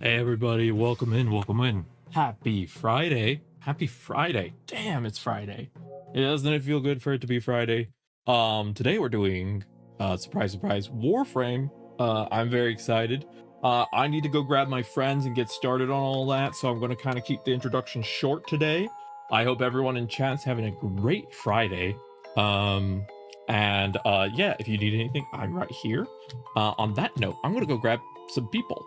Hey everybody, welcome in, welcome in. Happy Friday. Happy Friday. Damn, it's Friday. Doesn't it feel good for it to be Friday? Today we're doing surprise surprise Warframe. I'm very excited. I need to go grab my friends and get started on all that, so I'm going to kind of keep the introduction short today. I hope everyone in chat's having a great Friday. Yeah, if you need anything, I'm right here. On that note, I'm going to go grab some people.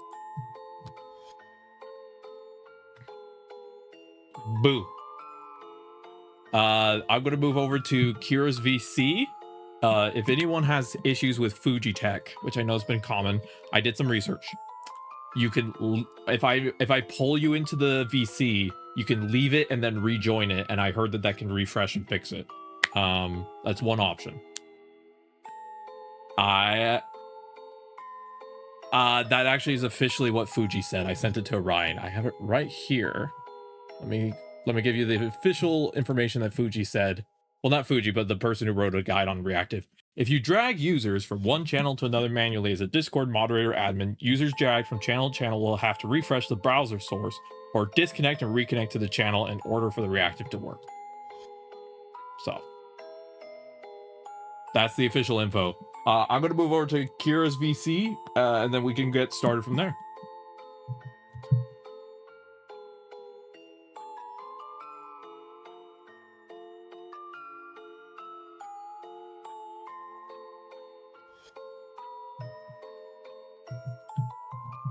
Boo. I'm going to move over to Kira's VC. If anyone has issues with Fuji Tech, which I know has been common, I did some research. You can, if I pull you into the VC, you can leave it and then rejoin it, and I heard that can refresh and fix it. That's one option. That actually is officially what Fuji said. I sent it to Orion. I have it right here. Let me give you the official information that Fuji said. Well, not Fuji, but the person who wrote a guide on Reactive. If you drag users from one channel to another manually as a Discord moderator admin, users dragged from channel to channel will have to refresh the browser source or disconnect and reconnect to the channel in order for the Reactive to work. So that's the official info. I'm going to move over to Kira's VC, and then we can get started from there.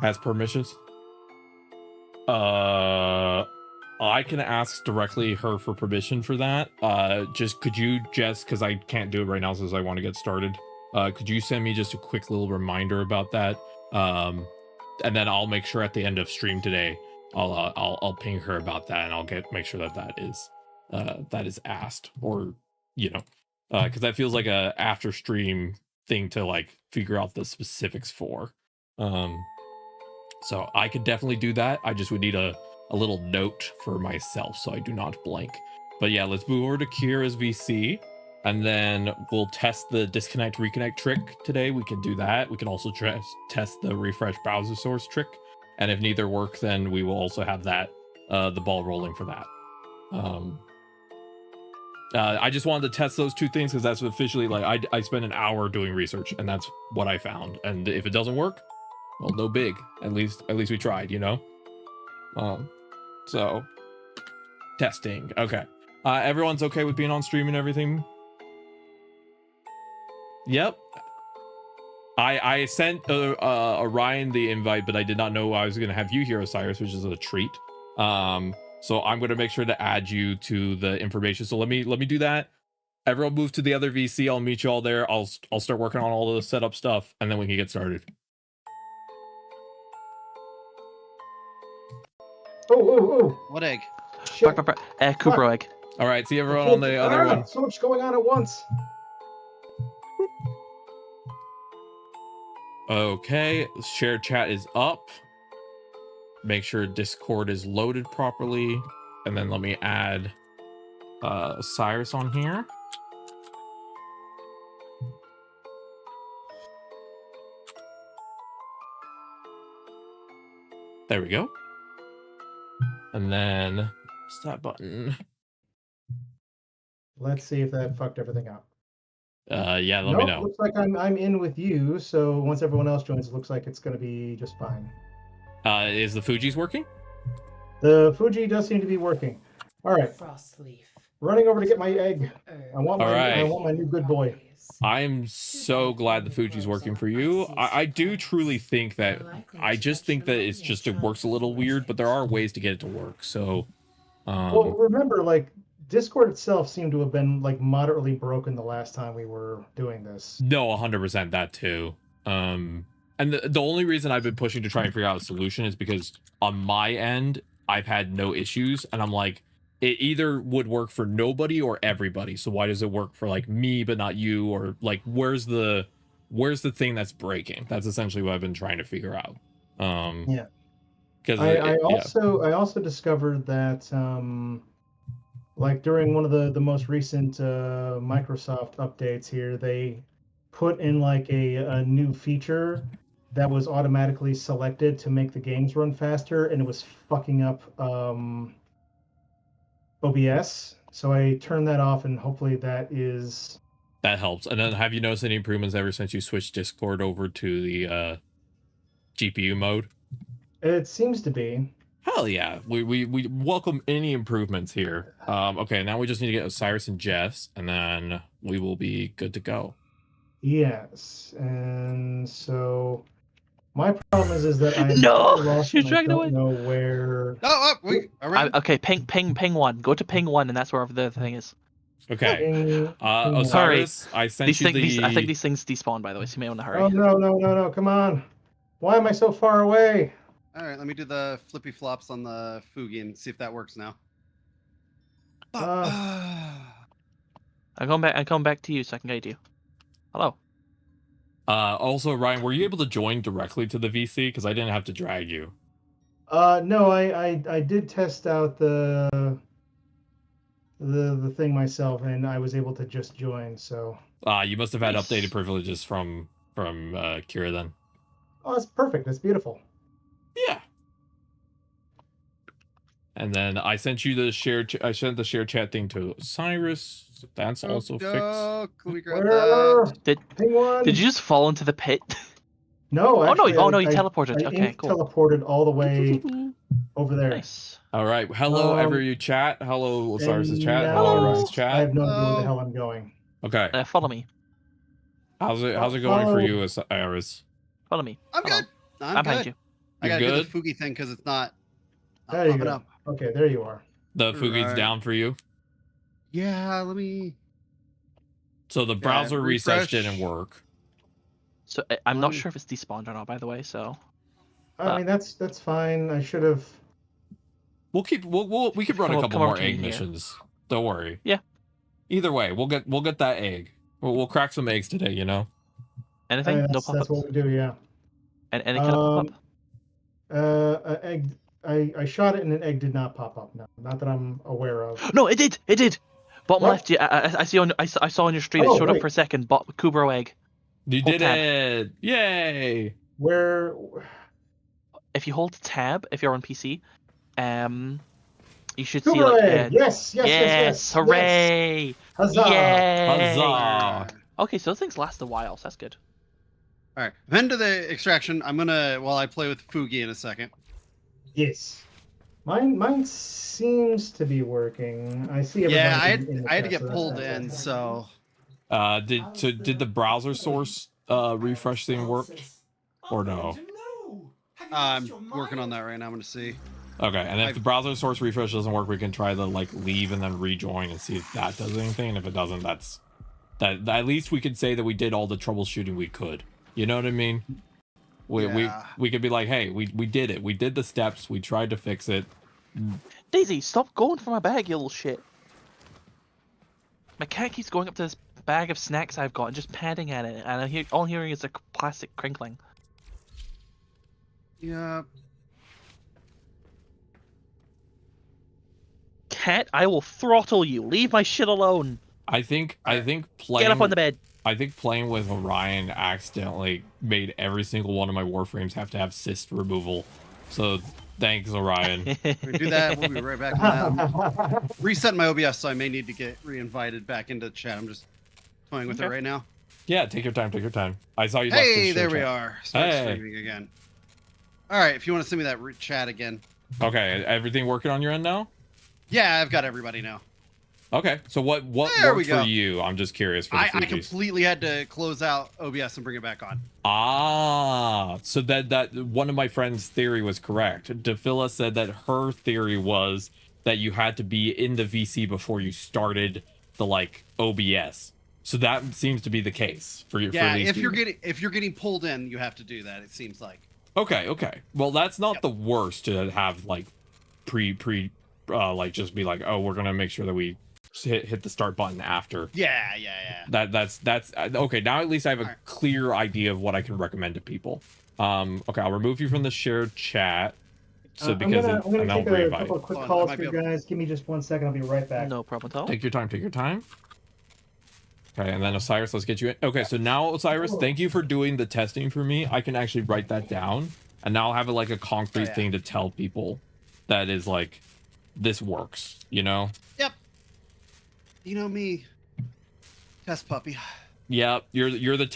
Has permissions? I can ask directly her for permission for that. Could you because I can't do it right now since I want to get started. Could you send me just a quick little reminder about that? And then I'll make sure at the end of stream today, I'll ping her about that, and I'll make sure that is asked, or because that feels like a after stream thing to like figure out the specifics for. So I could definitely do that. I just would need a little note for myself so I do not blank. But yeah, let's move over to Kira's VC, and then we'll test the disconnect reconnect trick today. We can do that. We can also test the refresh browser source trick. And if neither work, then we will also have that the ball rolling for that. I just wanted to test those two things because that's officially like I spent an hour doing research, and that's what I found. And if it doesn't work, well, no big. At least we tried, you know? So testing. Okay. Everyone's okay with being on stream and everything? Yep. I sent Orion the invite, but I did not know I was going to have you here, Osiris, which is a treat. So I'm going to make sure to add you to the information. So let me do that. Everyone move to the other VC. I'll meet you all there. I'll start working on all the setup stuff, and then we can get started. Oh. What egg? Cooper egg. All right, see everyone on the other one. So much going on at once. Okay, share chat is up. Make sure Discord is loaded properly. And then let me add Cyrus on here. There we go. And then what's that button? Let's see if that fucked everything up. Yeah, let me know. Looks like I'm in with you, so once everyone else joins, it looks like it's going to be just fine. Is the Fuji's working? The Fuji does seem to be working. All right. Running over to get my egg. I want my new good boy. I am so glad the Fuji's working for you. I do truly think that I just think that it works a little weird, but there are ways to get it to work. So well, remember, like, Discord itself seemed to have been like moderately broken the last time we were doing this. No, 100% that too. And the only reason I've been pushing to try and figure out a solution is because on my end I've had no issues, and I'm like, it either would work for nobody or everybody. So why does it work for like me but not you? Or like where's the thing that's breaking? That's essentially what I've been trying to figure out. Yeah. Because I also discovered that like during one of the most recent Microsoft updates here, they put in like a new feature that was automatically selected to make the games run faster, and it was fucking up OBS. So I turned that off, and hopefully that helps. And then have you noticed any improvements ever since you switched Discord over to the GPU mode? It seems to be. Hell yeah, we welcome any improvements here. Okay, now we just need to get Osiris and Jess, and then we will be good to go. Yes, and so my problem is that I'm lost. You're dragging away. Know where. Okay, ping one. Go to ping one, and that's where the thing is. Okay. Osiris, I sent you I think these things despawn, by the way, so you may want to hurry. Oh no! Come on! Why am I so far away? All right, let me do the flippy flops on the Fugi and see if that works now. I come back to you so I can guide you. Hello. Also, Ryan, were you able to join directly to the VC? Because I didn't have to drag you. No, I did test out the thing myself, and I was able to just join. So. You must have had updated privileges from Kira then. Oh, that's perfect. That's beautiful. Yeah. And then I sent you the I sent the share chat thing to Osiris. That's also fixed. Can we grab that? Did you just fall into the pit? No. Actually, no, you teleported. Okay, cool. Teleported all the way over there. Nice. All right. Hello, you chat. Hello, Osiris' chat. Hello, Ryan's chat. I have no idea where the hell I'm going. Okay. Follow me. How's it going for you, Osiris? Follow me. I'm good. I'm behind good. you. I gotta do the Fugi thing because it's not. There you go. Up. Okay, there you are. The Fugi's down for you? Yeah, let me. So the browser reset didn't work. So I'm not sure if it's despawned or not, by the way. So. I mean that's fine. I should have. We could run a couple more egg missions. Don't worry. Yeah. Either way, we'll get that egg. We'll crack some eggs today. You know. Anything? No pop-ups? That's what we do. Yeah. And any kind of pop-up? An egg. I shot it and an egg did not pop up. No, not that I'm aware of. No, it did. It did. Bottom left. Yeah, I see I saw on your stream. It showed up for a second. Kubro egg. You did it! Yay! Where? If you hold tab, if you're on PC, you should see like yes, hooray! Yes. Huzzah! Yay! Huzzah! Okay, so those things last a while, so that's good. All right, then to the extraction. I'm gonna while I play with Fugi in a second. Yes. Mine seems to be working. I see everybody. Yeah, I had to get pulled in, so. Did the browser source refresh thing work, or no? I'm working on that right now. I'm gonna see. Okay, and if the browser source refresh doesn't work, we can try to like leave and then rejoin and see if that does anything. And if it doesn't, that at least we could say that we did all the troubleshooting we could. You know what I mean? We could be like, hey, we did it. We did the steps. We tried to fix it. Daisy, stop going for my bag, you little shit. My cat keeps going up to this bag of snacks I've got and just patting at it, and all I'm hearing is a plastic crinkling. Yeah. Cat, I will throttle you. Leave my shit alone. I think playing. Get up on the bed. I think playing with Orion accidentally made every single one of my Warframes have to have cyst removal. So thanks, Orion. We do that. We'll be right back on that. Reset my OBS, so I may need to get re-invited back into chat. I'm just toying with it right now. Yeah, take your time. Take your time. I saw you. Hey, there we are. Start streaming again. All right, if you want to send me that chat again. Okay, everything working on your end now? Yeah, I've got everybody now. Okay, so what worked for you? I'm just curious. For the I completely had to close out OBS and bring it back on. Ah, so that one of my friends' theory was correct. Defilla said that her theory was that you had to be in the VC before you started the OBS. So that seems to be the case for your. Yeah, if you're getting pulled in, you have to do that. It seems like. Okay. Well, that's not the worst to have just be like, oh, we're gonna make sure that we hit the start button after. Yeah. That's okay. Now at least I have a clear idea of what I can recommend to people. Okay, I'll remove you from the shared chat. So I'm gonna take a couple of quick calls for you guys. Give me just 1 second. I'll be right back. No problem at all. Take your time. Okay, and then Osiris, let's get you in. Okay, so now Osiris, thank you for doing the testing for me. I can actually write that down, and now I'll have like a concrete thing to tell people that is like, this works, you know? Yep. You know me. Test puppy. Yep, you're the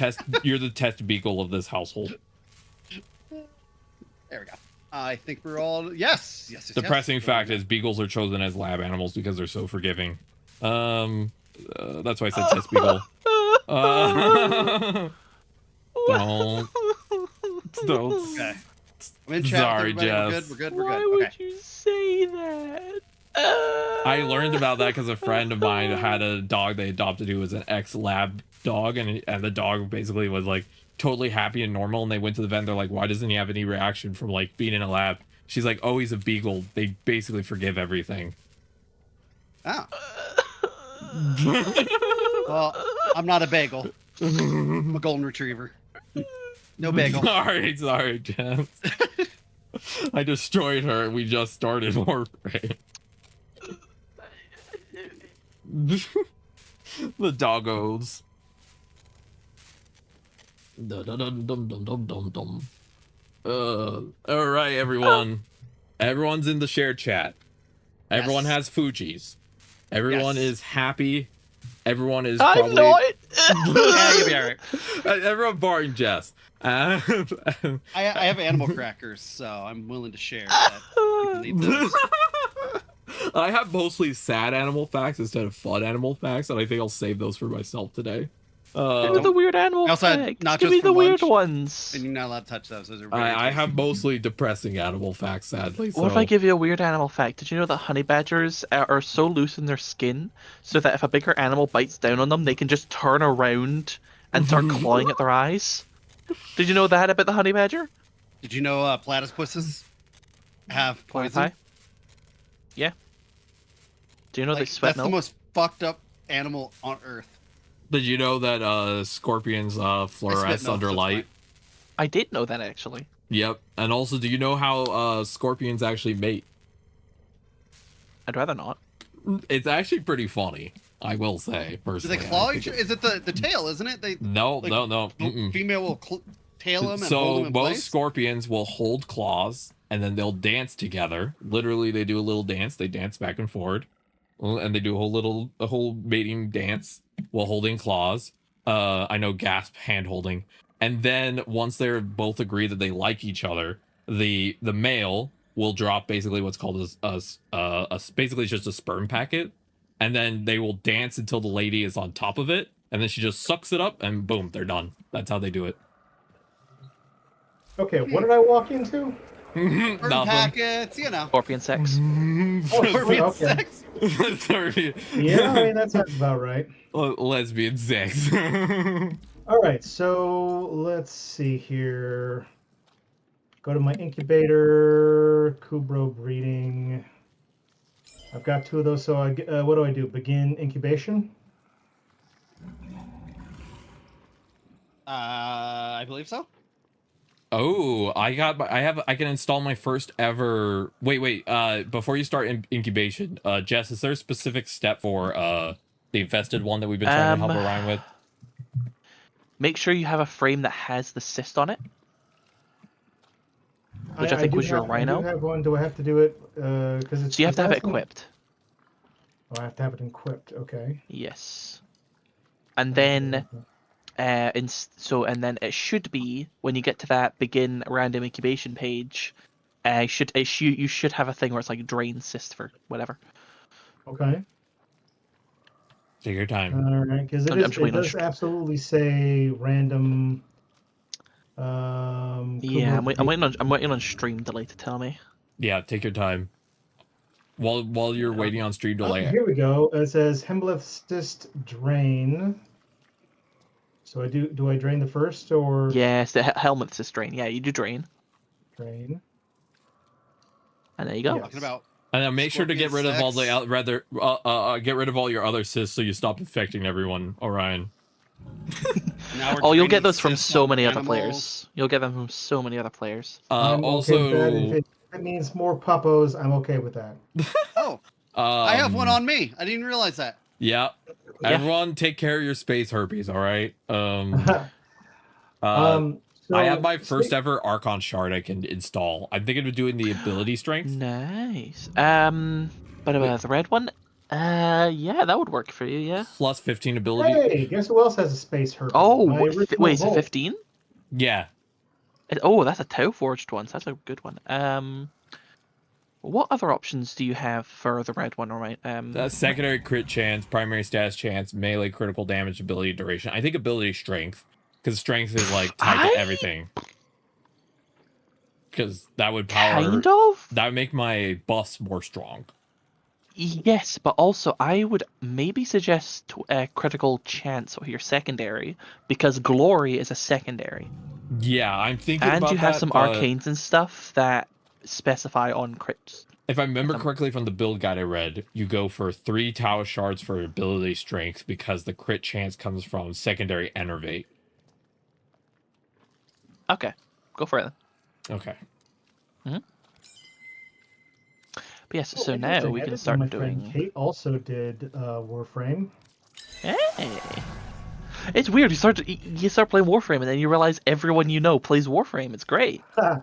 test beagle of this household. There we go. I think we're all yes. Depressing fact is beagles are chosen as lab animals because they're so forgiving. That's why I said test beagle. Don't. Okay. I'm in chat. Sorry, Jess. Jess. We're good. Why would you say that? I learned about that because a friend of mine had a dog they adopted who was an ex-lab dog, and the dog basically was like totally happy and normal, and they went to the vet and they're like, why doesn't he have any reaction from like being in a lab? She's like, oh, he's a beagle. They basically forgive everything. Oh. Well, I'm not a bagel. I'm a golden retriever. No bagel. Sorry, Jess. I destroyed her. We just started Warframe. The doggos. All right, everyone. Everyone's in the shared chat. Everyone has Fujis. Everyone is happy. Everyone is probably... I'm not. Yeah, you'll be all right. Everyone barring Jess. I have animal crackers, so I'm willing to share. That people need those. I have mostly sad animal facts instead of fun animal facts, and I think I'll save those for myself today. Give me the weird animal facts. Give me the weird ones. And you're not allowed to touch those. Those are I have mostly depressing animal facts, sadly. What if I give you a weird animal fact? Did you know that honey badgers are so loose in their skin so that if a bigger animal bites down on them, they can just turn around and start clawing at their eyes? Did you know that about the honey badger? Did you know platypuses have poison? Yeah. Do you know they sweat That's the most fucked up animal on Earth. Did you know that scorpions fluoresce under light? I did know that, actually. Yep. And also, do you know how scorpions actually mate? I'd rather not. It's actually pretty funny, I will say, personally. Do they claw each other? Is it the tail, isn't it? No. Female will tail them and hold so them in most place? scorpions will hold claws, and then they'll dance together. Literally, they do a little dance. They dance back and forward. And they do a whole mating dance while holding claws. I know, gasp, hand holding. And then once they're both agree that they like each other, the male will drop basically what's called basically just a sperm packet, and then they will dance until the lady is on top of it, and then she just sucks it up, and boom, they're done. That's how they do it. Okay, what did I walk into? Sperm packets, you know. Scorpion sex. Scorpion sex. Yeah, I mean, that sounds about right. Lesbian sex. All right, so let's see here. Go to my incubator, Kubro breeding. I've got 2 of those, so what do I do? Begin incubation? I believe so. Oh, I can install my first ever. Wait. Before you start incubation, Jess, is there a specific step for the infested one that we've been trying to help Orion with? Make sure you have a frame that has the cyst on it, which I think was your rhino. I do have one. Do I have to do it? Because it's. So you have to have it equipped. Oh, I have to have it equipped. Okay. Yes. And then. And then it should be when you get to that begin random incubation page, you should have a thing where it's like drain cyst for whatever. Okay. Take your time. All right, because it does absolutely say random. Yeah, I'm waiting on stream delay to tell me. Yeah, take your time. While you're waiting on stream delay. Here we go. It says Hembleth cyst drain. So do I drain the first or? Yes, the helmet's cyst drain. Yeah, you do drain. Drain. And there you go. Yes. Talking about. And then make sure to get rid of all the get rid of all your other cysts so you stop infecting everyone, Orion. You'll get those from so many other players. You'll get them from so many other players. Also, that means more puppos. I'm okay with that. Oh, I have one on me. I didn't realize that. Yeah. Yeah. Everyone, take care of your space herpes. All right. So I have my first ever Archon shard I can install. I'm thinking of doing the ability strength. Nice. But about the red one? Yeah, that would work for you. Yeah. Plus 15 ability. Hey, guess who else has a space herpes? Oh, My original wait, is it goal. 15? Yeah. Oh, that's a Tau Forged one. So that's a good one. What other options do you have for the red one? All right. Secondary crit chance, primary status chance, melee critical damage, ability duration. I think ability strength, because strength is like tied to everything. Because that would power. Kind of. That would make my buffs more strong. Yes, but also I would maybe suggest critical chance for your secondary, because glory is a secondary. Yeah, I'm thinking And about you have that, some but arcanes and stuff that specify on crits. if I remember correctly from the build guide I read, you go for 3 Tau shards for ability strength because the crit chance comes from secondary enervate. Okay, go for it then. Okay. But yes, Oh, so now interesting. we I can didn't know my start friend doing. Kate also did Warframe. Hey, it's weird. You start playing Warframe, and then you realize everyone you know plays Warframe. It's great. So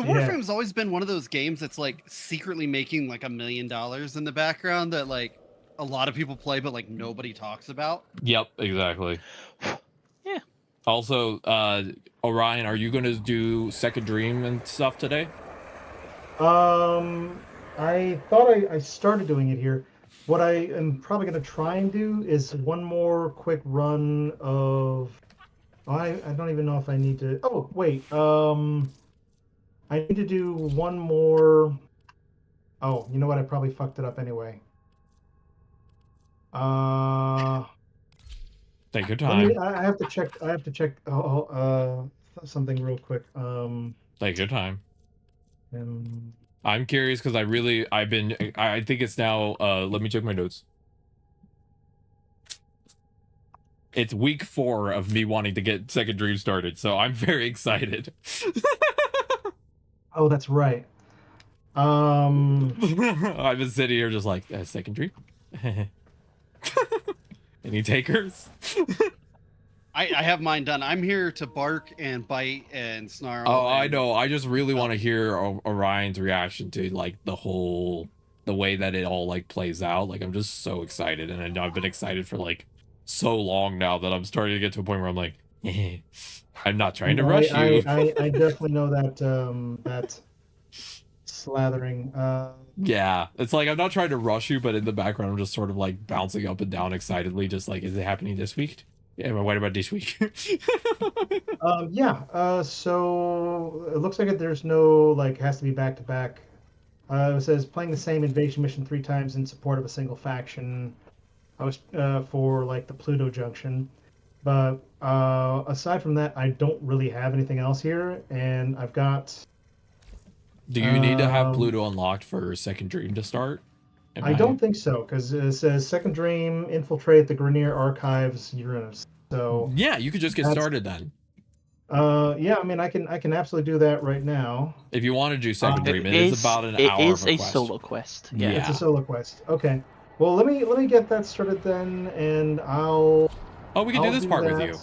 Yeah. Warframe's always been one of those games that's like secretly making like $1 million in the background that like a lot of people play, but like nobody talks about. Yep, exactly. Yeah. Also, Orion, are you going to do Second Dream and stuff today? I thought I started doing it here. What I am probably going to try and do is one more quick run of. I don't even know if I need to. Oh wait. I need to do one more. Oh, you know what? I probably fucked it up anyway. Take your Let time. me, I have to check. I have to check. Something real quick. Take your time. Um, I'm curious because I think it's now, let me check my notes. It's week 4 of me wanting to get Second Dream started, so I'm very excited. oh, that's right. I've been sitting here just like, Second Dream? Any takers? I have mine done. I'm here to bark and bite and snarl. Oh, I and- know. I just really want to hear Orion's reaction to like the way that it all like plays out. Like I'm just so excited, and I know I've been excited for like so long now that I'm starting to get to a point where I'm like, I'm not trying to rush you. I definitely know that that slathering. Yeah, it's like I'm not trying to rush you, but in the background I'm just sort of like bouncing up and down excitedly, just like, is it happening this week? Yeah, but what about this week? Yeah. So it looks like there's no like has to be back to back. It says playing the same invasion mission 3 times in support of a single faction. I was for like the Pluto Junction, but aside from that, I don't really have anything else here, and I've got. Do you need to have Pluto unlocked for Second Dream to start? I don't think so, because it says Second Dream, infiltrate the Grenier Archives, Uranus. So yeah, you could just get started then. Yeah, I mean, I can absolutely do that right now. If you want to do Second Dream, it is about an hour. It is of a a quest. solo quest. Yeah. It's a solo quest. Okay. Well, let me get that started then, and I'll. Oh, we can do this part with that. you.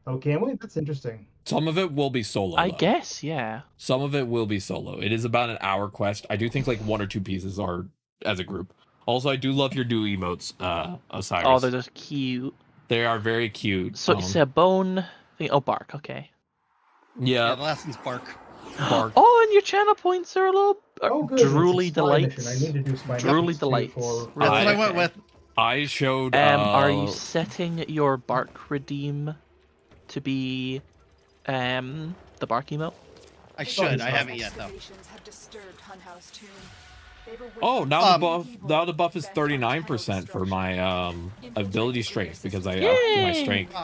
Oh, can we? That's interesting. Some of it will be solo. I though. guess, yeah. Some of it will be solo. It is about an hour quest. I do think like 1 or 2 pieces are as a group. Also, I do love your new emotes, Osiris. Oh, they're just cute. They are very cute. So it's a bone thing. Oh, bark. Okay. Yeah, Yeah, the last one's bark. bark. Oh, and your channel points are a little Oh, good. It's a drooly spy delights. mission. I need to do spy Drooly missions too delights. for- That's what I went Okay. with. I showed. Are you setting your bark redeem to be the bark emote? I should. I haven't yet though. Oh, now the buff is 39% for my ability strength because I upped my strength.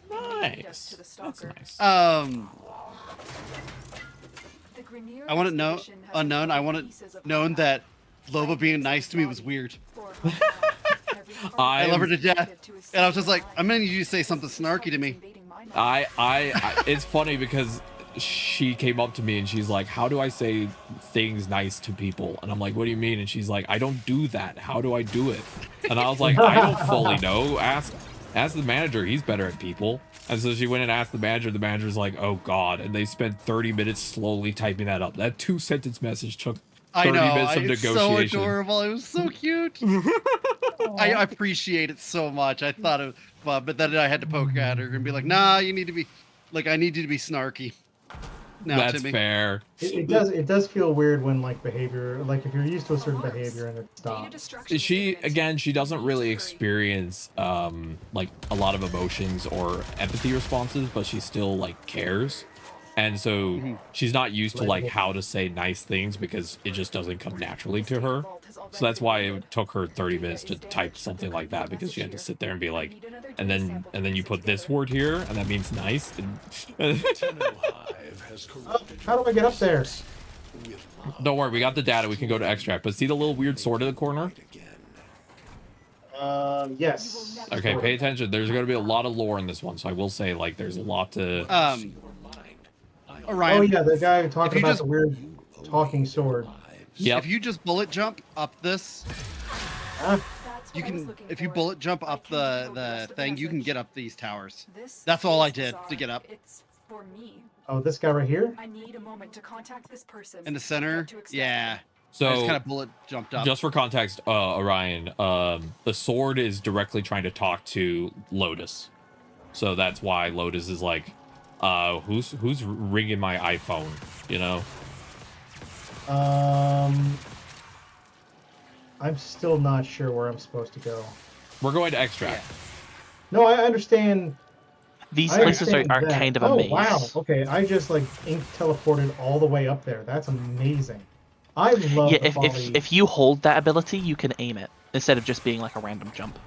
Nice. That's nice. I want to know unknown. I want it known that Loba being nice to me was weird. I love her to death, and I was just like, I'm gonna need you to say something snarky to me. It's funny because she came up to me and she's like, how do I say things nice to people? And I'm like, what do you mean? And she's like, I don't do that. How do I do it? And I was like, I don't fully know. Ask the manager. He's better at people. And so she went and asked the manager. The manager's like, oh God. And they spent 30 minutes slowly typing that up. That 2-sentence message took 30 minutes of It's negotiation. so adorable. It was so cute. I appreciate it so much. I thought it was fun, but then I had to poke at her and be like, nah, you need to be, like, I need you to be snarky. Now, That's Timmy. fair. It does feel weird when like behavior, like if you're used to a certain behavior and it stops. She doesn't really experience like a lot of emotions or empathy responses, but she still like cares. And so she's not used to like how to say nice things because it just doesn't come naturally to her. So that's why it took her 30 minutes to type something like that, because she had to sit there and be like, and then you put this word here and that means nice. And How do I get up there? don't worry, we got the data. We can go to extract. But see the little weird sword in the corner? Yes. Okay, pay attention. There's going to be a lot of lore in this one, so I will say like there's a lot to. Orion, Oh yeah, the guy talking you about just- the weird talking sword. Yep. if you just bullet jump up this, you can. If you bullet jump up the thing, you can get up these towers. That's all I did to get up. It's for me. Oh, this guy right here? I need a moment to contact this person. In the center, yeah. I So just kind of bullet jumped up. just for context, Orion, the sword is directly trying to talk to Lotus, so that's why Lotus is like, who's ringing my iPhone? You know. I'm still not sure where I'm supposed to go. We're going to extract. No, I understand. These I places are understand that. kind of a maze. Wow. Okay, I just like ink teleported all the way up there. That's amazing. I love Yeah, the if quality. if you hold that ability, you can aim it instead of just being like a random jump.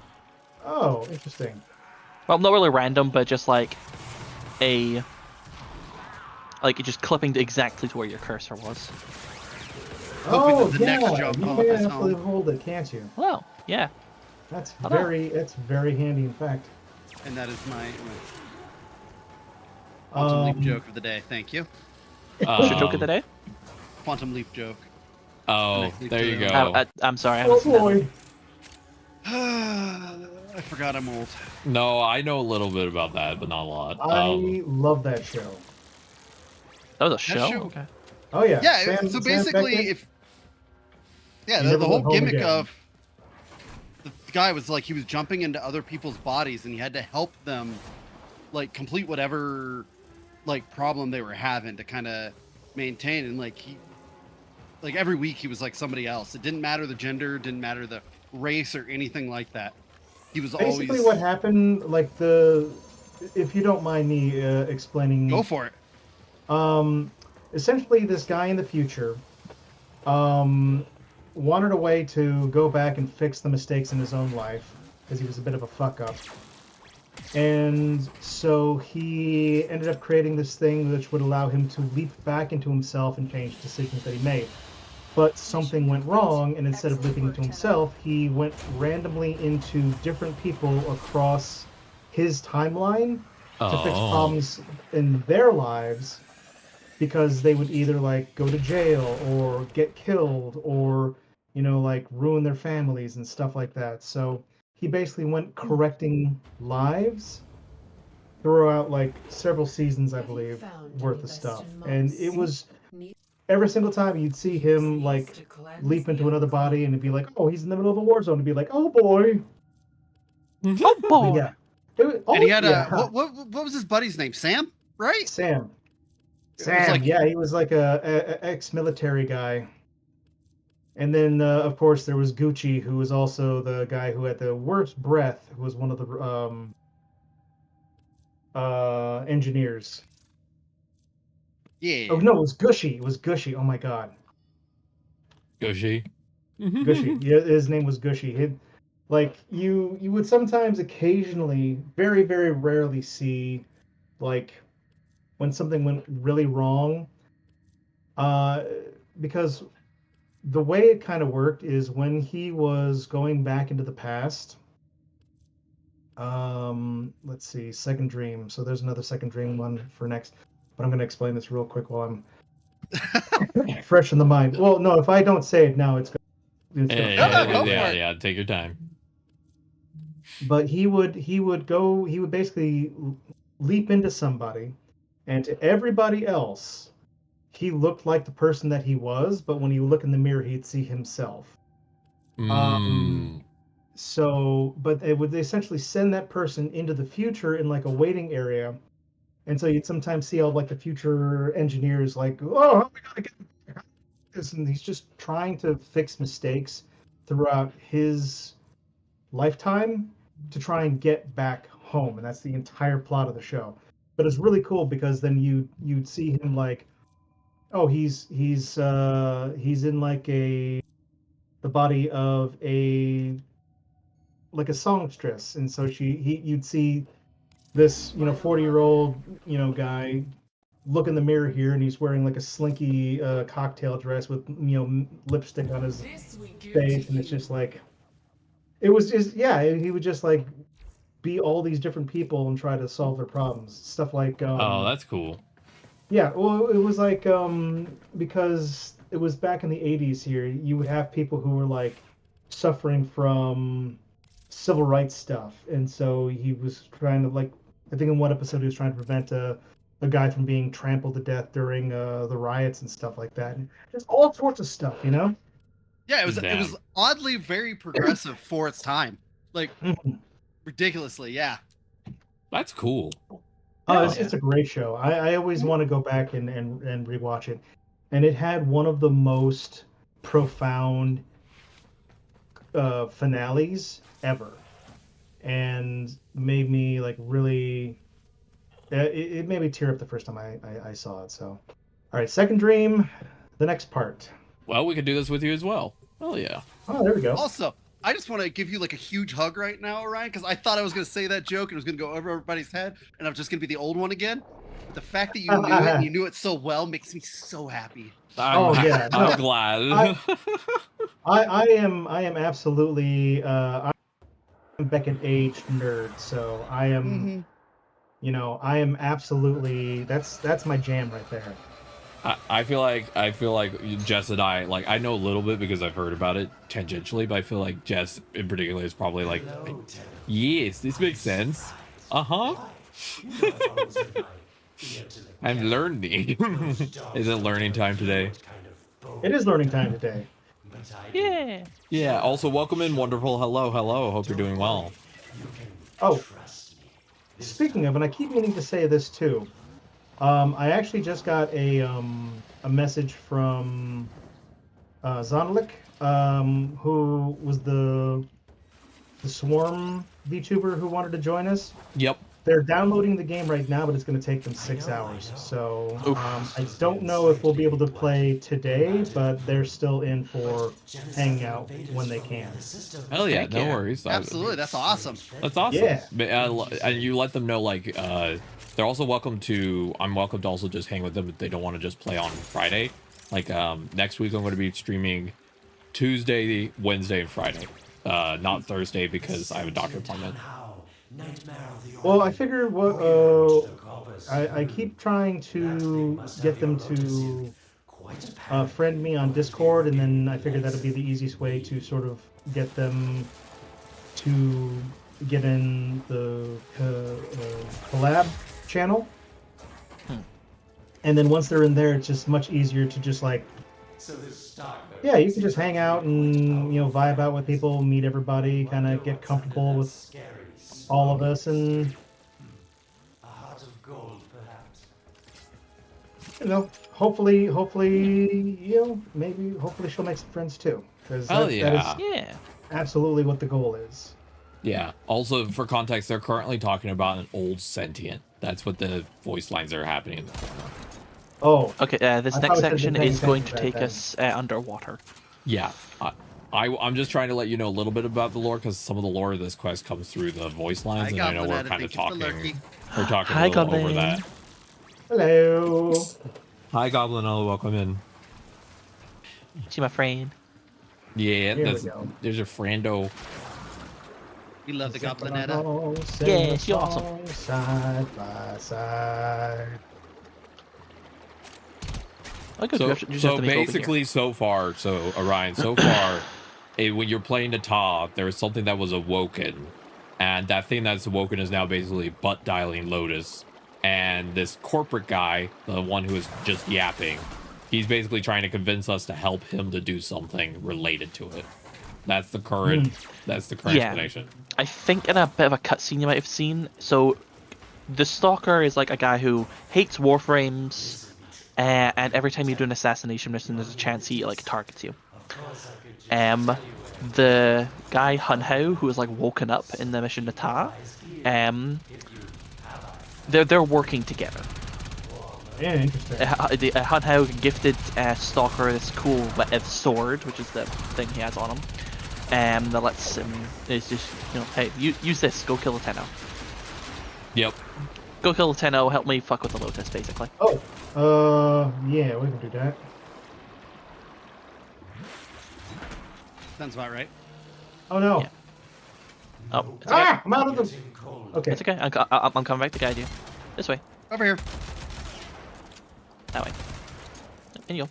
Oh, interesting. Well, not really random, but just like just clipping exactly to where your cursor was. Hoping Oh, that the yeah. next jump You up can is actually home. hold it, can't you? Well, yeah. That's Hello. very handy, in fact. And that is my quantum leap Um, joke of the day. Thank you. What's your joke of the day? Quantum leap joke. Oh, there you go. I'm sorry. I Oh haven't seen that one. boy. I forgot I'm old. No, I know a little bit about that, but not a lot. I love that show. That was a show? show- Okay. Oh yeah. Yeah, Sam- so Sam basically, Beckett? the never whole went home gimmick again. of the guy was like he was jumping into other people's bodies and he had to help them like complete whatever like problem they were having to kind of maintain, and like every week he was like somebody else. It didn't matter the gender, didn't matter the race or anything like that. He was Basically, always what happened, like if you don't mind me explaining. go for it. Essentially, this guy in the future, wanted a way to go back and fix the mistakes in his own life because he was a bit of a fuck up. And so he ended up creating this thing which would allow him to leap back into himself and change decisions that he made. But something went wrong, and instead of leaping into himself, he went randomly into different people across his timeline to fix problems in their lives, because they would either like go to jail or get killed or, you know, like ruin their families and stuff like that. So he basically went correcting lives throughout like several seasons, I believe, worth of stuff. And it was every single time you'd see him like leap into another body and it'd be like, oh, he's in the middle of a war zone. It'd be like, oh boy. Oh boy! Yeah. It was, And he had yeah. what was his buddy's name? Sam, right? Sam. It was Sam, like- yeah, he was like a ex-military guy. And then, of course, there was Gucci, who was also the guy who had the worst breath, who was one of the engineers. Yeah. Oh, no, it was Gushy. It was Gushy. Oh, my God. Gushy. Gushy. Yeah, his name was Gushy. Like, you would sometimes occasionally, very, very rarely see, like, when something went really wrong. Because the way it kind of worked is when he was going back into the past. Let's see, Second Dream. So there's another Second Dream one for next. but I'm going to explain this real quick while I'm fresh in the mind. Well, no, if I don't say it now, it's going to Yeah. Take your time. But he would basically leap into somebody, and to everybody else, he looked like the person that he was. But when he would look in the mirror, he'd see himself. So, but they would essentially send that person into the future in like a waiting area, and so you'd sometimes see all like the future engineers like, oh, how we gotta get this, and he's just trying to fix mistakes throughout his lifetime to try and get back home, and that's the entire plot of the show. But it's really cool because then you'd see him like, oh, he's in like the body of a songstress, and so you'd see this 40-year-old guy look in the mirror here, and he's wearing like a slinky cocktail dress with lipstick on his face, and it's just like he would just like be all these different people and try to solve their problems, stuff like oh, that's cool. Yeah, well, it was like because it was back in the 80s here, you would have people who were like suffering from civil rights stuff, and so he was trying to, like, I think in one episode he was trying to prevent a guy from being trampled to death during the riots and stuff like that, and just all sorts of stuff, Yeah, it was oddly very progressive for its time, like ridiculously. Yeah, that's cool. It's a great show. I always want to go back and rewatch it, and it had one of the most profound finales ever, and made me like really. It made me tear up the first time I saw it. So, all right, second dream, the next part. Well, we could do this with you as well. Oh yeah. Oh, there we go. Also, I just want to give you like a huge hug right now, Orion, because I thought I was going to say that joke and it was going to go over everybody's head, and I'm just going to be the old one again. But the fact that you knew it and you knew it so well makes me so happy. I'm glad. I am absolutely I'm Beckett age nerd, so I am I am absolutely that's my jam right there. I feel like Jess and I know a little bit because I've heard about it tangentially, but I feel like Jess in particular is probably like, yes, this makes sense. I'm learning. Is it learning time today? It is learning time today. Yeah. Also, welcome in, wonderful. Hello. Hope you're doing well. Oh, speaking of, and I keep meaning to say this too. I actually just got a message from Zonalik, who was the Swarm VTuber who wanted to join us. Yep. They're downloading the game right now, but it's going to take them 6 hours. So I don't know if we'll be able to play today, but they're still in for hanging out when they can. Hell yeah, no worries. Absolutely, that's awesome. That's awesome. Yeah. And you let them know, like, they're also welcome to. I'm welcome to also just hang with them if they don't want to just play on Friday. Like next week, I'm going to be streaming Tuesday, Wednesday, and Friday. Not Thursday because I have a doctor appointment. Well, I figure I keep trying to get them to friend me on Discord, and then I figured that'd be the easiest way to sort of get them to get in the collab channel. And then once they're in there, it's just much easier to just like, yeah, you can just hang out and vibe out with people, meet everybody, kind of get comfortable with all of us, and hopefully she'll make some friends too, because that is absolutely what the goal is. Yeah. Also, for context, they're currently talking about an old sentient. That's what the voice lines are happening in the corner. Oh. Okay. This next section is going to take us underwater. Yeah. I'm just trying to let you know a little bit about the lore, because some of the lore of this quest comes through the voice lines, and I know we're kind of talking. We're talking a little over that. Hello. Hi, Goblin. Welcome in. See my friend. Yeah, there's your friendo. We love the Goblinetta. Yeah, she's awesome. Side by side. Oh, good. So, You just have so to make it over here. basically, so far, so Orion, so far, when you're playing Nata, there is something that was awoken, and that thing that's awoken is now basically butt dialing Lotus, and this corporate guy, the one who is just yapping, he's basically trying to convince us to help him to do something related to it. That's the current. That's the current Yeah. explanation. I think in a bit of a cutscene you might have seen. So, the Stalker is like a guy who hates Warframes, and every time you do an assassination mission, there's a chance he like targets you. The guy Hun Hao, who is like woken up in the mission Nata, they're working together. Yeah, interesting. Hun Hao gifted Stalker this cool sword, which is the thing he has on him. That lets him. It's just, you know, hey, use this. Go kill the Tenno. Yep. Go kill the Tenno. Help me fuck with the Lotus, basically. Oh, yeah, we can do that. Sounds about right. Oh no. Yeah. Oh, it's okay. Ah, I'm out of the. Okay. It's okay. I'm coming back to guide you. This way. Over here. That way. And you.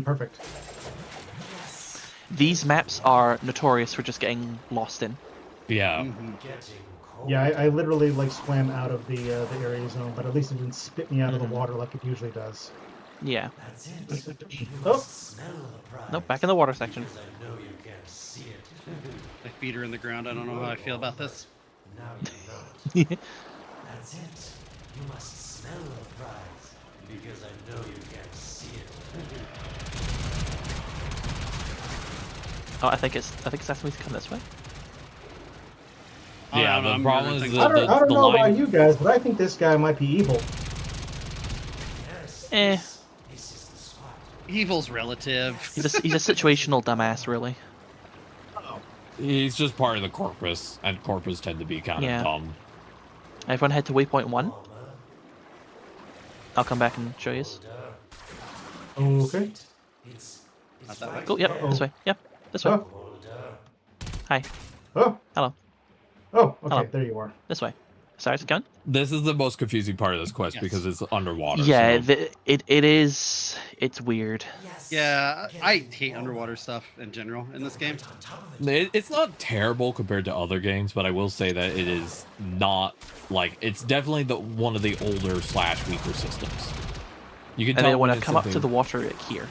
Perfect. These maps are notorious for just getting lost in. Yeah. Yeah, I literally like swam out of the area zone, but at least it didn't spit me out of the water like it usually does. Yeah. Oh, Nope, back in the water section. My feet are in the ground. I don't know how I feel about this. That's it. You must smell the prize, because I know you can't see it. Oh, I think it's asking me to come this way. I Yeah, don't know, the I'm problem really is thinking- I don't the know line- about you guys, but I think this guy might be evil. Eh. This is the spot. Evil's relative. He's a situational dumbass, really. He's just part of the corpus, and corpus tend to be kind Yeah. of dumb. Everyone head to waypoint 1. I'll come back and show you. Okay. Not that way. Cool, yep, this way. Yep, this way. Oh, Hi, oh, hello, oh, okay, Hello. there you are. this way. Sorry, it's gun? This is the most confusing part of this quest Yes. because it's underwater. Yeah, so- it is. It's weird. Yeah, I hate underwater stuff in general in this game. It's not terrible compared to other games, but I will say that it is not like it's definitely one of the older / weaker systems. You can And tell then when I it's come up to something- the water, like here.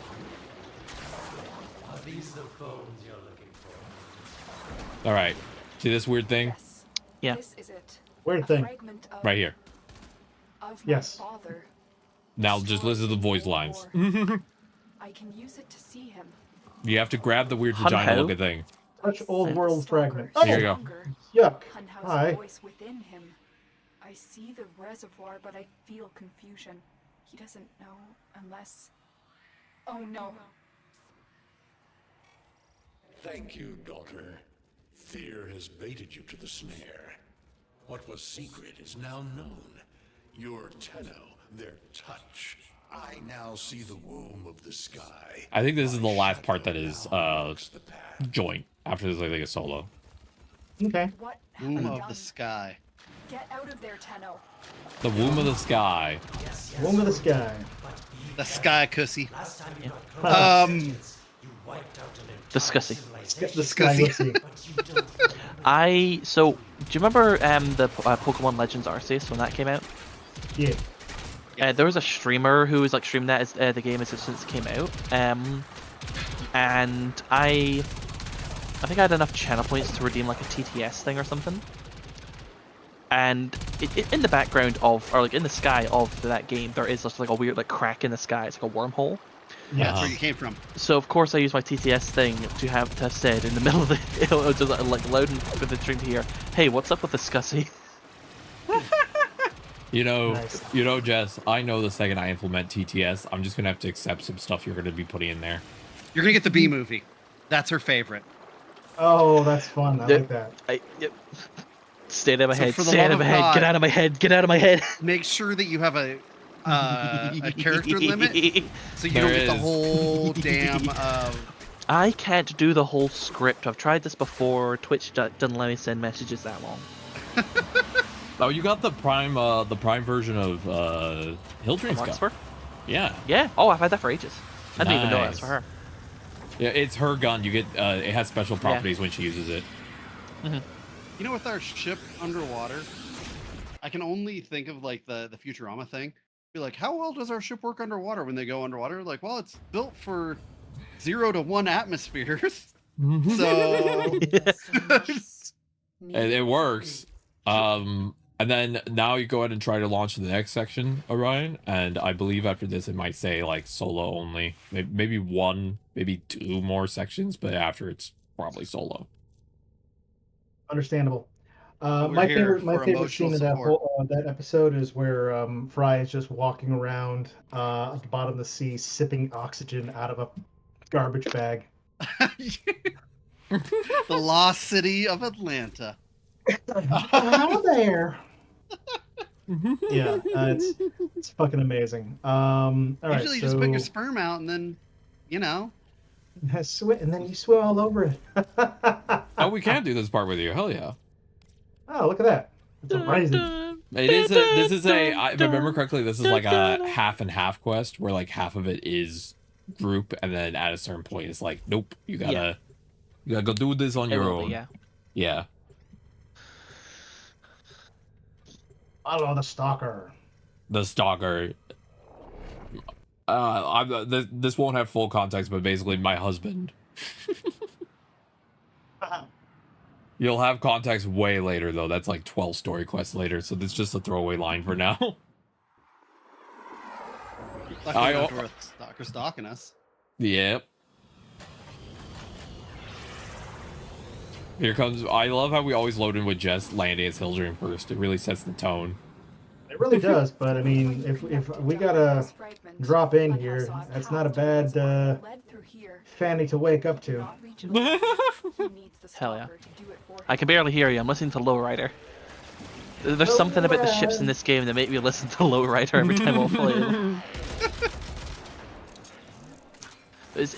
Are these the bones you're looking for? All right, see this weird thing Yes. Yeah. This is it. Weird A thing. fragment of, right here. Of my Yes. father. Now just listen to the voice lines. I can use it to see him. You have to grab the weird Hun vagina Hao? looking thing. Touch old world fragment. Here you go. Yuck. Hun Hao's Hi. voice within him. I see the reservoir, but I feel confusion. He doesn't know unless. Oh no. Thank you, daughter. Fear has baited you to the snare. What was secret is now known. Your Tenno, their touch. I now see the womb of the sky. I think this is the last part that is Walks the path. joint. After this, I think it's solo. Okay. What have Womb I of done? the sky. Get out of there, Tenno. The womb of the sky. Womb of the sky. The sky cussy. Last time Yeah. you got caught, Um, you wiped out an Disgusting. The sky. Disgusting. Let's see. but you don't. So do you remember the Pokemon Legends Arceus when that came out? Yeah. There was a streamer who was like streaming that as the game as since it came out. And I think I had enough channel points to redeem like a TTS thing or something. And in the background of, or like in the sky of that game, there is just like a weird like crack in the sky. It's like a wormhole. Yeah, that's Uh-huh. where you came from. So of course I used my TTS thing to have said in the middle of the, it was just like loud with the stream to hear, "Hey, what's up with the Scuzzy?" You know, Nice. Jess, I know the second I implement TTS, I'm just gonna have to accept some stuff you're gonna be putting in there. You're gonna get the B movie. That's her favorite. Oh, that's fun. I like that. Stay out of my So head. for the Stay out love of my of head. Get God- out of my head. Get out of my head. Make sure that you have a character limit, so you There don't get the is. whole damn. I can't do the whole script. I've tried this before. Twitch doesn't let me send messages that long. Oh, you got the prime version of Hill Train Scout. Larkspur? Yeah. Yeah. Oh, I've had that for ages. I didn't even know that's for Nice. her. Yeah, it's her gun. You get it has special properties when she uses it. Mm-hmm. You know, with our ship underwater, I can only think of like the Futurama thing. Be like, how well does our ship work underwater when they go underwater? Like, well, it's built for 0 to 1 atmospheres. So And it works. And then now you go ahead and try to launch the next section, Orion. And I believe after this, it might say like solo only. Maybe 1, maybe 2 more sections, but after it's probably solo. Understandable. We're My here favorite for scene emotional of that support. whole that episode is where Fry is just walking around at the bottom of the sea, sipping oxygen out of a garbage bag. The lost city of Atlanta. Hello there. Yeah, it's fucking amazing. All right, Usually, you so just put your sperm out and then, you know. and then you swim all over it. Oh, we can do this part with you. Hell yeah. Oh, look at that. It's amazing. It is this is if I remember correctly, this is like a half and half quest where like half of it is group, and then at a certain point it's like, nope, you gotta go do this on your own. Yeah. Follow the stalker. The stalker. This won't have full context, but basically my husband. You'll have context way later though. That's like 12 story quests later, so that's just a throwaway line for now. Luckily, not worth stalker stalking us. Yep. Here comes. I love how we always load in with Jess landing as Hildren first. It really sets the tone. It really does, but I mean, if we gotta drop in here, that's not a bad fanny to wake up to. Hell yeah. I can barely hear you. I'm listening to Lowrider. There's something about the ships in this game that make me listen to Lowrider every time I'll play it.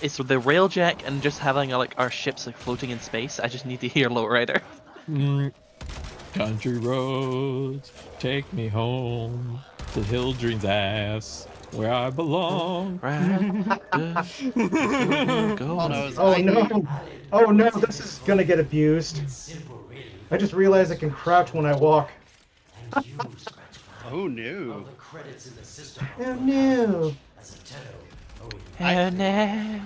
It's the railjack and just having like our ships like floating in space. I just need to hear Lowrider. Country roads, take me home to Hildren's ass, where I belong. Oh no, this is gonna get abused. I just realized I can crouch when I walk. Oh no. Oh no. Oh no.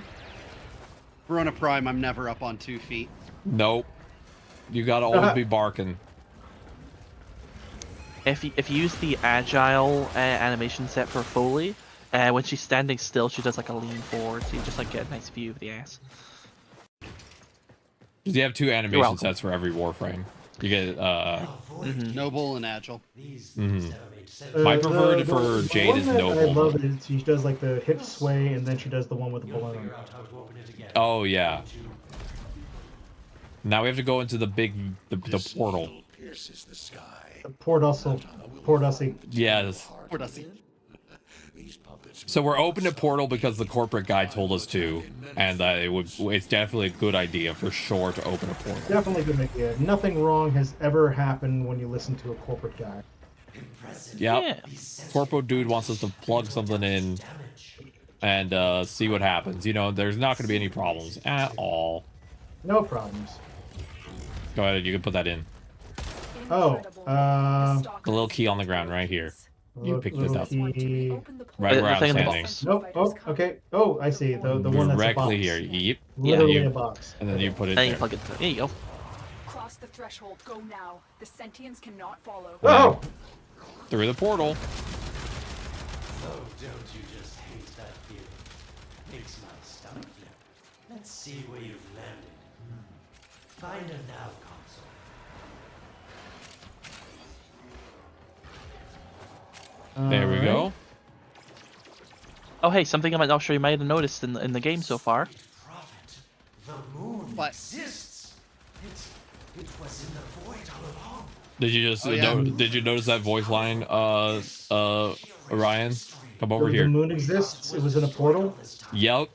Verona Prime, I'm never up on 2 feet. Nope. You gotta always be barking. If you use the agile animation set for Foley, when she's standing still, she does like a lean forward, so you just like get a nice view of the ass. You have 2 animation sets for every Warframe. You get Noble and Agile. My preferred for Jade is I Noble. love it. She does like the hip sway, and then she does the one with the balloon. Oh yeah. Now we have to go into the portal. Portussy. Yes. So we're open to portal because the corporate guy told us to, and it's definitely a good idea for sure to open a portal. Definitely a good idea. Nothing wrong has ever happened when you listen to a corporate guy. Yep. Yeah. Corpo dude wants us to plug something in and see what happens. You know, there's not going to be any problems at all. No problems. Go ahead, you can put that in. Oh, the little key on the ground right here. You picked it up. Key. Right where I'm thing in the standing. box. Nope. Oh, okay. Oh, I see. The one that's a box. Directly here. Yep. Literally Yeah, a box. And then you put it Then you there. plug it through. There you go. Cross the threshold. Go now. The sentients cannot follow. Oh! Through the portal. Oh, don't you just hate that feeling? Makes my stomach flip. Let's see where you've landed. Find a nav console. There we go. Oh hey, something I'm sure you might have noticed in the game so far. Prophet, the moon What? exists. It was in the void all along. Did you just Oh, yeah. did you notice that voice line, Orion? Come over The here. moon exists. It was in a portal. Yep.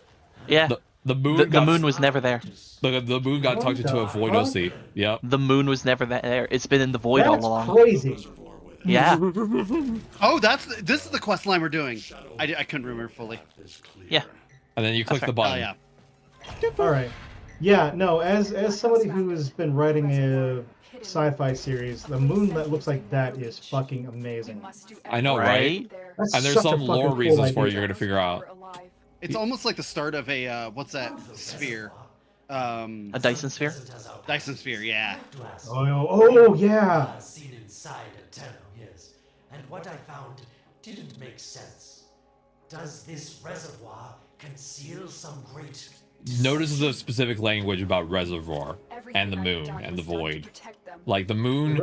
Yeah. The moon. The moon was never there. The moon got tucked into a void OC. Yep. The moon was never there. It's been in the void all That's along. crazy. Yeah. Oh, this is the quest line we're doing. I couldn't remember fully. Yeah. And then you click the Oh button. yeah. All right. Yeah, no, as somebody who's been writing a sci-fi series, the moon that looks like that is fucking amazing. I know, right? That's And there's such a some fucking lore cool reasons for it idea. you're gonna figure out. It's almost like the start of a what's that sphere? A Dyson sphere. Dyson sphere, yeah. Oh yeah. Seen inside a Tenno, yes. And what I found didn't make sense. Does this reservoir conceal some great... Notice the specific language about reservoir and the moon and the void. Like the moon,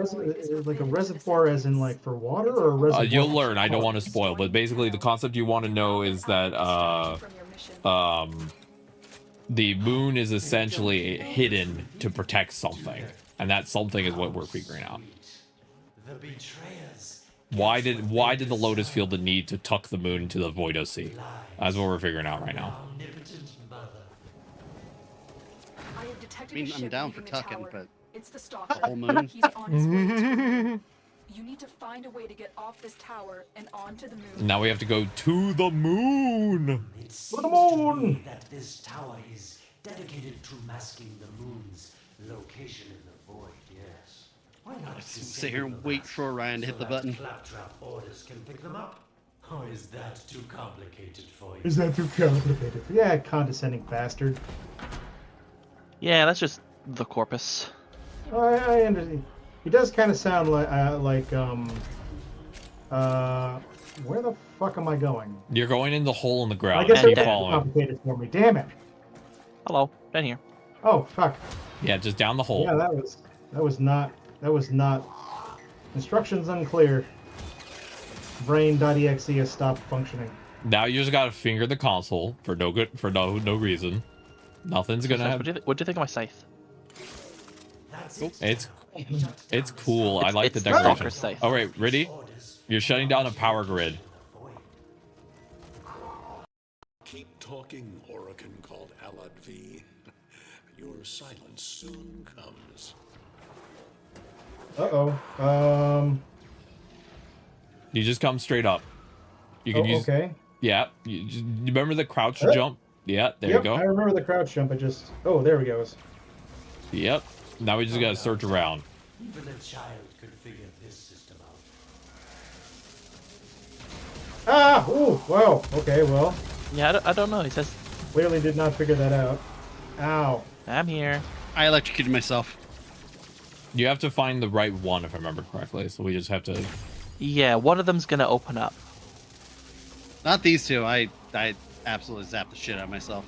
Like a reservoir, as in like for water, or a reservoir? you'll learn. I don't want to spoil, but basically the concept you want to know is that the moon is essentially hidden to protect something, and that something is what we're figuring out. The betrayers. Why did the Lotus feel the need to tuck the moon into the Void Sea? That's what we're figuring out right now. Omnipotent mother. I mean, I'm down for tucking, but It's the stalker. the whole moon. He's on his way to you need to find a way to get off this tower and onto the moon. Now we have to go to the moon. It seems the to moon! me that this tower is dedicated to masking the moon's location in the void, yes. Why not Sit here and wait for Orion to hit the button. Claptrap orders can pick them up? Or is that too complicated for you? Is that too complicated? Yeah, condescending bastard. Yeah, that's just the corpus. I understand. He does kind of sound like where the fuck am I going? You're going in the hole in the I ground. guess and Keep it's following. complicated for me. Damn it! Hello, down here. Oh fuck! Yeah, just down the hole. Yeah, that was not. Instructions unclear. Brain.exe has stopped functioning. Now you just gotta finger the console for no reason. Nothing's gonna What have. do you think of my scythe? That's it. It's cool. I like the it's the decoration. Stalker's scythe. All right, ready? You're shutting down a power grid. Keep talking, Oracle called Alad V. Your silence soon comes. You just come straight up. You can use. Okay. Yeah. You remember the crouch jump? Yeah. There Yep, you go. I remember the crouch jump. Oh, there we go. Yep. Now we just gotta search around. Even a child could figure this system out. Ah! Ooh! Wow. Okay. Well, Yeah, I don't know. He says, clearly did not figure that out. Ow. I'm here. I electrocuted myself. You have to find the right one, if I remember correctly. So we just have to. Yeah, one of them's gonna open up. Not these two. I absolutely zapped the shit out of myself.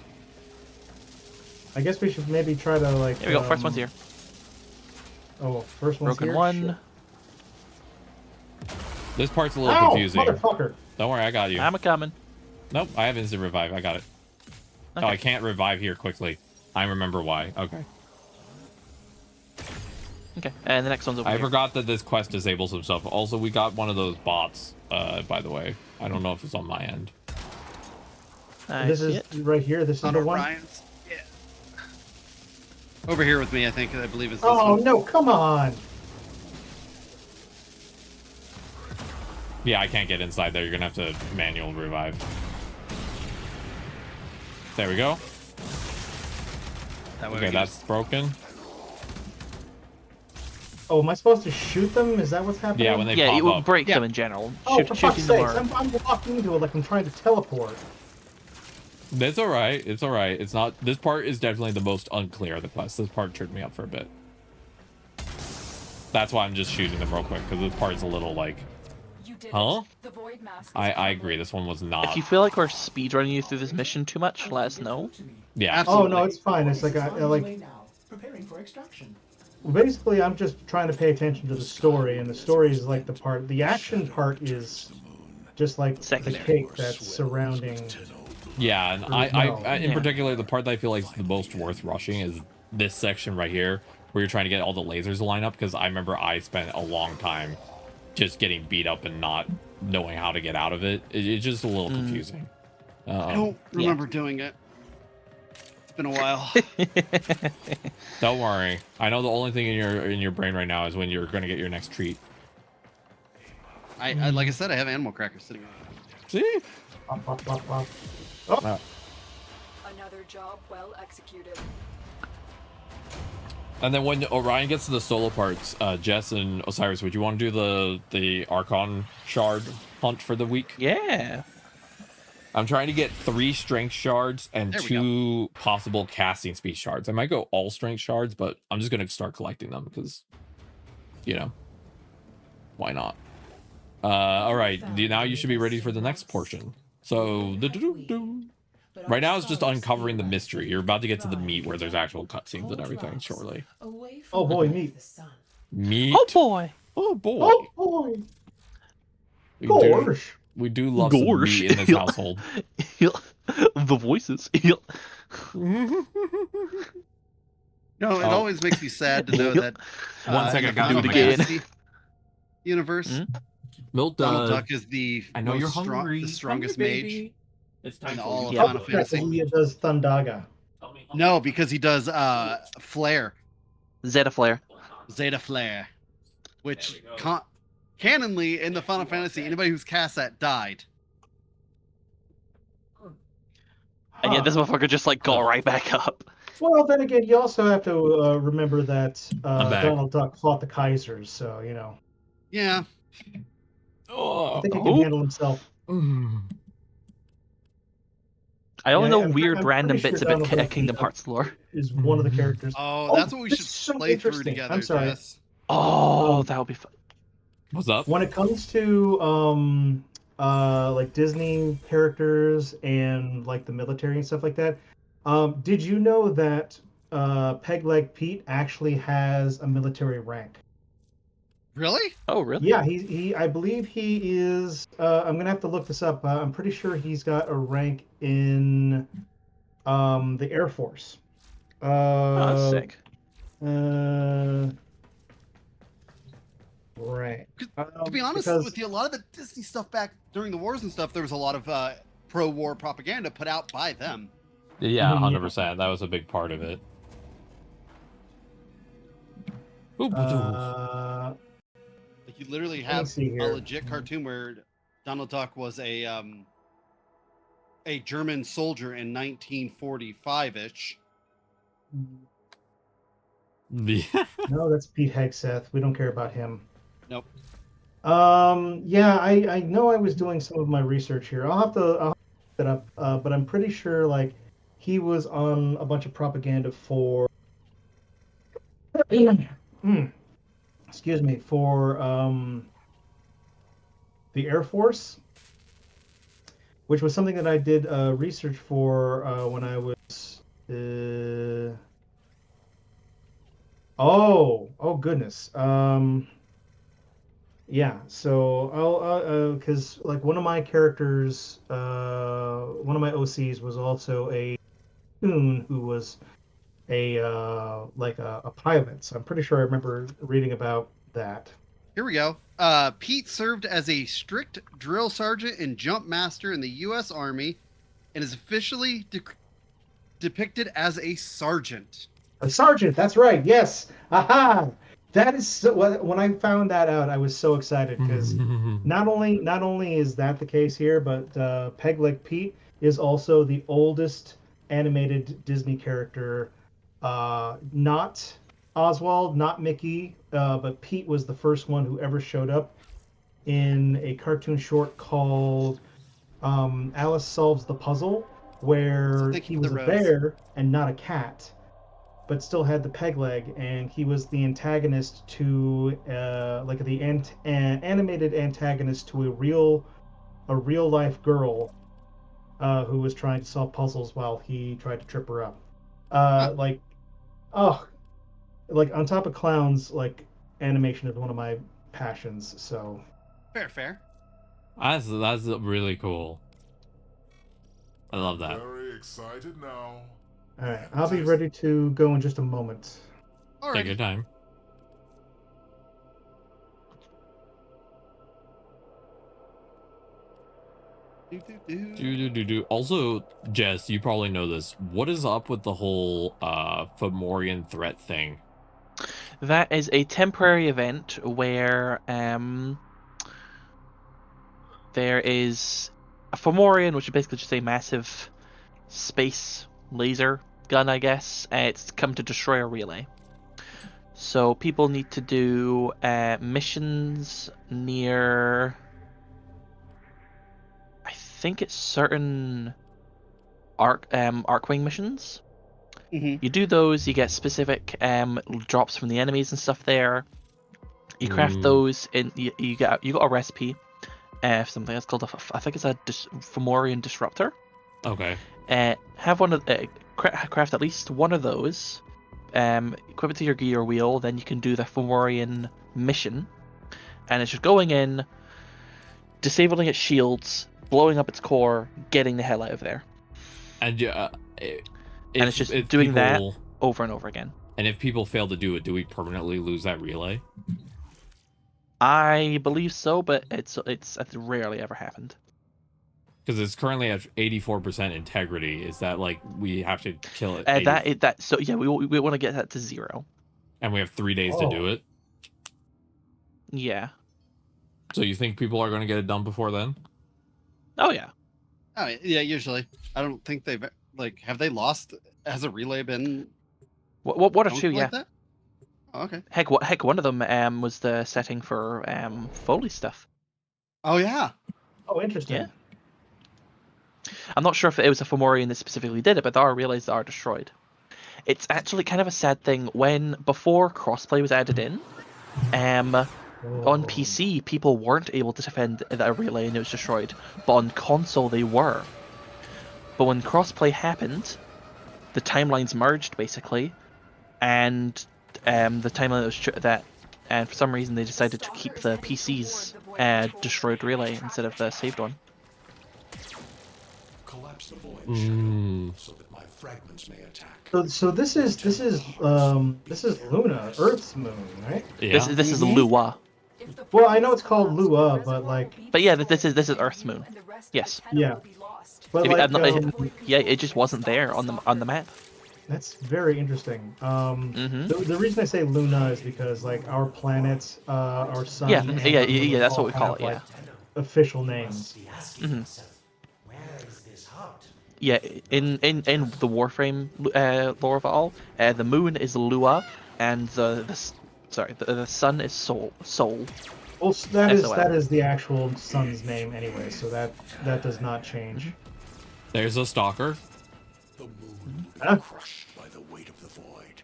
I guess we should maybe try to like. Here we go. First one's here. Oh, first one's Broken here. one. This part's a little Ow, confusing. motherfucker! Don't worry, I got you. I'm a coming. Nope, I have instant revive. I got it. Okay. Oh, I can't revive here quickly. I remember why. Okay. Okay, and the next one's over I here. forgot that this quest disables some stuff. Also, we got one of those bots, by the way. I don't know if it's on my end. I This see is it. right here. This is On the one. Orion's. Yeah. Over here with me, I believe is this Oh one. no! Come on! Yeah, I can't get inside there. You're gonna have to manual revive. There we go. That way we Okay, can that's broken. Oh, am I supposed to shoot them? Is that what's happening? Yeah, when they Yeah, pop it will up. break Yeah. them in general. Oh, for fuck's Shooting them sake! are... I'm walking into it like I'm trying to teleport. That's all right. It's all right. It's not. This part is definitely the most unclear of the quest. This part tripped me up for a bit. That's why I'm just shooting them real quick, because this part is a little like. You did Huh? it. The void mask is I agree. This one was not. If you feel like we're speedrunning you through this mission too much, let us know. Yeah. Oh Absolutely. no, it's fine. It's like Preparing for extraction. basically I'm just trying to pay attention to the story, and the story is like the part. The action part is just like the Secondary. cake that's surrounding. Yeah, and No. I in Yeah. particular, the part that I feel like is the most worth rushing is this section right here, where you're trying to get all the lasers to line up. Because I remember I spent a long time just getting beat up and not knowing how to get out of it. It's just a little confusing. I don't remember doing it. It's been a while. Don't worry. I know the only thing in your brain right now is when you're going to get your next treat. I like I said, I have animal crackers sitting on. See? Wop, wop, wop, wop. Another job well executed. And then when Orion gets to the solo parts, Jess and Osiris, would you want to do the Archon shard hunt for the week? Yeah. I'm trying to get 3 strength shards and There we 2 possible casting speed shards. I might go all strength shards, but I'm just going to start collecting them because, you know, why not? All right, now you should be ready for the next portion. So, right now it's just uncovering the mystery. You're about to get to the meat where there's actual cutscenes and everything shortly. Oh boy, meat. Meat. Oh boy. Oh boy. Oh boy. We Gosh. do love some Gorsh. meat in this household. The voices. No, it always makes me sad to know that. One second, in the guys, Final do it again. Fantasy universe. Mhm. Milt, Donald Duck is the I know most you're hungry. the strongest Hungry, mage. baby. It's time in for all you. of Final Yeah, Fantasy. he does Thundaga. No, because he does Flare, Zeta Flare. Zeta Flare, which There we go. canonly in the Final Fantasy, anybody who's cast that died. And yet this motherfucker just like got right back up. Well, then again, you also have to remember that I'm back. Donald Duck fought the Kaisers, so you know. Yeah, I Oh. think he can Oh. handle himself. Mm. I only Yeah, know I'm weird random pretty bits sure about Donald Duck Kingdom Hearts lore. is one of the characters. Oh, that's what we this should is so play through interesting. together. I'm sorry. Jess. Oh, that would be fun. What's up? When it comes to like Disney characters and like the military and stuff like that, did you know that Peg Leg Pete actually has a military rank? Really? Oh, really? Yeah, he I believe he is. I'm gonna have to look this up. I'm pretty sure he's got a rank in the Air Force. Oh, that's sick. Right. To be honest because- with you, a lot of the Disney stuff back during the wars and stuff, there was a lot of pro-war propaganda put out by them. Yeah, Yeah. 100%. That was a big part of it. Ooh, Like you literally me have see a here. legit cartoon where Donald Duck was a German soldier in 1945-ish. No, that's Pete Hegseth. We don't care about him. Nope. Yeah, I know I was doing some of my research here. I'll have to look it up, but I'm pretty sure like he was on a bunch of propaganda for excuse me, for the Air Force, which was something that I did research for when I was oh goodness. Yeah, so I'll because like one of my characters, one of my OCs was also a coon who was a like a pilot. So I'm pretty sure I remember reading about that. Here we go. Pete served as a strict drill sergeant and jump master in the U.S. Army, and is officially depicted as a sergeant. A sergeant, that's right. Yes. Aha. That is so, when I found that out, I was so excited because not only is that the case here, but Peg Leg Pete is also the oldest animated Disney character. Not Oswald, not Mickey, but Pete was the first one who ever showed up in a cartoon short called Alice Solves the Puzzle, where Thank you he for was the a rose. bear and not a cat, but still had the peg leg, and he was the antagonist to like the animated antagonist to a real life girl who was trying to solve puzzles while he tried to trip her up. Like on top of clowns, like animation is one of my passions. So Fair. That's really cool. I love that. Very excited now. all right, I'll be ready to go in just a moment. All Take your right. time. Also, Jess, you probably know this. What is up with the whole Fomorian threat thing? That is a temporary event where there is a Fomorian, which is basically just a massive space laser gun, I guess. It's come to destroy a relay. So people need to do missions near, I think it's certain Arcwing missions. Mhm. You do those, you get specific drops from the enemies and stuff there. You craft those in. You got a recipe for something that's called I think it's a Fomorian disruptor. Okay. Have one of craft at least one of those. Equip it to your gear wheel, then you can do the Fomorian mission, and it's just going in, disabling its shields, blowing up its core, getting the hell out of there. And It's just doing that over and over again. And if people fail to do it, do we permanently lose that relay? I believe so, but it's rarely ever happened. Because it's currently at 84% integrity. Is that like we have to kill it? So yeah, we want to get that to 0. And we have 3 days to do it. Yeah. So you think people are going to get it done before then? Oh yeah. Oh yeah, usually. I don't think they've have they lost? Has a relay been? What or two? like Yeah. that? Oh, okay. Heck, one of them was the setting for Foley stuff. Oh yeah. Oh, interesting. Yeah. I'm not sure if it was a Fomorian that specifically did it, but there are relays that are destroyed. It's actually kind of a sad thing before crossplay was added in. On PC, people weren't able to defend a relay and it was destroyed, but on console they were. But when crossplay happened, the timelines merged basically, and the timeline and for some reason they decided to keep the PC's destroyed relay instead of the saved one. Collapse the void shadow so that my fragments may attack. So this is Luna, Earth's moon, right? Yeah. This is Lua. Well, I know it's called Lua, but But yeah, this is Earth's moon. Yes. Yeah. But it just wasn't there on the map. That's very interesting. The reason I say Luna is because our planets, our sun. Yeah, and yeah, the moon yeah. That's all what we call it. have, Yeah. Official names. Where is this hut? Yeah. In the Warframe lore of it all, the moon is Lua, and the sun is Sol. Well, that SOL. is the actual sun's name anyway, so that does not change. There's a stalker. The moon will be Huh? crushed by the weight of the void.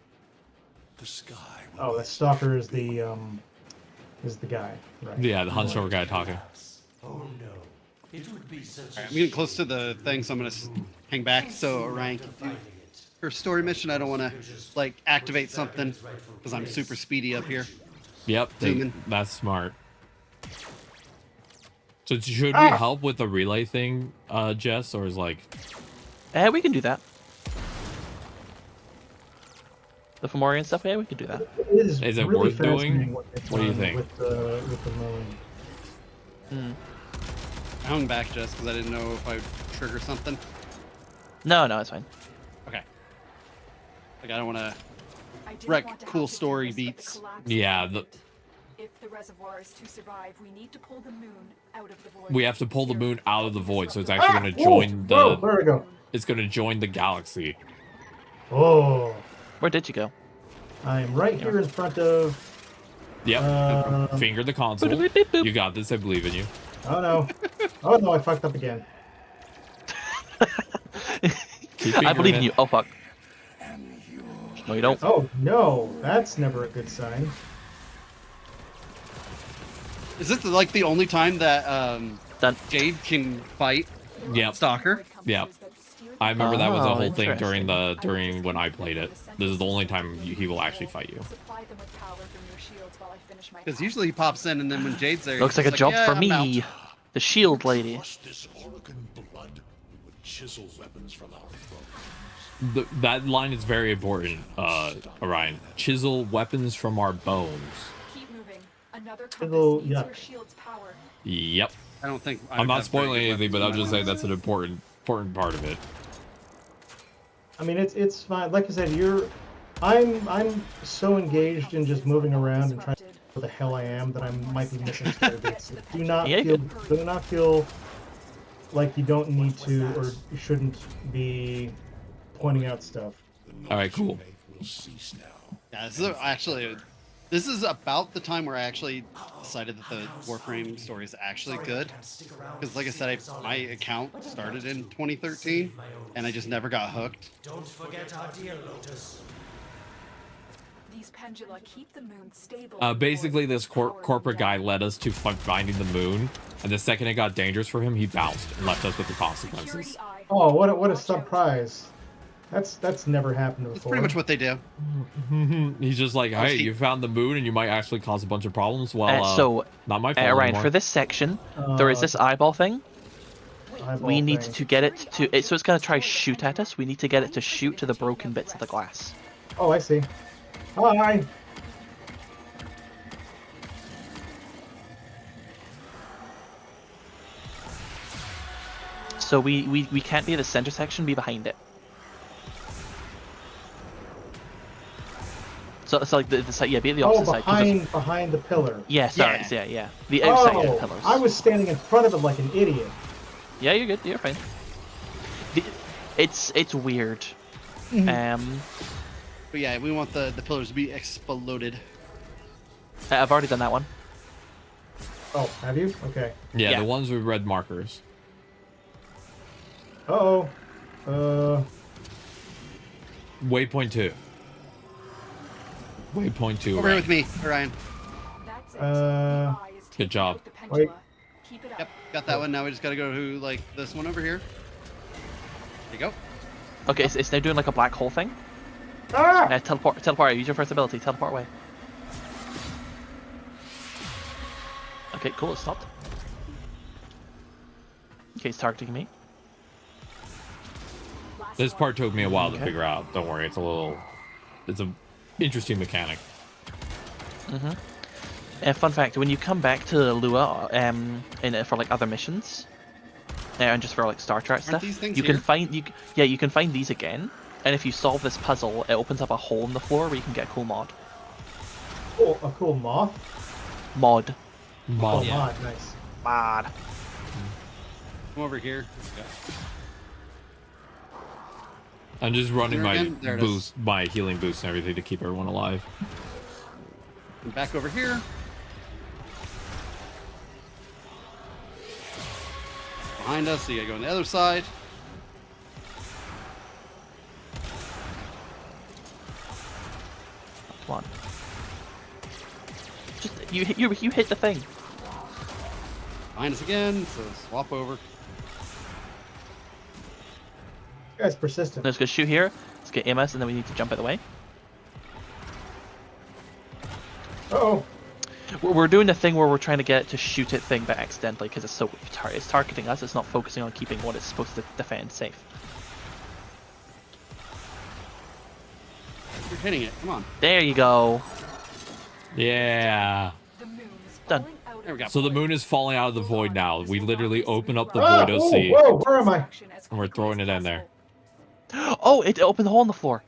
The sky will Oh, the stalker is the guy, right? Yeah, the hunched over guy talking. Oh no. It would be such I'm getting close to the thing, so I'm gonna hang back so Orion can do her story mission. I don't want to activate something because I'm super speedy up here. Yep, Zooming. that's smart. So should we help with the relay thing, Jess, or is We can do that. The Fomorian stuff, yeah, we could do that. Is it really worth doing? fascinating what they've What do you done think? with the moon? I hung back just because I didn't know if I'd trigger something. No, it's fine. Okay. I don't want to. I didn't Wreck want to cool have to do story this, but the beats. collapse Yeah, is the- imminent. If the reservoir is to survive, we need to pull the moon out of the void. we have to pull the moon out of the void, so it's actually going to join Whoa, there we go. it's going to join the galaxy. Oh, Where did you go? I am right here in front of. Yep. Finger the console. Boop, boop, boop. You got this. I believe in you. Oh no! Oh no! I fucked up again. Keep I believe fingering in you. it. Oh fuck. No, you don't. Oh no! That's never a good sign. Is this the only time that Done. Jade can fight Yep. Stalker? Yeah. I remember that was a Oh, whole thing interesting. during when I played it. This is the only time he will actually fight you. Supply them with power from your shields while I finish my Because task. usually he pops in, and then when Jade's there, Looks he's like a just job "Yeah, for I'm me. out." The shield lady. Trust this Oregon blood, we would chisel weapons from our throats. That line is very important, Orion. Chisel weapons from our bones. Keep moving. Another Chisel, compass needs yeah. your shield's power. Yep. I don't think I'm not spoiling anything, but I'll just say that's an important part of it. I mean, it's fine. Like I said, I'm so engaged in just moving around and trying. where the hell I am, that I might be missing story beats. Do not Yeah, feel like you don't need to or you shouldn't be pointing out stuff. All right, cool. Will cease now. Yeah, this is about the time where I actually decided that the Warframe story is actually good. Because, like I said, my account started in 2013, and I just never got hooked. Don't forget our dear Lotus. These pendula keep the moon stable. Basically, this corporate guy led us to finding the moon, and the second it got dangerous for him, he bounced and left us with the consequences. Oh, what a surprise! That's never happened before. That's pretty much what they do. He's just like, hey, you found the moon, and you might actually cause a bunch of problems. Well, so, not my fault Ryan, anymore. for this section, there is this eyeball thing. We need thing. to get it to. So it's gonna try shoot at us. We need to get it to shoot to the broken bits of the glass. Oh, I see. Hi. So we can't be at the center section. Be behind it. So it's like the side. Yeah, be at the opposite side. 'cause Behind the pillar. yeah, sorry. Yeah. The outside of the pillars. I was standing in front of it like an idiot. Yeah, you're good. You're fine. It's weird. But yeah, we want the pillars to be exploded. I've already done that one. Oh, have you? Okay. Yeah, Yeah. the ones with red markers. Uh-oh. Waypoint 2. Waypoint 2. Over here right? with me, Orion. That's it. Uh, The eye is good taking job. out the pendula. Wait. Keep it up. Yep, got that one. Now we just gotta go to like this one over here. There you go. Okay, it's now doing like a black hole thing. Ah! Teleport. Use your first ability. Teleport away. Okay, cool. It stopped. Okay, it's targeting me. This part took me a while to Okay. figure out. Don't worry, it's a interesting mechanic. Fun fact: when you come back to Lua, for like other missions, and just for like Star Trek stuff, these things you can here? find you can find these again. And if you solve this puzzle, it opens up a hole in the floor where you can get a cool mod. Cool, a cool moth. Mod. Oh, Yeah. mod, nice. Mod. Come over here. I'm just running There my again? There it is. boost, my healing boost and everything to keep everyone alive. And back over here. Behind us, so you gotta go on the other side. Come on. Just you hit the thing. Behind us again, so swap over. You guys persistent. Let's go shoot here. Let's get Amos, and then we need to jump out of the way. Uh-oh. We're doing the thing where we're trying to get it to shoot it thing, but accidentally because it's targeting us. It's not focusing on keeping what it's supposed to defend safe. You're hitting it. Come on. There you go. Yeah. The moon is Done. falling out There we go. So the moon is falling out of the void now. We literally open up the Ah, void whoa, OC. whoa, where am I? And we're throwing it in there. Oh, it opened the hole in the floor.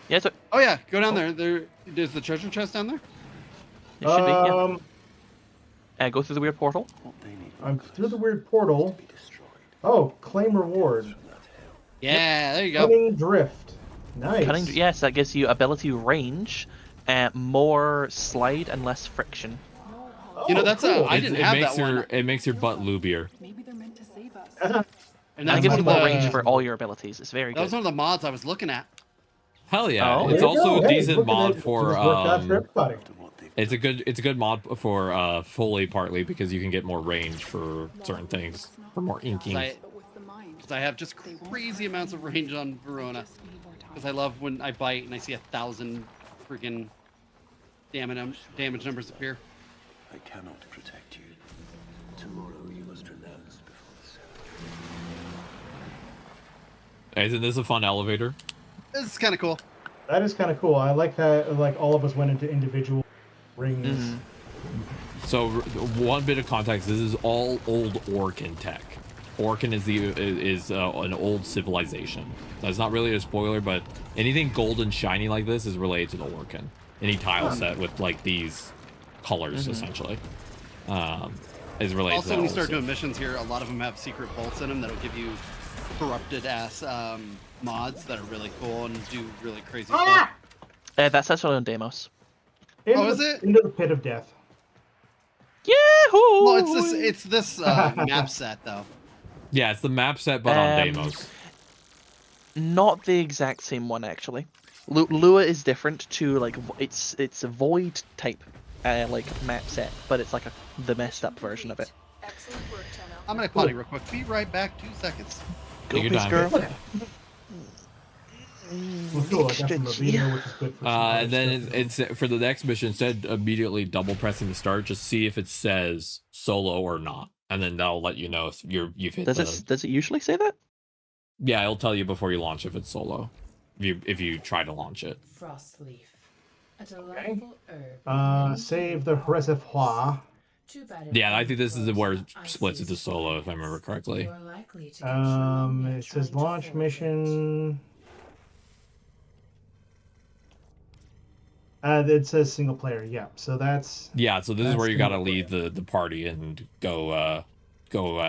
Yeah, it Oh yeah, go down there. There's the treasure chest down there. should be. Yeah. Go through the weird portal. I'm through the weird portal. Oh, claim reward. Yeah, there you go. Cunning drift. Nice. Cutting. Yes, that gives you ability range, more slide and less friction. Oh, You know, that's cool. I didn't have that one. It makes your butt loobier. Maybe they're meant to save us. And And that's it gives one you of more the, range for all your abilities. It's very that was good. one of the mods I was looking at. Hell yeah! Oh. It's There you also go. a Hey, decent look at mod it. It for just worked out for everybody. It's a good mod for fully partly because you can get more range for certain things, for more inking. Because I have just crazy amounts of range on Verona. Because I love when I bite and I see 1,000 freaking damage numbers appear. I cannot protect you. Tomorrow you must renounce before the sun. Isn't this a fun elevator? This is kind of cool. That is kind of cool. I like that. Like all of us went into individual rings. So one bit of context: this is all old Orkin tech. Orkin is an old civilization. That's not really a spoiler, but anything gold and shiny like this is related to the Orkin. Any tile set with like these colors essentially. Is related. Also, to when you that start also. doing missions here, a lot of them have secret vaults in them that'll give you corrupted ass mods that are really cool and do really crazy stuff. That's actually on Deimos. Into is the, it? Into the pit of death. Yahoo! Well, it's this map set though. Yeah, it's the map set, but on Deimos. Not the exact same one actually. Lua is different to like it's a void type like map set, but it's like the messed up version of it. Excellent work, Tenno. I'm gonna potty real quick. Be right back. 2 seconds. Take your Peace, time. girl. Well, cool. I got some Ravito, which is good for some other And then stuff. it's for the next mission, instead of immediately double pressing the start, just see if it says solo or not, and then that'll let you know if you've hit. Does it usually say that? Yeah, it'll tell you before you launch if it's solo. If you try to launch it. Frostleaf. A delightful herb. Save the reservoir. Yeah, I think this is where it splits into solo, if I remember correctly. It says launch mission. It says single player. Yeah, so that's. Yeah, so this is where you gotta single leave the party and go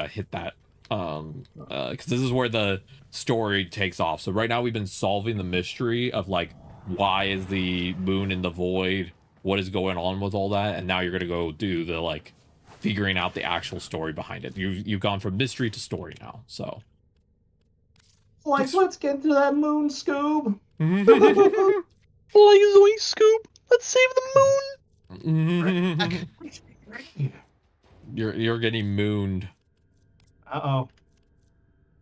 hit that. Because this is where the story takes off. So right now we've been solving the mystery of like, why is the moon in the void? What is going on with all that? And now you're gonna go do the like figuring out the actual story behind it. You've gone from mystery to story now. So Let's get to that moon, Scoob. Lazily Scoop, let's save the moon. You're getting mooned. Oh,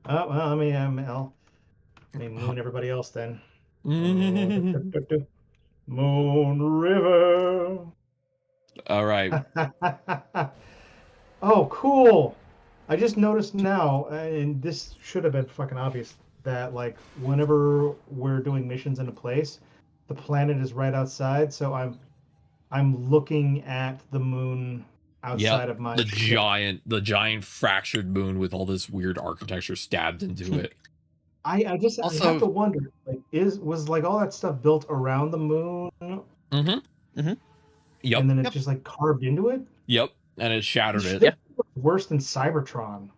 well, I mean, I'll moon everybody else then. Moon River. All right. Oh, cool. I just noticed now, and this should have been fucking obvious, that like whenever we're doing missions in a place, the planet is right outside, so I'm looking at the moon outside of my the giant fractured moon with all this weird architecture stabbed into it. I have to wonder, like, was like all that stuff built around the moon? Yep. And then it just like carved into it? Yep. And it shattered it. Yeah. Worse than Cybertron.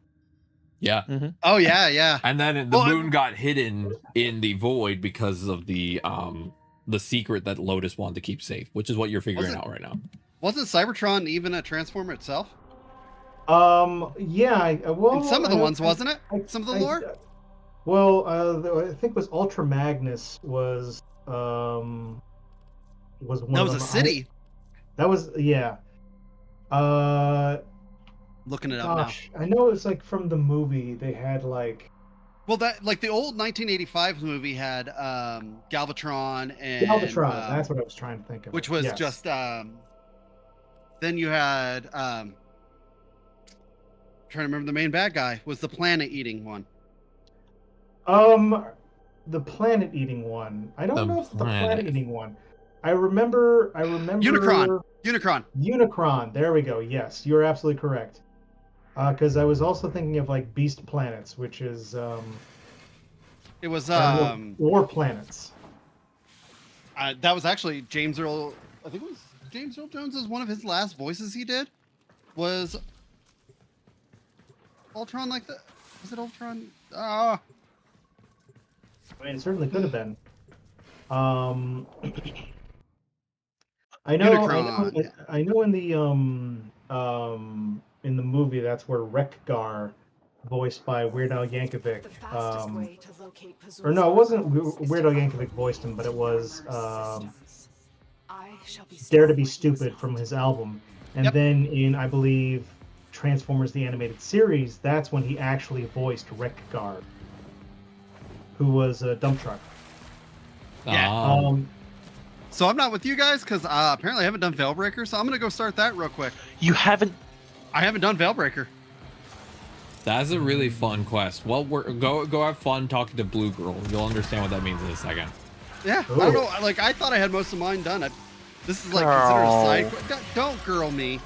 Yeah. Oh yeah. And then the moon got hidden in the void because of the secret that Lotus wanted to keep safe, which is what you're figuring out right now. Wasn't Cybertron even a transformer itself? Yeah. Well, in some of the ones, wasn't it? Some of the lore. I think it was Ultra Magnus was one. That was a city. That was Looking it up now. I know it's like from the movie. They had like. Well, that like the old 1985 movie had Galvatron and Galvatron. That's what I was trying to think of. Which was just then you had trying to remember the main bad guy was the planet eating one. The planet eating one. I don't know if it's the planet eating one. I remember Unicron. There we go. Yes, you're absolutely correct. Because I was also thinking of like Beast Planets, which is it was War Planets. That was actually James Earl. I think it was James Earl Jones. Is one of his last voices he did was Ultron. Like that? Was it Ultron? I mean, it certainly could have been. I know in the movie that's where Wreck-Gar, voiced by Weird Al Yankovic, or no, it wasn't Weird Al Yankovic voiced him, but it was Dare to Be Stupid from his album. And then in, I believe, Transformers the Animated Series, that's when he actually voiced Wreck-Gar, who was a dump truck. Yeah. So I'm not with you guys because apparently I haven't done Veilbreaker, so I'm gonna go start that real quick. You haven't? I haven't done Veilbreaker. That's a really fun quest. Well, go have fun talking to Blue Girl. You'll understand what that means in a second. Yeah, I don't know. Like I thought I had most of mine done. This is like considered a side quest. Don't girl me.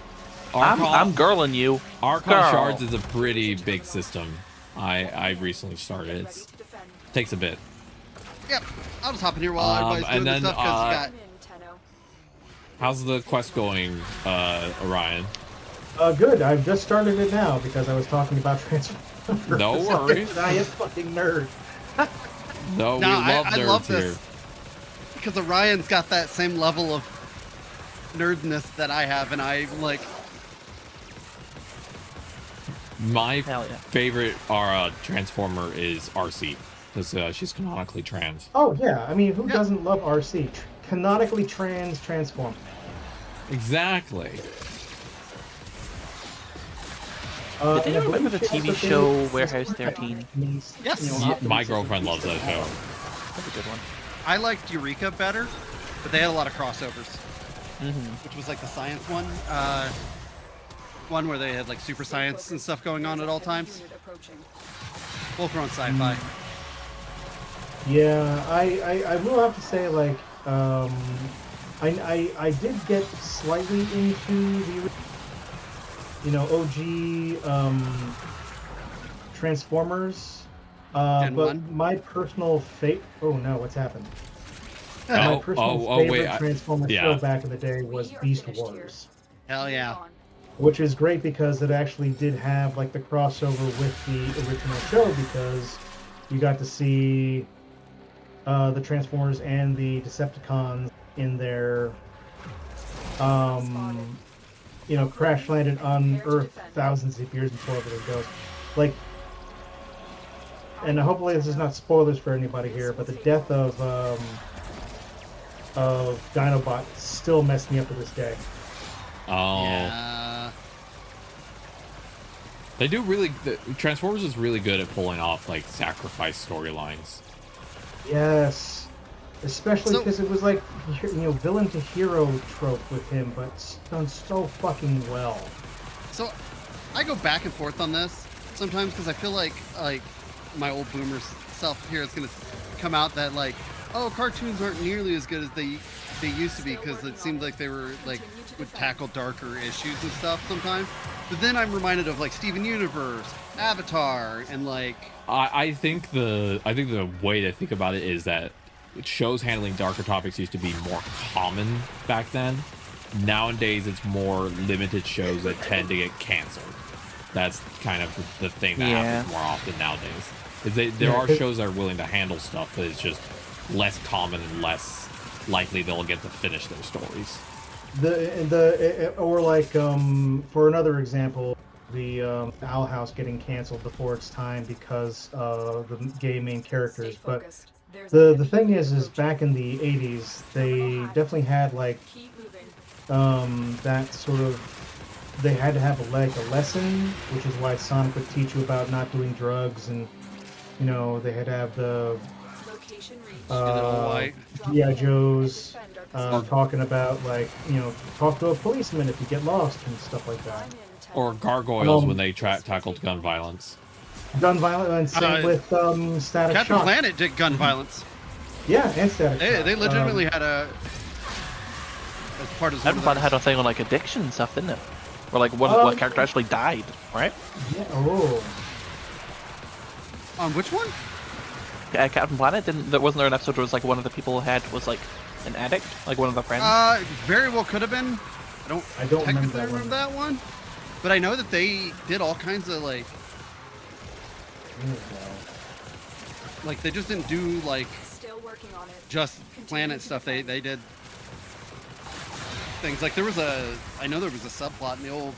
I'm girling you. Archon Shards is a pretty big system. I recently started. It takes a bit. Yep, I'll just hop in here while everybody's doing this stuff because How's the quest going, Orion? Good. I've just started it now because I was talking about Transformers. No worries. I am fucking nerd. No, No, we love I nerds love here. this because Orion's got that same level of nerdness that I have, and I'm like, My Hell yeah. favorite Transformer is RC because she's canonically trans. Oh yeah, I mean, who Yeah. doesn't love RC? Canonically trans Transformer. Exactly. Did and you I remember believe the she TV also show did Warehouse Super 13? Means, Yes. Yeah, Optimus my is girlfriend a loves that show. That's a good one. I liked Eureka better, but they had a lot of crossovers, Mm-hmm. which was like the science one, one where they had like super science and stuff going on at all times. Both were on sci-fi. Yeah, I will have to say, like, I did get slightly into the, OG Transformers, Gen but 1? my personal oh no, what's happened? My Oh, personal oh, favorite wait, Transformer yeah. show back in the day was Beast Wars, Hell yeah. which is great because it actually did have like the crossover with the original show because you got to see the Transformers and the Decepticons in their crash landed on Earth thousands of years before everything goes. Like, and hopefully this is not spoilers for anybody here, but the death of Dinobot still messed me up to this day. Oh, Yeah. they do Transformers is really good at pulling off like sacrifice storylines. Yes, especially So- because it was like villain to hero trope with him, but done so fucking well. So I go back and forth on this sometimes because I feel like my old boomer self here is gonna come out that like, oh, cartoons aren't nearly as good as they used to be because it seemed like they were like would tackle darker issues and stuff sometimes. But then I'm reminded of like Steven Universe, Avatar, and like I think the way to think about it is that shows handling darker topics used to be more common back then. Nowadays, it's more limited shows that tend to get canceled. That's kind of the thing that happens more often nowadays. There are shows that are willing to handle stuff, but it's just less common and less likely they'll get to finish their stories. Or like for another example, the Owl House getting canceled before its time because of the gay main characters. But the thing is back in the 80s, they definitely had like that sort of, they had to have a lesson, which is why Sonic would teach you about not doing drugs, and they had to have the G.I. Joes talking about like talk to a policeman if you get lost and stuff like that. Or Gargoyles when they tackled gun violence. Gun violence, and same with Static Captain Shock. Planet did gun violence. Yeah, and Static Shock. They legitimately had a as part of Captain Planet had a thing on like addiction and stuff, didn't it? Or like one character actually died, right? Yeah. Oh. On which one? Captain Planet wasn't there an episode where it was like one of the people was like an addict, like one of the friends? Very well could have been. I don't technically remember that one. But I know that they did all kinds of like they just didn't do like just planet stuff. They did things like there was a subplot in the old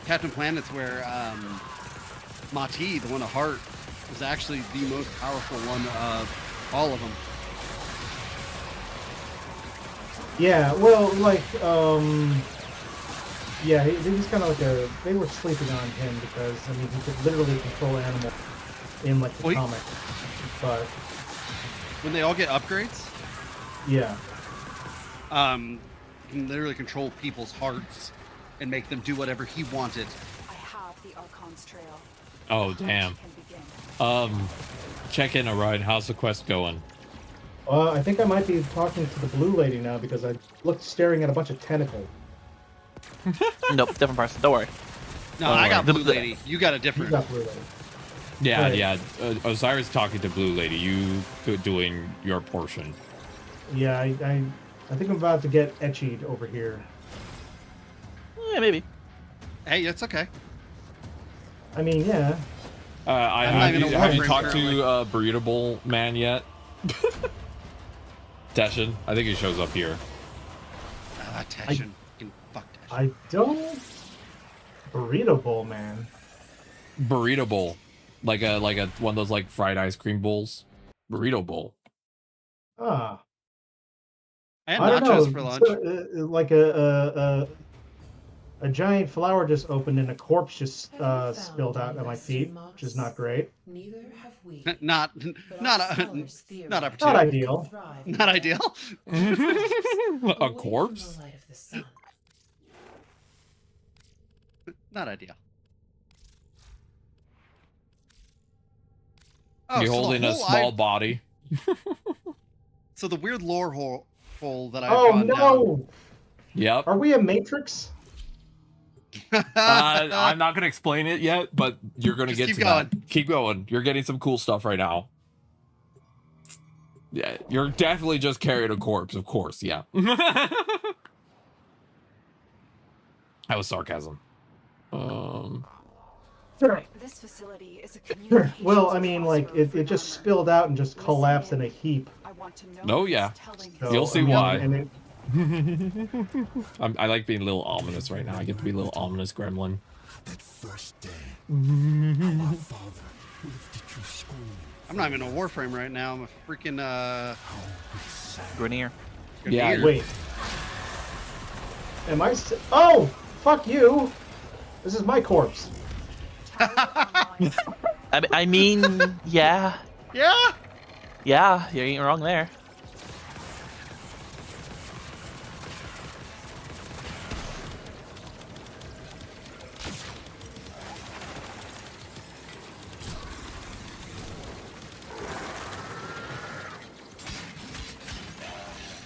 Captain Planets where Mati, the one of Heart, was actually the most powerful one of all of them. Yeah, well, like, yeah, he was kind of like they were sleeping on him because, I mean, he could literally control animals in, like, the comic. But when they all get upgrades, yeah, you can literally control people's hearts and make them do whatever he wanted. I have the Archon's trail. Oh, damn. Check in, Orion. How's the quest going? I think I might be talking to the blue lady now because I looked staring at a bunch of tentacles. Nope, different person. Don't worry. No, I got blue lady. You got a different. You got blue lady. Yeah, Right. yeah. Osiris talking to Blue Lady. You doing your portion. Yeah, I think I'm about to get etchied over here. Yeah, maybe. Hey, it's okay. I mean, yeah. I'm not even a have you Warframe talked currently. to Breedable Man yet? Teshin? I think he shows up here. Teshin. Fucking fuck Teshin. I don't. Burrito bowl, man. Burrito bowl. Like a one of those like fried ice cream bowls. Burrito bowl. Ah. I had I don't nachos know. for lunch. So, like a giant flower just opened and a corpse just spilled out at my feet, which is not great. Neither have we. Not Not opportune. Not ideal. Not ideal. A corpse? Not ideal. Oh, You're so the holding a hole small body. So the weird lore hole that I've Oh gone no! Yep. Are we a Matrix? I'm not gonna explain it yet, but you're gonna Just get keep to going. that. Keep going. You're getting some cool stuff right now. Yeah, you're definitely just carrying a corpse, of course. Yeah. That was sarcasm. This facility is a communications Well, I mean, like it just spilled out and just collapsed in a heap. I want to know Oh yeah, So, you'll see I mean, why. and it, I like being a little ominous right now. I get to be a little ominous gremlin. That first day, our father lifted you school. I'm not even a Warframe right now. I'm a freaking Grenier. Yeah. wait. Am I? Oh, fuck you! This is my corpse. I mean, yeah. Yeah. Yeah, you ain't wrong there.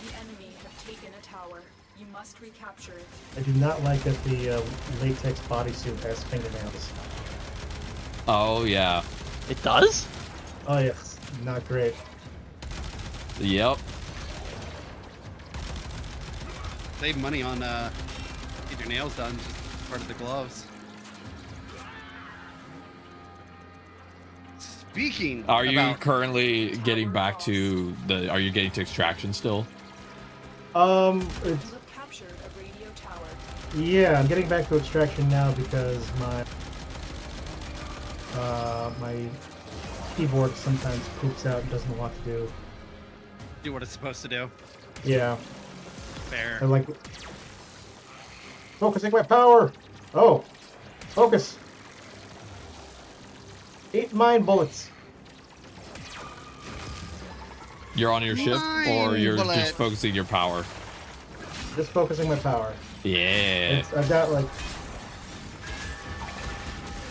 The enemy have taken a tower. You must recapture it. I do not like that the latex bodysuit has fingernails. Oh yeah. It does? Oh yes, not great. Yep. Save money on get your nails done. Just part of the gloves. Speaking. Are you about, currently getting back to the? Are you getting to extraction still? It's, You have captured a radio tower. yeah, I'm getting back to extraction now because my keyboard sometimes poops out and doesn't know what to do. do what it's supposed to do? Yeah, Fair. I like focusing my power. Oh, focus. 8 mine bullets. You're on your ship, or you're bullets. just focusing your power? Just focusing my power. Yeah. I've got like,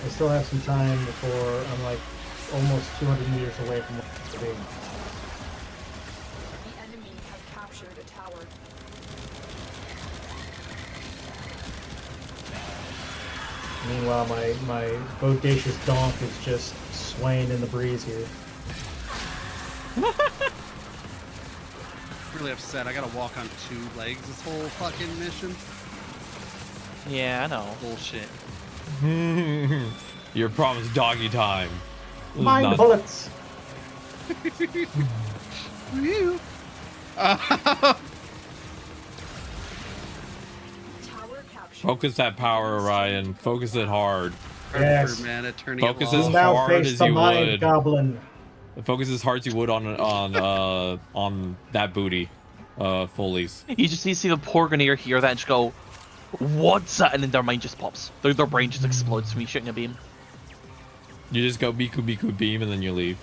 I still have some time before I'm like almost 200 meters away from where I'm being. The enemy have captured a tower. Meanwhile, my bodacious donk is just swaying in the breeze here. Really upset. I gotta walk on 2 legs this whole fucking mission. Yeah, I know. Bullshit. Your promised doggy time. This is Mine not- bullets. Woo. Tower captured. Focus that power, Orion. Focus it hard. Yes. Man, attorney Focus at as law. Now hard face as the you mind would. goblin. Focus as hard as you would on that booty, Foley's. You just need to see the poor Grenier hear that and just go, "What's that?" And then their mind just pops. Their brain just explodes from you shooting a beam. You just go biku biku beam and then you leave.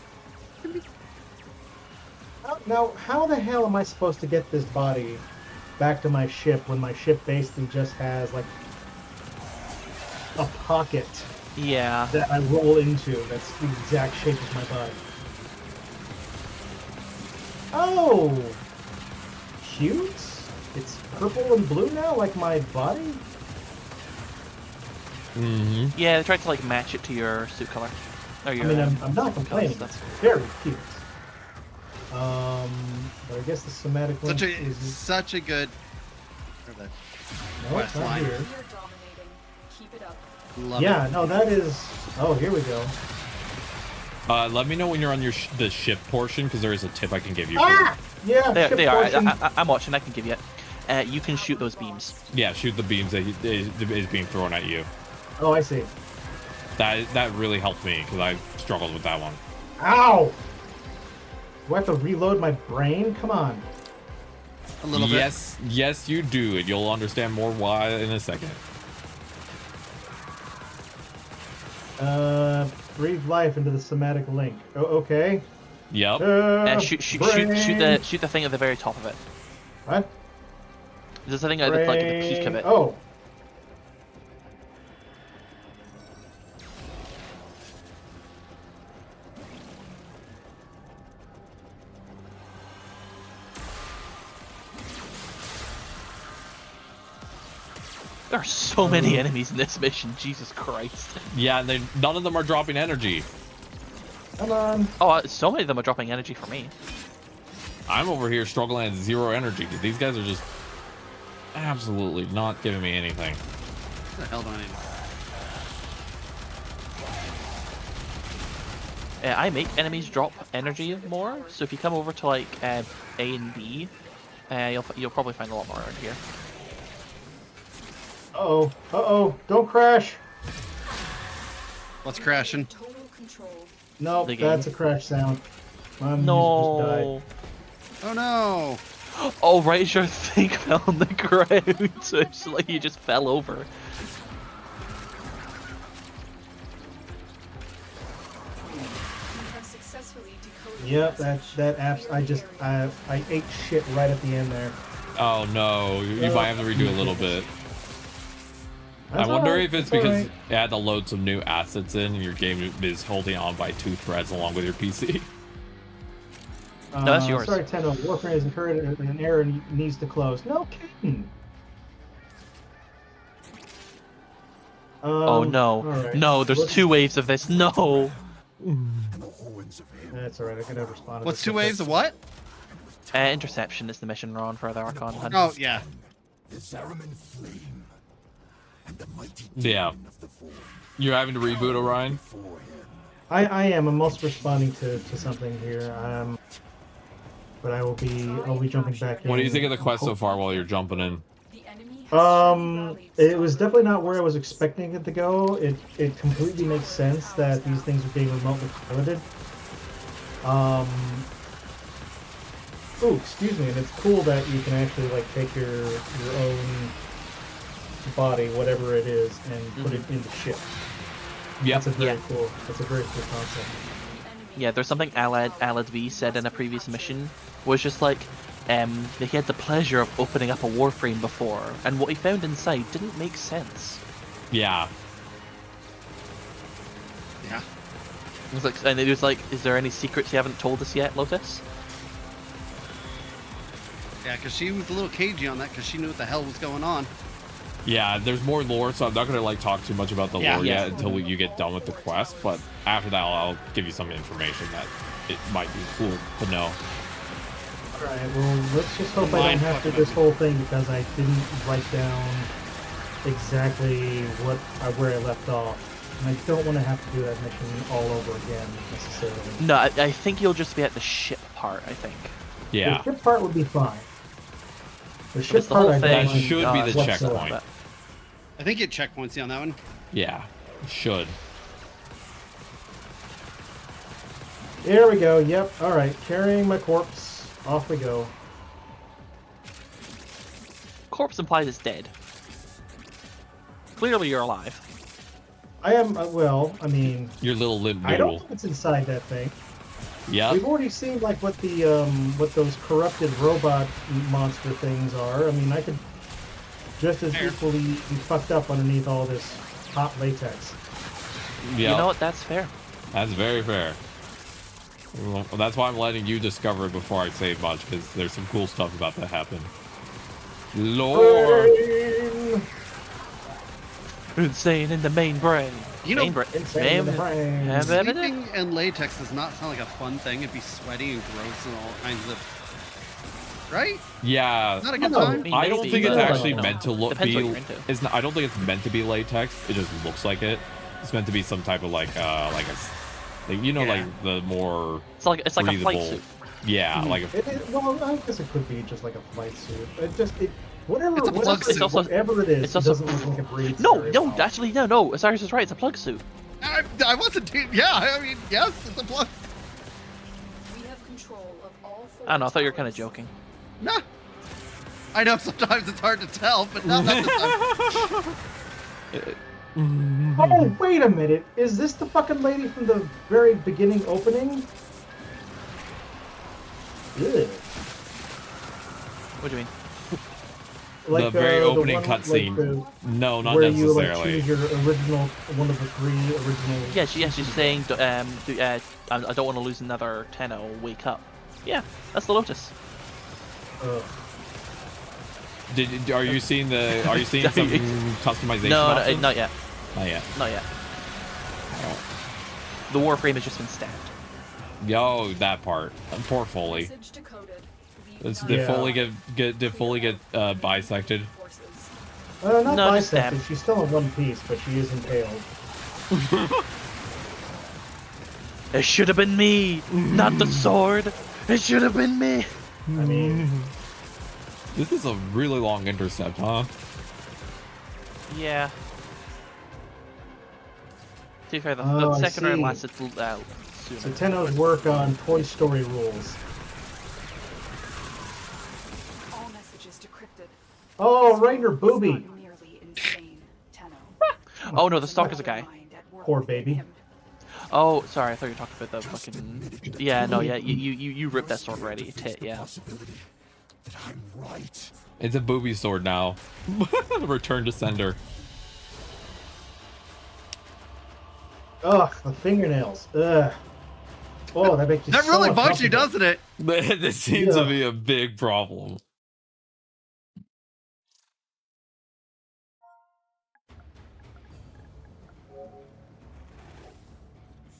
Now, how the hell am I supposed to get this body back to my ship when my ship basically just has like a pocket Yeah. that I roll into that's the exact shape of my body? Oh, cute. It's purple and blue now, like my body. Mm-hmm. Yeah, they tried to like match it to your suit color. Or I your, mean, I'm not complaining. that's- It's very cute. But I guess the somatic link is... Such a good. No, it's quest not line. here. You're dominating. Keep it up. Love Yeah, it. no, that is... Oh, here we go. Let me know when you're on your the ship portion, because there is a tip I can give you. Ah! Yeah, There, ship they are. portion. I'm watching. I can give you it. You can shoot those beams. Yeah, shoot the beams that is being thrown at you. Oh, I see. That really helped me, because I struggled with that one. Ow! Do I have to reload my brain? Come on. A little bit. Yes, you do, and you'll understand more why in a second. Breathe life into the somatic link. Oh, okay. Yep. Shoot the thing at the very top of it. What? There's a thing at the, like at the peak of it. Oh. There are so many enemies in this mission. Jesus Christ. Yeah, and none of them are dropping energy. Come on. Oh, so many of them are dropping energy for me. I'm over here struggling at 0 energy. These guys are just absolutely not giving me anything. What the hell do I need? I make enemies drop energy more, so if you come over to like A and B, you'll probably find a lot more around here. Uh-oh. Uh-oh. Don't crash. What's crashing? Total control. Nope, The game. that's a crash sound. My music just No. Oh no! Oh, right as your thing fell on the ground, so it's like you just fell over. You have successfully decoded. died. Yep, the message. that apps. I ate shit right at the end there. Oh no, you might have to redo a little bit. That's I wonder alright, if it's that's because alright. it had to load some new assets in, and your game is holding on by 2 threads along with your PC. No, that's yours. Sorry, Tendo. Warframe is incurred an error and needs to close. No kidding. Oh no. alright. No, there's Let's- 2 waves of this. No. That's alright. I can never respond to What's this. 2 waves of what? Interception is the mission we're on for the Archon Hunt. Oh yeah. Yeah. You're having to reboot, Orion? I am. I'm also responding to something here. But I'll be jumping back in. What do you think of the quest so far while you're jumping in? The enemy has truly rallied, It was definitely not where I was expecting it to go. It completely makes sense that these things are being remotely piloted. Ooh, excuse me, and it's cool that you can actually like take your own body, whatever it is, and put it in the ship. Yep. That's a very Yeah. cool. That's a very cool concept. the enemy. Yeah, there's something Alad V said in a previous mission, was just like, that he had the pleasure of opening up a Warframe before, and what he found inside didn't make sense. Yeah. Yeah. It was like, and it was like, is there any secrets you haven't told us yet, Lotus? Yeah, because she was a little cagey on that because she knew what the hell was going on. Yeah, there's more lore, so I'm not going to like talk too much about the Yeah. lore Yeah. yet until you get done with the quest, but after that I'll give you some information that it might be cool to know. Alright, well, let's just hope I don't Mind have to fucking this up. whole thing because I didn't write down exactly where I left off. And I don't want to have to do that mission all over again, necessarily. No, I think you'll just be at the ship part, I think. Yeah. The ship part would be fine. The But ship it's the part whole I thing. don't That mind should be the whatsoever. checkpoint. I think it checkpoints you on that one. Yeah. Should. There we go, yep, alright. Carrying my corpse. Off we go. Corpse implies it's dead. Clearly you're alive. I am, well, I mean, Your little limp I don't noodle. think it's inside that thing. Yeah. We've already seen like what the what those corrupted robot monster things are. I mean, I could just as Fair. equally be fucked up underneath all this hot latex. Yeah. You know what? That's fair. That's very fair. Well, that's why I'm letting you discover it before I say much, because there's some cool stuff about to happen. Lord! Brain! Insane in the main brain. You know, main brain. Insane in the brain. Sleeping in latex does not sound like a fun thing. It'd be sweaty and gross and all kinds of right? Yeah. Not a good No. time. I don't think it's No. actually No. meant to look Depends what be. you're into. It's not. I don't think it's meant to be latex. It just looks like it. It's meant to be some type of like you know, Yeah. like the more It's like a flight breathable. suit. Yeah, like a, Well, I guess it could be just like a flight suit. Whatever, It's a plug whatever, suit. whatever it is, It's it also- doesn't look like it breathes. No, very no, well. actually, no. Osiris is right. It's a plug suit. I wasn't. Yeah, I mean, yes, it's a plus. We have control of all four I don't know. I thought you were kind of towers. joking. Nah. I know sometimes it's hard to tell, but not this time. Oh, wait a minute. Is this the fucking lady from the very beginning opening? Ugh. What do you mean? Like, the very the opening one, cutscene. like No, not where you like necessarily. choose your original, one of the 3 original. Yeah, she's saying, I don't want to lose another Tenno. Wake up. Yeah, that's the Lotus. Are you seeing the? Are you seeing some customization? No, options? not yet. Not yet. Not yet. The Warframe has just been stabbed. Yo, that part. Poor Foley. Message decoded. Did Foley get bisected? Not No, just bisected. stab. She's still in one piece, but she is impaled. It should have been me, not the sword. It should have been me. I mean, This is a really long intercept, huh? Yeah. To be fair, the Oh, I second round see. lasted so sooner. Tenno's work on Toy Story rules. All messages decrypted. Oh, right in her boobie. Not nearly insane, Tenno. Oh no, the stalker's a guy. Mind at work Poor within baby. him. Oh, sorry, I thought you were talking about the fucking. Yeah, no, yeah, you ripped that sword already. Tit, yeah. I'm right. It's a booby sword now. Return to sender. Ugh, the fingernails. Ugh. Oh, that makes you That so really bugs you, uncomfortable. doesn't it? This seems to Yeah. be a big problem.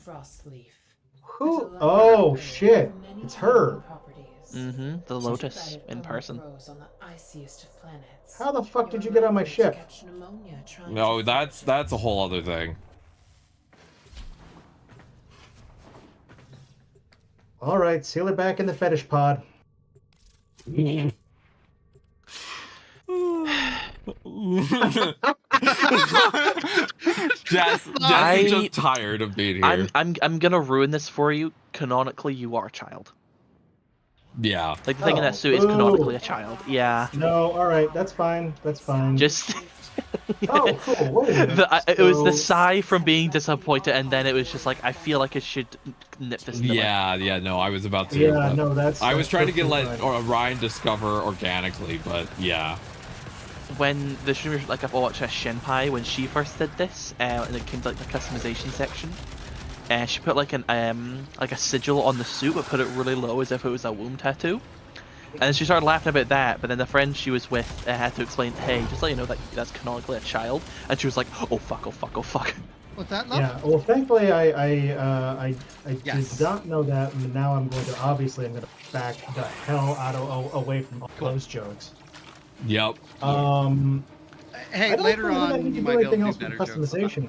Frostleaf. Who? Oh, shit. It's her. Mm-hmm. The Lotus in person. How the fuck did you get on my ship? No, that's a whole other thing. All right, seal her back in the fetish pod. Jess is just tired of being here. I'm gonna ruin this for you. Canonically, you are a child. Yeah. Like the thing in that suit is boo. canonically a child. Yeah. No, all right, that's fine. That's fine. Just. Oh, cool. Wait a minute. It was the So- sigh from being disappointed, and then it was just like, I feel like I should nip this in the bud. Yeah, no, I was about to. Yeah, but no, that's. I was trying to get perfectly fine. Ryan discover organically, but yeah. When the streamer, like I've watched Shenpai, when she first did this, and it came to like the customization section, she put like a sigil on the suit, but put it really low as if it was a womb tattoo. And then she started laughing about that, but then the friend she was with had to explain, hey, just let you know that that's canonically a child, and she was like, oh fuck, oh fuck, oh fuck. What's that, love? Yeah. Well, thankfully, I Yes. did not know that, and now I'm going to I'm going to back the hell out of away from all those jokes. Yep. Hey, I don't later think that I on, need you to might do be able anything to else do with better jokes. about customization.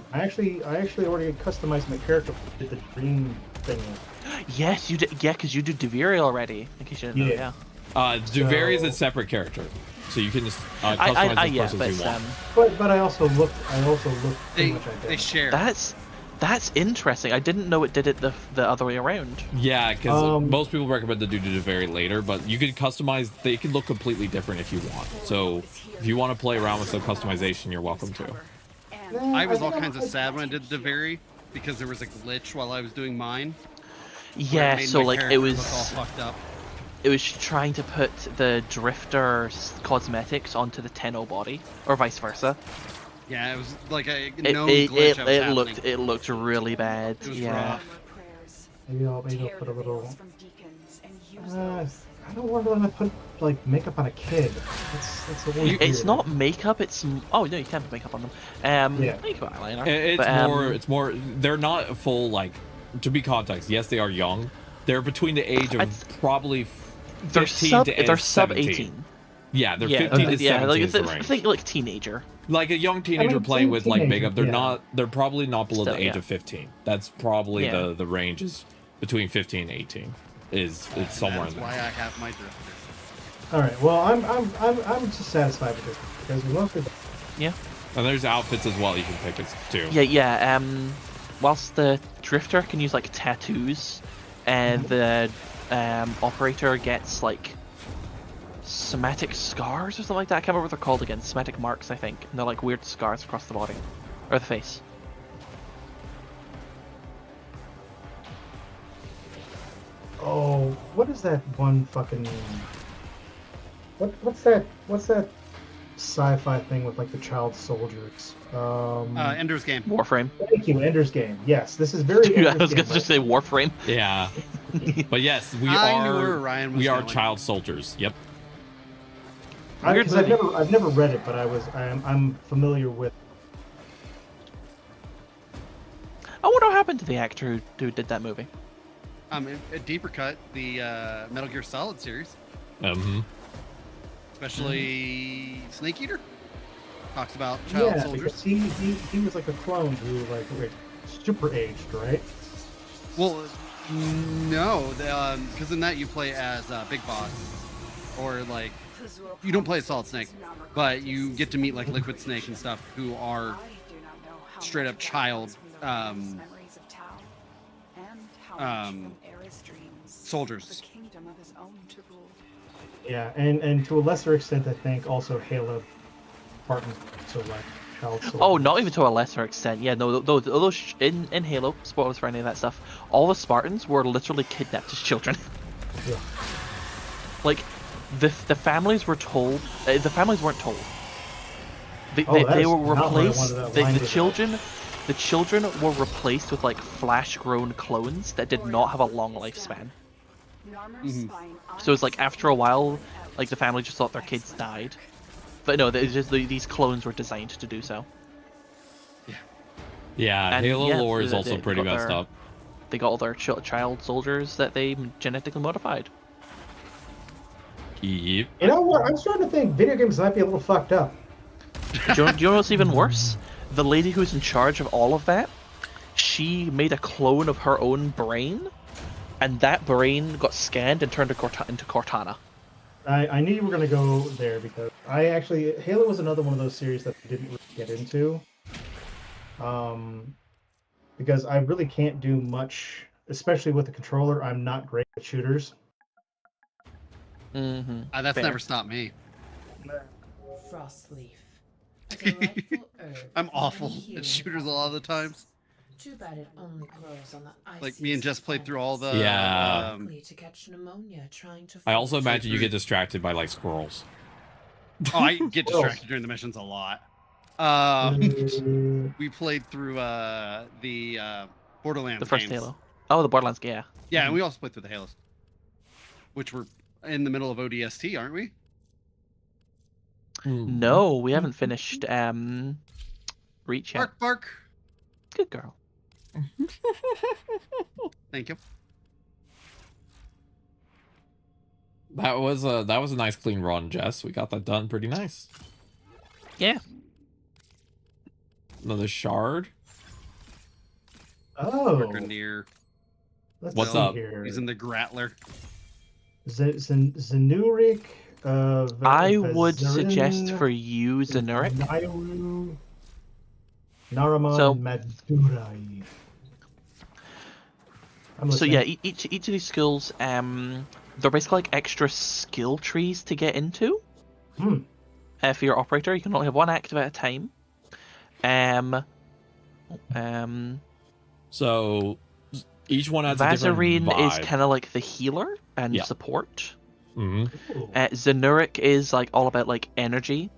I actually already customized my character with the dream thing. Yes, you did, yeah, because you did Deviri already, in case you didn't know, Yeah. yeah. Duveri is a So- separate character, so you can just customize as yeah, close but as you want. But I also looked pretty They, much identical. they share. That's interesting. I didn't know it did it the other way around. Yeah, because Um, most people recommend to do Duveri later, but you can customize. They can look completely different if you want. So if you want to play around with some customization, you're welcome to. I was all think kinds of sad when I did the very because there was a glitch while I was doing mine. where it Yeah, made so my like character it look all was fucked up. trying to put the Drifter cosmetics onto the Tenno body, or vice versa. Yeah, it was like a It known glitch. that was happening. it looked really bad. It was Yeah. rough. Maybe I'll put a little. I don't want to put like makeup on a kid. That's a little It's weird. not makeup. It's oh no, you can't put makeup on them. Yeah. You can put eyeliner. It's but, more. It's more. They're not full. Like, to be context, yes, they are young. They're between the age of I'd- probably They're 15 sub. to They're sub 17. 18. Yeah, they're Yeah, 15 to 17 like is the range. think like teenager. Like a young teenager playing with like teenager, makeup, they're yeah. not. They're probably not below Still, the age yeah. of 15. That's probably Yeah. the range is between 15 and 18. It's somewhere That's in why there. I have my drifter. All right. Well, I'm just satisfied with this because we mostly. Yeah. And there's outfits as well you can pick as too. Yeah. Whilst the drifter can use like tattoos, and the operator gets like somatic scars or something like that. I can't remember what they're called again. Somatic marks, I think. And they're like weird scars across the body or the face. Oh, what is that one fucking? What's that sci-fi thing with like the child soldiers? Ender's Game. Warframe. Thank you, Ender's Game. Yes, this is very. I Ender's was Game, gonna just say Warframe. Yeah. But yes, we I knew where are. Ryan was We are going. child soldiers. Yep. Weird Because I've movie. never read it, but I'm familiar with. I wonder what happened to the actor who did that movie. A deeper cut, the Metal Gear Solid series, especially Snake Eater, talks about child Yeah, soldiers. because he was like a clone who like super aged, right? Well, no, because in that you play as Big Boss, or like you don't play as Solid Snake, but you get to meet like Liquid Snake and stuff who are straight up child soldiers. Yeah, and to a lesser extent, I think also Halo Spartans, so like child soldiers. Oh, not even to a lesser extent. Yeah, no, those in Halo, spoilers for any of that stuff, all the Spartans were literally kidnapped as children. Yeah. Like, the families were told. The families weren't told. They That were is not what I replaced. wanted that line The to be. children were replaced with like flash-grown clones that did not have a long lifespan. So it's like after a while, like the family just thought their kids died. But no, these clones were designed to do so. Yeah, And Halo yeah, lore is they- also they pretty got messed their- up. They got all their child soldiers that they genetically modified. Yep. You know what? I'm starting to think video games might be a little fucked up. Do you know what's even worse? The lady who's in charge of all of that, she made a clone of her own brain, and that brain got scanned and turned into Cortana. I knew you were gonna go there because Halo was another one of those series that I didn't really get into. Because I really can't do much, especially with the controller. I'm not great at shooters. Mm-hmm. That's never stopped me. Frostleaf. A delightful herb I'm with awful many healing at shooters a lot of the times. Too bad it only grows on the Like me and Jess played through all the Yeah. likely to catch pneumonia trying to I also forage. imagine you get distracted by like squirrels. Oh, I get distracted during the missions a lot. We played through the Borderlands The first games. Halo. Oh, the Borderlands, yeah. Yeah, and we also played through the Halos, which were in the middle of ODST, aren't we? No, we haven't finished Reach yet. Bark, bark. Good girl. Thank you. That was a nice clean run, Jess. We got that done pretty nice. Yeah. Another shard. Oh, Near. let's What's see up? here. Using the Grattler. Zenurik. I would suggest Vezerin, for you, Zenurik. Nairu, Naraman, So- and Madurai. I'm So listening. yeah, each of these skills, they're basically like extra skill trees to get into. For your operator, you can only have one active at a time. So each one has a different Vazarine is vibe. kind of like the healer and Yeah. support. Mhm. Zenurik is like all about like energy.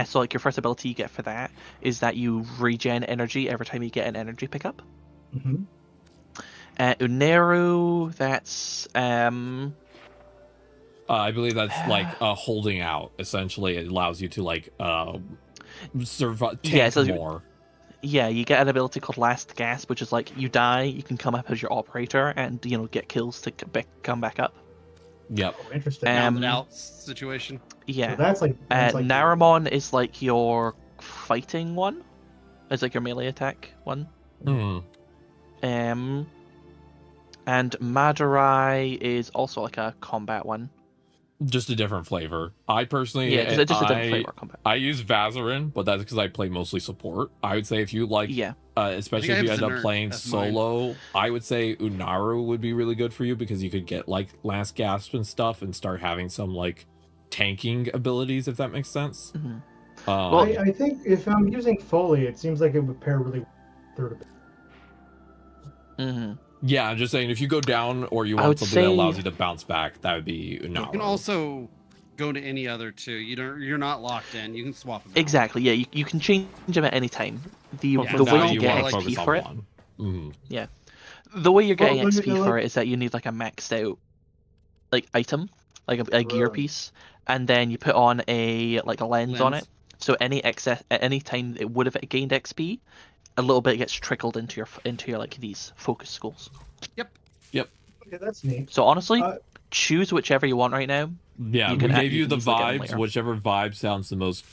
So like your first ability you get for that is that you regen energy every time you get an energy pickup. Mhm. Uneru, that's I believe that's like holding out. Essentially, it allows you to like survive, tank Yeah, so more. yeah, you get an ability called Last Gasp, which is like you die, you can come up as your operator and get kills to come back up. Yep. Oh, interesting. rounded Um, out situation. Yeah. So that's like Naramon is like your fighting one. It's like your melee attack one. Hmm. And Madurai is also like a combat one. Just a different flavor. I personally, Yeah, just a different flavor of combat. I use Vazarin, but that's because I play mostly support. I would say if you like, Yeah. especially I if you have end up Zenurk playing as mine. solo, I would say Unaru would be really good for you because you could get like last gasp and stuff and start having some like tanking abilities, if that makes sense. Mhm. I think if I'm using Foley, it seems like it would pair really well with third ability. Mm-hmm. Yeah, I'm just saying if you go down or you I want would something that allows say- you to bounce back, that would be Unaru. You can also go to any other two. You're not locked in. You can swap them. Exactly. Yeah, you can change them at any time. The But for the now, way you you get want to XP focus on for it. one. Mhm. The way you're Well, getting look at XP the, for like- it is that you need like a maxed out like item, like a gear Right. piece, and then you put on a like a lens on it. Lens. So any excess at any time it would have gained XP, a little bit gets trickled into your like these focus schools. Okay, that's neat. So honestly, Uh, choose whichever you want right now. Yeah, You we can gave you can the easily get them vibes. later. Whichever vibe sounds the most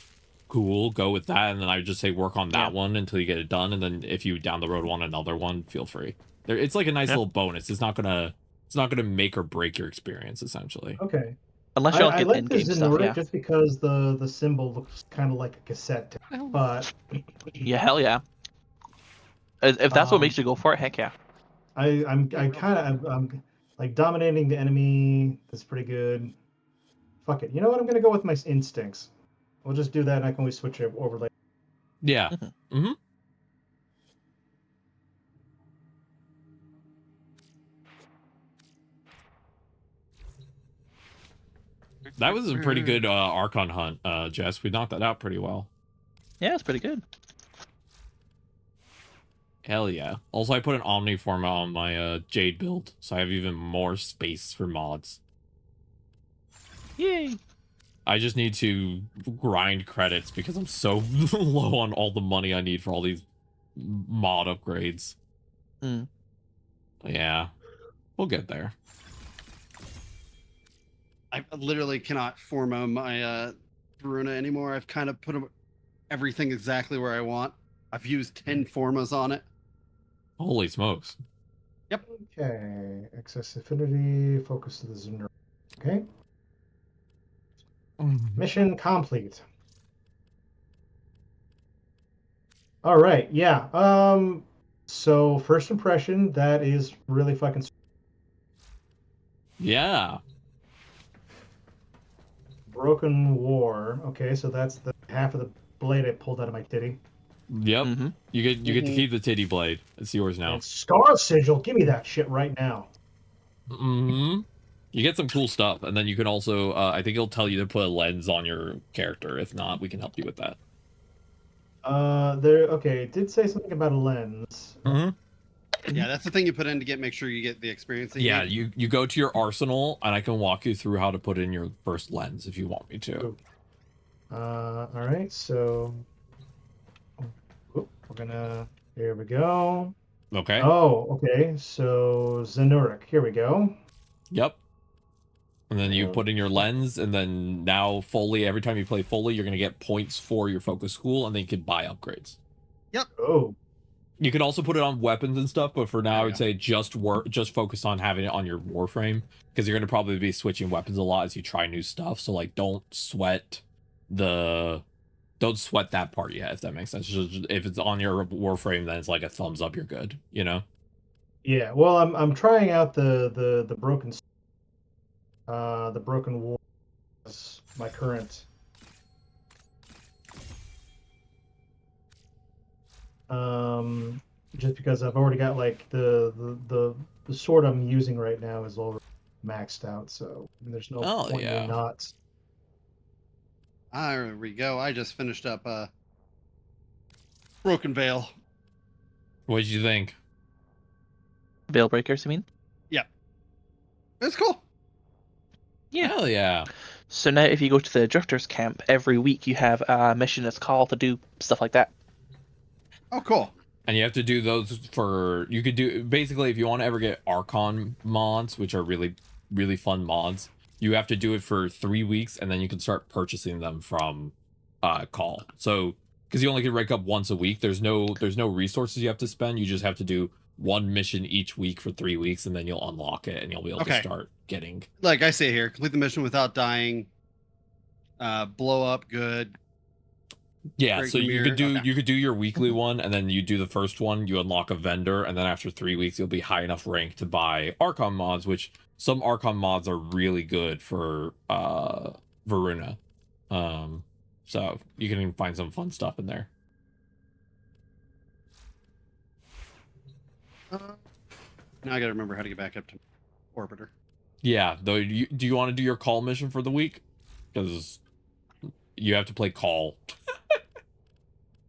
cool, go with that. And then I would just say work on that Yeah. one until you get it done. And then if you down the road want another one, feel free. It's like a nice Yeah. little bonus. It's not gonna make or break your experience, essentially. Okay. Unless you I don't get like in the game stuff, Zenurk yeah. just because the symbol looks kind of like a cassette tape. But Yeah, hell yeah. If that's what Um, makes you go for it, heck yeah. I'm like dominating the enemy. That's pretty good. Fuck it. You know what? I'm gonna go with my instincts. We'll just do that, and I can always switch it over later. Yeah. Mm-hmm. That was a pretty good Archon hunt, Jess. We knocked that out pretty well. Yeah, it's pretty good. Hell yeah. Also, I put an Omniform on my Jade build, so I have even more space for mods. Yay! I just need to grind credits because I'm so low on all the money I need for all these mod upgrades. Mm. Yeah. We'll get there. I literally cannot formo my Bruna anymore. I've kind of put everything exactly where I want. I've used 10 formas on it. Holy smokes. Okay. Excess affinity. Focus to the Zenurk. Okay. Mission complete. All right. Yeah. So first impression, that is really fucking. Yeah. Broken War. Okay, so that's the half of the blade I pulled out of my titty. Yep. Mm-hmm. You get to keep the titty blade. It's yours now. And Scar Sigil. Give me that shit right now. Mm-hmm. You get some cool stuff, and then you can also, I think it'll tell you to put a lens on your character. If not, we can help you with that. Okay, it did say something about a lens. Mm-hmm. Yeah, that's the thing you put in to make sure you get the experience. That Yeah, you you go to your arsenal, and I can walk you through how to put in your first lens if you want me to. All right, so we're gonna. Here we go. Okay. Oh, okay. So Zenurk. Here we go. Yep. And then you put in your lens, and then now Foley, every time you play Foley, you're going to get points for your focus school, and then you can buy upgrades. Oh, You can also put it on weapons and stuff, but for now, There I you would say just focus on having it on your Warframe, because you're going to probably be switching weapons a lot as you try new stuff. So, like, don't sweat that part yet, if that makes sense. Just, if it's on your Warframe, then it's like a thumbs up, you're good, you know? yeah. Well, I'm trying out the broken. The Broken War is my current. Just because I've already got like the sword I'm using right now is already maxed out, so there's no Oh, point yeah. in not. There we go. I just finished up Broken Veil. What did you think? Veil breakers, you mean? It's cool. Yeah. Hell yeah. So now if you go to the Drifters camp, every week you have a mission that's called to do stuff like that. Oh, cool. And you have to do those you could do, basically, if you want to ever get Archon mods, which are really, really fun mods, you have to do it for 3 weeks, and then you can start purchasing them from Call. So because you only can rank up once a week, there's no resources you have to spend. You just have to do one mission each week for 3 weeks, and then you'll unlock it, and you'll be able to start getting. Like I say here, complete the mission without dying. Blow up good. Yeah, Break so the you mirror. could do Okay. you could do your weekly one, and then you do the first one, you unlock a vendor, and then after 3 weeks you'll be high enough rank to buy Archon mods, which some Archon mods are really good for Varuna. So you can find some fun stuff in there. Now I gotta remember how to get back up to Orbiter. Yeah, though, do you want to do your Call mission for the week? Because you have to play Call.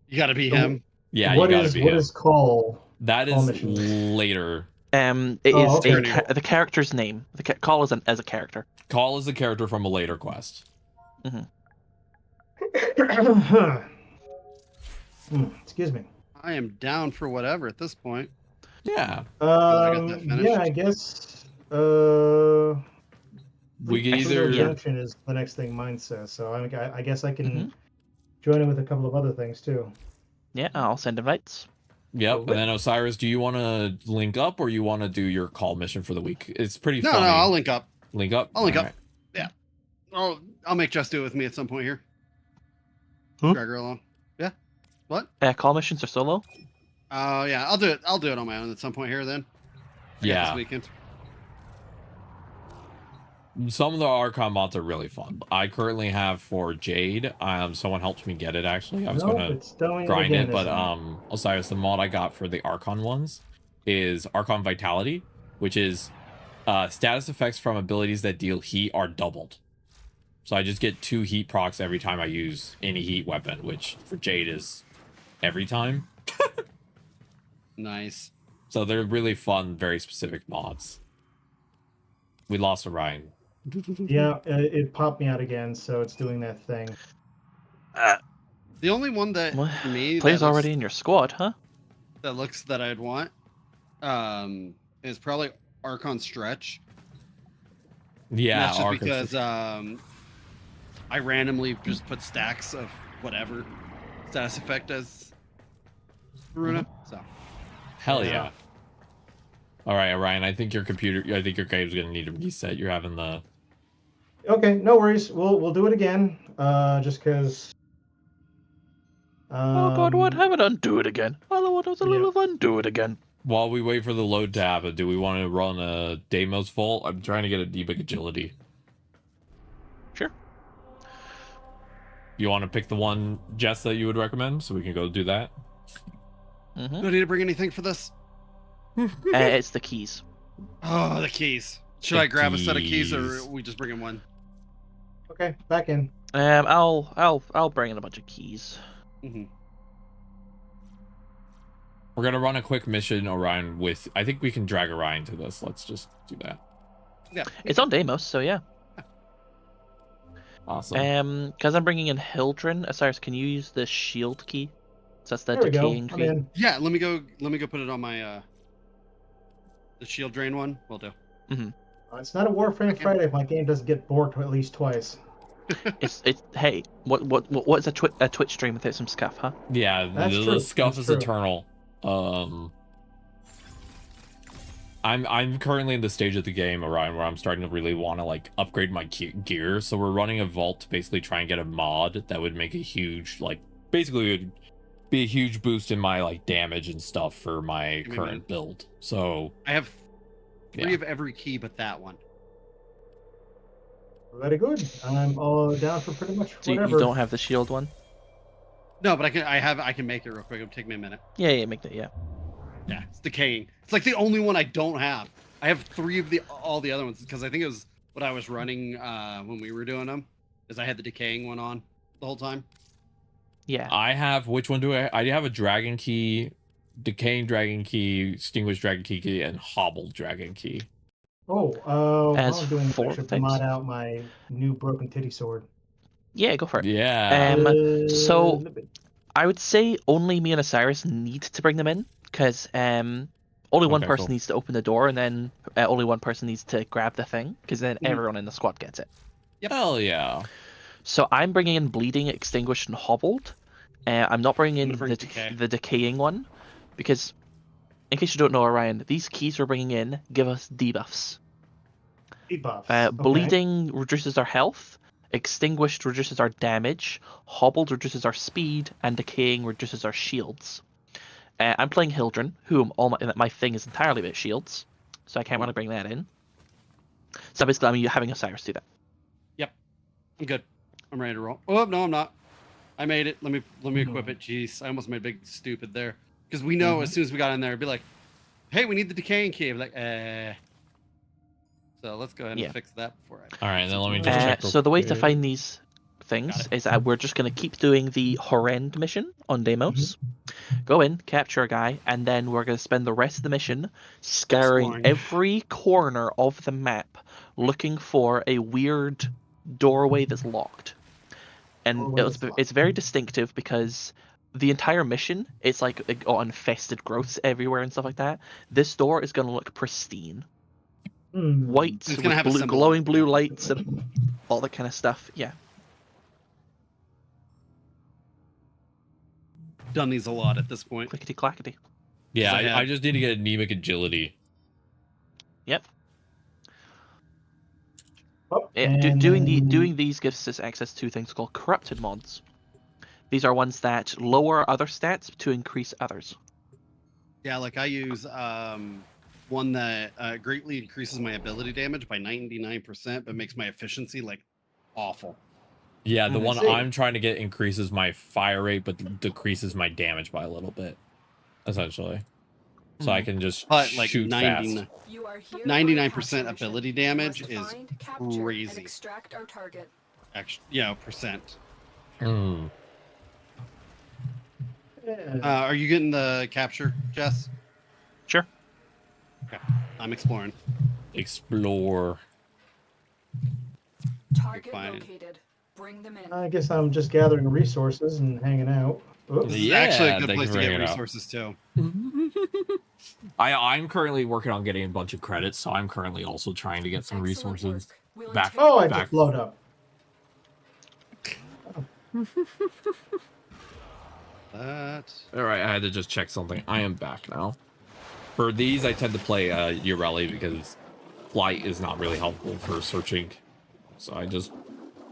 You gotta be him. Yeah, What you gotta is be what him. is Call? That Call is mission? later. It is okay. the character's name. Call is as a character. Call is a character from a later quest. Excuse me. I am down for whatever at this point. Yeah. I got that finished. Yeah, I guess. We can Extra either. Junction is the next thing mine says, so I guess I can join in with a couple of other things too. Yeah, I'll send invites. Yep, and then Osiris, do you want to link up, or you want to do your Call mission for the week? It's pretty No, funny. no, I'll link up. Link up? I'll link up. Alright. Yeah. I'll make Jess do it with me at some point here. Hmm? Drag her along. Yeah. What? Call missions are solo. Oh yeah, I'll do it. I'll do it on my own at some point here then. Yeah. This weekend. Some of the Archon mods are really fun. I currently have for Jade. Someone helped me get it actually. I was gonna grind it, but Osiris, the mod I got for the Archon ones is Archon Vitality, which is status effects from abilities that deal heat are doubled. So I just get 2 heat procs every time I use any heat weapon, which for Jade is every time. Nice. So they're really fun, very specific mods. We lost Orion. Yeah, it popped me out again, so it's doing that thing. The only one that for me Players that looks, already in your squad, huh? that I'd want is probably Archon Stretch. Yeah, And that's just Archon because Stretch. I randomly just put stacks of whatever status effect as Varuna. So Hell yeah. All right, Orion. I think your game's gonna need a reset. You're having the. Okay, no worries. We'll do it again. Just because. Oh god, what? Have it undo it again. Oh, what was a little undo it again. While we wait for the load to happen, do we want to run a Deimos Vault? I'm trying to get a debug agility. Sure. You want to pick the one, Jess, that you would recommend, so we can go do that? do I need to bring anything for this? It's the keys. Oh, the keys. Should I grab a set of keys, or are we just bring in one? Okay, back in. I'll bring in a bunch of keys. Mm-hmm. We're gonna run a quick mission, Orion. I think we can drag Orion to this. Let's just do that. Yeah. It's on Deimos, so yeah. Awesome. Because I'm bringing in Hildren. Osiris, can you use the shield key? So that's the There we go. decaying I'm key. in. Yeah. Let me go put it on my the shield drain one. Will do. It's not a Warframe Friday if my game doesn't get bored at least twice. It's hey, what's a Twitch stream without some scuff, huh? Yeah, That's the true. scuff That's is true. eternal. I'm currently in the stage of the game, Orion, where I'm starting to really want to like upgrade my gear. So we're running a vault to basically try and get a mod that would make a huge, like, basically it would be a huge boost in my like damage and stuff for my current build. So I have 3 of every key but that one. Very good. I'm all down for pretty much So whatever. you don't have the shield one? No, but I can make it real quick. It'll take me a minute. Yeah, make that. Yeah. Yeah, it's decaying. It's like the only one I don't have. I have 3 of all the other ones because I think it was what I was running when we were doing them. Is I had the decaying one on the whole time. Yeah. I have, which one do I have a dragon key, decaying dragon key, extinguished dragon key, and hobbled dragon key. Oh, As while I'm doing, 4 I should things. mod out my new broken titty sword. Yeah, go for it. Yeah. So I would say only me and Osiris need to bring them in because Only one Okay, person cool. needs to open the door, and then only one person needs to grab the thing, because then everyone in the squad gets it. Hell yeah. So I'm bringing in Bleeding, Extinguished, and Hobbled. I'm not bringing in gonna bring Decay. the Decaying one, because, in case you don't know, Orion, these keys we're bringing in give us debuffs. Debuffs. Okay. Bleeding reduces our health, Extinguished reduces our damage, Hobbled reduces our speed, and Decaying reduces our shields. I'm playing Hildren, who my thing is entirely about shields, so I can't really bring that in. So basically, I'm having Osiris do that. Yep, I'm good. I'm ready to roll. Oh no, I'm not. I made it. Let me equip it. Jeez, I almost made a big stupid there. Because we know as soon as we got in there, it'd be like, hey, we need the decaying key. Like, So let's go ahead and fix that before I. All right, and then let me just check. So the way to find these things is that we're just going to keep doing the Horrend mission on Deimos. Go in, capture a guy, and then we're going to spend the rest of the mission scouring every corner of the map, looking for a weird doorway that's locked. And it's very distinctive because the entire mission, it's like it got infested growths everywhere and stuff like that. This door is going to look pristine. White with glowing blue lights and all that kind of stuff. Yeah. Done these a lot at this point. Clickety clackety. Yeah, I just need to get anemic agility. Yep. Oh, Doing these gives us access to things called corrupted mods. These are ones that lower other stats to increase others. Yeah, like I use one that greatly increases my ability damage by 99%, but makes my efficiency like awful. Yeah, the one I'm trying to get increases my fire rate, but decreases my damage by a little bit, essentially. So I can just shoot fast. 99% ability damage is crazy. Extract our target. Percent. Yeah. Are you getting the capture, Jess? Sure. Okay, I'm exploring. Explore. Target located. Bring them in. I guess I'm just gathering resources and hanging out. Oops. This is actually a good place to get resources too. I'm currently working on getting a bunch of credits, so I'm currently also trying to get some resources back. Oh, I just blowed up. All right, I had to just check something. I am back now. For these, I tend to play Ureli because flight is not really helpful for searching. So I just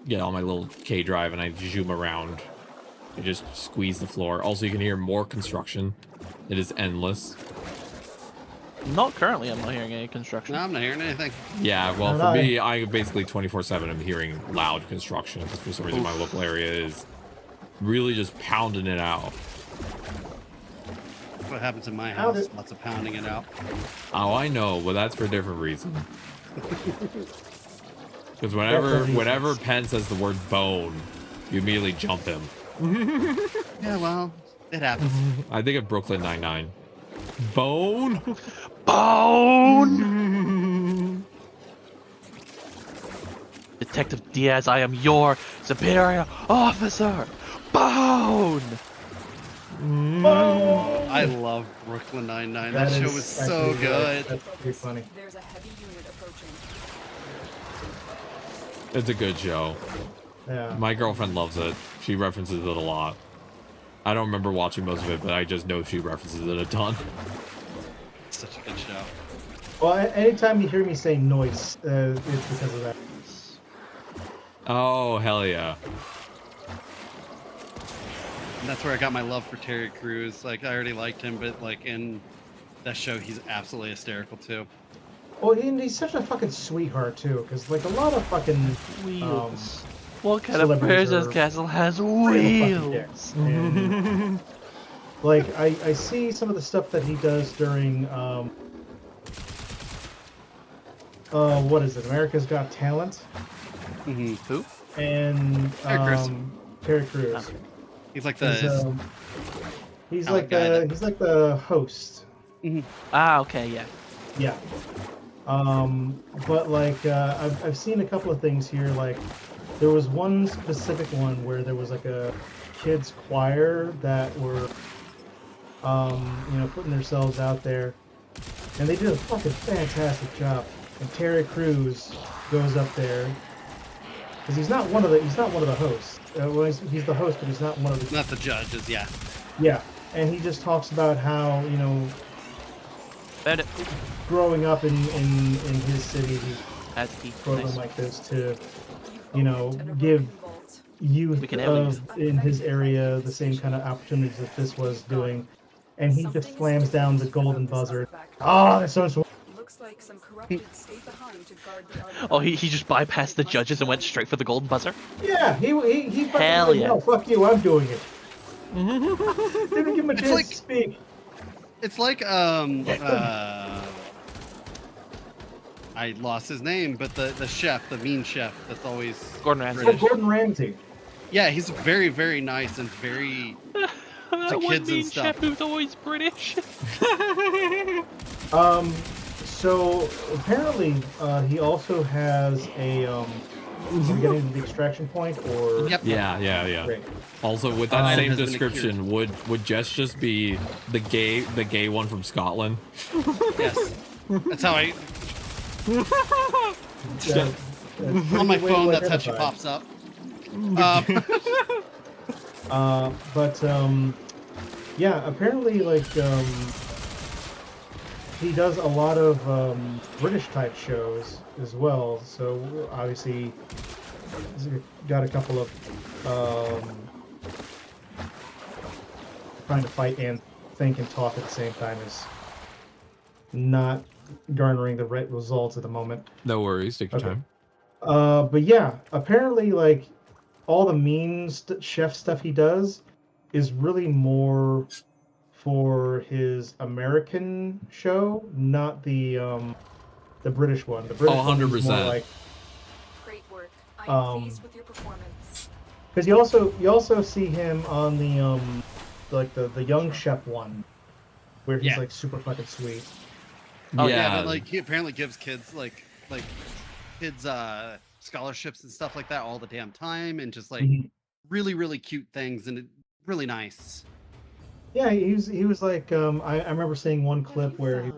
get on my little K drive and I zoom around. I just squeeze the floor. Also, you can hear more construction. It is endless. Not currently. I'm not hearing any construction. No, I'm not hearing anything. Yeah, well, for me, I basically 24/7 am hearing loud construction because for some reason my local area is really just pounding it out. What happens in my house? Lots of pounding it out. Oh, I know, but that's for a different reason. Because whenever Penn says the word bone, you immediately jump him. Yeah, well, it happens. I think of Brooklyn Nine-Nine. Bone? Bone! Detective Diaz, I am your superior officer! Bone! I love Brooklyn Nine-Nine. That show was so good. That's pretty funny. There's a heavy unit approaching. It's a good show. Yeah. My girlfriend loves it. She references it a lot. I don't remember watching most of it, but I just know she references it a ton. It's such a good show. Well, anytime you hear me say noise, it's because of that. Oh, hell yeah. And that's where I got my love for Terry Crews. Like, I already liked him, but like in that show, he's absolutely hysterical too. Well, he's such a fucking sweetheart too, because like a lot of fucking wheels. What kind of princess castle has wheels? And, like I see some of the stuff that he does during what is it? America's Got Talent. Mm-hmm. Who? And Terry Crews. Okay. He's like the. He's like the host. Mm-hmm. Ah, okay, yeah. Yeah. But like I've seen a couple of things here. Like there was one specific one where there was like a kids choir that were putting themselves out there, And they did a fucking fantastic job. And Terry Crews goes up there because he's not one of the hosts. Well, he's the host, but he's not one of the. Not the judges, yeah. Yeah, and he just talks about how growing up in his city, he program like this to give youth in his area the same kind of opportunities that this was doing, and he just slams down the golden buzzer. Oh, that's so. Looks like some corrupted stayed behind to guard the artifact. Oh, he just bypassed the judges and went straight for the golden buzzer? Yeah, he Hell yeah. No, fuck you, I'm doing it. Didn't give him a chance to speak. It's like I lost his name, but the chef, the mean chef, that's always Gordon Ramsay. British. Gordon Ramsay. Yeah, he's very, very nice and very to kids and stuff. Chef who's always British. So apparently, he also has a. Are we getting to the extraction point, or? Yep. Yeah. Great. Also, with that same has been description, would Jess just be the gay one from Scotland? Yes. That's how I. Yeah, On my way phone, to that's how she identify. pops up. Yeah, apparently, he does a lot of British type shows as well. So obviously, he's got a couple of trying to fight and think and talk at the same time is not garnering the right results at the moment. No worries, take your time. But yeah, apparently, all the mean chef stuff he does is really more for his American show, not the British one. The British one is more 100%. Great work. I am pleased with your performance. Because you also see him on the young chef one, where he's Yeah. super fucking sweet. Oh yeah, but he apparently gives kids kids scholarships and stuff like that all the damn time, and just really, really cute things, and really nice. Yeah, he was like I remember seeing one clip where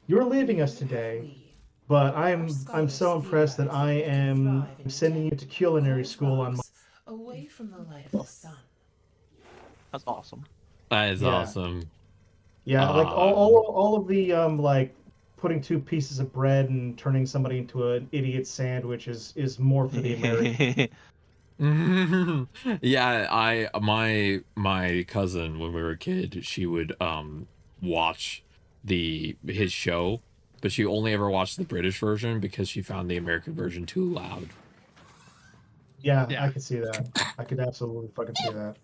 you're leaving us today, but I'm so impressed that I am sending you to culinary school on. Away from the light of the sun. That's awesome. That is awesome. Yeah, all of the putting two pieces of bread and turning somebody into an idiot sandwich is more for the American. Yeah, my cousin, when we were a kid, she would watch his show, but she only ever watched the British version because she found the American version too loud. Yeah, I could see that. I could absolutely fucking see that.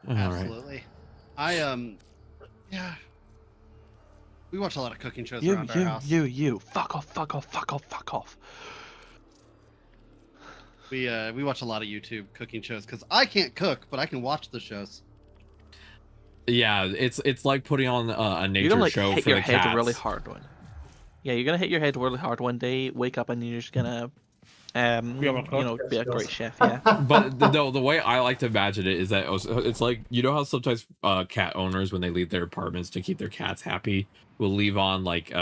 Absolutely. Yeah. We watch a lot of cooking shows around our house. You. Fuck off. We watch a lot of YouTube cooking shows because I can't cook, but I can watch the shows. Yeah, it's like putting on a nature You're gonna show hit for your the head cats. really hard one. Yeah, you're gonna hit your head really hard one day. Wake up and you're just gonna, be a great chef. Yeah. But the way I like to imagine it is that it's like, how sometimes cat owners, when they leave their apartments to keep their cats happy, will leave on like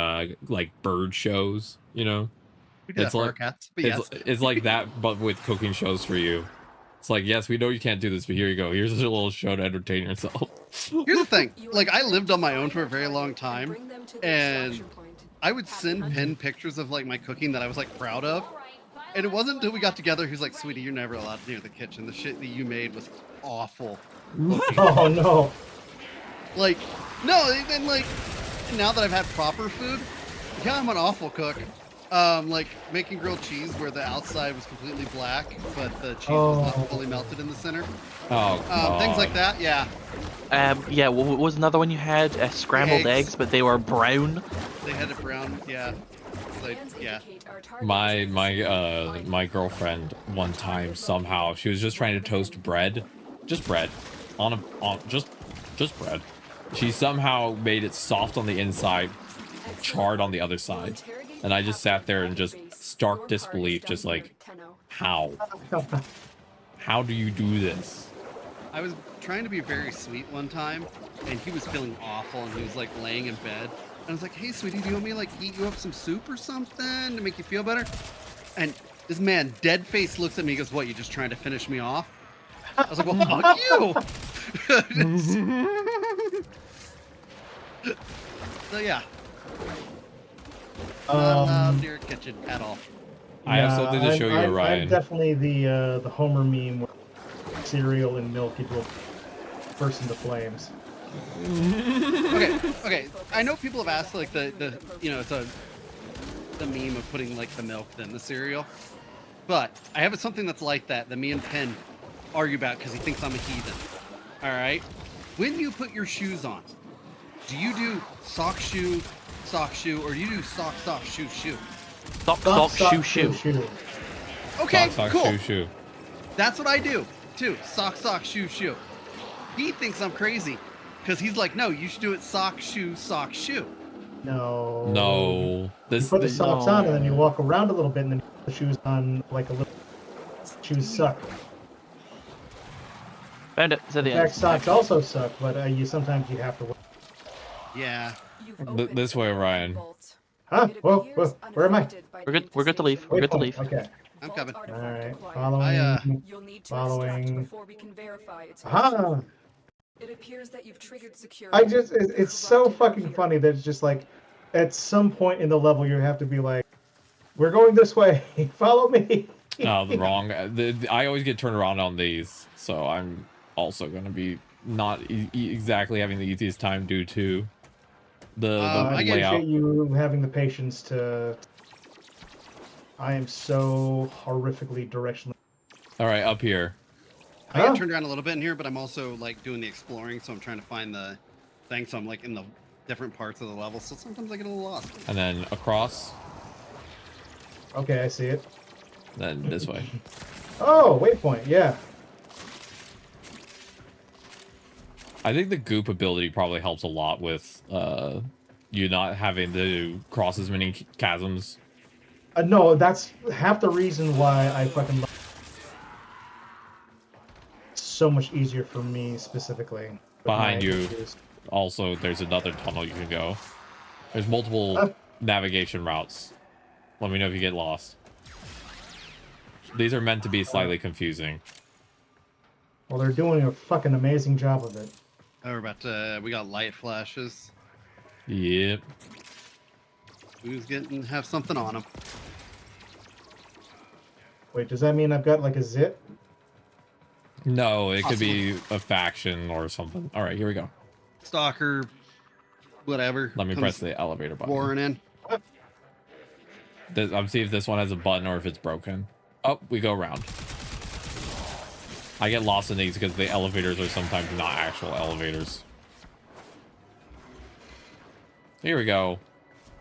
bird shows. We do that for our cats. But yes. It's like that, but with cooking shows for you. It's like, yes, we know you can't do this, but here you go. Here's a little show to entertain yourself. Here's the thing. I lived on my own for a very long time, and I would send Penn pictures of my cooking that I was proud of. And it wasn't until we got together, he was like, "Sweetie, you're never allowed near the kitchen. The shit that you made was awful." Oh no. No, and now that I've had proper food, yeah, I'm an awful cook. Making grilled cheese where the outside was completely black, but the cheese was not fully melted in the center. Things like that, yeah. Yeah. What was another one you had? Scrambled eggs, but they were brown. They had it brown, yeah. Yeah. My girlfriend one time, somehow she was just trying to toast bread, just bread just bread. She somehow made it soft on the inside, charred on the other side, and I just sat there in just stark disbelief, just how do you do this? I was trying to be very sweet one time, and he was feeling awful, and he was like laying in bed. And I was like, "Hey, sweetie, do you want me to like heat you up some soup or something to make you feel better?" And this man, dead face, looks at me. He goes, "What? You just trying to finish me off?" I was like, "Well, fuck you." So yeah, not allowed near a kitchen at all. I have something to show you, Ryan. I'm definitely the Homer meme where cereal and milk it will burst into flames. Okay. I know people have asked like the it's the meme of putting like the milk in the cereal, but I have something that's like that me and Penn argue about because he thinks I'm a heathen. All right, when you put your shoes on, do you do sock shoe, or do you do sock shoe? Sock shoe. Okay, sock, cool. shoe. That's what I do too. Sock shoe. He thinks I'm crazy because he's like, no, you should do it sock shoe. No. This you put the socks on and then you walk around a little bit and then you put the shoes on like a little. Shoes suck. Found it. It's at the In end. fact, socks also suck, but sometimes you have to wear. Yeah. This way, Ryan. Huh? Whoa, where am I? We're good to leave. We're good to leave. Okay. I'm coming. All right. Following. Following. Before we can verify its Aha! It appears that you've triggered security. It's so fucking funny that it's just like, at some point in the level you have to be like, we're going this way, follow me. Oh, the wrong. I always get turned around on these, so I'm also going to be not exactly having the easiest time due to the I layout. appreciate you having the patience to. I am so horrifically directionless. All right, up here. I get turned around a little bit in here, but I'm also like doing the exploring, so I'm trying to find the thing. So I'm like in the different parts of the level, so sometimes I get a little lost. And then across. Okay, I see it. Then this way. Oh, waypoint, yeah. I think the goop ability probably helps a lot with you not having to cross as many chasms. No, that's half the reason why I fucking love it's so much easier for me specifically. Behind you, also, there's another tunnel you can go. There's multiple navigation routes. Let me know if you get lost. These are meant to be slightly confusing. Well, they're doing a fucking amazing job of it. Oh, we're about to. We got light flashes. Yep. Who's getting have something on him? Wait, does that mean I've got like a zit? No, it could be a faction or something. All right, here we go. Stalker, whatever. Let me press the elevator button. Roaring in. I'm seeing if this one has a button or if it's broken. Oh, we go around. I get lost in these because the elevators are sometimes not actual elevators. Here we go.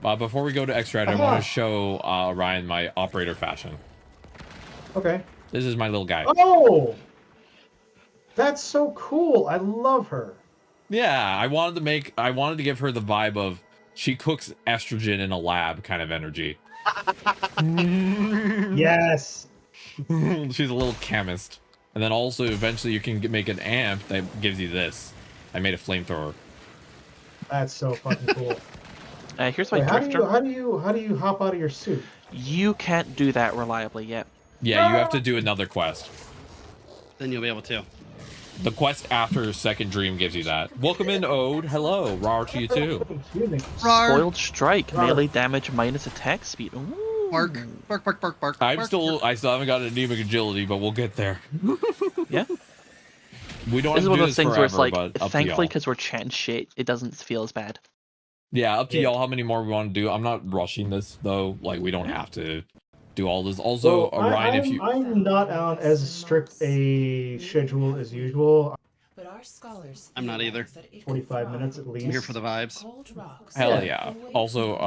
Before we go to extract, I want to show Ryan my operator fashion. Okay. This is my little guy. Oh! That's so cool. I love her. Yeah, I wanted to give her the vibe of she cooks estrogen in a lab kind of energy. Yes. She's a little chemist. And then also eventually you can make an amp that gives you this. I made a flamethrower. That's so fucking cool. Here's my Wait, drifter. how do you hop out of your suit? You can't do that reliably yet. Yeah, you have to do another quest. Then you'll be able to. The quest after Second Dream gives you that. Welcome in, Ode. Hello. Rar to you too. Excuse me. Spoiled strike, melee damage minus attack speed. Ooh. Bark. I still haven't got anemic agility, but we'll get there. Yeah. We don't This is have one to of do those this things forever, where it's like, but up thankfully, to because we're chatting shit, it doesn't feel as bad. y'all. Yeah, up to y'all how many more we want to do. I'm not rushing this though. Like we don't have to do all this. Also, Well, Ryan, if you I'm not on as strict a schedule as usual. But our scholars I'm not either. 45 minutes at least. I'm here for the vibes. hell yeah. Also,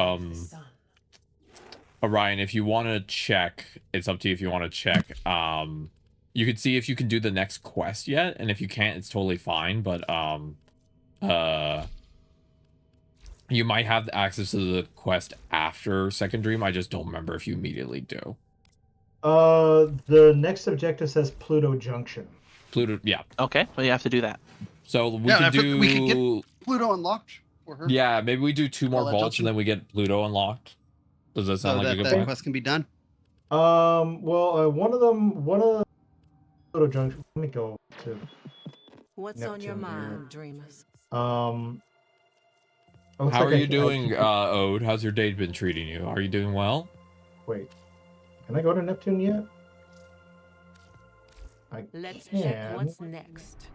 Orion, if you want to check, it's up to you if you want to check. You can see if you can do the next quest yet, and if you can't, it's totally fine. But you might have access to the quest after Second Dream. I just don't remember if you immediately do. The next objective says Pluto Junction. Pluto, yeah. Okay, well, you have to do that. So we Yeah, can we could do. get Pluto unlocked for her. Yeah, maybe we do 2 more Well, that vaults and junction. then we get Pluto unlocked. Does that So sound like a that good that plan? quest can be done. One of the Pluto junction. Let me go to. What's on your Neptune here. mind, dreamers? It looks How like are I you can- I doing, can- Ode? How's your date been treating you? Are you doing well? Wait, can I go to Neptune yet? I Let's can. check what's next.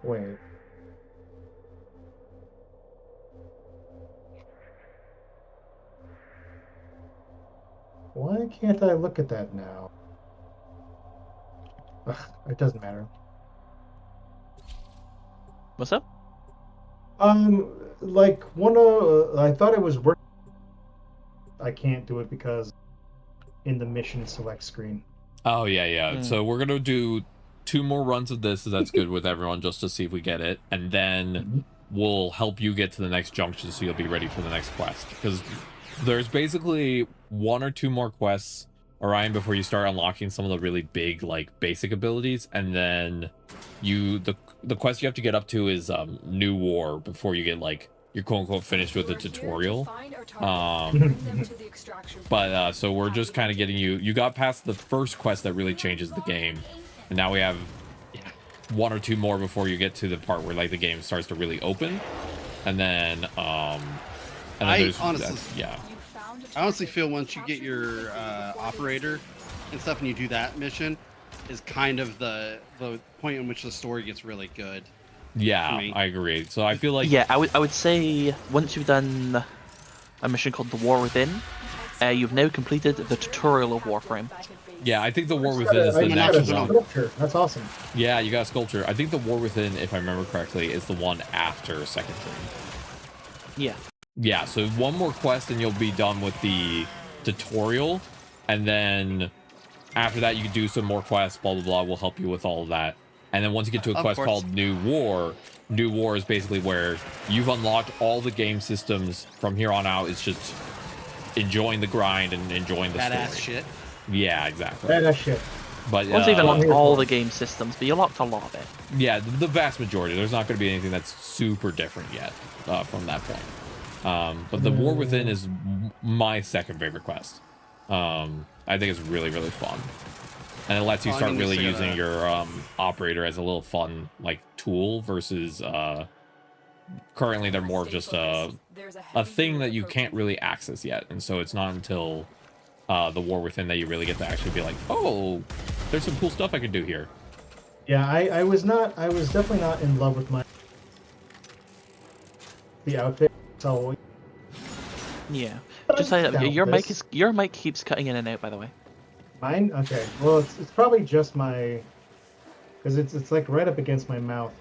Wait. Why can't I look at that now? Ugh, it doesn't matter. What's up? Like one of I thought it was working. I can't do it because in the mission select screen. Oh yeah. Hmm. So we're gonna do 2 more runs of this, if that's good with everyone, just to see if we get it, and then we'll help you get to the next junction, so you'll be ready for the next quest. Because there's basically 1 or 2 more quests, Orion, before you start unlocking some of the really big, like, basic abilities, and then the quest you have to get up to is New War before you get, like, you're quote-unquote finished with the tutorial. But so we're just kind of getting you got past the first quest that really changes the game, and now we have 1 or 2 more before you get to the part where, like, the game starts to really open, and then I honestly, yeah, I honestly feel once you get your operator and stuff, and you do that mission, is kind of the point in which the story gets really good. yeah, I agree. So I feel like, Yeah, I would say once you've done a mission called the War Within, you've now completed the tutorial of Warframe. yeah, I think the War Within is the I got next a one. sculpture. That's awesome. Yeah, you got a sculpture. I think the War Within, if I remember correctly, is the one after Second Dream. Yeah. Yeah, so 1 more quest and you'll be done with the tutorial, and then after that you can do some more quests, blah blah blah. We'll help you with all of that, and then once you get to a Of quest course. called New War is basically where you've unlocked all the game systems. From here on out, it's just enjoying the grind and enjoying the Badass story. shit. Yeah, exactly. That shit. But Once you've unlocked Here's all one. the game systems, but you locked a lot of it. yeah, the vast majority. There's not going to be anything that's super different yet from that point. But the War Within is my second favorite quest. I think it's really, really fun. And it lets you Oh, I start need to really figure using that your operator as a little fun, like, tool versus currently they're more of just a thing that you can't really access yet. And so it's not until the War Within that you really get to actually be like, oh, there's some cool stuff I can do here. Yeah, I was definitely not in love with the outfit. So Yeah. But Just I'm say down your with mic this. your mic keeps cutting in and out, by the way. mine, okay. Well, it's probably just my, because it's like right up against my mouth.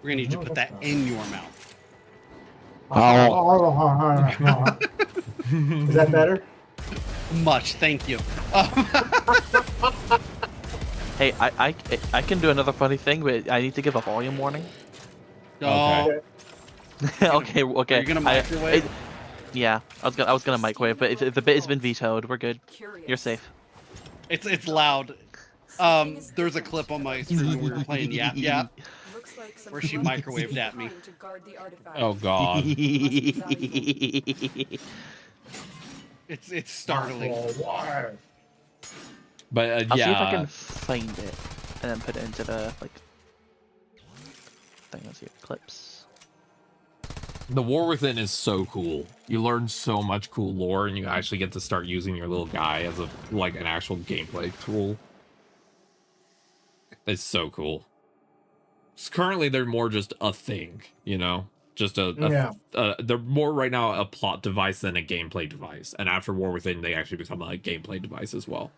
We're gonna need you No, to put that's that not. in your mouth. Is that better? Much, thank you. Hey, I can do another funny thing, but I need to give a volume warning. No. Okay. Are you gonna microwave? Yeah, I was gonna microwave, but if the bit has been vetoed, we're good. You're safe. It's loud. There's a clip on my stream where we were playing Yap Yap, where she microwaved at me. Oh god. It's startling. But I'll see if I yeah, can find it and then put it into the thing. Let's see clips. the War Within is so cool. You learn so much cool lore, and you actually get to start using your little guy as an actual gameplay tool. It's so cool. Currently, they're more just a thing, you know, just they're more right now a plot device than a gameplay device. And after War Within, they actually become a gameplay device as well.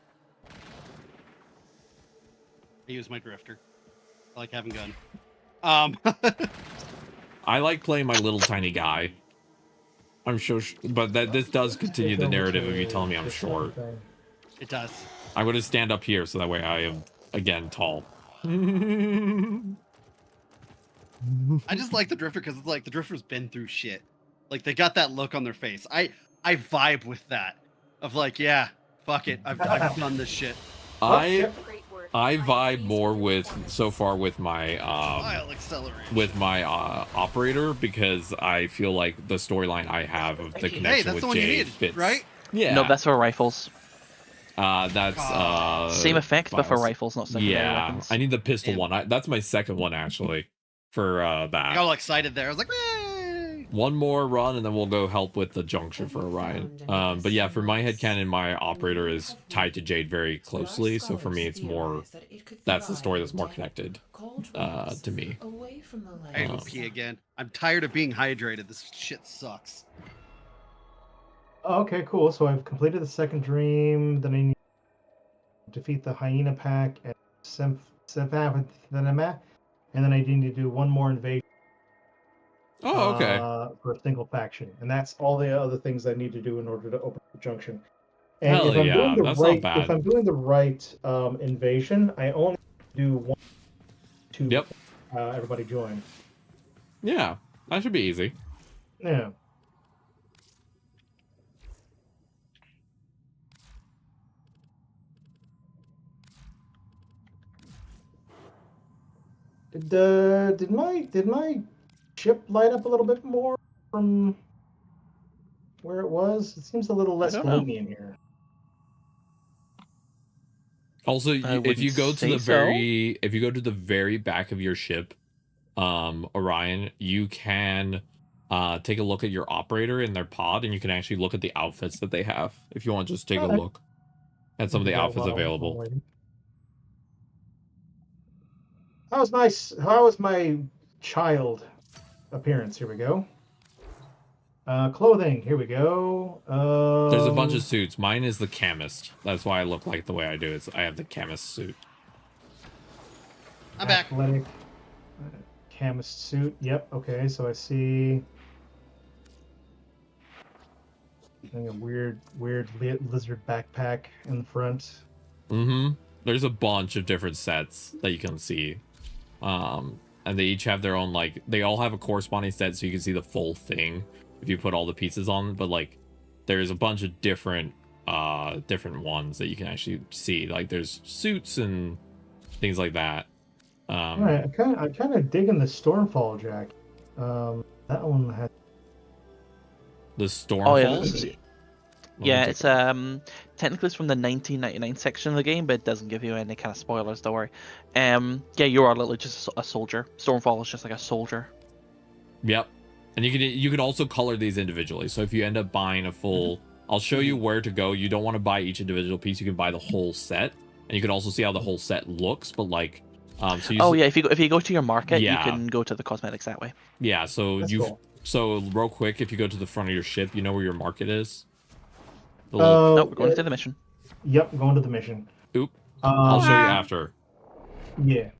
I use my drifter. I like having gun. I like playing my little tiny guy. I'm sure, but this does continue the narrative of you telling me I'm short. It does. I'm going to stand up here so that way I am, again, tall. I just like the drifter because it's like the drifter's been through shit. Like they got that look on their face. I vibe with that. Of like, yeah, fuck it. I've done this shit. I Great work. I vibe more with so far with my I'll accelerate. operator, because I feel like the storyline I have of the Hey, connection that's with the one you Jade need, fits. right? Yeah. No, that's for rifles. That's Same effect, but for bios. rifles, not secondary Yeah, weapons. I need the pistol Damn. one. That's my second one actually for I got that. all excited there. I was like, "Yay!" One more run and then we'll go help with the junction for Orion. But yeah, for my headcanon, my operator is tied to Jade very closely, so for me it's more, that's the story that's more connected to me. I go pee again. I'm tired of being hydrated. This shit sucks. Okay, cool. So I've completed the second dream. Then I need to defeat the hyena pack and and then I need to do one more invasion. Oh, okay. For a single faction, and that's all the other things I need to do in order to open the junction. And Hell if I'm yeah, doing the that's not right, bad. if I'm doing the right invasion, I only do one, two. Yep. Everybody join. Yeah, that should be easy. Yeah. Did my ship light up a little bit more from where it was? It seems a little less don't know. gloomy in here. Also, if you go to the say if you go to the very back of your ship, Orion, you can take a look at your operator in their pod, and you can actually look at the outfits that they have. If you want to just take a Okay. look at some of the outfits available. How was my child appearance? Here we go. Clothing. Here we go. There's a bunch of suits. Mine is the chemist. That's why I look like the way I do. I have the chemist suit. I'm back. Athletic chemist suit. Yep. Okay. So I see. A weird lizard backpack in the front. Mm-hmm. There's a bunch of different sets that you can see. And they each have their own, like, they all have a corresponding set so you can see the full thing if you put all the pieces on, but like there's a bunch of different ones that you can actually see. Like there's suits and things like that. All right, I kind of digging the Stormfall jacket. That one has the Stormfall. Yeah, it's technically it's from the 1999 section of the game, but it doesn't give you any kind of spoilers. Don't worry. Yeah, you are literally just a soldier. Stormfall is just like a soldier. Yep, and you can also color these individually. So if you end up buying a full, I'll show you where to go. You don't want to buy each individual piece. You can buy the whole set, and you can also see how the whole set looks. But like, so yeah, if you go to your market, Yeah. you can go to the cosmetics that way. yeah. So That's you cool. so real quick, if you go to the front of your ship, you know where your market is. The No, we're going to the mission. Yep, going to the mission. Oop. I'll show you Um, after. Yeah.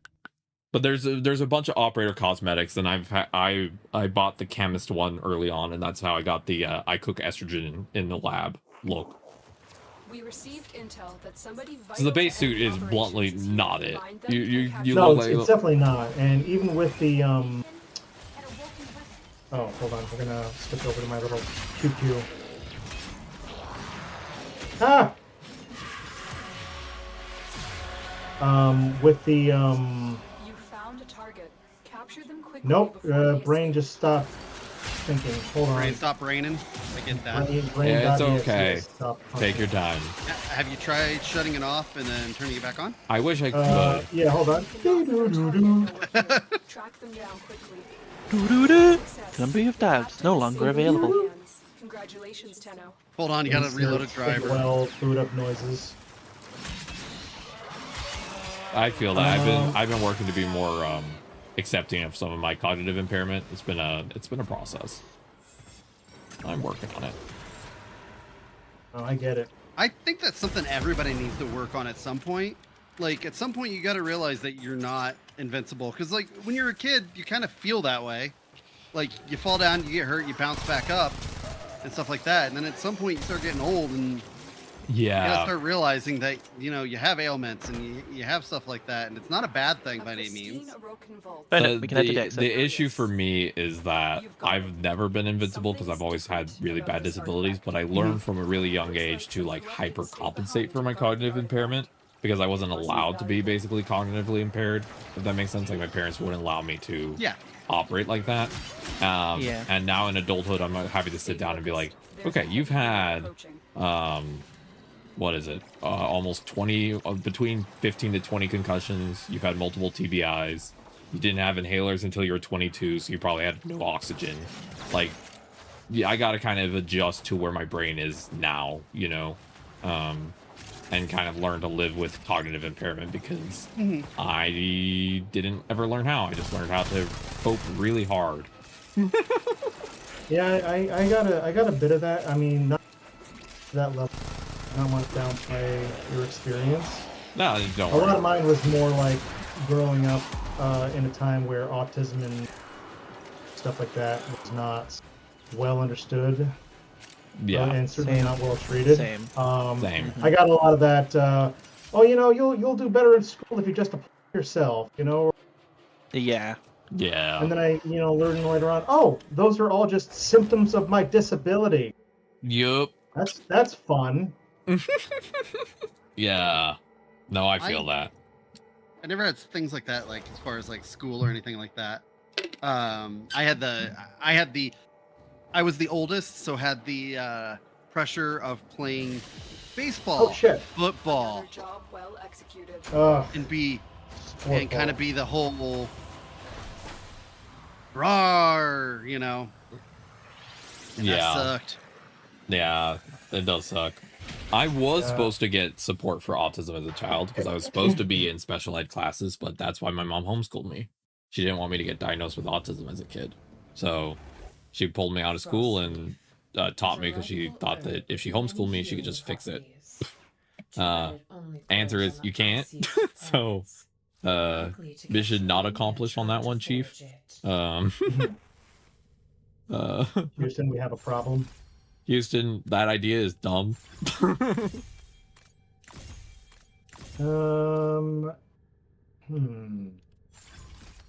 But there's a bunch of operator cosmetics, and I bought the chemist one early on, and that's how I got the I cook estrogen in the lab look. We received intel that somebody So the base suit is bluntly not it. You No, look it's like definitely not. And even with the Oh, hold on. We're gonna switch over to my little QQ. Ah. With the You found a target. Capture them quickly. nope. before they Brain escape. just stopped thinking. Hold on. Brain, stop raining. I get that. Yeah, it's Brain.exe okay. stopped Take your time. Have you tried shutting it off and then turning it back on? I wish I could. Yeah, hold on. Doo-doo-doo-doo. Track them down quickly. Doo-doo-doo. Number of doubts no longer available. Congratulations, Tenno. Hold on, you gotta reload a driver. Well, boot up noises. I feel that I've been working to be more accepting of some of my cognitive impairment. It's been a process. I'm working on it. Oh, I get it. I think that's something everybody needs to work on at some point. Like, at some point, you gotta realize that you're not invincible. Because, like, when you're a kid, you kind of feel that way. Like, you fall down, you get hurt, you bounce back up, and stuff like that. And then at some point, you start getting old, and you gotta start realizing that, you know, you have ailments, and you have stuff like that. And it's not a bad thing by any means. The issue for me is that I've never been invincible because I've always had really bad disabilities, but I learned from a really young age to like hyper compensate for my cognitive impairment. because I wasn't allowed to be basically cognitively impaired, if that makes sense. Like my parents wouldn't allow me to Yeah. operate like that. Yeah. And now in adulthood, I'm happy to sit down and be like, okay, you've had, what is it? Almost 20, between 15 to 20 concussions. You've had multiple TBIs. You didn't have inhalers until you were 22, so you probably had no oxygen. Like, yeah, I got to kind of adjust to where my brain is now, you know, and kind of learn to live with cognitive impairment because I didn't ever learn how. I just learned how to cope really hard. Yeah, I got a bit of that. I mean, not to that level. I don't want to downplay your experience. No, don't A lot worry. of mine was more like growing up in a time where autism and stuff like that was not well understood. Yeah. And certainly Same. not well treated. Same. Same. I got a lot of that. Oh, you know, you'll do better in school if you just apply yourself. You know. Yeah. Yeah. And then I, you know, learned later on. Oh, those are all just symptoms of my disability. Yup. That's fun. Yeah. No, I feel that. I never had things like that, like as far as like school or anything like that. I was the oldest, so had the pressure of playing baseball, Oh, shit. football, Another job well executed. and kind of be the whole rawr, you know. And Yeah. that sucked. Yeah, it does suck. I was supposed to get support for autism as a child because I was supposed to be in special ed classes, but that's why my mom homeschooled me. She didn't want me to get diagnosed with autism as a kid. So she pulled me out of school and taught me because she thought that if she homeschooled me, she could just fix it. Answer is you can't. So mission not accomplished on that one, Chief. Houston, we have a problem. Houston, that idea is dumb.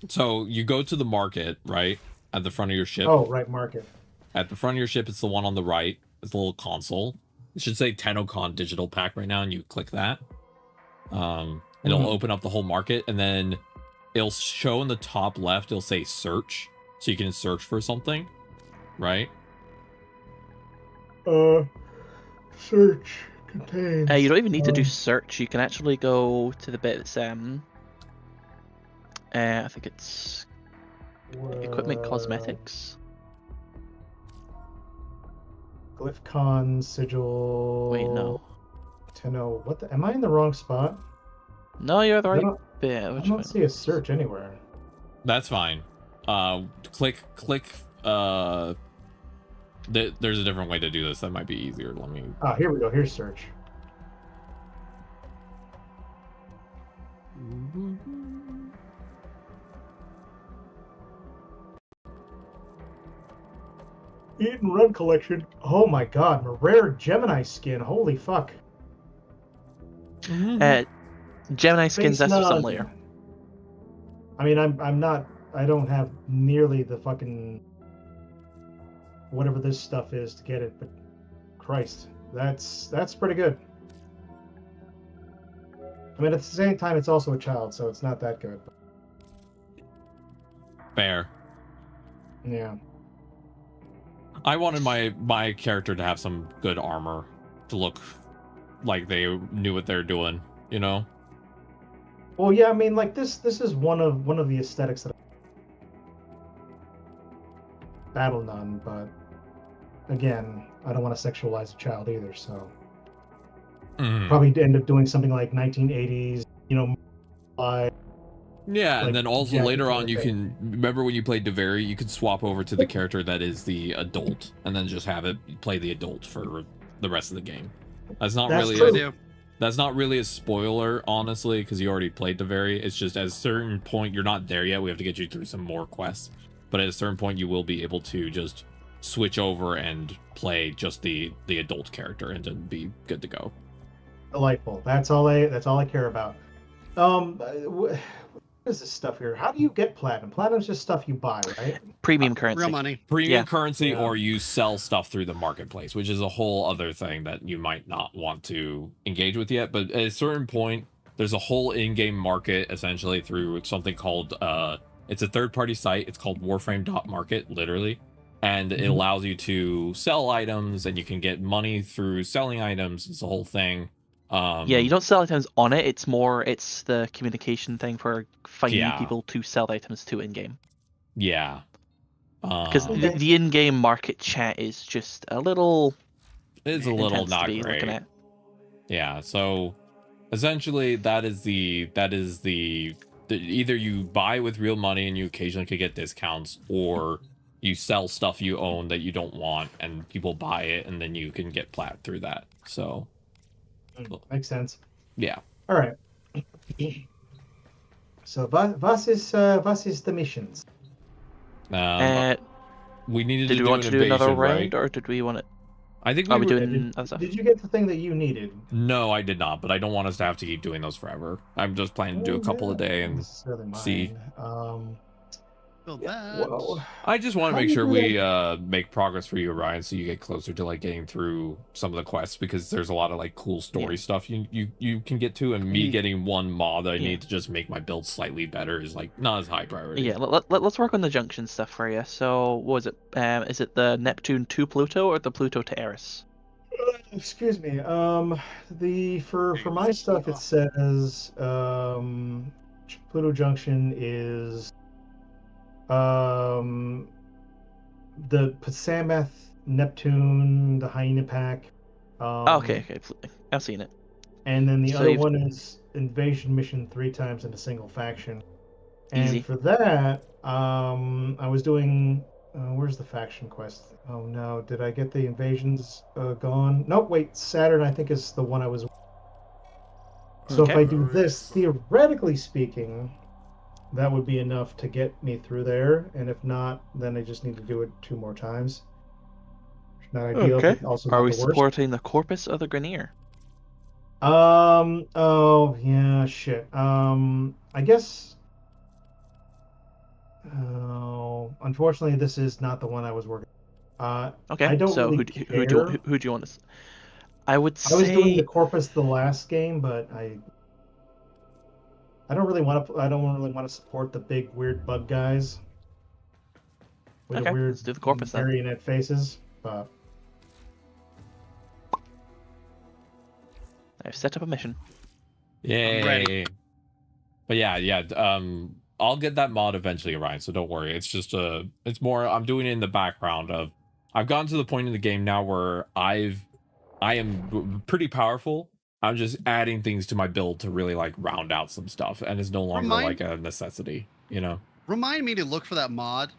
So you go to the market, right? At the front of your ship. Oh, right, market. At the front of your ship, it's the one on the right. It's a little console. It should say TennoCon digital pack right now, and you click that. It'll open up the whole market, and then it'll show in the top left, it'll say search. So you can search for something, right? Search contains. You don't even need to do search. You can actually go to the bit that's I think it's equipment cosmetics. Glyphcon sigil. Wait, no. Tenno. What the? Am I in the wrong spot? No, you're the I right don't, bit. I Which don't one? see a search anywhere. That's fine. Click. There's a different way to do this. That might be easier. Let me. Ah, here we go. Here's search. Eat and Run collection. Oh my god, a rare Gemini skin. Holy fuck. Gemini skins. That's for some later. I mean, I'm not. I don't have nearly the fucking whatever this stuff is to get it, but Christ, that's pretty good. I mean, at the same time, it's also a child, so it's not that good. Fair. Yeah. I wanted my character to have some good armor to look like they knew what they're doing, you know? Well, yeah, I mean, like this is one of the aesthetics that Battle Nun, but again, I don't want to sexualize a child either, so probably end up doing something like 1980s, you know, yeah, like and then also Jade later on, you thing. can remember when you played Deveri, you could swap over to the character that is the adult, and then just have it play the adult for the rest of the game. That's not That's really true. that's not really a spoiler, honestly, because you already played Deveri. It's just at a certain point, you're not there yet. We have to get you through some more quests, but at a certain point, you will be able to just switch over and play just the adult character and then be good to go. Delightful. That's all I care about. What is this stuff here? How do you get platinum? Platinum's just stuff you buy, right? Premium currency. Real money. Premium currency, or you sell stuff through the marketplace, which is a whole other thing that you might not want to engage with yet. But at a certain point, there's a whole in-game market essentially through something called it's a third-party site. It's called Warframe.market, literally, and it allows you to sell items, and you can get money through selling items. It's a whole thing. Yeah, you don't sell items on it. It's the communication thing for finding Yeah. people to sell items to in game. Yeah. Because Okay. the in-game market chat is just a little. It's a little intense to not be great. looking at. Yeah, so essentially that is the either you buy with real money and you occasionally could get discounts, or you sell stuff you own that you don't want and people buy it and then you can get plat through that. So Makes sense. yeah. All right. So was is the missions? We needed Did to we do want an to do another invasion, round, right? or did we want to? I think Are we were- doing other stuff? Did you get the thing that you needed? No, I did not, but I don't want us to have to keep doing those forever. I'm just planning to do a couple a day and see. Build Yeah, that. well, I just want to how make do you sure do we that? make progress for you, Ryan, so you get closer to like getting through some of the quests, because there's a lot of like cool story stuff you can get to, and me getting one mod that I need to just make my build slightly better is like not as high priority. Yeah, let's work on the junction stuff for you. So, what was it? Is it the Neptune to Pluto or the Pluto to Eris? Excuse me. For my stuff it says Pluto Junction is the Pasameth, Neptune, the Hyena Pack. Okay, I've seen it. And then the So other you've- one is Invasion Mission 3 times in a single faction. And Easy. for that, I was doing. Where's the faction quest? Oh no, did I get the invasions gone? Nope, wait, Saturn I think is the one I was. So if Okay. I do this, theoretically speaking, that would be enough to get me through there. And if not, then I just need to do it 2 more times. Not ideal, Okay. but also Are not we the worst. supporting the Corpus or the Grenier? Oh yeah, shit. I guess. Oh, unfortunately, this is not the one I was working. Okay. I don't so really who do you want to? I would say. I was doing the Corpus the last game, but I don't really want to. I don't really want to support the big weird bug guys with Okay, the weird let's do the Corpus then. marionette faces. But I've set up a mission. Yay. ready. But yeah. I'll get that mod eventually, Ryan, so don't worry. It's just it's more I'm doing it in the background of I've gotten to the point in the game now where I am pretty powerful. I'm just adding things to my build to really like round out some stuff, and it's no longer like a necessity, you know. Remind me to look for that mod.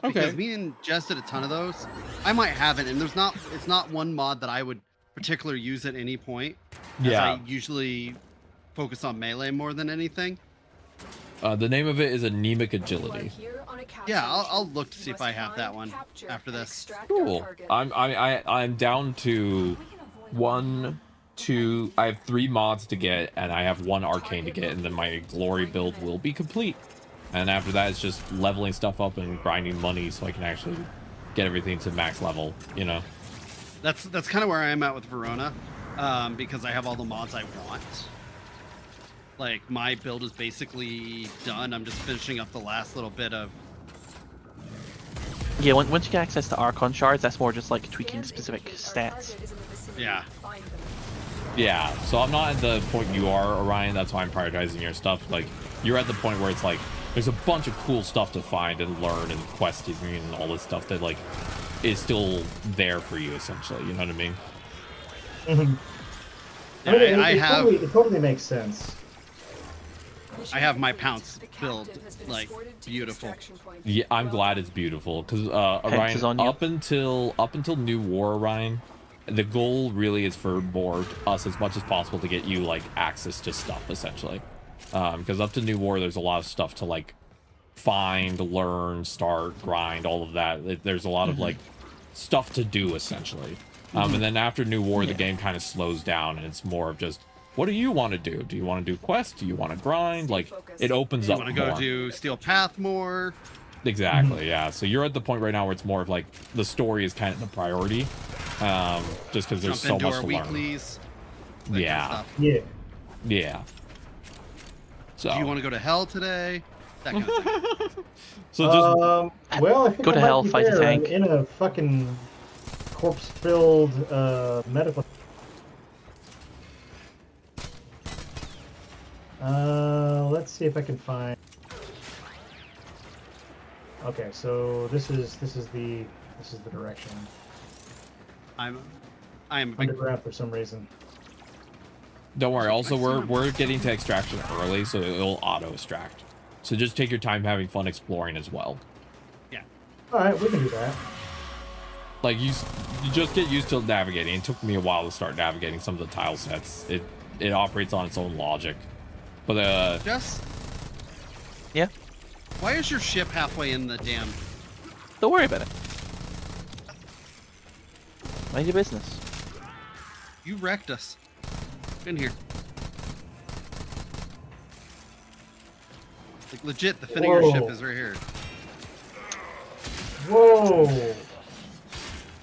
Okay. Because me and Jess did a ton of those. I might have it, and it's not one mod that I would particularly use at any point. Yeah. I usually focus on melee more than anything. The name of it is Anemic Agility. Yeah, I'll look to see if I have that one after this. Cool. I'm down to 1, 2. I have 3 mods to get, and I have 1 arcane to get, and then my glory build will be complete. And after that, it's just leveling stuff up and grinding money so I can actually get everything to max level. You know. That's kind of where I am at with Verona, because I have all the mods I want. Like, my build is basically done. I'm just finishing up the last little bit of... Yeah, once you get access to Archon shards, that's more just like tweaking specific stats. Yeah. Yeah, so I'm not at the point you are, Orion. That's why I'm prioritizing your stuff. Like, you're at the point where it's like, there's a bunch of cool stuff to find and learn and questing and all this stuff that, like, is still there for you, essentially. You know what I mean? I mean, it totally makes sense. I have my pounce build, like, beautiful. Yeah, I'm glad it's beautiful because Orion, up until New War, Orion, the goal really is for us as much as possible to get you like access to stuff, essentially. Because up to New War, there's a lot of stuff to like find, learn, start, grind, all of that. There's a lot of like stuff to do, essentially. And then after New War, the game kind of slows down, and it's more of just, what do you want to do? Do you want to do quests? Do you want to grind? Like, it opens up more. You want to go do Steel Path more? Exactly, yeah. So you're at the point right now where it's more of like the story is kind of the priority, just because there's so much to learn. Weeklies, Yeah. Yeah. Yeah. So Do you want to go to hell today? That kind of thing. so just Well, I think Go I to might hell, be fight a there. I'm tank. in a fucking corpse-filled medical. Let's see if I can find. Okay, so this is the direction. I am a big Underground for some reason. don't worry. Also, Nice one. we're getting to extraction early, so it'll auto extract. So just take your time having fun exploring as well. All right, we can do that. Like you just get used to navigating. It took me a while to start navigating some of the tile sets. It operates on its own logic. But Jess, Yeah. why is your ship halfway in the damn? Don't worry about it. Mind your business. You wrecked us. In here. Like legit, the fin of your ship Whoa. is right here. Whoa!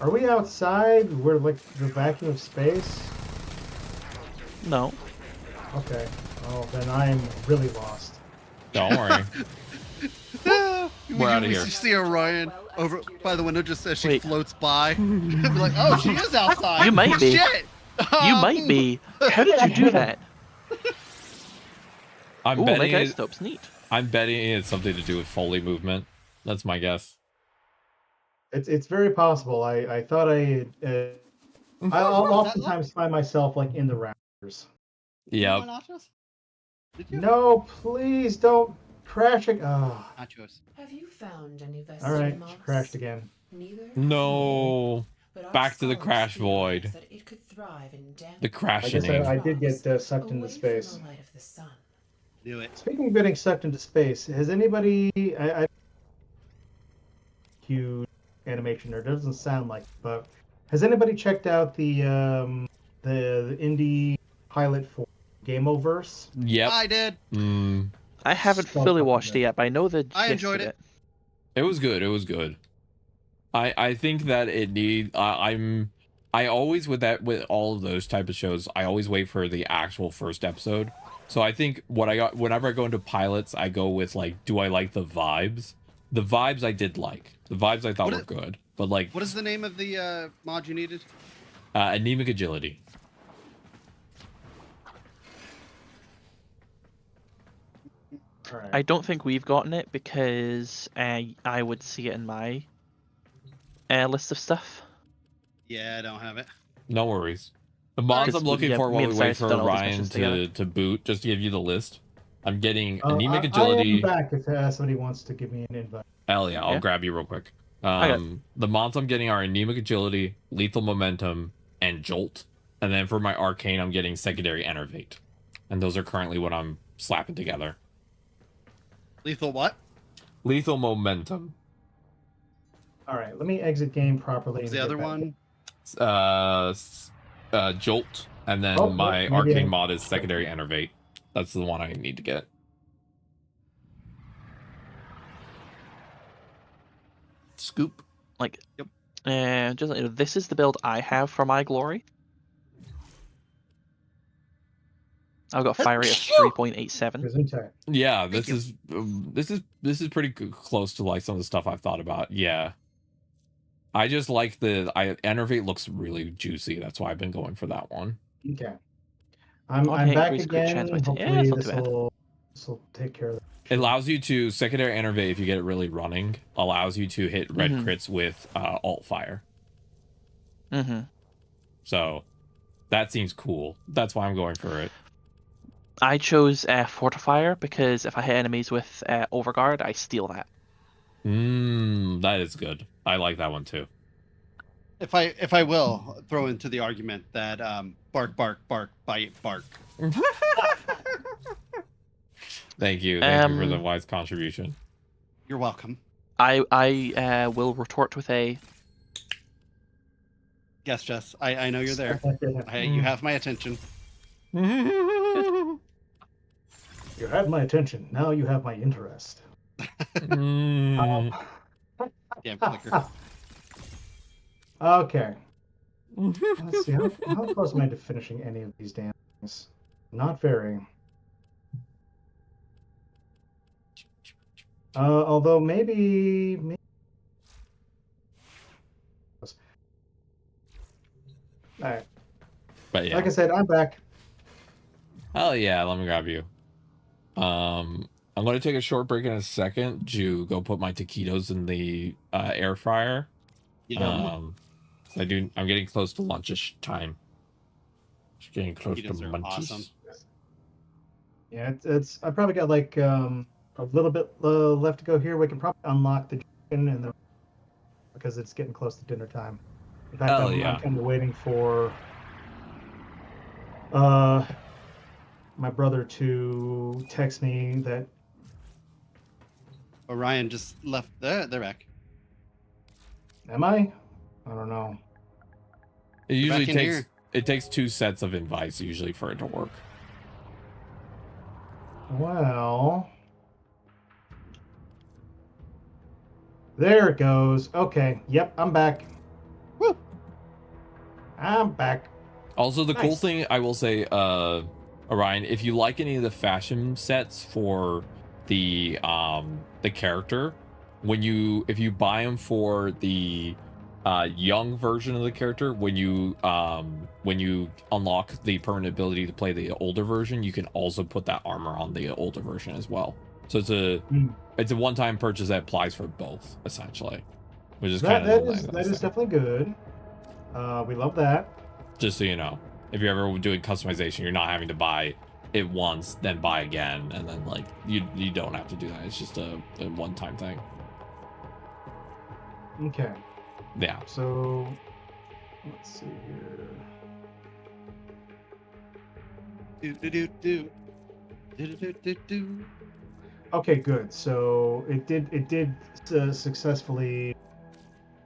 Are we outside? We're like the vacuum of space? No. Okay. Oh, then I'm really lost. don't worry. We're outta We here. see Orion over by the window just as she Wait. floats by. Be like, oh, she is outside. You might be. Shit! You might be. How did you do that? I'm Ooh, that betting guy it, stops neat. I'm betting it's something to do with Foley movement. That's my guess. It's very possible. I thought I'll oftentimes find myself like in the rafters. Yep. Nachos? Did you? No, please don't crash it. Ah, Nachos. Have you found any vestige all right, moss? she crashed again. Neither. No. But our Back to the scholars crash theorize void. that it could thrive in damp The I crashing. guess I did get sucked into away space. from the light of the sun. Knew it. Speaking of getting sucked into space, has anybody? I huge animation, or doesn't sound like, but has anybody checked out the indie pilot for Gameoverse? Yep. I did. I haven't So fully fucking watched good. it yet, but I know the I gist enjoyed of it. It was good. It was good. I think that it need. I always with all of those type of shows, I always wait for the actual first episode. So I think whenever I go into pilots, I go with like, do I like the vibes? The vibes I did like. The vibes I thought were good. But like, What is the name of the mod you needed? anemic agility. All right. I don't think we've gotten it because I would see it in my list of stuff. Yeah, I don't have it. No worries. The mods Because I'm looking yeah, for me while and we wait Cyrus for done all these Ryan missions together. to boot, just to give you the list. I'm getting I anemic am agility. back if somebody wants to give me an invite. Hell yeah, I'll Yeah. grab you real quick. Okay. The mods I'm getting are anemic agility, lethal momentum, and jolt. And then for my arcane, I'm getting secondary enervate. And those are currently what I'm slapping together. Lethal what? Lethal momentum. All right, let me exit game properly. What's and the get other back one? Jolt, and then Oh, my maybe arcane I- mod is secondary enervate. That's the one I need to get. Scoop. Like, Yep. just this is the build I have for my glory. I've got a fire rate of 3.87. Gesundheit. Yeah, Thank this is pretty close to like some of the stuff I've thought about. Yeah, I just like enervate looks really juicy. That's why I've been going for that one. Okay. I'm Okay, back increase crit again. chance by 10. Yeah, Hopefully it's not too this will take care of it. It allows you to secondary enervate if you get it really running. Allows you to hit red crits with alt fire. Mm-hmm. So that seems cool. That's why I'm going for it. I chose Fortifier because if I hit enemies with Overguard, I steal that. That is good. I like that one too. If I will throw into the argument that bark, bark, bark, bite, bark. Thank you. Thank you for the wise contribution. You're welcome. I will retort with a. Yes, Jess. I know you're there. You have my attention. You had my attention. Now you have my interest. Damn clicker. Okay. Let's see. How close am I to finishing any of these damn things? Not very. Although maybe. All right. But yeah. Like I said, I'm back. Oh yeah, let me grab you. I'm going to take a short break in a second to go put my taquitos in the air fryer. Yum. So I'm getting close to lunchish time. Just getting close to Taquitos are munchies. awesome. Yeah, it's. I probably got like a little bit left to go here. We can probably unlock the chicken and because it's getting close to dinner time. In fact, Hell I'm yeah. kind of waiting for my brother to text me that. Orion just left. They're back. Am I? I don't know. It usually back in takes here. it takes 2 sets of invites usually for it to work. Well, there it goes. Okay. Yep, I'm back. Woo! I'm back. Also, the cool Nice. thing I will say, Orion, if you like any of the fashion sets for the character, if you buy them for the young version of the character, when you unlock the permanent ability to play the older version, you can also put that armor on the older version as well. So it's a one-time purchase that applies for both, essentially, which is kind of that is definitely good. We love that. just so you know, if you're ever doing customization, you're not having to buy it once, then buy again, and then like you don't have to do that. It's just a one-time thing. Okay. Yeah. So let's see here. Do. Okay, good. So it did successfully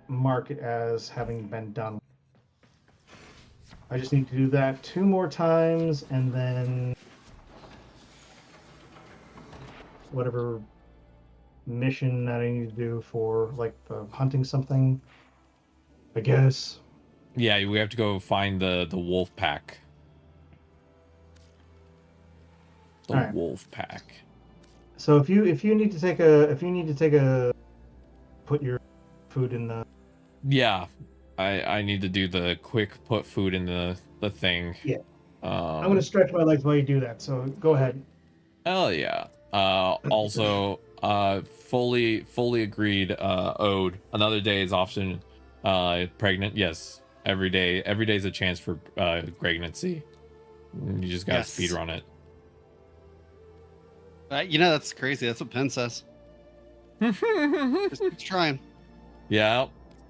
mark it as having been done. I just need to do that 2 more times, and then whatever mission that I need to do for like the hunting something, I guess. Yeah, we have to go find the wolf pack. The All right. wolf pack. So if you need to take a put your food in the. Yeah, I need to do the quick put food in the thing. Yeah. I'm gonna stretch my legs while you do that. So go ahead. Hell yeah. Also, fully agreed. Ode. Another day is often pregnant. Yes, every day is a chance for pregnancy. You just gotta speed run it. That's crazy. That's what Penn says. Just keeps trying. Yeah,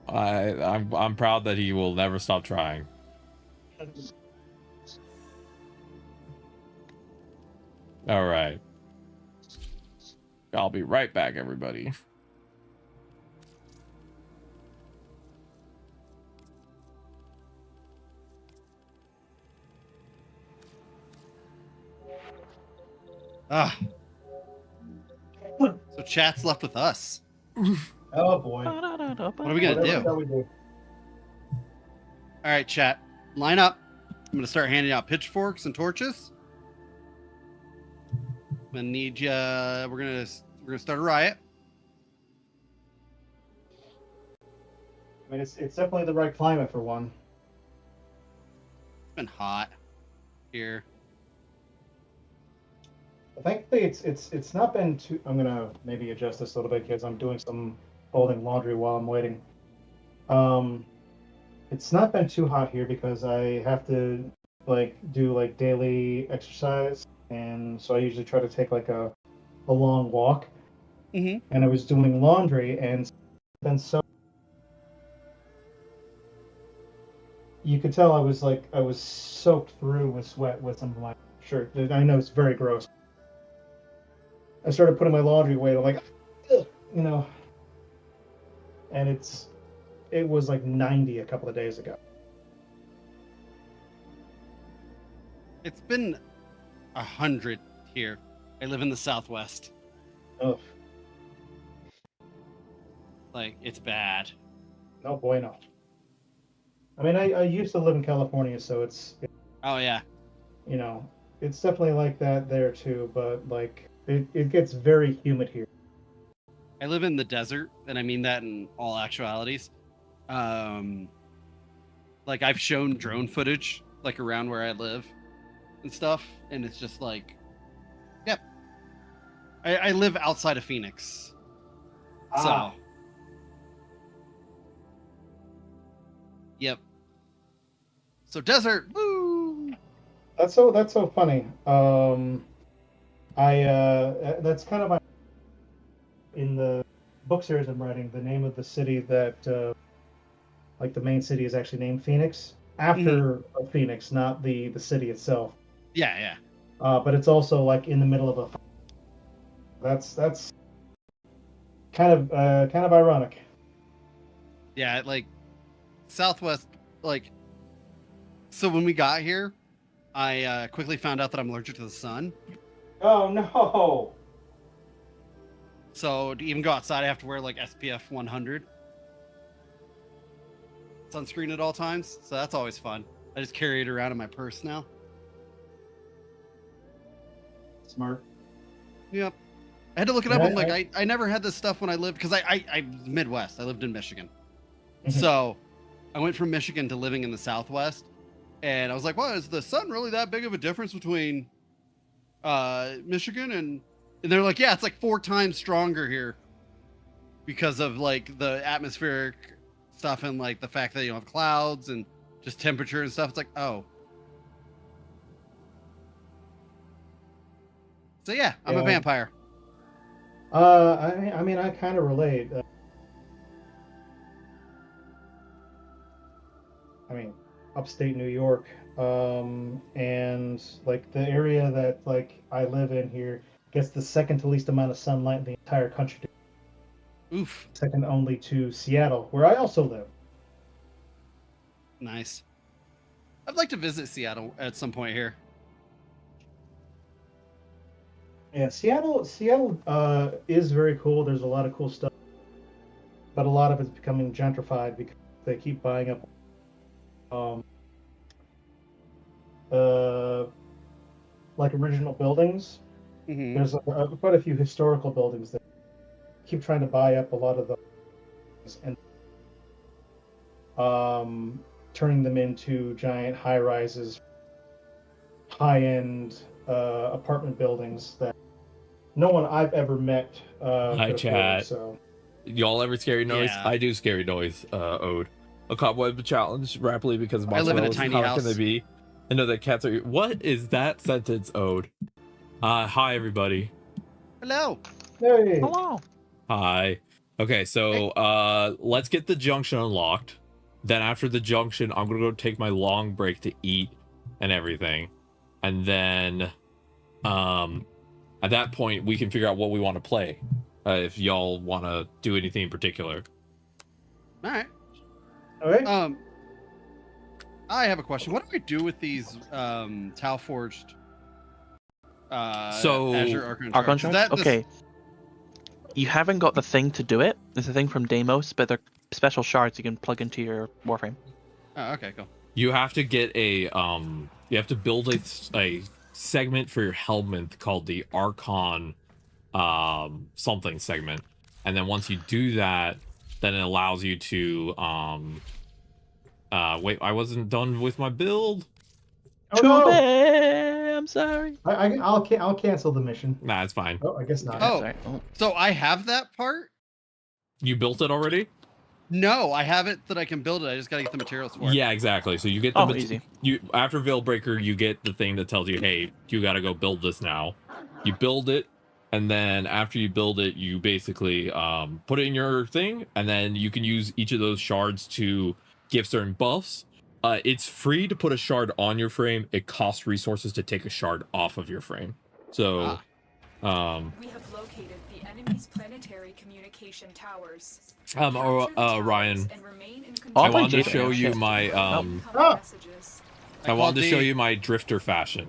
I'm proud that he will never stop trying. All right. I'll be right back, everybody. Ah. So chat's left with us. Oh boy. What are we gonna do? Shall we do? All right, chat. Line up. I'm gonna start handing out pitchforks and torches. I'm gonna need you. We're gonna start a riot. I mean, it's definitely the right climate for one. It's been hot here. Thankfully, it's not been too. I'm gonna maybe adjust this a little bit because I'm doing some folding laundry while I'm waiting. It's not been too hot here because I have to do daily exercise, and so I usually try to take a long walk. Mm-hmm. And I was doing laundry, and it's been so. You could tell I was soaked through with sweat with some of my shirt. I know it's very gross. I started putting my laundry away. I'm like, ugh, and it was like 90 a couple of days ago. It's been 100 here. I live in the Southwest. Oh, It's bad. no bueno. I mean, I used to live in California, so it's Oh yeah. it's definitely like that there too. But it gets very humid here. I live in the desert, and I mean that in all actualities. Like I've shown drone footage like around where I live and stuff, and it's just like, yep. I live outside of Phoenix, so yep. So desert, woo! That's so funny. That's kind of my in the book series I'm writing. The name of the city that like the main city is actually named Phoenix after Phoenix, not the city itself. Yeah. But it's also like in the middle of a. That's kind of ironic. Yeah, like Southwest, like. So when we got here, I quickly found out that I'm allergic to the sun. Oh no! So to even go outside, I have to wear like SPF 100 sunscreen at all times. So that's always fun. I just carry it around in my purse now. Smart. Yep. I had to look it up. I'm like, I never had this stuff when I lived, because I Midwest. I lived in Michigan. So I went from Michigan to living in the Southwest. And I was like, well, is the sun really that big of a difference between Michigan and they're like, yeah, it's like 4 times stronger here because of like the atmospheric stuff and like the fact that you don't have clouds and just temperature and stuff. It's like, oh. So yeah, I'm a vampire. I mean, I kind of relate. I mean, upstate New York, and like the area that like I live in here gets the second to least amount of sunlight in the entire country. Oof. Second only to Seattle, where I also live. Nice. I'd like to visit Seattle at some point here. Yeah, Seattle is very cool. There's a lot of cool stuff, but a lot of it's becoming gentrified because they keep buying up like original buildings. There's quite a few historical buildings that keep trying to buy up a lot of those and turning them into giant high rises, high-end apartment buildings that no one I've ever met Hi, chat. So Y'all ever scary noise? Yeah. I do scary noise, Ode. A cobweb challenge rapidly because I live in a monsters, tiny how house. can they be? I know that cats are. What is that sentence, Ode? Hi everybody. Hello. hey, Hello. Hi. Okay, so let's get the junction unlocked. Then after the junction, I'm gonna go take my long break to eat and everything. And then at that point we can figure out what we want to play. If y'all want to do anything in particular. All right. okay. I have a question. What do we do with these Tau forged So Azure Archon Archon shards? Is shards? that this- Okay. You haven't got the thing to do it. There's a thing from Deimos, but they're special shards you can plug into your Warframe. Oh, okay, cool. you have to get a you have to build a segment for your helmet called the Archon something segment, and then once you do that, then it allows you to wait, I wasn't done with my build. Oh, no. I'm sorry. I'll cancel the mission. Nah, it's fine. Oh, I guess not. Oh. Sorry. Oh. So I have that part? You built it already? No, I haven't that I can build it. I just gotta get the materials for it. Yeah, exactly. So you get the easy. You after Veilbreaker, you get the thing that tells you, hey, you gotta go build this now. You build it, and then after you build it, you basically put it in your thing, and then you can use each of those shards to give certain buffs. It's free to put a shard on your frame. It costs resources to take a shard off of your frame. So We have located the enemy's planetary communication towers. Ryan, Oh, I I wanted to Jade. show you Shit. my Messages. I wanted to show D. you my drifter fashion.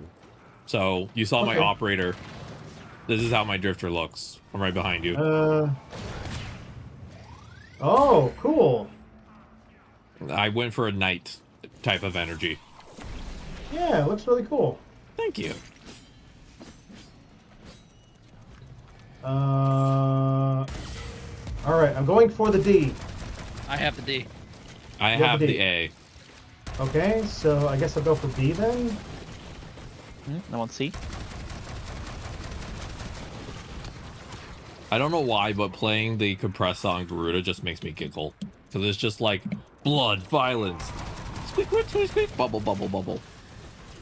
So you saw my Okay. operator. This is how my drifter looks. I'm right behind you. Oh, cool. I went for a knight type of energy. Yeah, it looks really cool. Thank you. All right, I'm going for the D. I have the D. I You have the the D. A. Okay, so I guess I'll go for B then. I want C. I don't know why, but playing the compressed on Garuda just makes me giggle. Because it's just like blood, violence. Squeak, squeak, squeak, squeak, bubble, bubble, bubble.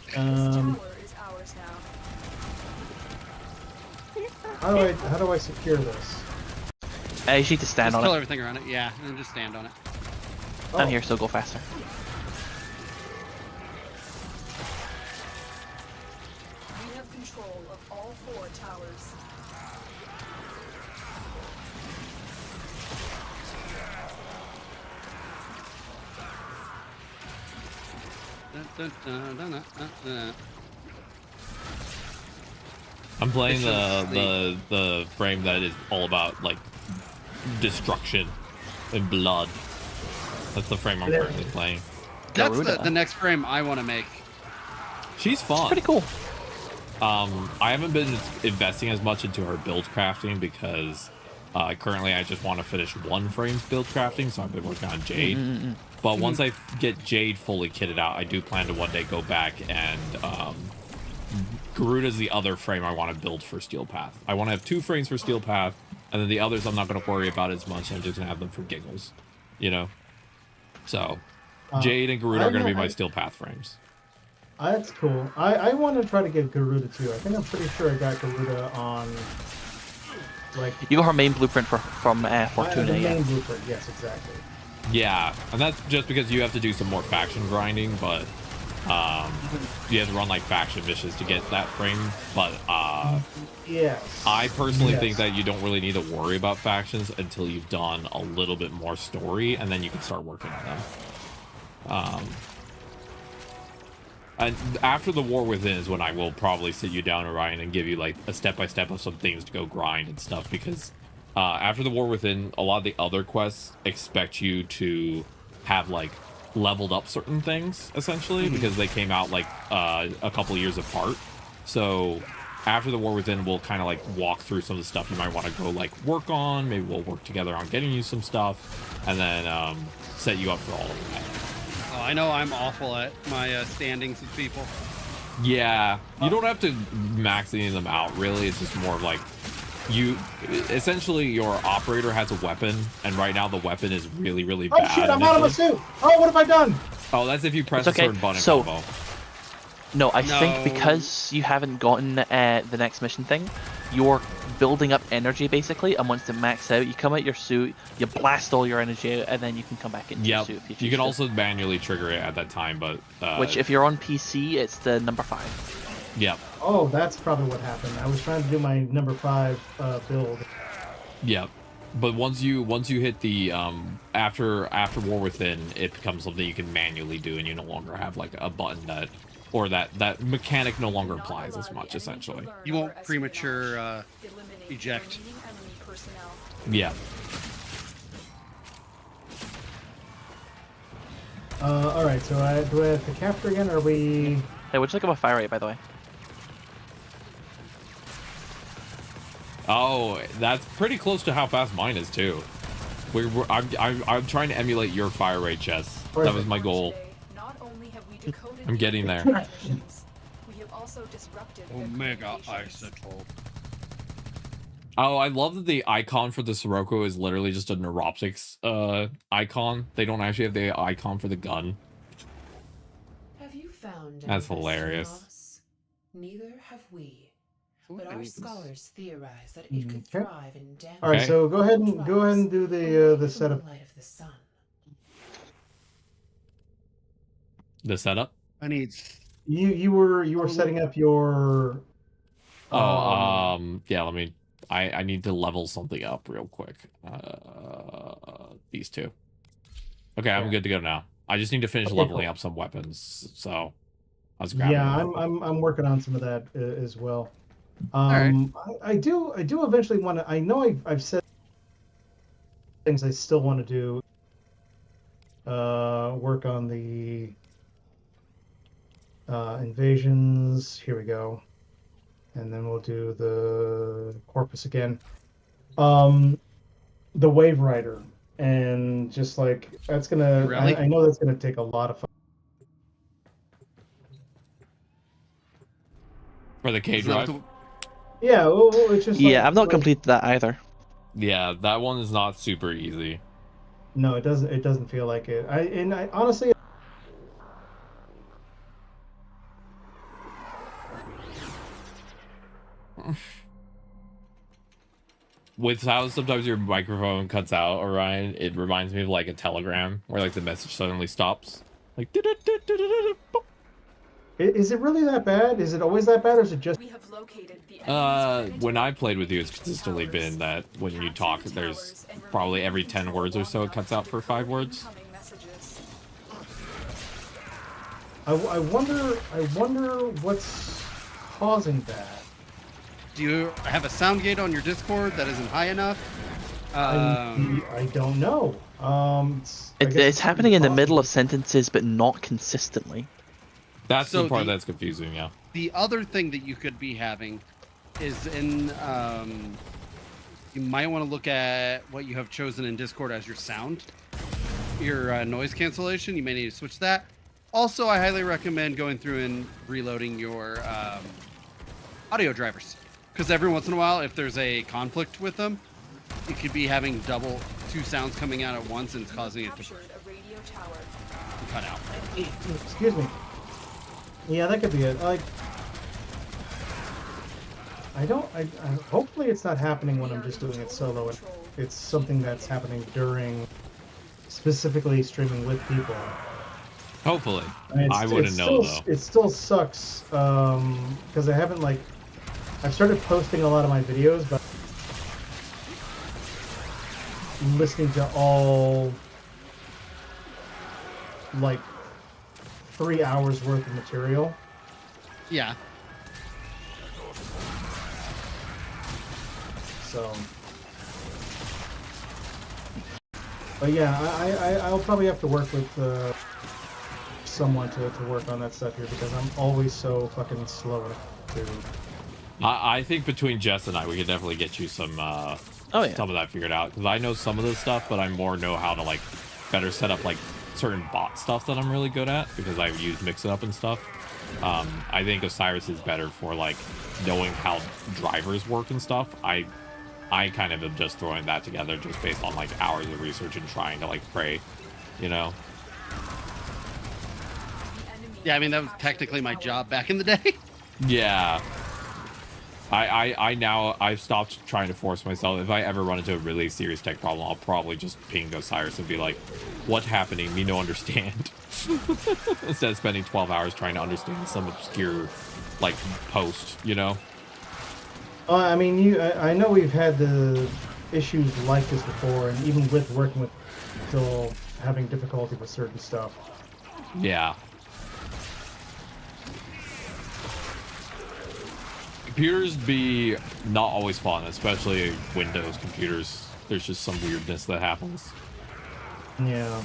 This tower is ours now. How do I secure this? You just need to stand Just on kill it. everything around it. Yeah, and then just stand on it. I'm here, so go faster. We have control of all 4 towers. Dun, dun, dun, dun, dun, dun. I'm playing This is the frame that is all about like destruction and blood. That's the frame I'm currently playing. That's Garuda. the next frame I want to make. She's fun. Pretty cool. I haven't been investing as much into her build crafting because currently I just want to finish one frame's build crafting, so I've been working on Jade. But once I get Jade fully kitted out, I do plan to one day go back and Garuda's the other frame I want to build for Steel Path. I want to have 2 frames for Steel Path, and then the others I'm not going to worry about as much. I'm just going to have them for giggles, you know? So, Jade and Garuda are going to be my Steel Path frames. That's cool. I want to try to get Garuda too. I think I'm pretty sure I got Garuda on, like... You got her main blueprint from Fortuna, the yeah. main blueprint, yes, exactly. Yeah, and that's just because you have to do some more faction grinding, but you have to run like faction missions to get that frame. But yes, I personally think that you don't really need to worry about factions until you've done a little bit more story, and then you can start working on them. And after the War Within is when I will probably sit you down, Orion, and give you like a step-by-step of some things to go grind and stuff, because after the War Within, a lot of the other quests expect you to have like leveled up certain things, essentially, because they came out like a couple years apart. So after the War Within, we'll kind of like walk through some of the stuff you might want to go like work on. Maybe we'll work together on getting you some stuff, and then set you up for all of that. Oh, I know I'm awful at my standings with people. Yeah, you don't have to max any of them out, really. It's just more of like you essentially your operator has a weapon, and right now the weapon is really, really bad. Oh shit, I'm out of my suit! Oh, what have I done? Oh, that's if you press a certain button So, combo. No, I think because you haven't gotten the next mission thing, you're building up energy basically, and once it max out, you come out your suit, you blast all your energy out, and then you can come back into your suit. If you can also manually trigger it at that time, but which, if you're on PC, it's the number 5. Yep. Oh, that's probably what happened. I was trying to do my number 5 build. Yep. But once you hit the after War Within, it becomes something you can manually do, and you no longer have like a button that, or that mechanic no longer applies as much, essentially. You won't premature eject. Yeah. All right. So do I have to capture again, or are we? Hey, what'd you think about fire rate, by the way? Oh, that's pretty close to how fast mine is too. I'm trying to emulate your fire rate, Jess. That was my goal. I'm getting there. Omega Isotope. Oh, I love that the icon for the Sirocco is literally just a neuroptics icon. They don't actually have the icon for the gun. Have you found That's any hilarious. loss? Neither have we. But I our need this. scholars theorize that it could thrive in damp. All right. So go ahead and do the setup. Light of the sun. The setup? I need. You were setting up your. Yeah, let me. I need to level something up real quick. These two. Okay, I'm good to go now. I just need to finish leveling up some weapons. So I was grabbing. Yeah, I'm working on some of that as well. Right. I do eventually want to. I know I've said things I still want to do. Work on the invasions. Here we go. And then we'll do the corpus again. the Wave Rider, and just like that's gonna. Really? I know that's gonna take a lot of fun. For the K Is that what drive. Yeah, well, it's just Yeah, like, I've not like- completed that either. Yeah, that one is not super easy. No, it doesn't. It doesn't feel like it. I honestly. With how sometimes your microphone cuts out, Orion, it reminds me of like a telegram where like the message suddenly stops. Like boop. Is it really that bad? Is it always that bad, or is it just? We have located the enemy's When I played with you, it's consistently been that when you talk, there's probably every 10 words or so it cuts out for 5 words. incoming messages. I wonder what's causing that. Do you have a sound gate on your Discord that isn't high enough? I don't know. I guess It's happening in the middle of possible. sentences, but not consistently. That's So the part the- that's confusing, yeah. The other thing that you could be having is in you might want to look at what you have chosen in Discord as your sound, your noise cancellation. You may need to switch that. Also, I highly recommend going through and reloading your audio drivers, because every once in a while, if there's a conflict with them, you could be having two sounds coming out at once, and it's causing it to Captured a radio tower. cut out. Excuse me. Yeah, that could be it. Like, I don't. Hopefully, it's not happening when I'm just doing it solo. It's something that's happening during, specifically streaming with people. Hopefully. And I wouldn't know, though. It still sucks because I haven't like. I've started posting a lot of my videos, but listening to all like 3 hours worth of material. Yeah. So, but yeah, I'll probably have to work with someone to work on that stuff here because I'm always so fucking slow to. I think between Jess and I, we could definitely get you some yeah. some of that figured out. Because I know some of this stuff, but I more know how to like better set up like certain bot stuff that I'm really good at because I use mix it up and stuff. I think Osiris is better for like knowing how drivers work and stuff. I kind of am just throwing that together just based on like hours of research and trying to like pray, you know. Yeah, I mean that was technically my job back in the day. Yeah. I've stopped trying to force myself. If I ever run into a really serious tech problem, I'll probably just ping Osiris and be like, "What's happening? Me no understand." Instead of spending 12 hours trying to understand some obscure, like, post, you know? I mean, I know we've had the issues like this before, and even with working with, still having difficulty with certain stuff. Yeah. Computers be not always fun, especially Windows computers. There's just some weirdness that happens. Yeah.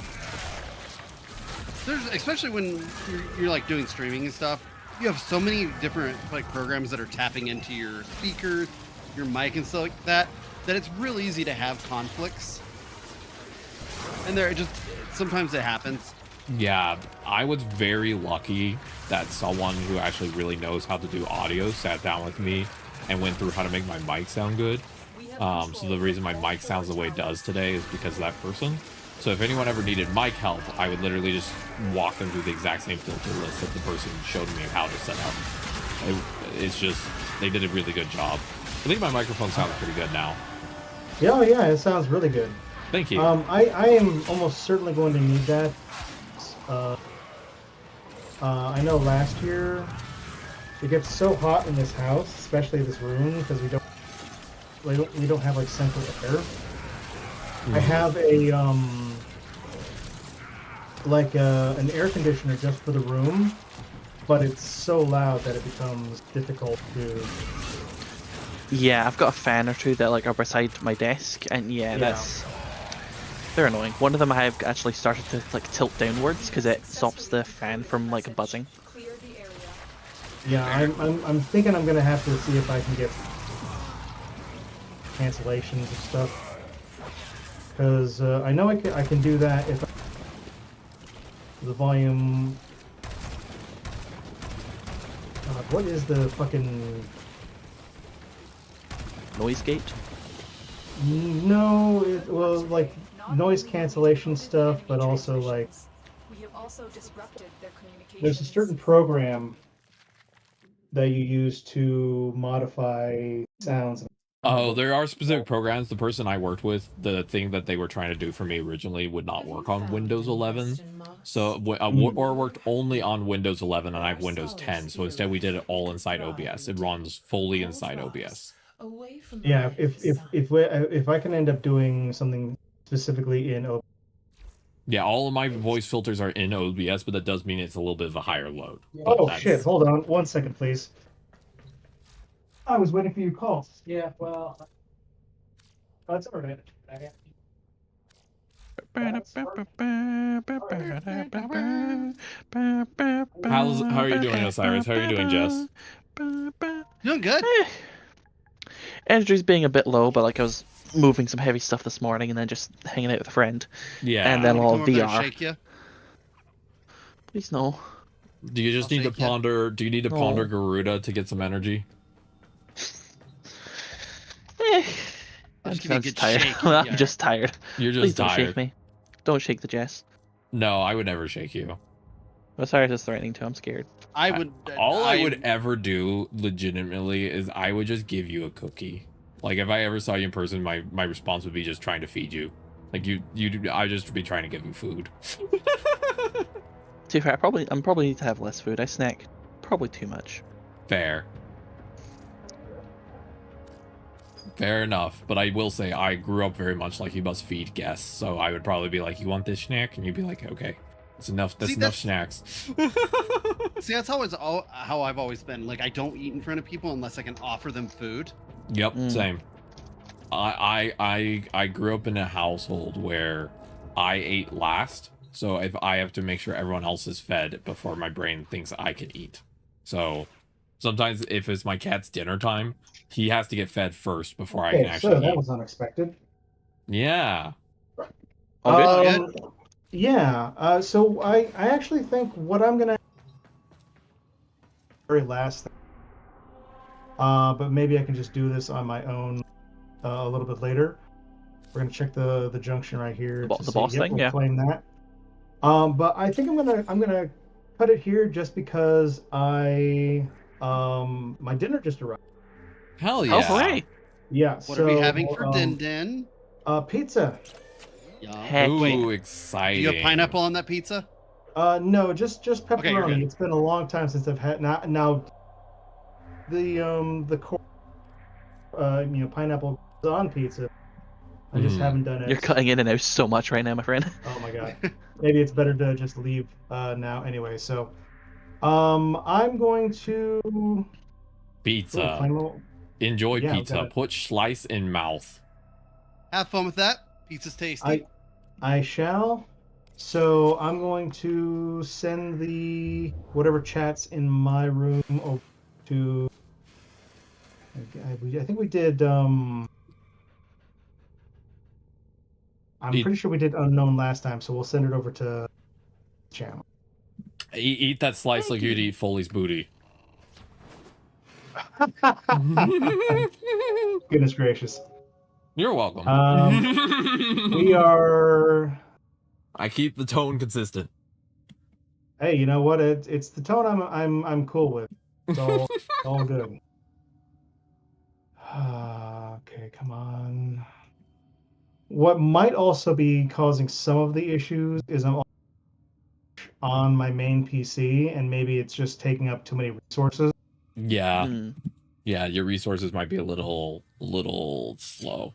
There's especially when you're like doing streaming and stuff. You have so many different like programs that are tapping into your speakers, your mic and stuff like that. That it's real easy to have conflicts. And sometimes it happens. Yeah, I was very lucky that someone who actually really knows how to do audio sat down with me and went through how to make my mic sound good. So the reason my mic sounds the way it does today is because of that person. So if anyone ever needed mic help, I would literally just walk them through the exact same filter list that the person showed me how to set up. It's just, they did a really good job. I think my microphone sounds pretty good now. Yeah, yeah, it sounds really good. Thank you. I am almost certainly going to need that. I know last year it gets so hot in this house, especially this room, because we don't have like central air. I have a an air conditioner just for the room, but it's so loud that it becomes difficult to. Yeah, I've got a fan or two that like are beside my desk, and they're annoying. One of them I have actually started to like tilt downwards because it stops the fan from like buzzing. Yeah, I'm thinking I'm gonna have to see if I can get cancellations and stuff. because I know I can do that if the volume. What is the fucking Noise gate. No, well, like noise cancellation stuff, but also like We have also disrupted their communications. there's a certain program that you use to modify sounds. Oh, there are specific programs. The person I worked with, the thing that they were trying to do for me originally would not work on Windows 11. So, or worked only on Windows 11, and I have Windows 10. So instead, we did it all inside OBS. It runs fully inside OBS. Yeah, if I can end up doing something specifically in OBS. Yeah, all of my voice filters are in OBS, but that does mean it's a little bit of a higher load. Oh shit! Hold on, 1 second, please. I was waiting for your call. Yeah, well, that's all right. How are you doing, Osiris? How are you doing, Jess? Doing good. Energy's being a bit low, but like I was moving some heavy stuff this morning and then just hanging out with a friend. Yeah. And then Wanna all come over there and VR. shake you? Please no. Do you just need to ponder? Do you need to ponder Garuda to get some energy? I'm just give you a just good tired. shake, I'm yeah. just tired. You're just Please don't tired. shake me. Don't shake the Jess. No, I would never shake you. Osiris is threatening too. I'm scared. I would. All I would ever do, legitimately, is I would just give you a cookie. Like if I ever saw you in person, my response would be just trying to feed you. Like I just be trying to give you food. To be fair, I'm probably need to have less food. I snack probably too much. Fair. Fair enough, but I will say I grew up very much like you must feed guests, so I would probably be like, "You want this snack?" And you'd be like, "Okay, that's enough. That's enough snacks." See, that's how I've always been. Like, I don't eat in front of people unless I can offer them food. Yep, same. I grew up in a household where I ate last, so if I have to make sure everyone else is fed before my brain thinks I can eat. So sometimes if it's my cat's dinner time, he has to get fed first before I can actually so that eat. was unexpected. Yeah. Yeah. So I actually think what I'm gonna very last thing. But maybe I can just do this on my own a little bit later. We're gonna check the junction right here. The boss thing, we'll yeah. claim that. But I think I'm gonna cut it here just because my dinner just arrived. Hell yeah. Oh, hooray! Yeah. What are we having for din din? Pizza. Heck Ooh, Do exciting. you have pineapple on that pizza? No, just Okay, you're pepperoni. good. It's been a long time since I've had now the core pineapple on pizza. I just haven't done it. You're cutting in and out so much right now, my friend. Oh my god. Maybe it's better to just leave now anyway. So I'm going to Pizza. final. Enjoy Yeah, pizza. gotta- Put slice in mouth. Have fun with that. Pizza's tasty. I shall. So I'm going to send the whatever chats in my room over to. I think we did. I'm pretty sure we did unknown last time, so we'll send it over to the channel. Eat that slice like you'd eat Foley's booty. Goodness gracious. You're welcome. We are. I keep the tone consistent. Hey, you know what? It's the tone I'm cool with. It's all good. Okay, come on. What might also be causing some of the issues is I'm on my main PC, and maybe it's just taking up too many resources. Yeah. Yeah, your resources might be a little slow.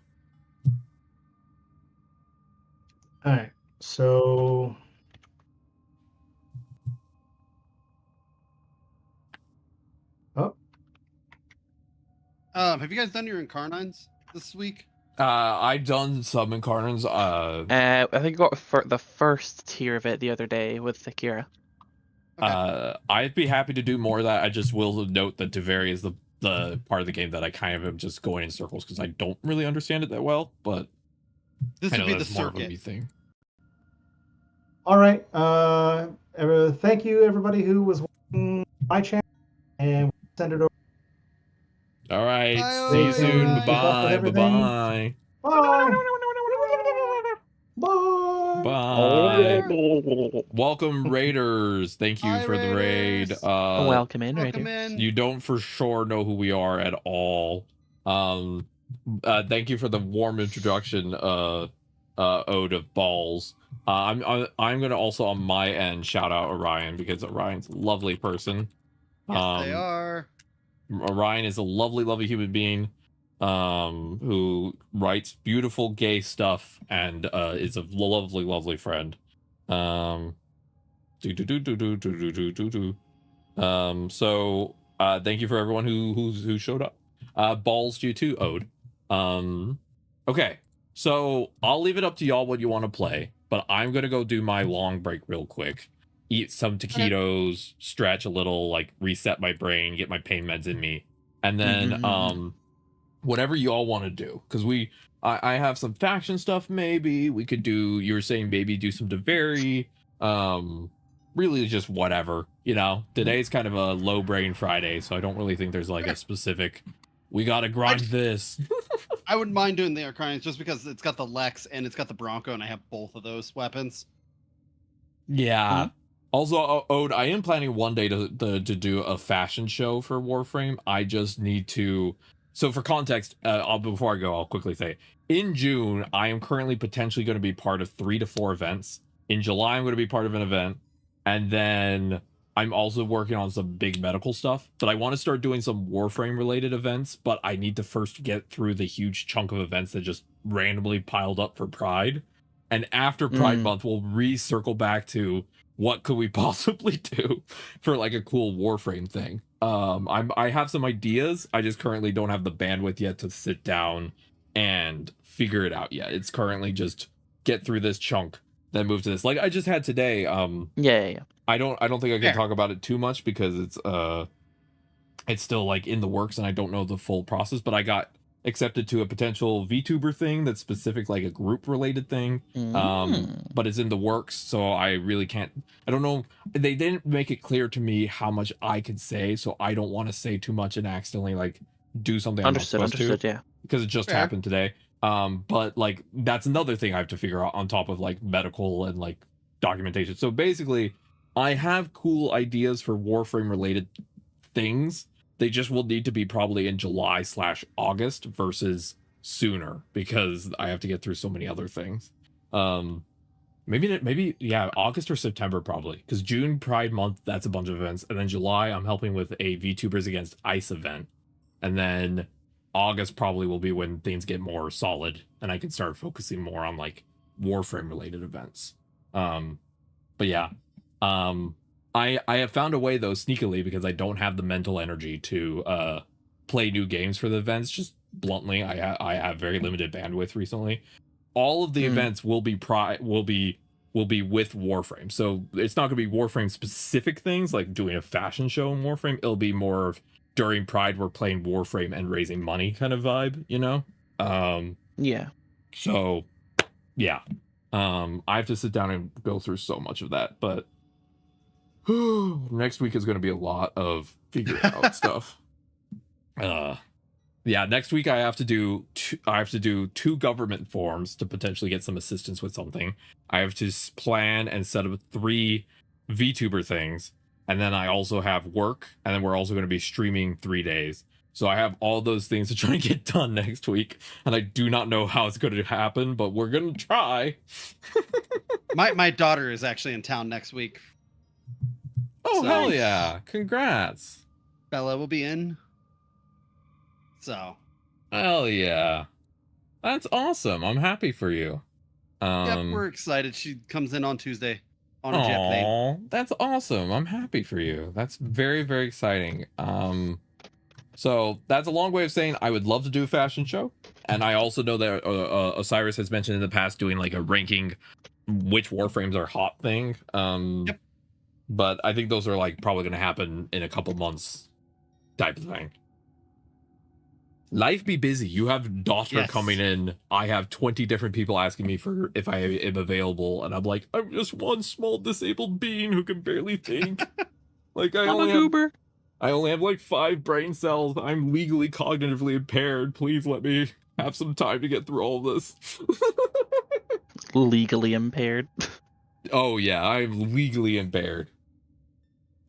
All right, so Have you guys done your incarnines this week? I've done some incarnates. I think I got the first tier of it the other day with Akira. I'd be happy to do more of that. I just will note that Taveri is the part of the game that I kind of am just going in circles because I don't really understand it that well. But This I would know be the that's more of a me circuit. thing. All right. Thank you, everybody who was watching my channel, and we'll send it over. All right. Bye, See you Stay soon. tuned. Keep up with Bye-bye. everything. Bye-bye. Bye. Bye. Bye. Welcome, Raiders. Thank you Hi, for the raid. Raiders. Welcome in, Welcome Raiders. in. You don't for sure know who we are at all. Thank you for the warm introduction, ode of balls. I'm gonna also on my end shout out Orion because Orion's a lovely person. Yes, they are. Orion is a lovely human being, who writes beautiful gay stuff and is a lovely friend. So thank you for everyone who showed up. Balls to you too, Ode. Okay, so I'll leave it up to y'all what you want to play, but I'm gonna go do my long break real quick, eat some taquitos, stretch a little, like reset my brain, get my pain meds in me, and then whatever you all want to do, because I have some faction stuff. Maybe we could do, you were saying maybe do some Devary, really just whatever, you know. Today's kind of a low brain Friday, so I don't really think there's like a specific, we gotta grind this. I wouldn't mind doing the Arcanians just because it's got the Lex and it's got the Bronco, and I have both of those weapons. Yeah. Also, Ode, I am planning one day to do a fashion show for Warframe. I just need to. So for context, before I go, I'll quickly say, in June, I am currently potentially going to be part of 3 to 4 events. In July, I'm going to be part of an event, and then I'm also working on some big medical stuff. But I want to start doing some Warframe related events, but I need to first get through the huge chunk of events that just randomly piled up for Pride. And after Pride Month, we'll recircle back to what could we possibly do for like a cool Warframe thing. I have some ideas. I just currently don't have the bandwidth yet to sit down and figure it out yet. It's currently just get through this chunk, then move to this. Like I just had today. Yeah. I don't think I can talk about it too much because it's still like in the works and I don't know the full process, but I got accepted to a potential VTuber thing that's specific, like a group related thing. But it's in the works, so I really can't. I don't know. They didn't make it clear to me how much I could say, so I don't want to say too much and accidentally like do something I'm not supposed to. Yeah. Because it just happened today. But like that's another thing I have to figure out on top of like medical and like documentation. So basically, I have cool ideas for Warframe related things. They just will need to be probably in July/August versus sooner because I have to get through so many other things. Maybe August or September probably, because June Pride Month, that's a bunch of events, and then July I'm helping with a VTubers Against Ice event, and then August probably will be when things get more solid and I can start focusing more on like Warframe related events. But yeah, I have found a way though sneakily, because I don't have the mental energy to play new games for the events. Just bluntly, I have very limited bandwidth recently. All of the events will be with Warframe, so it's not going to be Warframe specific things like doing a fashion show in Warframe. It'll be more of during Pride we're playing Warframe and raising money kind of vibe, you know. Yeah. So yeah, I have to sit down and go through so much of that, but next week is going to be a lot of figuring out stuff. Yeah, next week I have to do 2 government forms to potentially get some assistance with something. I have to plan and set up 3 VTuber things, and then I also have work, and then we're also going to be streaming 3 days. So I have all those things to try and get done next week, and I do not know how it's going to happen, but we're going to try. My daughter is actually in town next week. Oh, hell yeah. Congrats. Bella will be in. So. Hell yeah. That's awesome. I'm happy for you. Yep, we're excited. She comes in on Tuesday on a jet plane. That's awesome. I'm happy for you. That's very, very exciting. So that's a long way of saying I would love to do a fashion show. And I also know that Osiris has mentioned in the past doing like a ranking which Warframes are hot thing. Yep. But I think those are like probably going to happen in a couple months type of thing. Life be busy. You have daughter Yes. coming in. I have 20 different people asking me for if I am available, and I'm like, I'm just one small disabled being who can barely think. Like I I'm a only have goober. like 5 brain cells. I'm legally cognitively impaired. Please let me have some time to get through all of this. Legally impaired. Oh yeah, I'm legally impaired.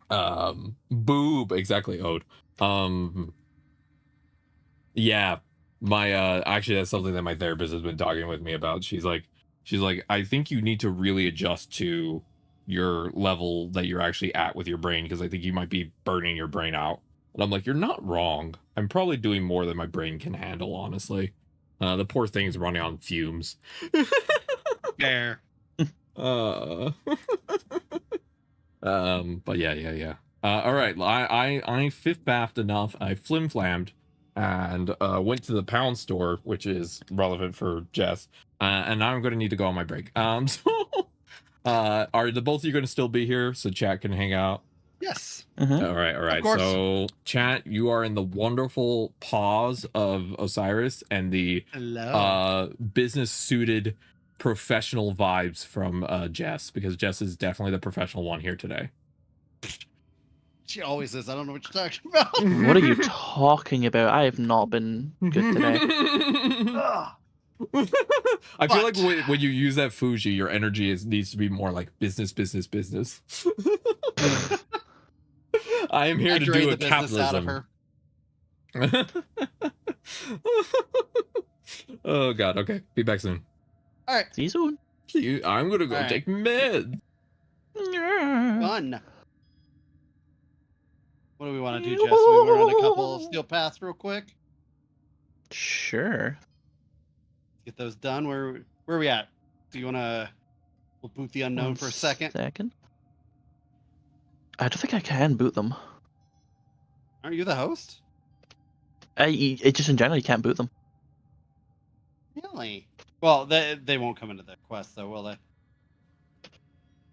Boob, exactly, Ode. Yeah, my actually that's something that my therapist has been talking with me about. She's like, I think you need to really adjust to your level that you're actually at with your brain, because I think you might be burning your brain out. And I'm like, you're not wrong. I'm probably doing more than my brain can handle, honestly. The poor thing's running on fumes. Fair. uh but yeah. All right, I fifth bathed enough. I flim-flammed and went to the pound store, which is relevant for Jess. And now I'm going to need to go on my break. So are the both of you going to still be here so chat can hang out? Yes. Mhm. All right. Of course. So chat, you are in the wonderful pause of Osiris and the Hello. business suited professional vibes from Jess, because Jess is definitely the professional one here today. She always is. I don't know what you're talking about. What are you talking about? I have not been good today. Ugh. I feel like But- when you use that Fuji, your energy needs to be more like business. I am here I to drained do a the business out of capitalism. her. Oh god, okay. Be back soon. All right. See you soon. I'm gonna go All right. take meds. Fun. What do we want to do, Jess? We want to run a couple of steel paths real quick. Sure. Get those done. Where are we at? Do you want to? We'll boot the unknown for a second. I don't think I can boot them. Aren't you the host? It just in general, you can't boot them. Really? Well, they won't come into the quest though, will they?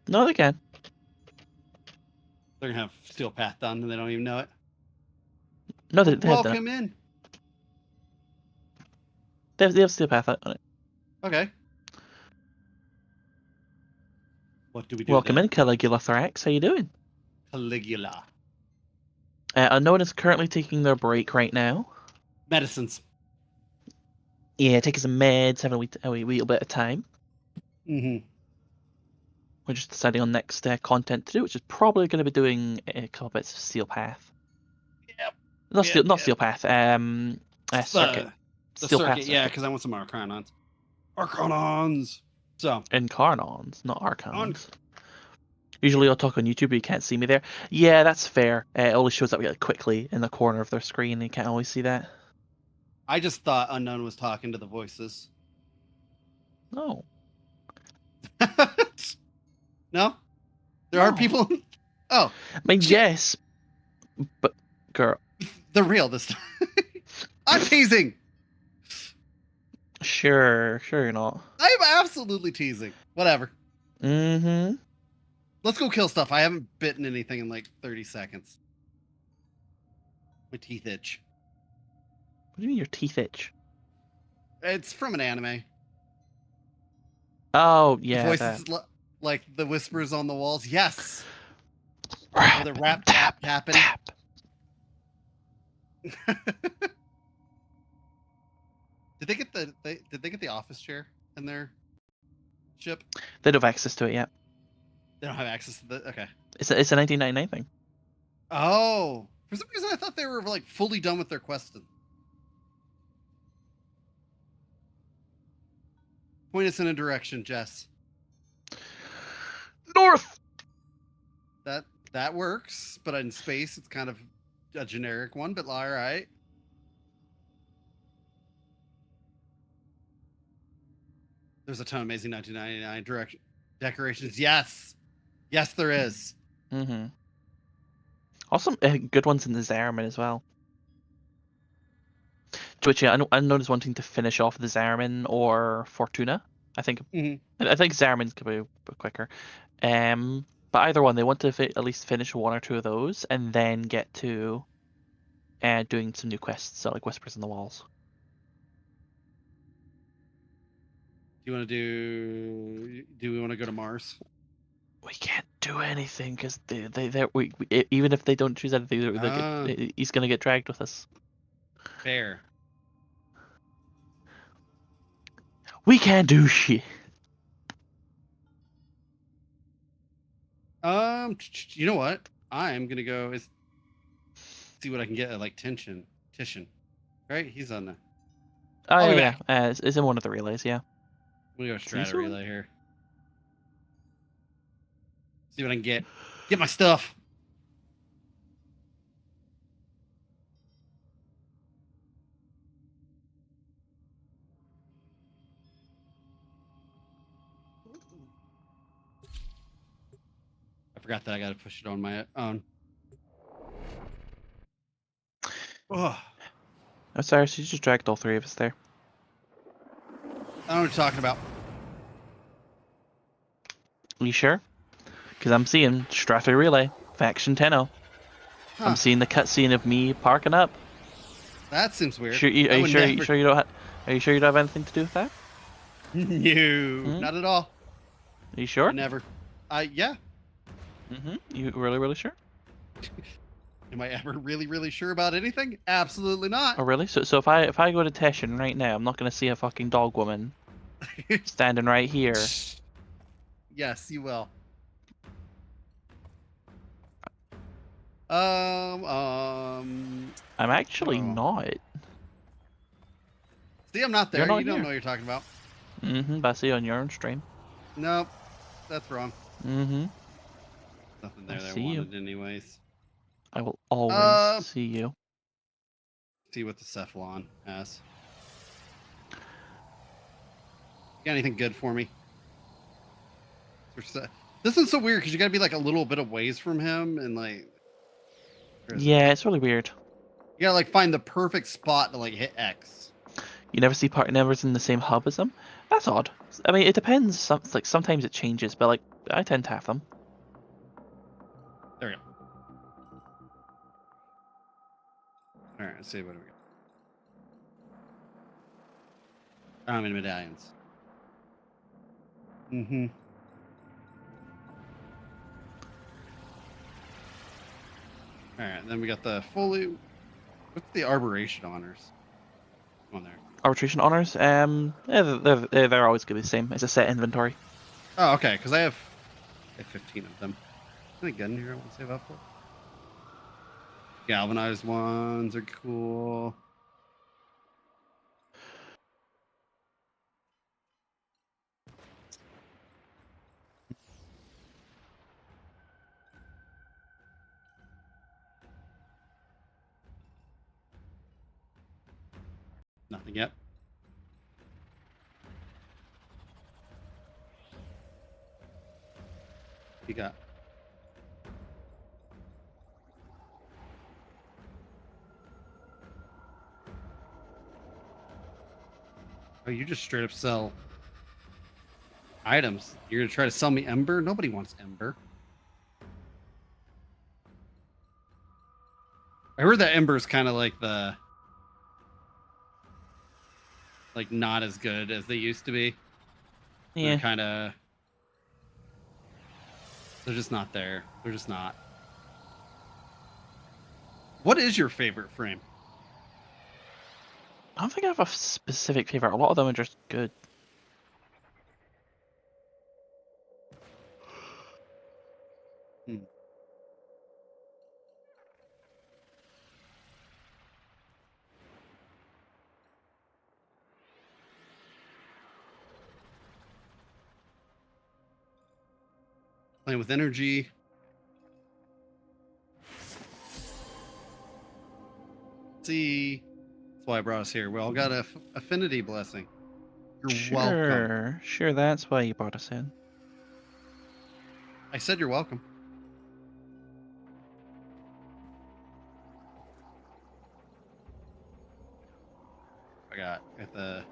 No, they can. They're gonna have steel path done and they don't even know it. No, they have done it. Welcome in. They have steel path on it. Okay. What do we do? Welcome then? in, Caligula Thrax. How you doing? Caligula. Unknown is currently taking their break right now. Medicines. Yeah, taking some meds, having a wee little bit of time. Mm-hmm. We're just deciding on next content to do, which is probably going to be doing a couple bits of Steel Path. Yep. Not Steel Path. Circuit. The Steel circuit, Path yeah, circuit. because I want some Arcanons. Arcanons! So. Incarnons, not Archons. Usually I'll talk on YouTube, but you can't see me there. Yeah, that's fair. It only shows up like, quickly in the corner of their screen, and you can't always see that. I just thought Unknown was talking to the voices. No. No? There are people... Oh. I mean, yes, but girl. They're real this time. I'm teasing! Sure you're not. I'm absolutely teasing. Whatever. Mm-hmm. Let's go kill stuff. I haven't bitten anything in like 30 seconds. My teeth itch. What do you mean your teeth itch? It's from an anime. Oh, yeah. The voices, like the whispers on the walls. Yes! Or Rap, the rap tap tapping. tap. Did they get the office chair in their ship? They don't have access to it yet. They don't have access to the... Okay. It's a 1999 thing. Oh! For some reason I thought they were like fully done with their questing. Point us in a direction, Jess. North! That works, but in space it's kind of a generic one, but all right. There's a ton of amazing 1999 decorations. Yes! Yes, there is. Mm-hmm. Also, good ones in the Zariman as well. Which I noticed wanting to finish off the Zariman or Fortuna. I think I think Zariman's could be a bit quicker. But either one, they want to at least finish one or two of those and then get to doing some new quests, so like Whispers in the Walls. Do you want to do? Do we want to go to Mars? We can't do anything because even if they don't choose anything, he's gonna get dragged with us. Fair. We can't do shit. You know what? I'm gonna go see what I can get at like Titian, right? He's on the. Oh I'll be yeah, back. yeah. It's in one of the relays. Yeah. I'm gonna go strata Caesar? relay here. See what I can get. Get my stuff. I forgot that I gotta push it on my own. Oh, Oh, sorry. So you just dragged all three of us there. I don't know what you're talking about. Are you sure? Because I'm seeing Strata Relay, Faction 10-0. Huh. I'm seeing the cutscene of me parking up. That seems weird. Sure, are you sure? You sure you don't? Are you sure you don't have anything to do with that? No, not at all. Are you sure? Never. Yeah. You really sure? Am I ever really sure about anything? Absolutely not. Oh really? So if I go to Teshin right now, I'm not gonna see a fucking dog woman standing right here. Yes, you will. I'm actually not. See, I'm not there. You're not You don't here. know what you're talking about. But I see on your own stream. Nope, that's wrong. Nothing Nothing there I that I see you. wanted anyways. I will always see you. See what the Cephalon has. Got anything good for me? This is so weird because you gotta be like a little bit of ways from him and like. Yeah, it's really weird. You gotta like find the perfect spot to like hit X. You never see partner members in the same hub as them. That's odd. I mean, it depends. Sometimes it changes, but like I tend to have them. There we go. All right, let's see what we got. I'm in medallions. All right, then we got the fully. What's the arboration honors? On there. Arbitration honors. They're always gonna be the same. It's a set inventory. Oh, okay. Because I have 15 of them. Anything good in here I want to save up for? Galvanized ones are cool. Nothing yet. What you got? Oh, you just straight up sell items. You're gonna try to sell me Ember? Nobody wants Ember. I heard that Ember is kind of like not as good as they used to be. Yeah. They're just not there. They're just not. What is your favorite frame? I don't think I have a specific favorite. A lot of them are just good. Playing with energy. See, that's why I brought us here. We all got a affinity blessing. You're welcome. Sure, that's why you brought us in. I said you're welcome. I got the.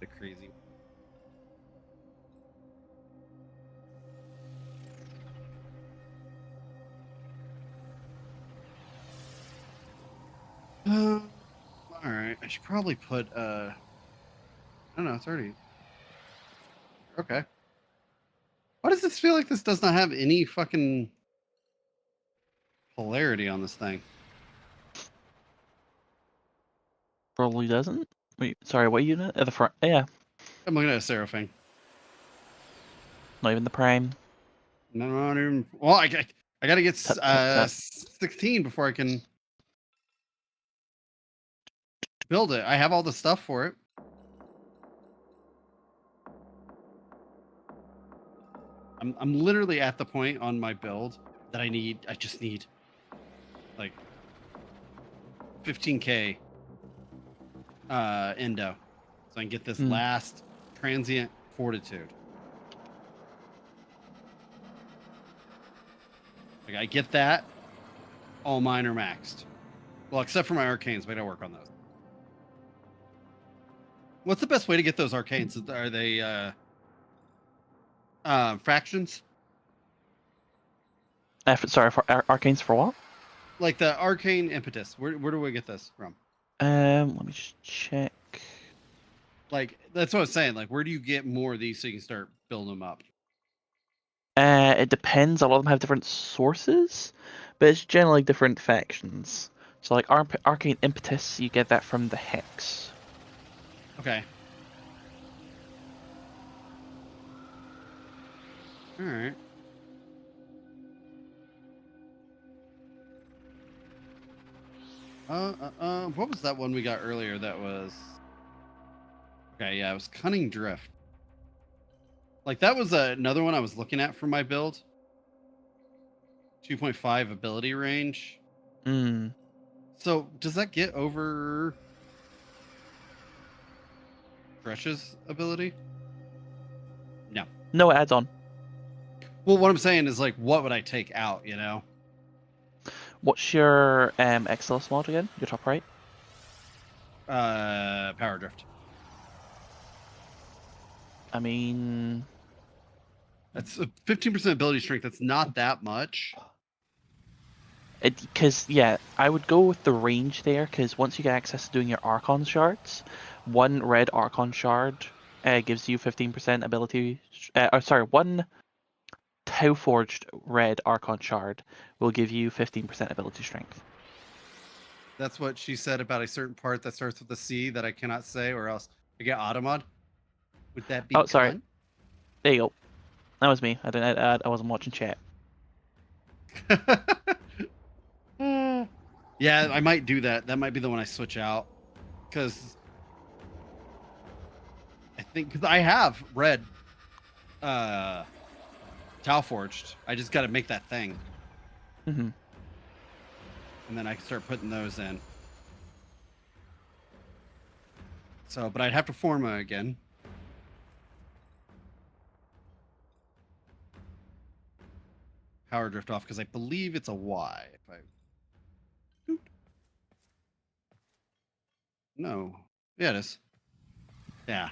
The crazy. All right. I should probably put. I don't know. It's already okay. Why does this feel like this does not have any fucking polarity on this thing? Probably doesn't. Wait, sorry, what unit? At the front? Yeah, I'm looking at a Seraphim. not even the prime. No, not even. Well, I got to get Tut, tut, tut. 16 before I can build it. I have all the stuff for it. I'm literally at the point on my build that I just need like 15k endo so I can get this Hmm. last transient fortitude. Like I get that, all mine are maxed. Well, except for my arcanes, but I gotta work on those. What's the best way to get those arcanes? Are they fractions? Sorry, for arcanes for what? Like the arcane impetus. Where do we get this from? Let me just check. Like that's what I was saying. Like where do you get more of these so you can start building them up? It depends. A lot of them have different sources, but it's generally different factions. So like arcane impetus, you get that from the hex. Okay. All right. What was that one we got earlier? That was okay. Yeah, it was cunning drift. Like that was another one I was looking at for my build. 2.5 ability range. Hmm. So does that get over Thresh's ability? No. No, it adds on. Well, what I'm saying is like, what would I take out? You know. What's your XLS mod again? Your top right? Power drift. I mean, That's a 15% ability strength. That's not that much. because yeah, I would go with the range there. Because once you get access to doing your Archon shards, one red Archon shard gives you 15% ability. One Tau Forged red Archon shard will give you 15% ability strength. That's what she said about a certain part that starts with a C that I cannot say, or else I get automod. Would that be? Oh, sorry. Cunt? There you go. That was me. I wasn't watching chat. Yeah, I might do that. That might be the one I switch out because I think because I have red Tau Forged. I just got to make that thing, Hmm. and then I can start putting those in. So, but I'd have to forma again. Power drift off because I believe it's a Y. If I no, yeah, it is. Yeah.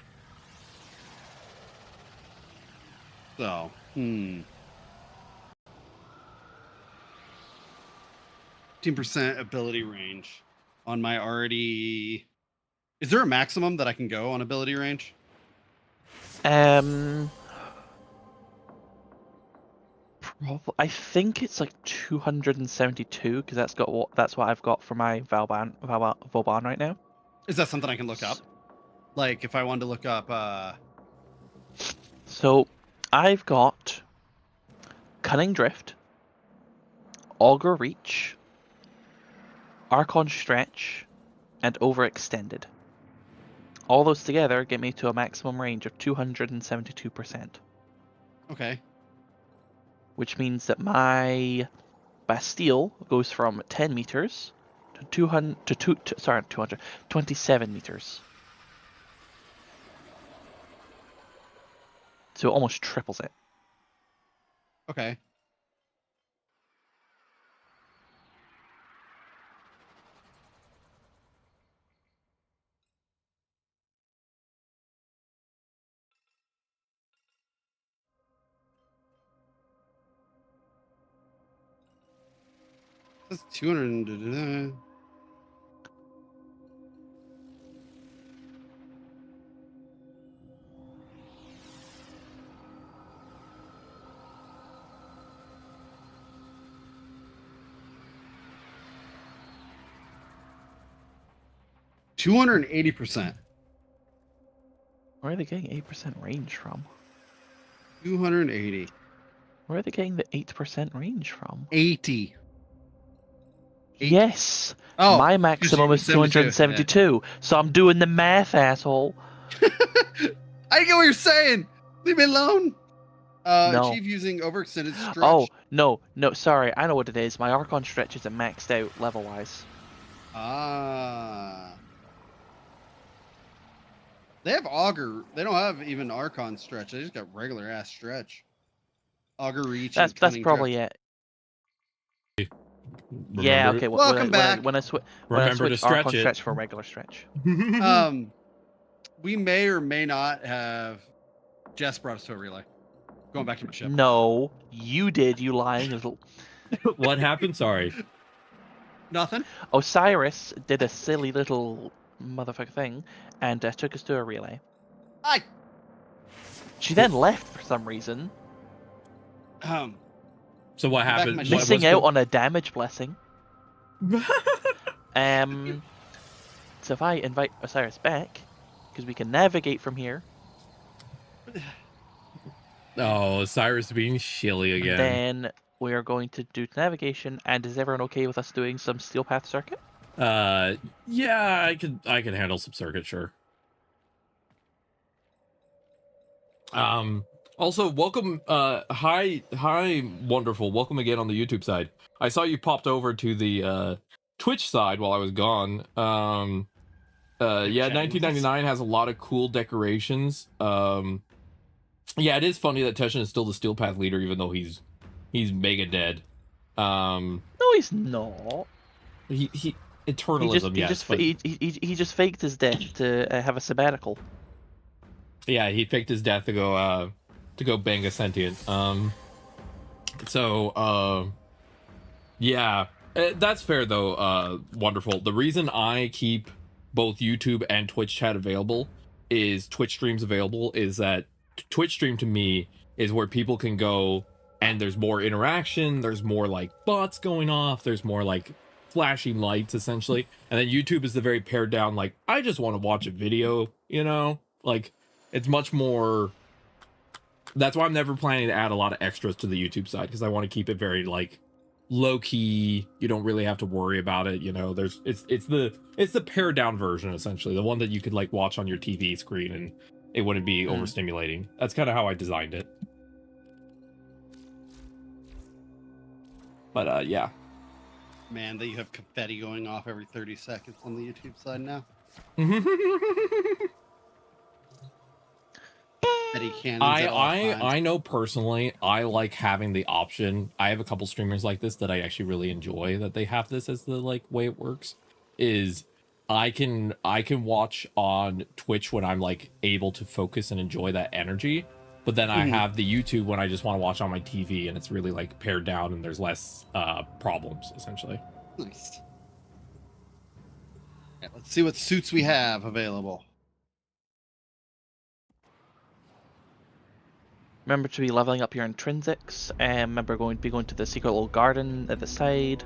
So, 15% ability range on my already. Is there a maximum that I can go on ability range? I think it's like 272 because that's what I've got for my Vauban right now. Is that something I can look up? Like if I wanted to look up So I've got Cunning Drift, Augur Reach, Archon Stretch, and Overextended. All those together get me to a maximum range of 272%, okay. which means that my Bastille goes from 10 meters to 27 meters. So it almost triples it. Okay. That's 200. 280%. Where are they getting 8% range from? 280. Where are they getting the 8% range from? 80. Yes. Oh, My maximum is 272. So I'm doing the math, asshole. I get what you're saying. Leave me alone. No. Achieve using overextended stretch. Oh, no, sorry. I know what it is. My Archon stretch isn't maxed out level-wise. Ah. They have Augur. They don't have even Archon stretch. They just got regular ass stretch. Augur reach. That's probably it. Yeah, okay. Welcome back. When I switch stretch Archon it. stretch for regular stretch. We may or may not have. Jess brought us to a relay. Going back to my ship. No, you did, you lying little. What happened? Sorry. Nothing. Osiris did a silly little motherfucker thing and took us to a relay. Hi. She then left for some reason. So what happened? Missing out on a damage blessing. So if I invite Osiris back, because we can navigate from here. Oh, Cyrus being shilly again. Then we are going to do navigation. And is everyone okay with us doing some steel path circuit? Yeah, I could handle some circuit, sure. Also, welcome, hi, wonderful. Welcome again on the YouTube side. I saw you popped over to the Twitch side while I was gone. Yeah, 1999 has a lot of cool decorations. Yeah, it is funny that Teshin is still the Steel Path leader, even though he's mega dead. No, he's not. He eternalism, he just faked his death to have a sabbatical. Yeah, he faked his death to go bang a sentient. Yeah, that's fair though. Wonderful. The reason I keep both YouTube and Twitch chat available is Twitch streams available is that Twitch stream to me is where people can go and there's more interaction, there's more like bots going off, there's more like flashing lights essentially, and then YouTube is the very pared down like I just want to watch a video, you know, like it's much more. That's why I'm never planning to add a lot of extras to the YouTube side, because I want to keep it very like low key. You don't really have to worry about it, you know. It's the pared down version essentially, the one that you could like watch on your TV screen and it wouldn't be overstimulating. That's kind of how I designed it. But yeah. Man, that you have confetti going off every 30 seconds on the YouTube side now. I know personally, I like having the option. I have a couple streamers like this that I actually really enjoy that they have this as the like way it works. Is I can watch on Twitch when I'm like able to focus and enjoy that energy, but then I have the YouTube when I just want to watch on my TV and it's really like pared down and there's less problems essentially. Nice. Yeah, let's see what suits we have available. Remember to be leveling up your intrinsics, and remember going to the secret little garden at the side.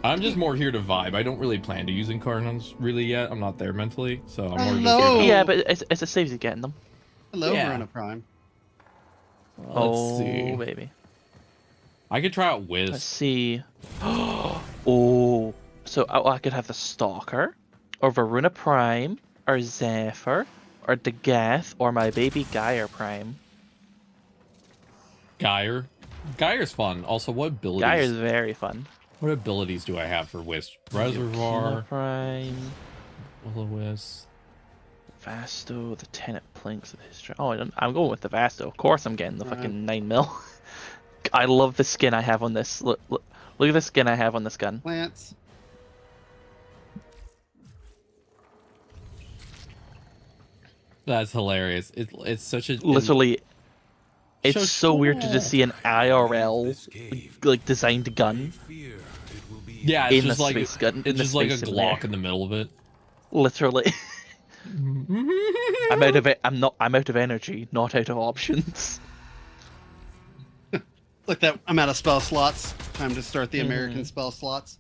I'm just more here to vibe. I don't really plan to using Cardinals really yet. I'm not there mentally, so I'm more Hello. just here to... Yeah, but it's a saves you getting them. Hello, Yeah. Verona Prime. Let's see. Baby. I could try out Wiz. Let's see. Oh, so I could have the Stalker, or Varuna Prime, or Zephyr, or Dagath, or my baby Gyre Prime. Gyre. Gyre's fun. Also, what abilities? Gyre is very fun. What abilities do I have for Wisp? Reservoir, Prime, Will-O-Wisp, Vasto, the Tenet Planks of History. Oh, I'm going with the Vasto. Of course, I'm getting the fucking 9mm. I love the skin I have on this. Look at the skin I have on this gun. Plants. That's hilarious. It's such a literally. It's so weird to just see an IRL like designed gun. Yeah, it's in just a like space gun. it's just like a Glock in the middle of it. Literally. I'm out of it. I'm out of energy, not out of options. Look, that I'm out of spell slots. Time to start the American spell slots.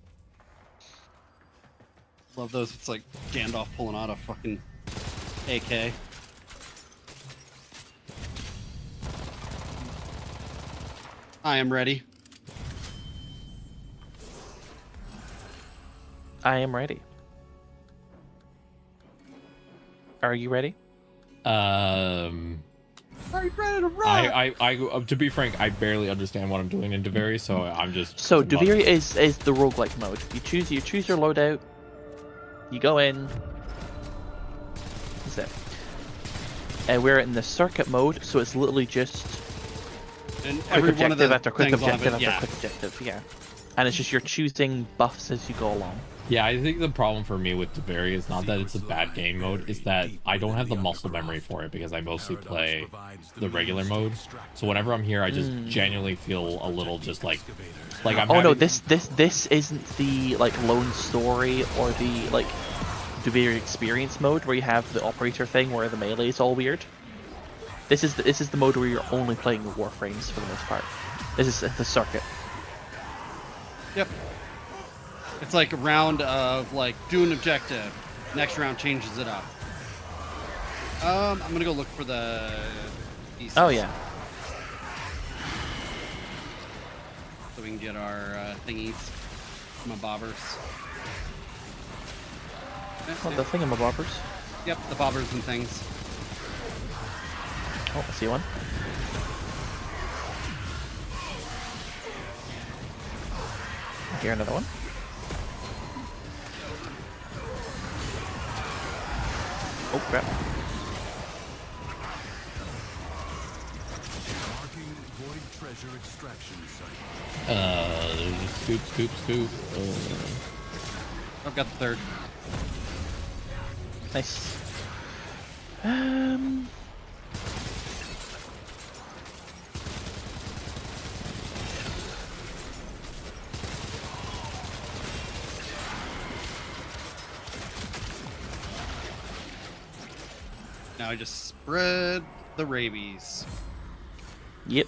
Love those. It's like Gandalf pulling out a fucking AK. I am ready. I am ready. Are you ready? Are you ready to rock? I to be frank, I barely understand what I'm doing in Duviri, so I'm just. So Duviri is the roguelike mode. You choose your loadout. You go in. That's it. And we're in the circuit mode, so it's literally just And quick every one of objective the after quick things on objective it, after quick objective. Yeah. And it's just you're choosing buffs as you go along. Yeah, I think the problem for me with Duviri is not that it's a bad game mode, it's that I don't have the muscle memory for it because I mostly play the regular mode. So whenever I'm here, I just genuinely feel a little just like I'm. Oh no, having... this isn't the like lone story or the like Duviri experience mode where you have the operator thing where the melee is all weird. This is the mode where you're only playing the Warframes for the most part. This is the circuit. Yep. It's like a round of like do an objective. Next round changes it up. I'm gonna go look for the pieces. Oh yeah. So we can get our thingies. My bobbers. What, the thingamabobbers? Yep, the bobbers and things. Oh, I see one. I hear another one. Oh crap. Scoop. I've got the third. Nice. Now I just spread the rabies. Yep.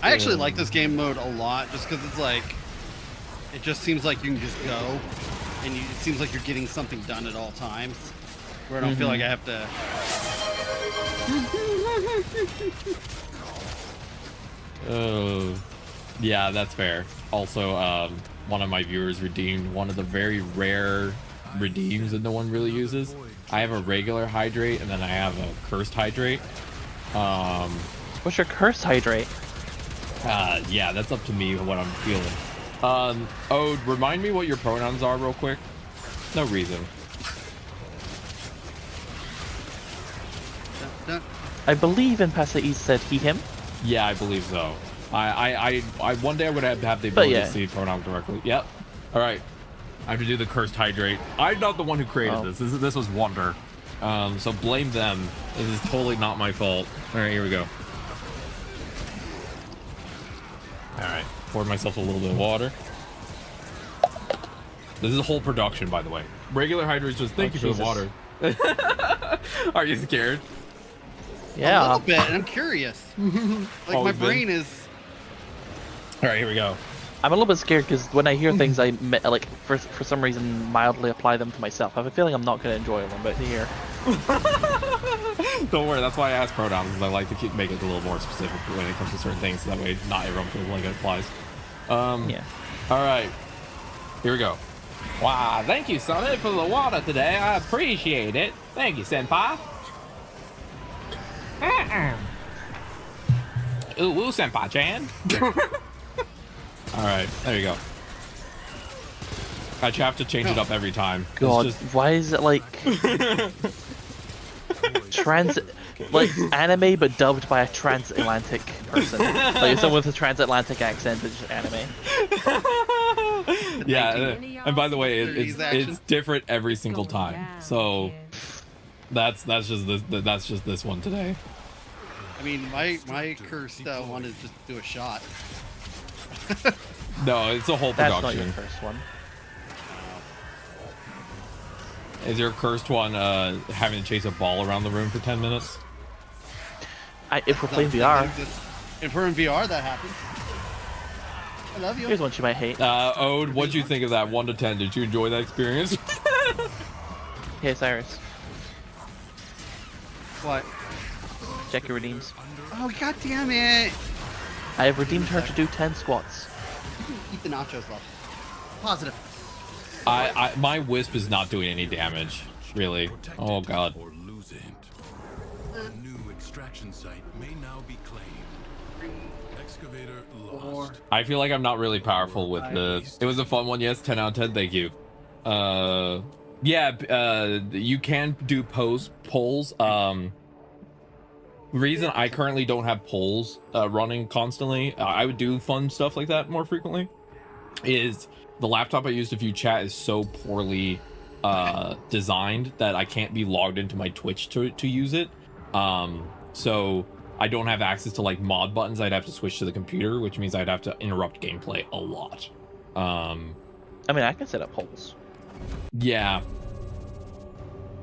I actually like this game mode a lot just because it's like, it just seems like you can just go and it seems like you're getting something done at all times where I don't feel like I have to. Oh, yeah, that's fair. Also, one of my viewers redeemed one of the very rare redeems that no one really uses. I have a regular hydrate and then I have a cursed hydrate. What's your cursed hydrate? Yeah, that's up to me what I'm feeling. Oh, remind me what your pronouns are real quick. No reason. I believe in Pasai's said he, him. Yeah, I believe so. I one day I would have to have the ability to see pronoun directly. Yep. All right. I have to do the cursed hydrate. I'm not the one who created this. This was Wonder. So blame them. This is totally not my fault. All right, here we go. All right, poured myself a little bit of water. This is a whole production, by the way. Regular hydrates just thank you for the water. Are you scared? Yeah. A little bit, and I'm curious. Like my brain is. All right, here we go. I'm a little bit scared because when I hear things, I like for some reason mildly apply them to myself. I have a feeling I'm not going to enjoy what I'm about to hear. Don't worry, that's why I ask pronouns, because I like to make it a little more specific when it comes to certain things, so that way not everyone feels like it applies. Yeah. All right, here we go. Wow, thank you, Sonnet, for the water today. I appreciate it. Thank you, Senpai. Ooh, woo, Senpai-chan. All right, there you go. I have to change it up every time. God, why is it like like anime but dubbed by a transatlantic person? Like someone with a transatlantic accent that's just anime. Yeah, and by the way, it's different every single time. So that's just this one today. I mean, my cursed one is just do a shot. No, it's a whole production. That's not your first one. Is your cursed one having to chase a ball around the room for 10 minutes? If we're playing VR. If we're in VR, that happens. I love you. Here's one you might hate. Ode, what'd you think of that? 1 to 10. Did you enjoy that experience? Hey, Cyrus. What? Check your redeems. Oh, god damn it! I have redeemed her to do 10 squats. You can eat the nachos, love. Positive. My wisp is not doing any damage, really. Oh god. Or lose it. A new extraction site may now be claimed. Excavator lost. I feel like I'm not really powerful with the. It was a fun one, yes. 10 out of 10. Thank you. Yeah. You can do polls. Reason I currently don't have polls running constantly. I would do fun stuff like that more frequently. Is the laptop I use to view chat is so poorly designed that I can't be logged into my Twitch to use it. So I don't have access to like mod buttons. I'd have to switch to the computer, which means I'd have to interrupt gameplay a lot. I mean, I can set up polls. Yeah.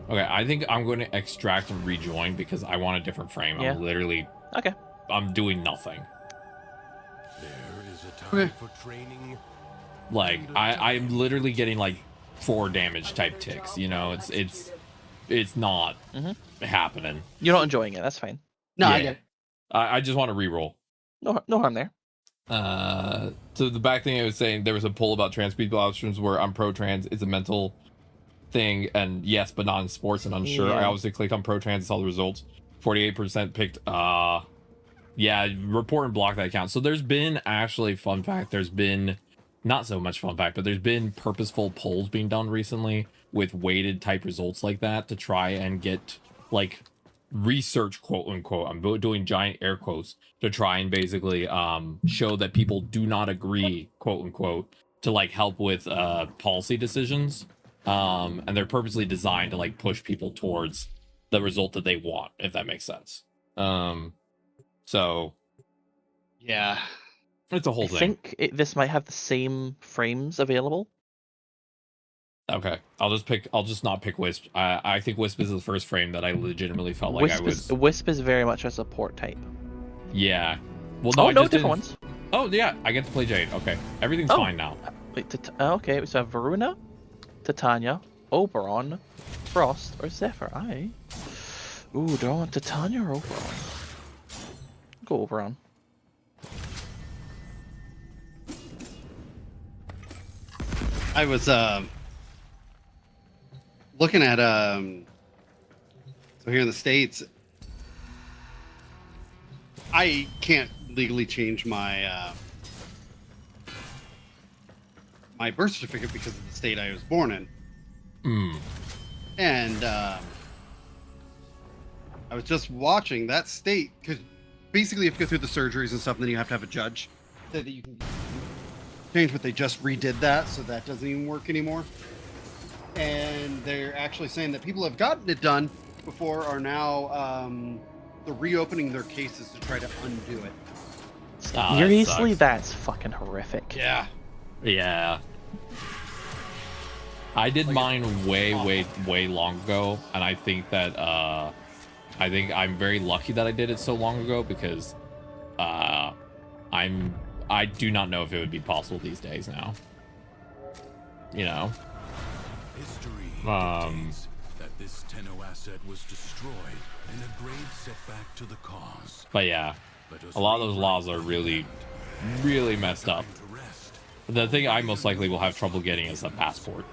Okay, I think I'm going to extract and rejoin because I want a different frame. Yeah. I'm literally Okay. I'm doing nothing. There is a time for training. Like I'm literally getting like 4 damage type ticks. You know, it's not happening. You're not enjoying it. That's fine. No, Yeah. I get it. I just want to reroll. No harm there. So the back thing I was saying, there was a poll about trans people options where I'm pro trans. It's a mental thing, and yes, but not in sports, and unsure. Yeah. I obviously clicked on pro trans and saw the results. 48% picked yeah, report and block that account. So there's been actually, fun fact, there's been not so much fun fact, but there's been purposeful polls being done recently with weighted type results like that to try and get like research, quote unquote, I'm doing giant air quotes, to try and basically show that people do not agree, quote unquote, to like help with policy decisions. And they're purposely designed to like push people towards the result that they want, if that makes sense. So Yeah. it's a whole I thing. think this might have the same frames available. Okay, I'll just not pick Wisp. I think Wisp is the first frame that I legitimately felt like Wisp is very much a support type. Yeah. Well, Oh, no, just different didn't- ones. Oh yeah, I get to play Jade. Okay, everything's Oh. fine now. Wait, okay, so Varuna, Titania, Oberon, Frost, or Zephyr. Ooh, do I want Titania or Oberon? Go Oberon. I was looking at so here in the States, I can't legally change my my birth certificate because of the state I was born in. And I was just watching that state, because basically you have to go through the surgeries and stuff, and then you have to have a judge so that you can change, but they just redid that, so that doesn't even work anymore. And they're actually saying that people have gotten it done before are now they're reopening their cases to try to undo it. Seriously, that's fucking horrific. Yeah. Yeah. I did mine way long ago, and I think that I think I'm very lucky that I did it so long ago, because I do not know if it would be possible these days now. You know. History dictates that this Tenno asset was destroyed in a grave setback to the cause. But yeah, a lot of those laws are really messed up. The thing I most likely will have trouble getting is a passport.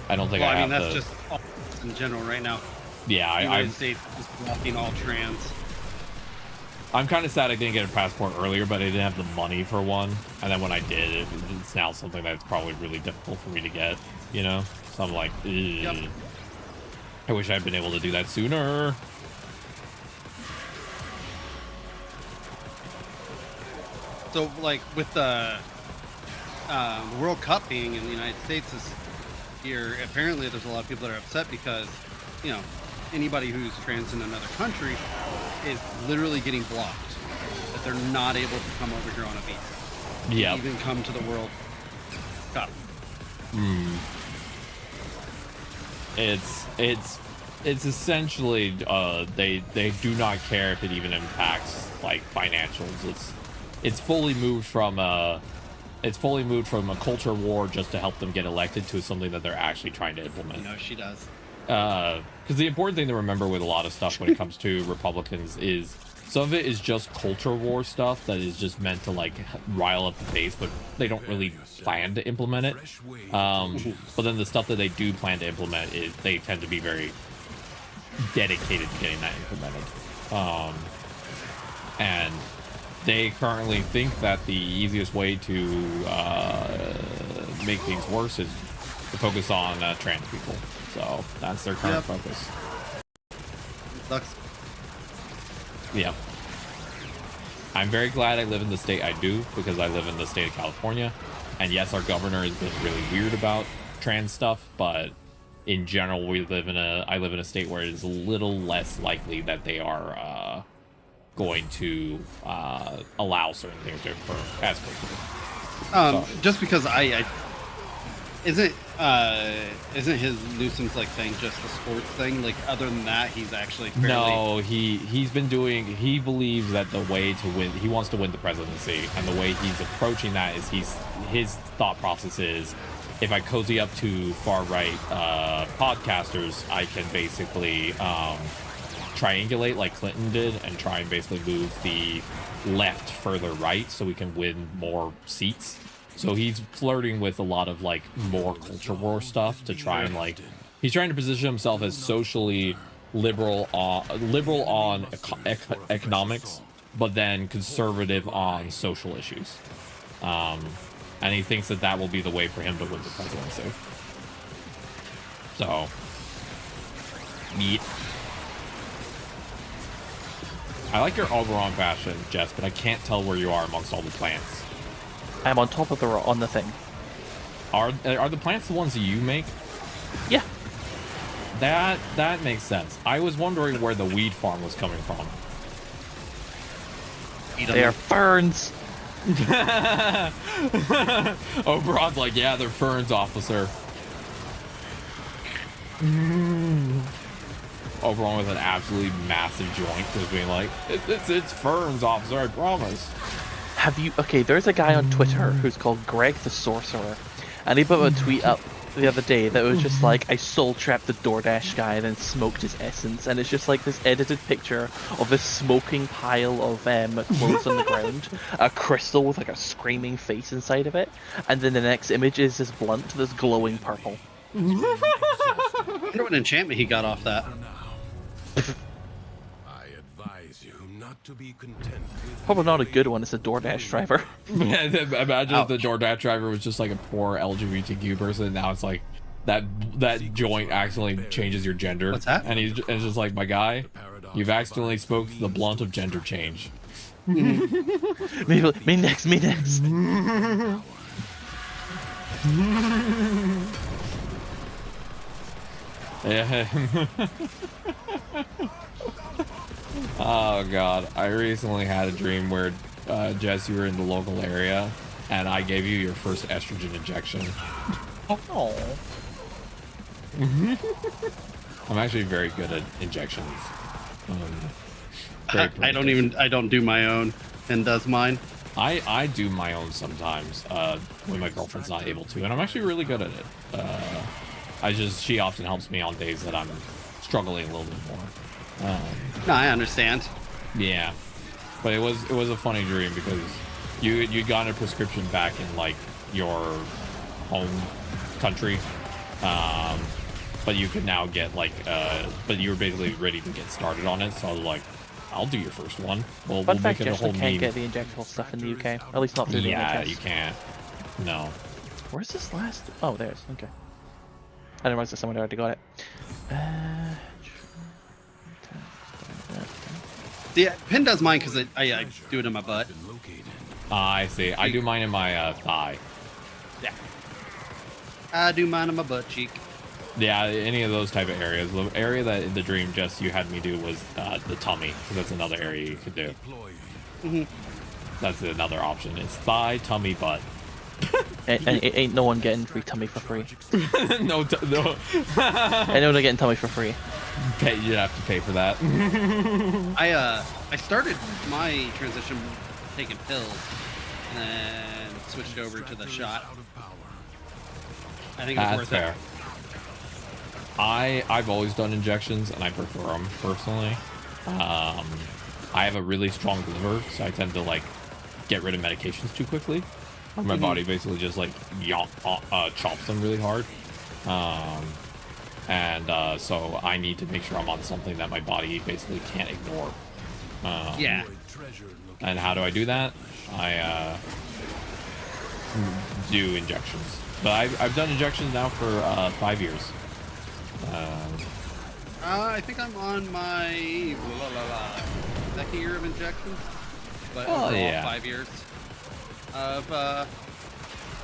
I don't think Well, I mean, have that's to. just all in general right now. Yeah, the United I'm States is blocking all trans. I'm kind of sad I didn't get a passport earlier, but I didn't have the money for one. And then when I did, it's now something that's probably really difficult for me to get, you know? So I'm like, Yep. I wish I'd been able to do that sooner. So, like, with the World Cup being in the United States this year, apparently there's a lot of people that are upset because, you know, anybody who's trans in another country is literally getting blocked. That they're not able to come over here on a visa. Yeah. Even come to the World Cup. it's essentially they do not care if it even impacts like financials. It's fully moved from a culture war just to help them get elected to something that they're actually trying to implement. No, she does. Because the important thing to remember with a lot of stuff when it comes to Republicans is some of it is just culture war stuff that is just meant to like rile up the base, but they don't really plan to implement it. But then the stuff that they do plan to implement is they tend to be very dedicated to getting that implemented. And they currently think that the easiest way to make things worse is to focus on trans people. So that's their current focus. Sucks. Yeah. I'm very glad I live in the state I do, because I live in the state of California. And yes, our governor has been really weird about trans stuff, but in general, I live in a state where it is a little less likely that they are going to allow certain things to occur as quickly. Just because isn't his nuisance like thing just a sports thing? Like other than that, he's actually fairly... No, he believes that the way to win, he wants to win the presidency, and the way he's approaching that is his thought process is, if I cozy up to far right podcasters, I can basically triangulate like Clinton did and try and basically move the left further right so we can win more seats. So he's flirting with a lot of like more culture war stuff to try and like, he's trying to position himself as socially liberal on economics, but then conservative on social issues. And he thinks that that will be the way for him to win the presidency. So, meet. I like your Oberon fashion, Jess, but I can't tell where you are amongst all the plants. I'm on top of on the thing. Are the plants the ones that you make? Yeah. That makes sense. I was wondering where the weed farm was coming from. They are ferns. Oberon's like, yeah, they're ferns, officer. Oberon with an absolutely massive joint, just being like, it's ferns, officer, I promise. Okay, there's a guy on Twitter who's called Greg the Sorcerer, and he put a tweet up the other day that was just like, I soul trapped the DoorDash guy and then smoked his essence, and it's just like this edited picture of this smoking pile of clothes on the ground, a crystal with like a screaming face inside of it, and then the next image is this blunt that's glowing purple. I wonder what enchantment he got off that. To be content with Probably not a good one. It's a DoorDash driver. Imagine if the DoorDash driver was just like a poor LGBTQ person. Now it's like that joint accidentally changes your gender. What's that? And it's just like, my guy, you've accidentally smoked the blunt of gender change. me next. Yeah. Oh god, I recently had a dream where Jess, you were in the local area and I gave you your first estrogen injection. Oh. I'm actually very good at injections. I don't do my own, and does mine. I do my own sometimes when my girlfriend's not able to, and I'm actually really good at it. She often helps me on days that I'm struggling a little bit more. No, I understand. Yeah, but it was a funny dream because you'd gotten a prescription back in like your home country, but you could now get like but you were basically ready to get started on it. So I was like, I'll do your first one. We'll make it a whole can't meme. get the injectable stuff in the UK, at least not through the NHS. Yeah, you can't. No. Where's this last? Oh, there's okay. I didn't realize that someone already got it. Yeah, Pin does mine because I do it in my butt. I see. I do mine in my thigh. Yeah. I do mine in my butt cheek. Yeah, any of those type of areas. The area that in the dream just you had me do was the tummy. That's another area you could do. That's another option. It's thigh, tummy, butt. and ain't no one getting free tummy for free. no. Ain't no one getting tummy for free. You have to pay for that. I started my transition taking pills, and then switched over to the shot. I think it's worth fair. it. I've always done injections, and I prefer them personally. I have a really strong liver, so I tend to like get rid of medications too quickly. Or my body basically just like chops them really hard. So I need to make sure I'm on something that my body basically can't ignore. Yeah. And how do I do that? I do injections. But I've done injections now for 5 years. I think I'm on my second year of injections, but overall 5 years of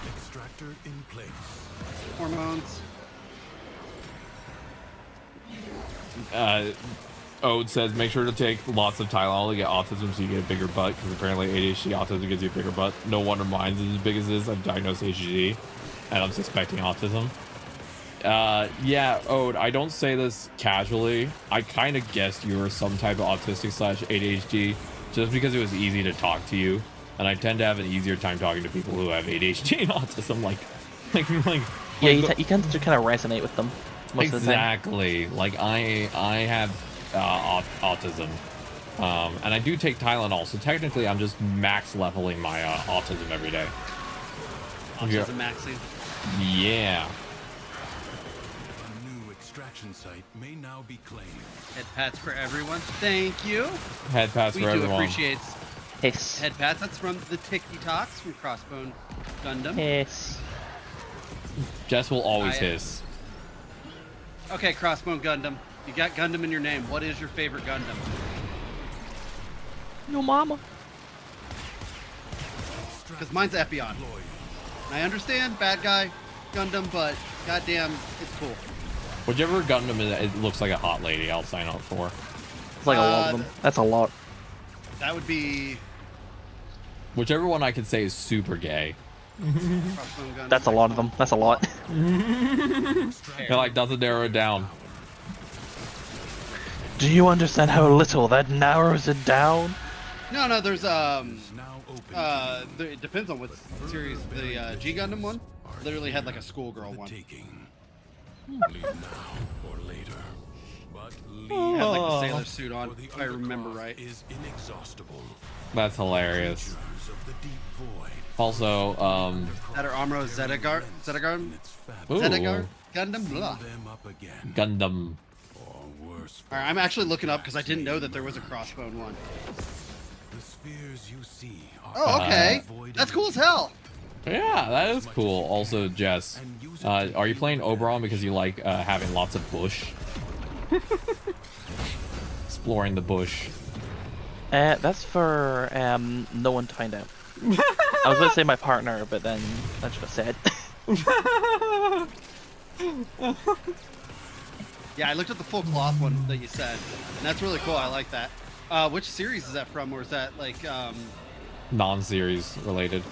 Extractor in place. hormones. Ode says make sure to take lots of Tylenol to get autism so you get a bigger butt, because apparently ADHD autism gives you a bigger butt. No wonder mine's as big as this. I'm diagnosed ADHD and I'm suspecting autism. Yeah, Ode, I don't say this casually. I kind of guessed you were some type of autistic / ADHD just because it was easy to talk to you, and I tend to have an easier time talking to people who have ADHD and autism. Yeah, you tend to kind of resonate with them most of the time. Exactly. Like I have autism, and I do take Tylenol, so technically I'm just max leveling my autism every day. Autism maxing. Yeah. A new extraction site may now be claimed. Head pats for everyone. Thank you. Head pats We for do everyone. appreciate Hiss. head pats. That's from the Tiki Talks from Crossbone Gundam. Hiss. Jess will always hiss. Okay, Crossbone Gundam. You got Gundam in your name. What is your favorite Gundam? Your mama. Because mine's Epion. And I understand bad guy Gundam, but goddamn, it's cool. Whichever Gundam it looks like a hot lady, I'll sign up for. It's like a lot of them. That's a lot. That would be Whichever one I can say is super gay. Crossbone Gundam. That's a lot of them. That's a lot. It like doesn't narrow it down. Do you understand how little that narrows it down? No, there's it depends on what series. The G Gundam one literally had like a schoolgirl one. Leave now or later. But leave Had like the sailor suit on, for the if I remember undercroft right. is inexhaustible. That's hilarious. Creatures of the deep void. Also, That are Amuro Zedagar Its fabric. Ooh. Gundam. Blah. Them up again. Gundam. Or worse. All right, I'm actually looking up because I didn't know that there was a Crossbone one. The spheres you see are Oh, okay. void That's cool as hell. Yeah, that is cool. Also, Jess, are you playing Oberon because you like having lots of bush? Exploring the bush. That's for no one to find out. I was about to say my partner, but then that's what I said. Yeah, I looked at the full cloth one that you said, and that's really cool. I like that. Which series is that from, or is that like Non-series related.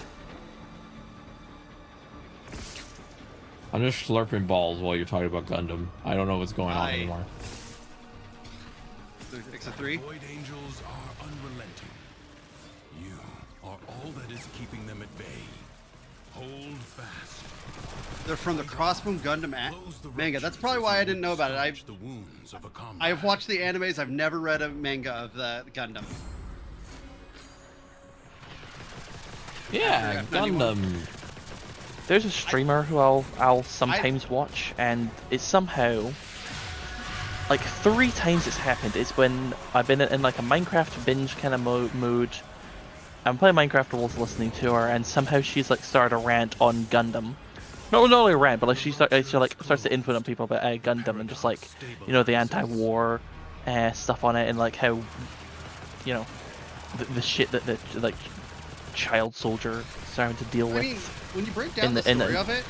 I'm just slurping balls while you're talking about Gundam. I don't know what's going on anymore. Exit 3? Void angels are unrelenting. You are all that is keeping them at bay. Hold fast. They're from the Crossbone Gundam manga. That's probably why I didn't know about it. I have watched the animes. I've never read a manga of the Gundam. Yeah, Gundam. There's a streamer who I'll sometimes watch, and it's somehow like 3 times it's happened. It's when I've been in like a Minecraft binge kind of mood. I'm playing Minecraft while listening to her, and somehow she's like started a rant on Gundam. Not only a rant, but like she starts to input on people about Gundam and just like, you know, the anti-war stuff on it, and like how, you know, the shit that like child soldier starting to deal with. I mean, when you break down the story of it,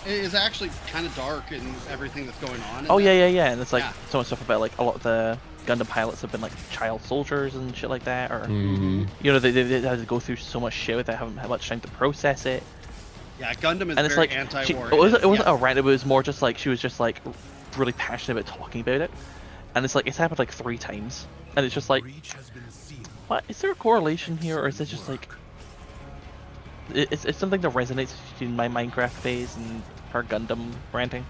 it is actually kind of dark and everything that's going on. Oh yeah, and it's like so much stuff about like a lot of the Gundam pilots have been like child soldiers and shit like that, or you know they had to go through so much shit without having had much time to process it. Yeah, Gundam is and it's very like anti-war. It wasn't a rant. It was more just like she was just like really passionate about talking about it, and it's like it's happened like 3 times, and it's just like, what is there a correlation here, or is it just like it's something that resonates between my Minecraft phase and her Gundam ranting?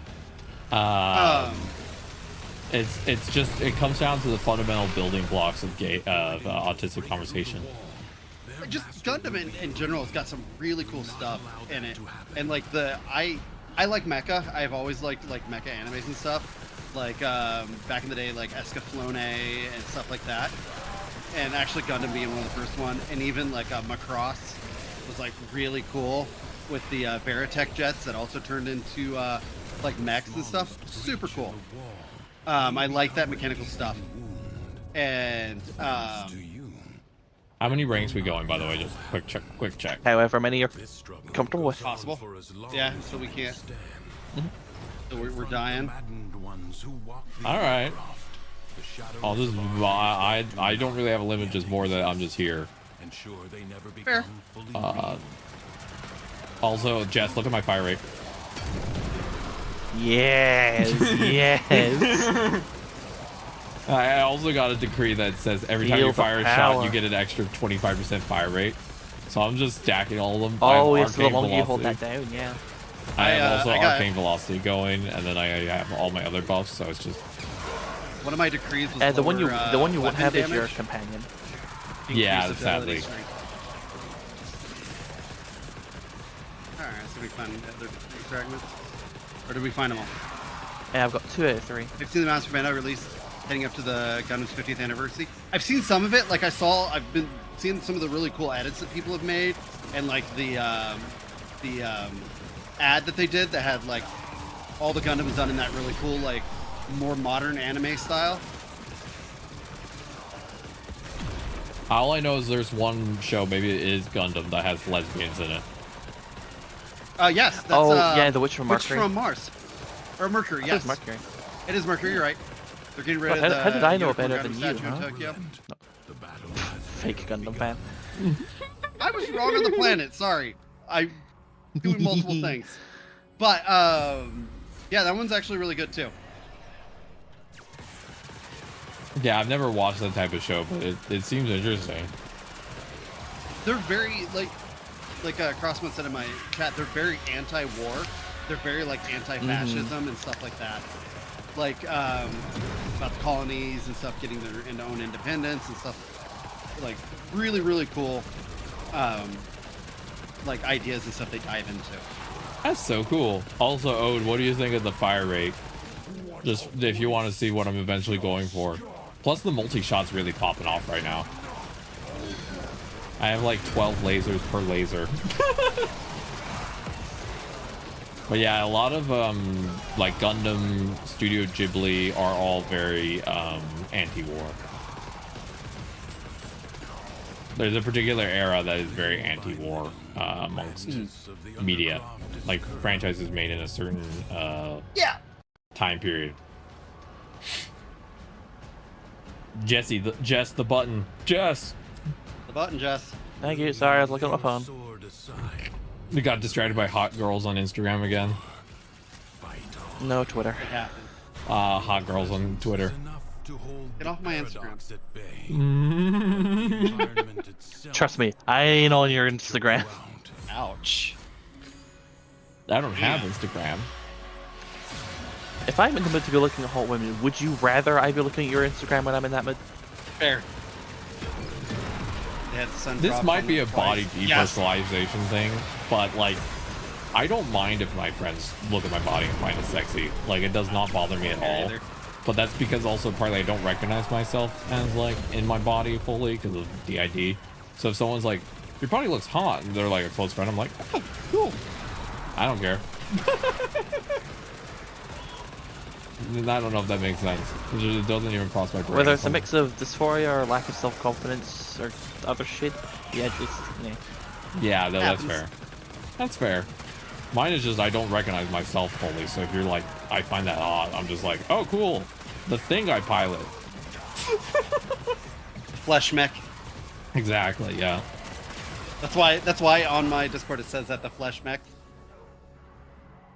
It's just it comes down to the fundamental building blocks of autistic conversation. Just Gundam in general has got some really cool stuff in it, and like I like mecha. I've always liked like mecha animes and stuff, like back in the day, like Escaflowne and stuff like that. And actually Gundam being one of the first one, and even like Macross was like really cool with the Veritech jets that also turned into like mechs and stuff. Super cool. I like that mechanical stuff. And how many ranks we going, by the way? Just quick check. However many you're comfortable with. Possible. Yeah, so we can't. So we're dying. All right. I'll just I don't really have a limit, just more that I'm just here. Fair. Also, Jess, look at my fire rate. Yes, yes. I also got a decree that says every time you fire a shot, you get an extra 25% fire rate. So I'm just stacking all of them. Oh, yes, the longer you hold that down, yeah. I have also arcane velocity going, and then I have all my other buffs. So it's just one of my decrees was the one you won't have damage. is your companion. Yeah, sadly. Alright, so we find other fragments. Or did we find them all? Yeah, I've got 2 out of 3. I've seen the Master Banda released heading up to the Gundam's 50th anniversary. I've seen some of it. Like I've been seeing some of the really cool edits that people have made, and like the ad that they did that had like all the Gundams done in that really cool, like more modern anime style. All I know is there's one show, maybe it is Gundam, that has lesbians in it. Yes. That's, yeah, the Witch from Mercury. Witch from Mars. Or Mercury, yes. It is Mercury. It is Mercury, you're right. They're getting rid of the how did I know unicorn better than Gundam you, statue in huh? Tokyo. Fake Gundam fan. I was wrong on the planet, sorry. I'm doing multiple things. But, yeah, that one's actually really good, too. Yeah, I've never watched that type of show, but it seems interesting. They're very, like Crossman said in my chat, they're very anti-war. They're very, like, anti-fascism and stuff like that. Like, about the colonies and stuff, getting their own independence and stuff. Like, really, really cool, like, ideas and stuff they dive into. That's so cool. Also, Ode, what do you think of the fire rate? Just if you want to see what I'm eventually going for. Plus, the multi-shot's really popping off right now. I have like 12 lasers per laser. But yeah, a lot of like Gundam, Studio Ghibli are all very anti-war. There's a particular era that is very anti-war amongst media, like franchises made in a certain time period. Jess, the button. Jess! The button, Jess. Thank you. Sorry, I was looking at my phone. We got distracted by hot girls on Instagram again. No Twitter. Yeah. Hot girls on Twitter. Get off my Instagram. Trust me, I ain't on your Instagram. Ouch. I don't have Instagram. If I'm in the mood to be looking at hot women, would you rather I be looking at your Instagram when I'm in that mood? Fair. This might be a body depersonalization thing, but like, I don't mind if my friends look at my body and find it sexy. Like, it does not bother me at all. But that's because also partly I don't recognize myself as like in my body fully because of DID. So if someone's like, your body looks hot, and they're like a close friend, I'm like, oh, cool. I don't care. I don't know if that makes sense. It doesn't even cross my brain. Whether it's a mix of dysphoria or lack of self-confidence or other shit, yeah, yeah, that's fair. That's fair. Mine is just I don't recognize myself fully. So if you're like, I find that odd, I'm just like, oh, cool. The thing I pilot. Flesh mech. Exactly. Yeah. That's why on my Discord it says that the flesh mech.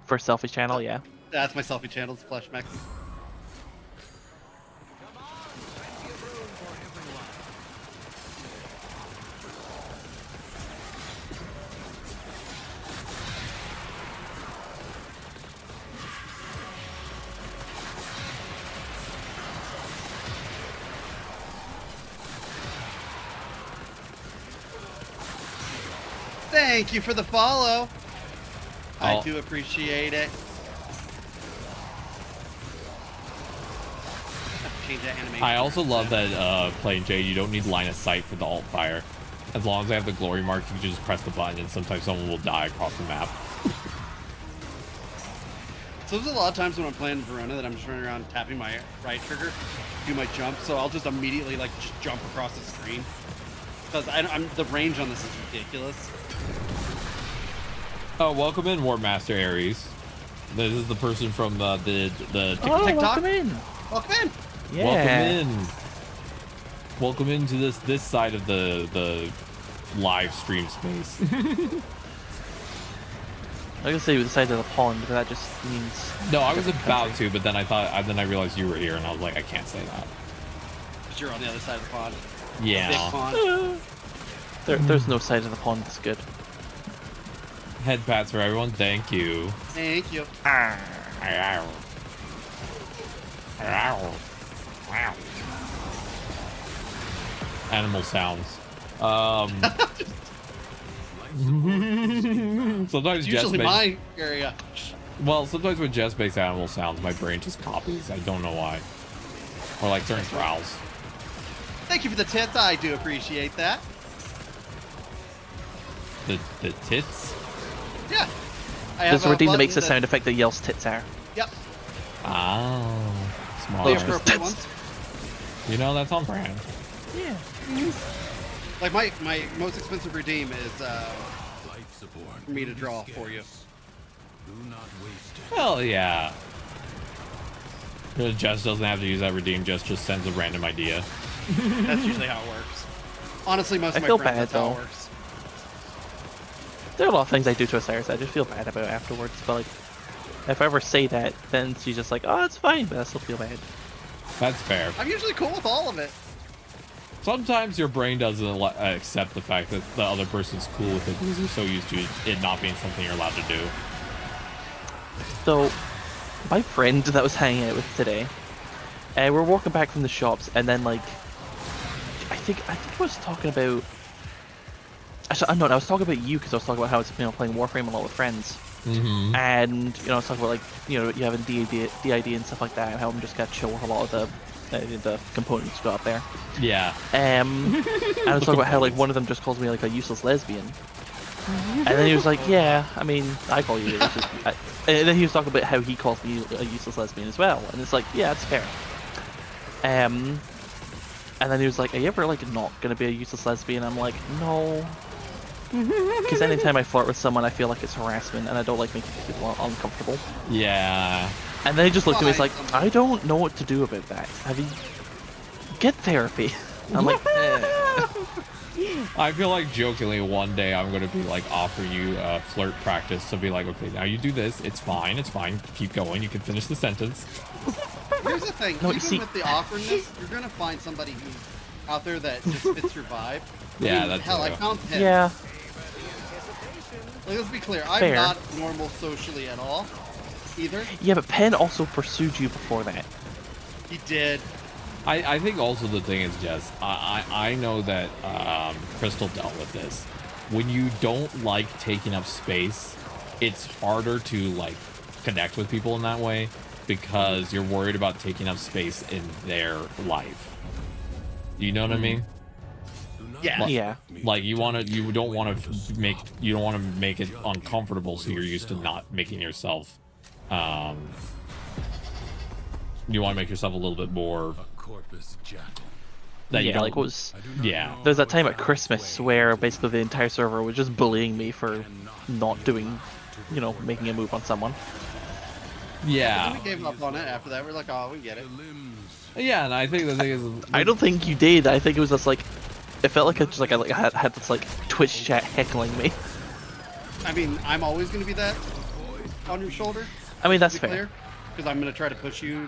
For selfie channel, yeah. That's my selfie channel, it's flesh mech. Thank you for the follow. I Oh. do appreciate it. Change that animation. I also love that playing Jade, you don't need line of sight for the alt fire. As long as I have the glory mark, you can just press the button and sometimes someone will die across the map. So there's a lot of times when I'm playing Verona that I'm just running around tapping my right trigger, do my jump, so I'll just immediately like just jump across the screen. Because the range on this is ridiculous. Oh, welcome in, Warp Master Ares. This is the person from the Oh, TikTok. welcome in. Welcome in. Yeah. Welcome in. Welcome into this side of the live stream space. I was gonna say the side of the pond, but that just means. No, I was about to, but then I realized you were here, and I was like, I can't say that. Because you're on the other side of the pond. Yeah. Big pond. There's no side of the pond that's good. Head pats for everyone. Thank you. Thank you. Animal sounds. Sometimes Jess Usually makes, my area. well, sometimes when Jess makes animal sounds, my brain just copies. I don't know why. Or like certain growls. Thank you for the tits. I do appreciate that. The tits. Yeah. There's a redeem that makes a button sound effect that yells tits are. Yep. Oh, The smart. appropriate ones. You know, that's on brand. Yeah. Like my most expensive redeem is for me to draw for you. Hell yeah. Jess doesn't have to use that redeem. Jess just sends a random idea. That's usually how it works. Honestly, most of I my feel friends, bad, that's how though. it works. There are a lot of things I do to Osiris I just feel bad about afterwards, but like, if I ever say that, then she's just like, oh, it's fine, but I still feel bad. That's fair. I'm usually cool with all of it. Sometimes your brain doesn't accept the fact that the other person's cool with it because you're so used to it not being something you're allowed to do. So, my friend that I was hanging out with today, we're walking back from the shops, and then like, I think I was talking about. Actually, I was talking about you because I was talking about how it's playing Warframe a lot with friends, and I was talking about like you having DID and stuff like that, and how I'm just gonna chill with a lot of the components got up there. Yeah. And I was talking about how like one of them just calls me like a useless lesbian, and then he was like, yeah, I mean, I call you. And then he was talking about how he calls me a useless lesbian as well, and it's like, yeah, that's fair. And then he was like, are you ever like not gonna be a useless lesbian? I'm like, no. Because anytime I flirt with someone, I feel like it's harassment, and I don't like making people uncomfortable. Yeah. And then he just looked at me, he's like, I don't know what to do about that. Have you... Get therapy. I'm like, I feel like jokingly one day I'm going to be like offer you flirt practice to be like, okay, now you do this. It's fine. Keep going. You can finish the sentence. Here's the thing. No, Even with the awkwardness, you're gonna find somebody who's out there that just fits your vibe. Yeah, I mean, that's hell. I true. found Penn. yeah. Like, let's be clear. I'm Fair. not normal socially at all, either. Yeah, but Penn also pursued you before that. He did. I think also the thing is, Jess, I know that Crystal dealt with this. When you don't like taking up space, it's harder to like connect with people in that way because you're worried about taking up space in their life. You know what I mean? Yeah. Yeah. Like you don't want to make it uncomfortable, so you're used to not making yourself. You want to make yourself a little bit more. That you Yeah, don't, like what was... Yeah. There's that time at Christmas where basically the entire server was just bullying me for not doing, making a move on someone. Yeah. We gave up on it after that. We're like, oh, we get it. Yeah, and I think the thing is, I don't think you did. I think it was just like, it felt like I had this like Twitch chat heckling me. I mean, I'm always gonna be that on your shoulder. I mean, that's fair. Because I'm gonna try to push you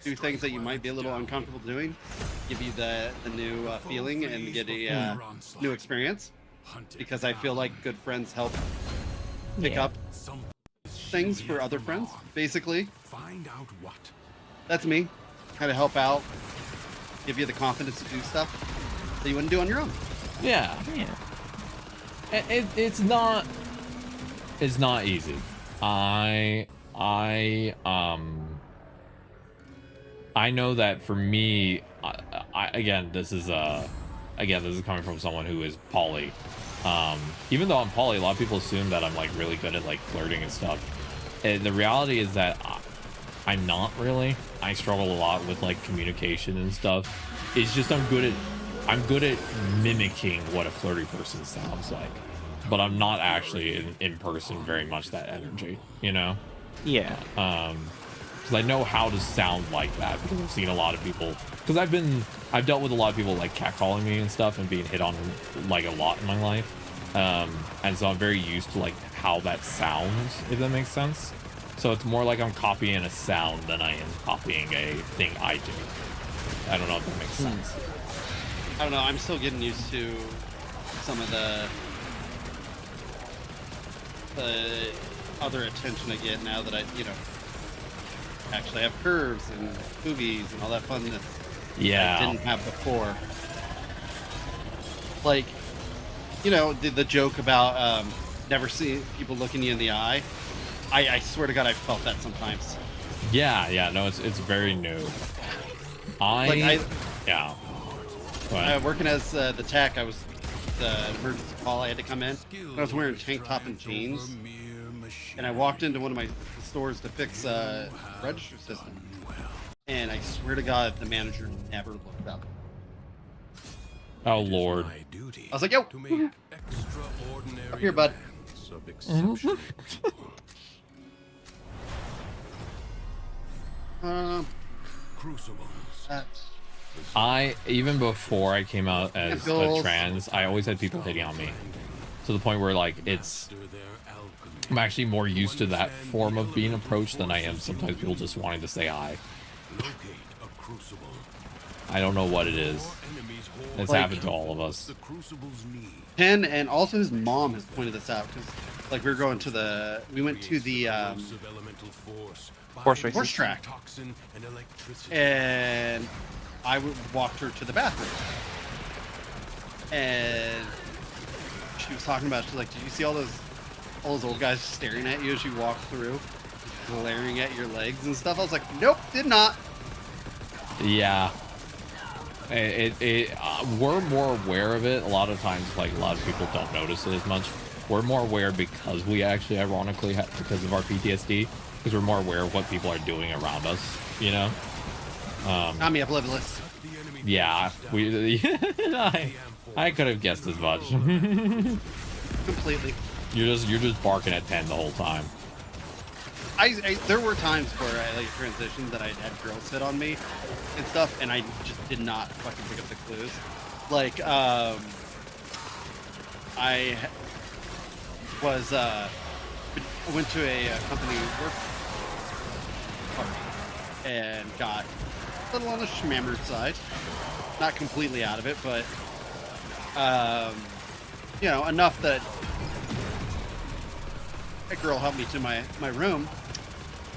do things that you might be a little uncomfortable doing, give you the new feeling and get a new experience. Because I feel like good friends help pick up things for other friends. Basically, that's me. Kind of help out, give you the confidence to do stuff that you wouldn't do on your own. yeah. Yeah. it's not easy. I know that for me, again, this is coming from someone who is poly. Even though I'm poly, a lot of people assume that I'm like really good at like flirting and stuff. And the reality is that I'm not really. I struggle a lot with like communication and stuff. It's just I'm good at mimicking what a flirty person sounds like, but I'm not actually in person very much that energy, you know? Yeah. Because I know how to sound like that because I've seen a lot of people. Because I've dealt with a lot of people like catcalling me and stuff and being hit on like a lot in my life. And so I'm very used to like how that sounds, if that makes sense. So it's more like I'm copying a sound than I am copying a thing I do. I don't know if that makes sense. I don't know. I'm still getting used to some of the other attention I get now that I, actually have curves and boobies and all that funness. Yeah. I didn't have before. Like, the joke about never seeing people looking you in the eye. I swear to God, I felt that sometimes. Yeah, no, it's very new. Yeah. Working as the tech, I was the emergency call. I had to come in. I was wearing a tank top and jeans, and I walked into one of my stores to fix a register system. And I swear to God, the manager never looked up. Oh Lord! I was like, "Yo, up here, bud." Even before I came out as a trans, I always had people hitting on me to the point where like I'm actually more used to that form of being approached than I am sometimes people just wanting to say hi. I don't know what it is. It's happened to all of us. Ken and also his mom has pointed this out because like we went to the horse track, and I walked her to the bathroom, and she was talking about, she's like, did you see all those old guys staring at you as you walk through, glaring at your legs and stuff? I was like, nope, did not. Yeah. We're more aware of it. A lot of times, like, a lot of people don't notice it as much. We're more aware because we actually, ironically, because of our PTSD, because we're more aware of what people are doing around us, you know? I'm oblivious. Yeah, I could have guessed as much. Completely. You're just barking at 10 the whole time. There were times where I like transitioned that I had girls hit on me and stuff, and I just did not fucking pick up the clues. Like, I went to a company work party and got a little on the schmammered side. Not completely out of it, but enough that a girl helped me to my room.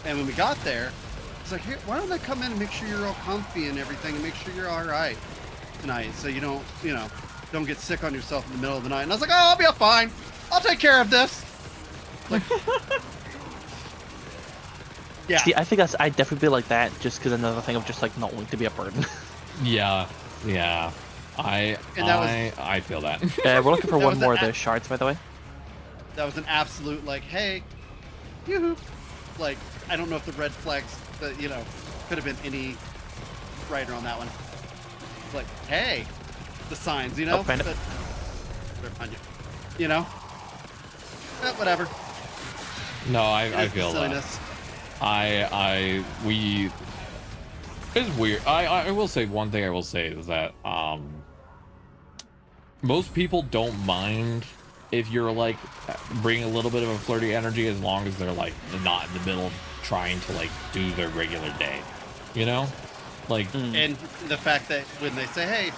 And when we got there, it's like, hey, why don't I come in and make sure you're all comfy and everything, and make sure you're all right tonight, so you don't get sick on yourself in the middle of the night. And I was like, oh, I'll be fine. I'll take care of this. Like, yeah. See, I think I'd definitely be like that, just because another thing of just like not wanting to be a burden. Yeah. I feel that. We're looking for one more of the shards, by the way. That was an absolute like, hey, yoo-hoo. Like, I don't know if the red flags, could have been any brighter on that one. Like, hey, the signs, Oh, find it. Whatever. No, I feel that. It's weird. I will say one thing. I will say is that most people don't mind if you're like bringing a little bit of a flirty energy, as long as they're like not in the middle of trying to like do their regular day, like. And the fact that when they say, hey,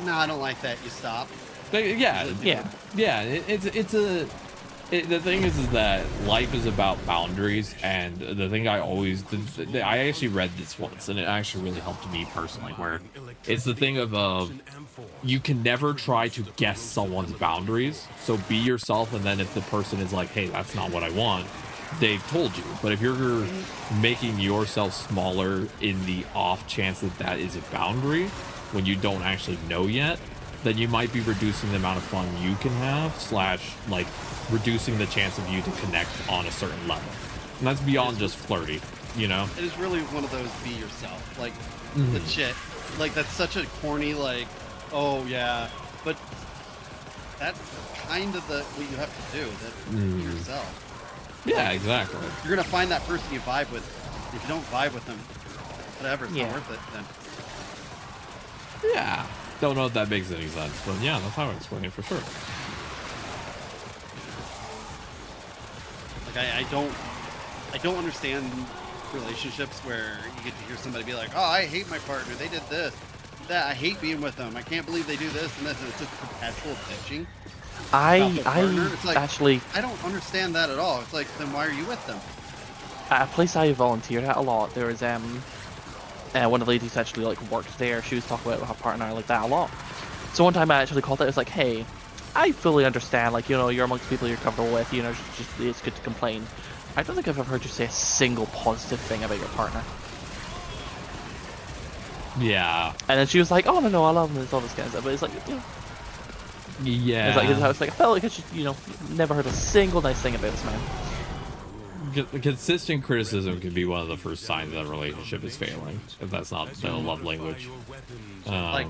no, I don't like that, you stop. Yeah. It's The thing is that life is about boundaries, and the thing I always I actually read this once, and it actually really helped me personally. Where it's the thing of you can never try to guess someone's boundaries. So be yourself, and then if the person is like, "Hey, that's not what I want," they've told you. But if you're making yourself smaller in the off chance that that is a boundary when you don't actually know yet, then you might be reducing the amount of fun you can have, / like reducing the chance of you to connect on a certain level. And that's beyond just flirty, you know? It is really one of those be yourself. Like, legit. Like, that's such a corny, like, oh, yeah. But that's kind of what you have to do. Be yourself. Yeah, exactly. You're going to find that person you vibe with. If you don't vibe with them, whatever, it's not worth it then. Yeah. Don't know if that makes any sense, but yeah, that's how I explain it for sure. Like I don't understand relationships where you get to hear somebody be like, "Oh, I hate my partner. They did this, that. I hate being with them. I can't believe they do this and this." And it's just perpetual bitching. It's like, actually, I don't understand that at all. It's like, then why are you with them? at a place I volunteered at a lot, there was one of the ladies actually like worked there. She was talking about her partner like that a lot. So one time I actually called it. It was like, "Hey, I fully understand. Like, you know, you're amongst people you're comfortable with. You know, just it's good to complain. I don't think I've ever heard you say a single positive thing about your partner." Yeah. And then she was like, "Oh no, I love him." It's all this kind of stuff. But it's like, yeah. It's like I felt like I just, you know, never heard a single nice thing about this man. Consistent criticism can be one of the first signs that a relationship is failing, if that's not the love language. Like,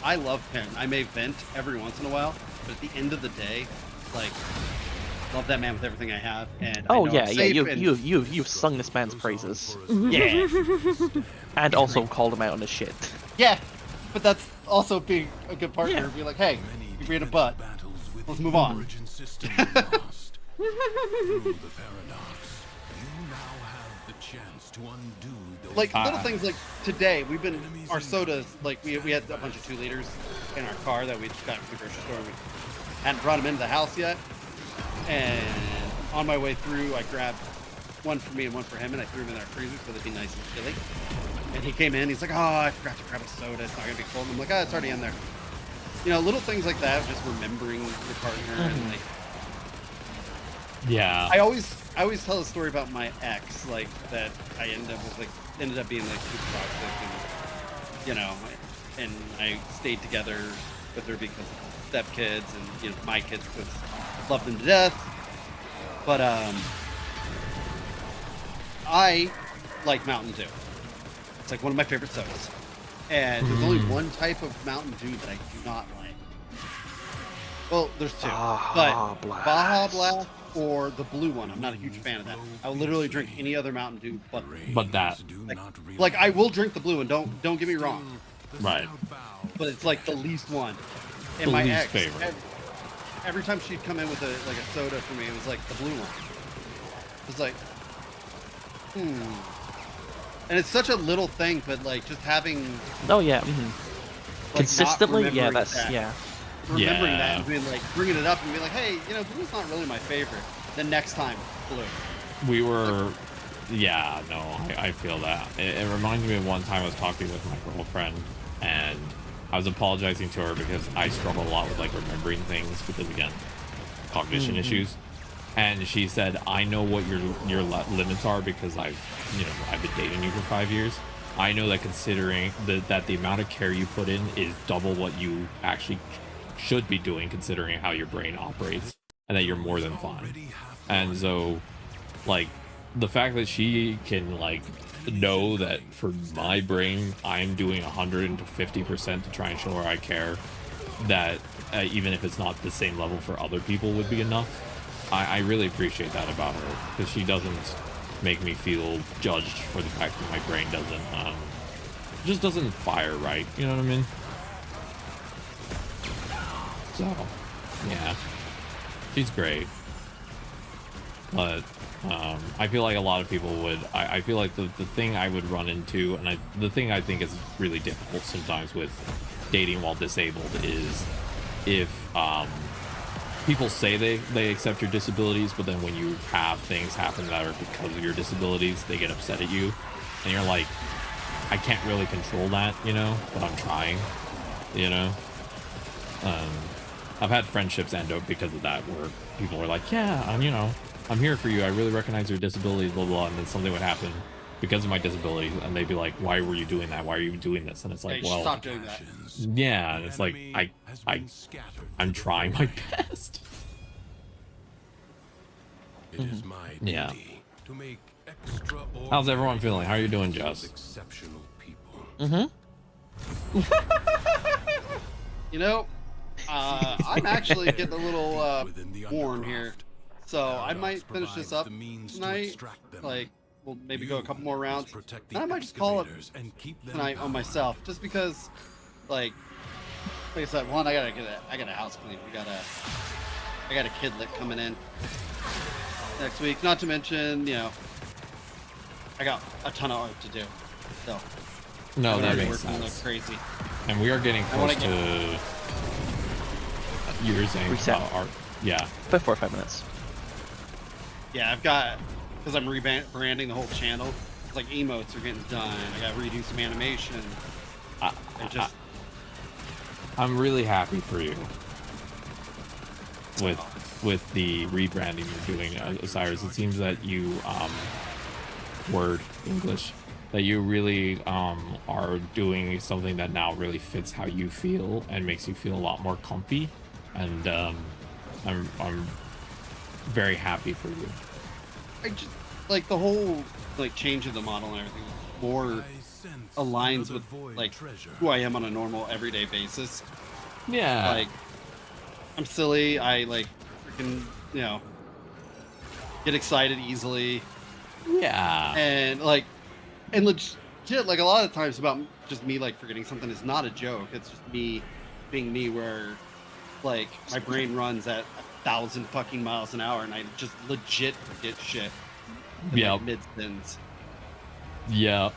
I love pen. I may vent every once in a while, but at the end of the day, like, love that man with everything I have. And oh I know yeah, you've sung this man's praises. Yeah, and also called him out on his shit. Yeah, but that's also being a good partner. Be like, "Hey, you're being a butt. Let's move on." Like little things like today, our sodas, like we had a bunch of 2 liters in our car that we just got from the grocery store. We hadn't brought them into the house yet, and on my way through, I grabbed one for me and one for him, and I threw them in our freezer so they'd be nice and chilly. And he came in, he's like, "Oh, I forgot to grab a soda. It's not gonna be cold." And I'm like, "Oh, it's already in there." You know, little things like that, just remembering your partner and like. Yeah. I always tell a story about my ex, like that I ended up being like super toxic, and you know, and I stayed together with her because of stepkids and, you know, my kids, because I loved them to death. But I like Mountain Dew. It's like one of my favorite sodas, and there's only one type of Mountain Dew that I do not like. Well, there's 2, but Baja Blast or the blue one. I'm not a huge fan of that. I will literally drink any other Mountain Dew but that. Like I will drink the blue, and don't get me wrong. Right. But it's like the least one. And The my least ex, favorite. every time she'd come in with a soda for me, it was like the blue one. It was like, And it's such a little thing, but like just having. Oh yeah. Like, consistently, yeah, that's that. yeah. Remembering that and being like, bringing it up and being like, "Hey, you know, blue's not really my favorite." The next time, blue. We were, yeah, no, I feel that. It reminds me of one time I was talking with my girlfriend, and I was apologizing to her because I struggle a lot with like remembering things because, again, cognition issues. And she said, "I know what your limits are because I've been dating you for 5 years. I know that considering that the amount of care you put in is double what you actually should be doing, considering how your brain operates, and that you're more than fine." And so, like, the fact that she can like know that for my brain I'm doing 150% to try and show her I care, that even if it's not the same level for other people would be enough. I really appreciate that about her, because she doesn't make me feel judged for the fact that my brain doesn't fire right, you know what I mean? So, yeah, she's great. But I feel like a lot of people would, I feel like the thing I would run into, and the thing I think is really difficult sometimes with dating while disabled, is if people say they accept your disabilities, but then when you have things happen that are because of your disabilities, they get upset at you, and you're like, I can't really control that, you know, but I'm trying, you know. I've had friendships end up because of that, where people are like, yeah, I'm here for you, I really recognize your disabilities, blah blah, and then something would happen because of my disability, and they'd be like, why were you doing that, why are you doing this? And it's like, well, stop doing that. yeah, and it's like, I'm trying my best. It is my duty to make extraordinary. How's everyone feeling? How are you doing, Jess? Exceptional people. You know, I'm actually getting a little warm here, so I might finish this up tonight. Like, we'll maybe go a couple more rounds, and I might just call it tonight on myself, just because, like I said, one, I got a house clean. I got a kidlet coming in next week. Not to mention, you know, I got a ton of art to do. So no, that makes working sense. like crazy. And we are getting close to you're saying art. Yeah. About 4 or 5 minutes. Yeah, I've got, because I'm rebranding the whole channel. It's like emotes are getting done. I got to redo some animation. I'm really happy for you with the rebranding you're doing, Osiris. It seems that you that you really are doing something that now really fits how you feel and makes you feel a lot more comfy, and I'm very happy for you. I just like the whole change of the model and everything more aligns with like who I am on a normal everyday basis. Yeah, like I'm silly. I freaking get excited easily. Yeah, and legit, like a lot of times about just me forgetting something is not a joke. It's just me being me, where my brain runs at 1,000 fucking miles an hour and I just legit forget shit. Yeah. Mid-sentence. Yeah.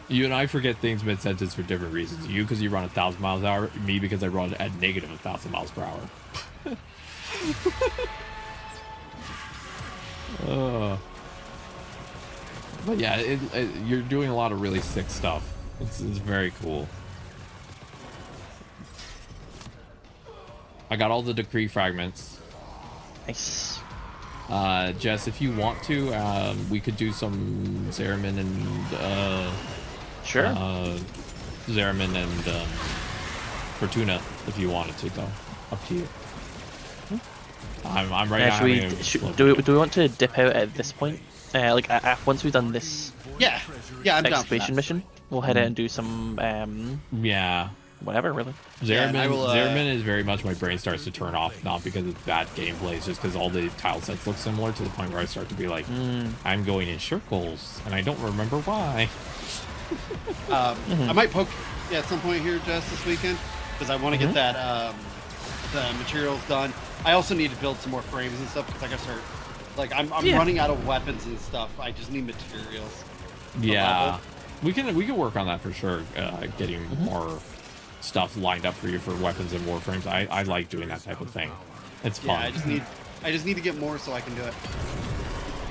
You and I forget things mid-sentence for different reasons. You because you run 1,000 miles an hour. Me because I run at negative 1,000 miles per hour. But yeah, you're doing a lot of really sick stuff. It's very cool. I got all the decree fragments. Nice. Jess, if you want to, we could do some Zeramin and sure. Zeramin and Fortuna if you wanted to, though. Up to you. I'm right now. Do we want to dip out at this point? Once we've done this. Yeah, I'm excavation mission, we'll head out and do some. Whatever, really. Zeramin is very much my brain starts to turn off, not because it's bad gameplay, it's just because all the tile sets look similar to the point where I start to be like, I'm going in circles, and I don't remember why. I might poke at some point here, Jess, this weekend, because I want to get that the materials done. I also need to build some more frames and stuff, because I gotta start. I'm running out of weapons and stuff. I just need materials. Yeah, we can work on that for sure. Getting more stuff lined up for you for weapons and warframes. I like doing that type of thing. It's fun. Yeah, I just need to get more so I can do it.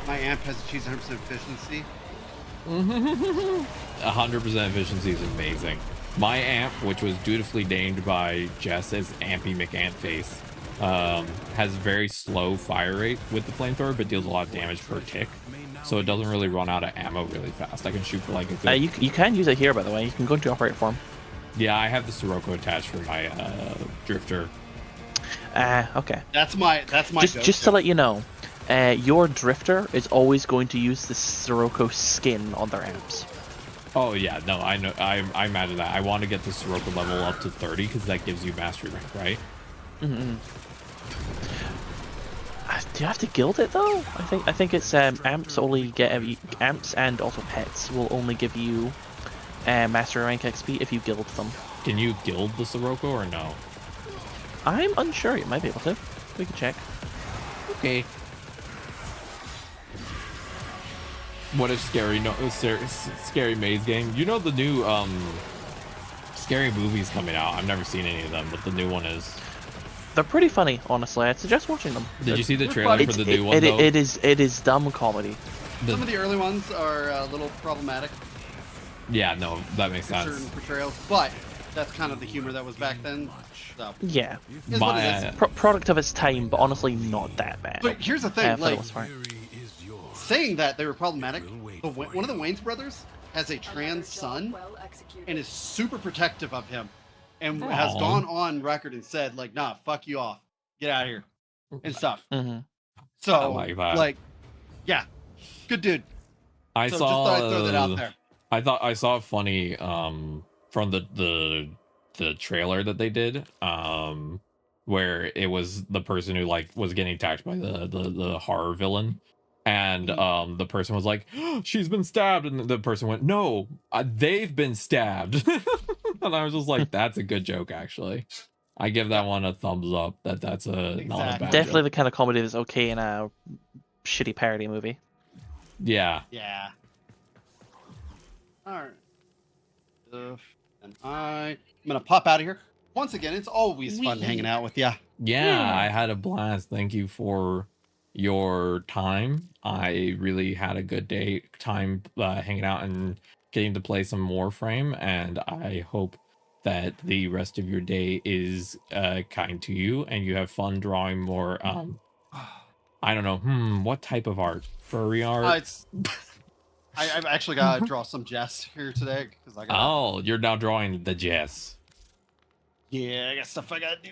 My amp has achieved 100% efficiency. 100% efficiency is amazing. My amp, which was dutifully named by Jess as Ampy McAntface, has very slow fire rate with the flamethrower, but deals a lot of damage per tick. So it doesn't really run out of ammo really fast. I can shoot for a good... You can use it here, by the way. You can go into operator form. Yeah, I have the Sirocco attached for my drifter. Okay. That's my just to let you know, your drifter is always going to use the Sirocco skin on their amps. Oh yeah, no, I know. I imagine that. I want to get the Sirocco level up to 30 because that gives you mastery rank, right? Do you have to guild it though? I think it's amps only get amps, and also pets will only give you mastery rank XP if you guild them. Can you guild the Sirocco or no? I'm unsure. You might be able to. We can check. Okay. What if Scary Maze game? You know the new Scary movie's coming out. I've never seen any of them, but the new one is. They're pretty funny, honestly. I'd suggest watching them. Did you see the They're trailer funny. for the new one though? It is dumb comedy. Some of the early ones are a little problematic Yeah, no, that makes in certain sense. portrayals, but that's kind of the humor that was back then. So Yeah, is what it is. product of its time, but honestly not that bad. But here's the thing, for the like most part. saying that they were problematic, one of the Wayans brothers has a trans son Well executed. and is super protective of him, and has Aw. gone on record and said like, "Nah, fuck you off, get out of here," and stuff. Hmm. So I like that. like, yeah, good dude. I So saw. just thought I'd throw that out there. I saw funny from the trailer that they did where it was the person who like was getting attacked by the horror villain, and the person was like, she's been stabbed, and the person went, no, they've been stabbed. And I was just like, that's a good joke actually. I give that one a thumbs up. That's a not a Exactly. bad Definitely joke. the kind of comedy that's okay in a shitty parody movie. Yeah. Yeah. All right. And I'm gonna pop out of here. Once again, it's always fun hanging out with ya. Yeah, I had a blast. Thank you for your time. I really had a good time hanging out and getting to play some Warframe, and I hope that the rest of your day is kind to you and you have fun drawing more I don't know, what type of art? Furry art? It's I've actually got to draw some Jess here today because I got. Oh, you're now drawing the Jess. Yeah, I got stuff I gotta do.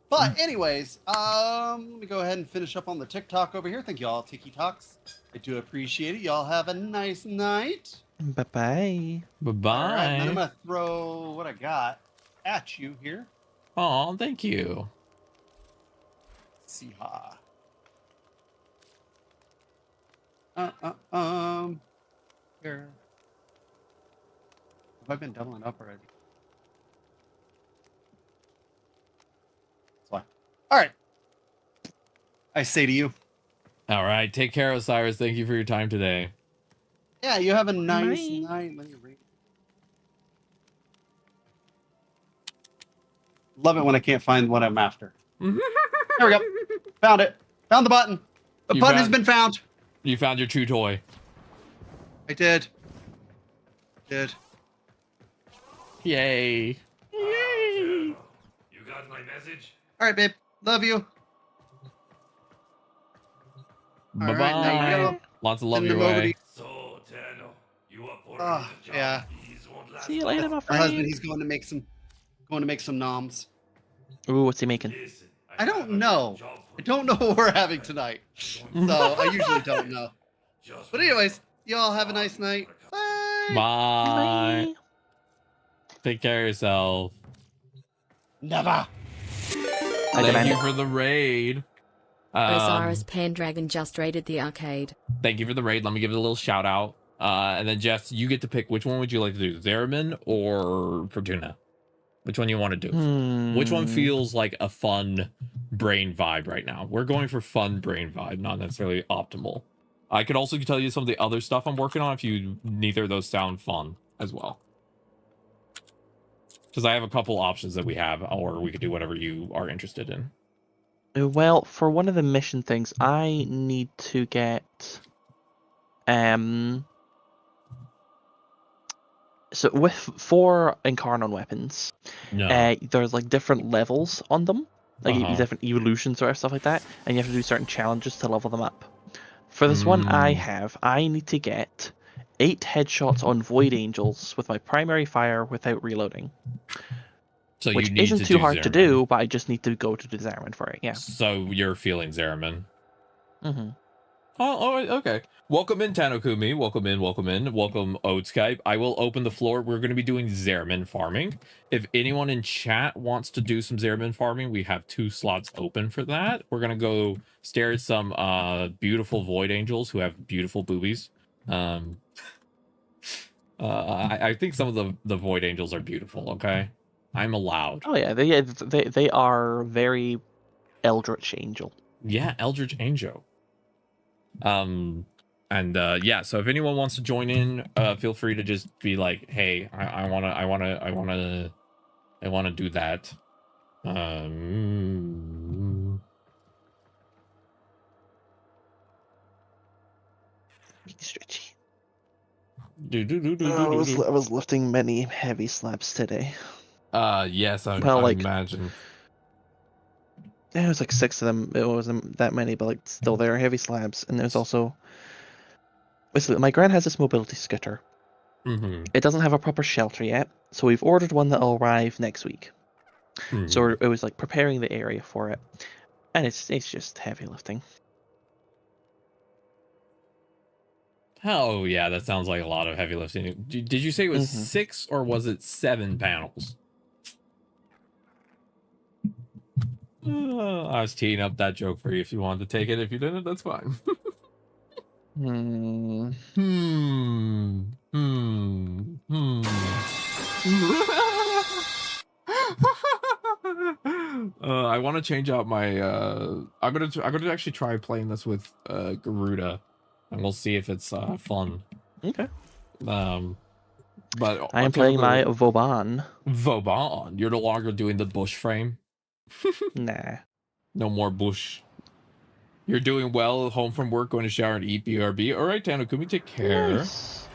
But anyways, let me go ahead and finish up on the TikTok over here. Thank you all, Tiki Talks. I do appreciate it. Y'all have a nice night. Bye bye. Bye-bye. All right, and I'm gonna throw what I got at you here. Oh, thank you. See ha. Here. Have I been doubling up already? That's why. All right. I say to you. All right, take care, Osiris. Thank you for your time today. Yeah, you have a nice Bye. night. Let me read. Love it when I can't find what I'm after. There we go. Found it. Found the button. The You button has found- been found. You found your true toy. I did. Yay. Yay! You got my message? All right, babe. Love you. Bye All right, now you bye. go. Lots of love Send your them over to way. you. So, Tano, you up for Ah, the job? yeah. These won't last See you long. later, my My husband, friend. he's going to make some noms. Ooh, what's he making? Listen, I have don't a know. job for I don't know what we're having tonight, so I usually don't know. Just But anyways, y'all have a nice night. Bye. Bye. Take care of yourself. Never. Thank you for the raid. Osiris Pendragon just raided the arcade. Thank you for the raid. Let me give it a little shout out. And then Jess, you get to pick which one would you like to do, Zeramin or Fortuna? Which one you want to do? Which one feels like a fun brain vibe right now? We're going for fun brain vibe, not necessarily optimal. I could also tell you some of the other stuff I'm working on if you neither of those sound fun as well. Because I have a couple options that we have, or we could do whatever you are interested in. Well, for one of the mission things, I need to get so with 4 Incarnon weapons, No. there's like different levels on them, like different evolutions or stuff like that, and you have to do certain challenges to level them up. For this one I need to get 8 headshots on Void Angels with my primary fire without reloading. So Which you need isn't to too do hard to Zeramin. do, but I just need to go to the Zeramin for it, yeah. So you're feeling Zeramin. Mm-hmm. Oh, okay. Welcome in, Tanokumi. Welcome in. Welcome, Oatskype. I will open the floor. We're going to be doing Zeramin farming. If anyone in chat wants to do some Zeramin farming, we have 2 slots open for that. We're going to go stare at some beautiful Void Angels who have beautiful boobies. I think some of the Void Angels are beautiful, okay? I'm allowed. Oh yeah, they are very Eldritch Angel. Yeah, Eldritch Angel. Yeah, so if anyone wants to join in, feel free to just be like, hey, I wanna do that. Stretchy. I I was lifting many heavy slabs today. Yes, I Well, like, imagine. it was like 6 of them. It wasn't that many, but like still there are heavy slabs. And there's also basically my gran has this mobility scooter. Mm-hmm. It doesn't have a proper shelter yet, so we've ordered one that'll arrive next week. So it was like preparing the area for it, and it's just heavy lifting. Oh yeah, that sounds like a lot of heavy lifting. Did you say it was 6 or was it 7 panels? I was teeing up that joke for you if you wanted to take it. If you didn't, that's fine. I want to change out my I'm gonna actually try playing this with Garuda, and we'll see if it's fun. Okay. But I am playing my Vauban. Vauban. You're no longer doing the bush frame. Nah. No more bush. You're doing well. Home from work, going to shower and eat. BRB. All right, Tano, can we take care? Nice.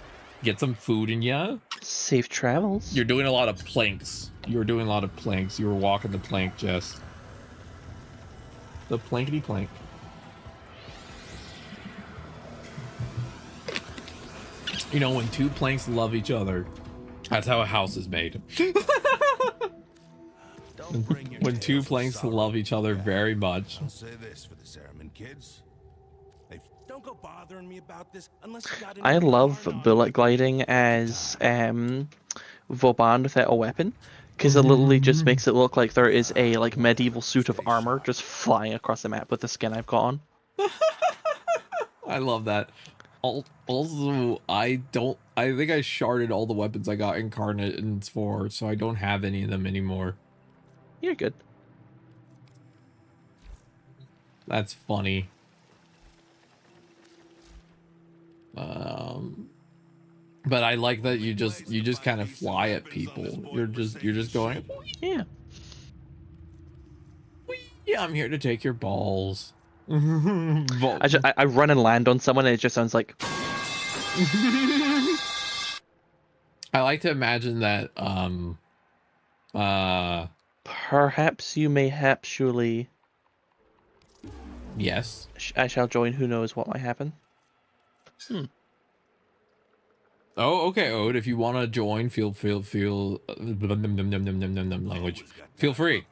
Get some food in ya. Safe travels. You're doing a lot of planks. You were doing a lot of planks. You were walking the plank, Jess. The plankety plank. You know, when two planks love each other, that's how a house is made. When two planks love each other very much. I'll say this for the Ceremon kids. Don't go bothering me about this unless you got I love bullet gliding as Vauban without a weapon, because it literally just makes it look like there is a like medieval suit of armor just flying across the map with the skin I've got on. I love that. Also, I think I sharded all the weapons I got Incarnate and 4, so I don't have any of them anymore. You're good. That's funny. But I like that you just kind of fly at people. You're just going, yeah. Yeah, I'm here to take your balls. I run and land on someone and it just sounds like. I like to imagine that perhaps you may surely. Yes. I shall join. Who knows what might happen? Oh, okay, Ode. If you want to join, feel language. Feel free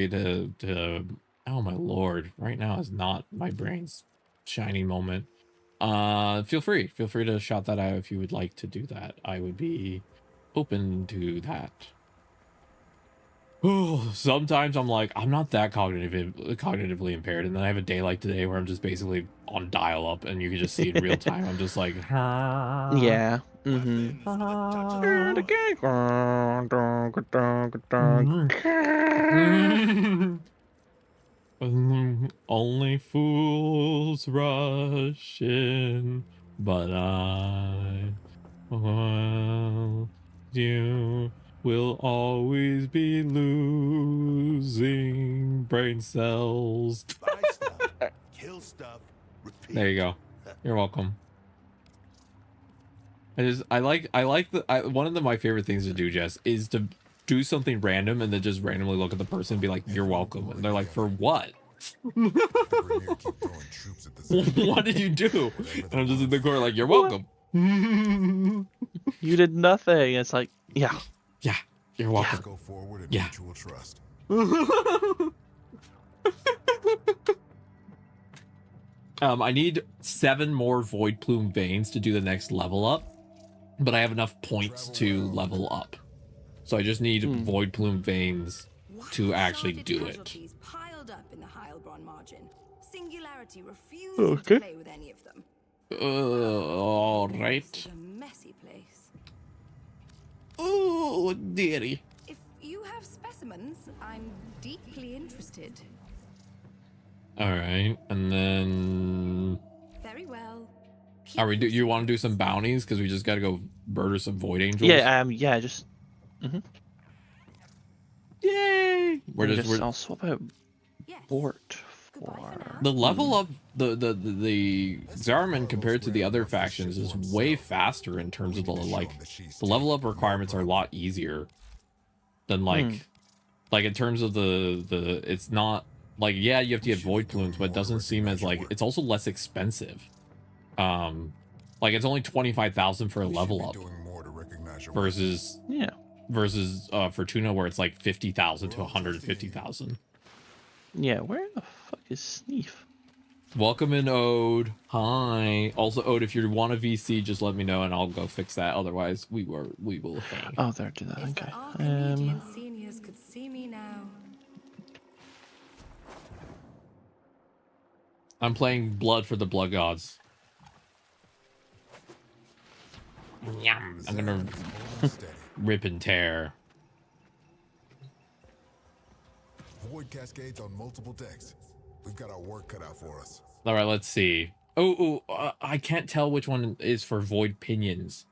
to. Oh my lord! Right now is not my brain's shining moment. Feel free to shout that out if you would like to do that. I would be open to that. Oh, sometimes I'm like, I'm not that cognitively impaired, and then I have a day like today where I'm just basically on dial-up, and you can just see in real time. I'm just like, yeah. Only fools rush in, but you will always be losing brain cells. Buy stuff, kill stuff, repeat. There you go. You're welcome. I like one of my favorite things to do, Jess, is to do something random and then just randomly look at the person and be like, "You're welcome," and they're like, "For what?" What did you do? And I'm just in the corner like, "You're welcome." You did nothing. It's like, yeah, you're welcome. Go forward in Yeah. mutual trust. I need 7 more Void Plume veins to do the next level up, but I have enough points to level up. So I just need Void Plume veins to actually do it. Piled up in the Heilbronn margin. Singularity refuses to play with any of them. All right. This is a messy place. Oh, dearie. If you have specimens, I'm deeply interested. All right, and then Very well. are we? You want to do some bounties because we just got to go murder some Void Angels? yeah, just. Yay! I'll swap out Bort for the level up. The Zariman compared to the other factions is way faster in terms of the level up requirements are a lot easier than like in terms of the it's not like, yeah, you have to get void plumes, but it doesn't seem as like it's also less expensive. Like it's only 25,000 for a level up versus Fortuna where it's like 50,000 to 150,000. Yeah, where the fuck is Sneef? Welcome in, Ode. Hi. Also, Ode, if you want a VC, just let me know and I'll go fix that. Otherwise, we will hang. Oh, there, do that. Okay. Seniors could see me now. I'm playing Blood for the Blood Gods. Yum. I'm gonna rip and tear. Void cascades on multiple decks. We've got our work cut out for us. All right, let's see. I can't tell which one is for void pinions.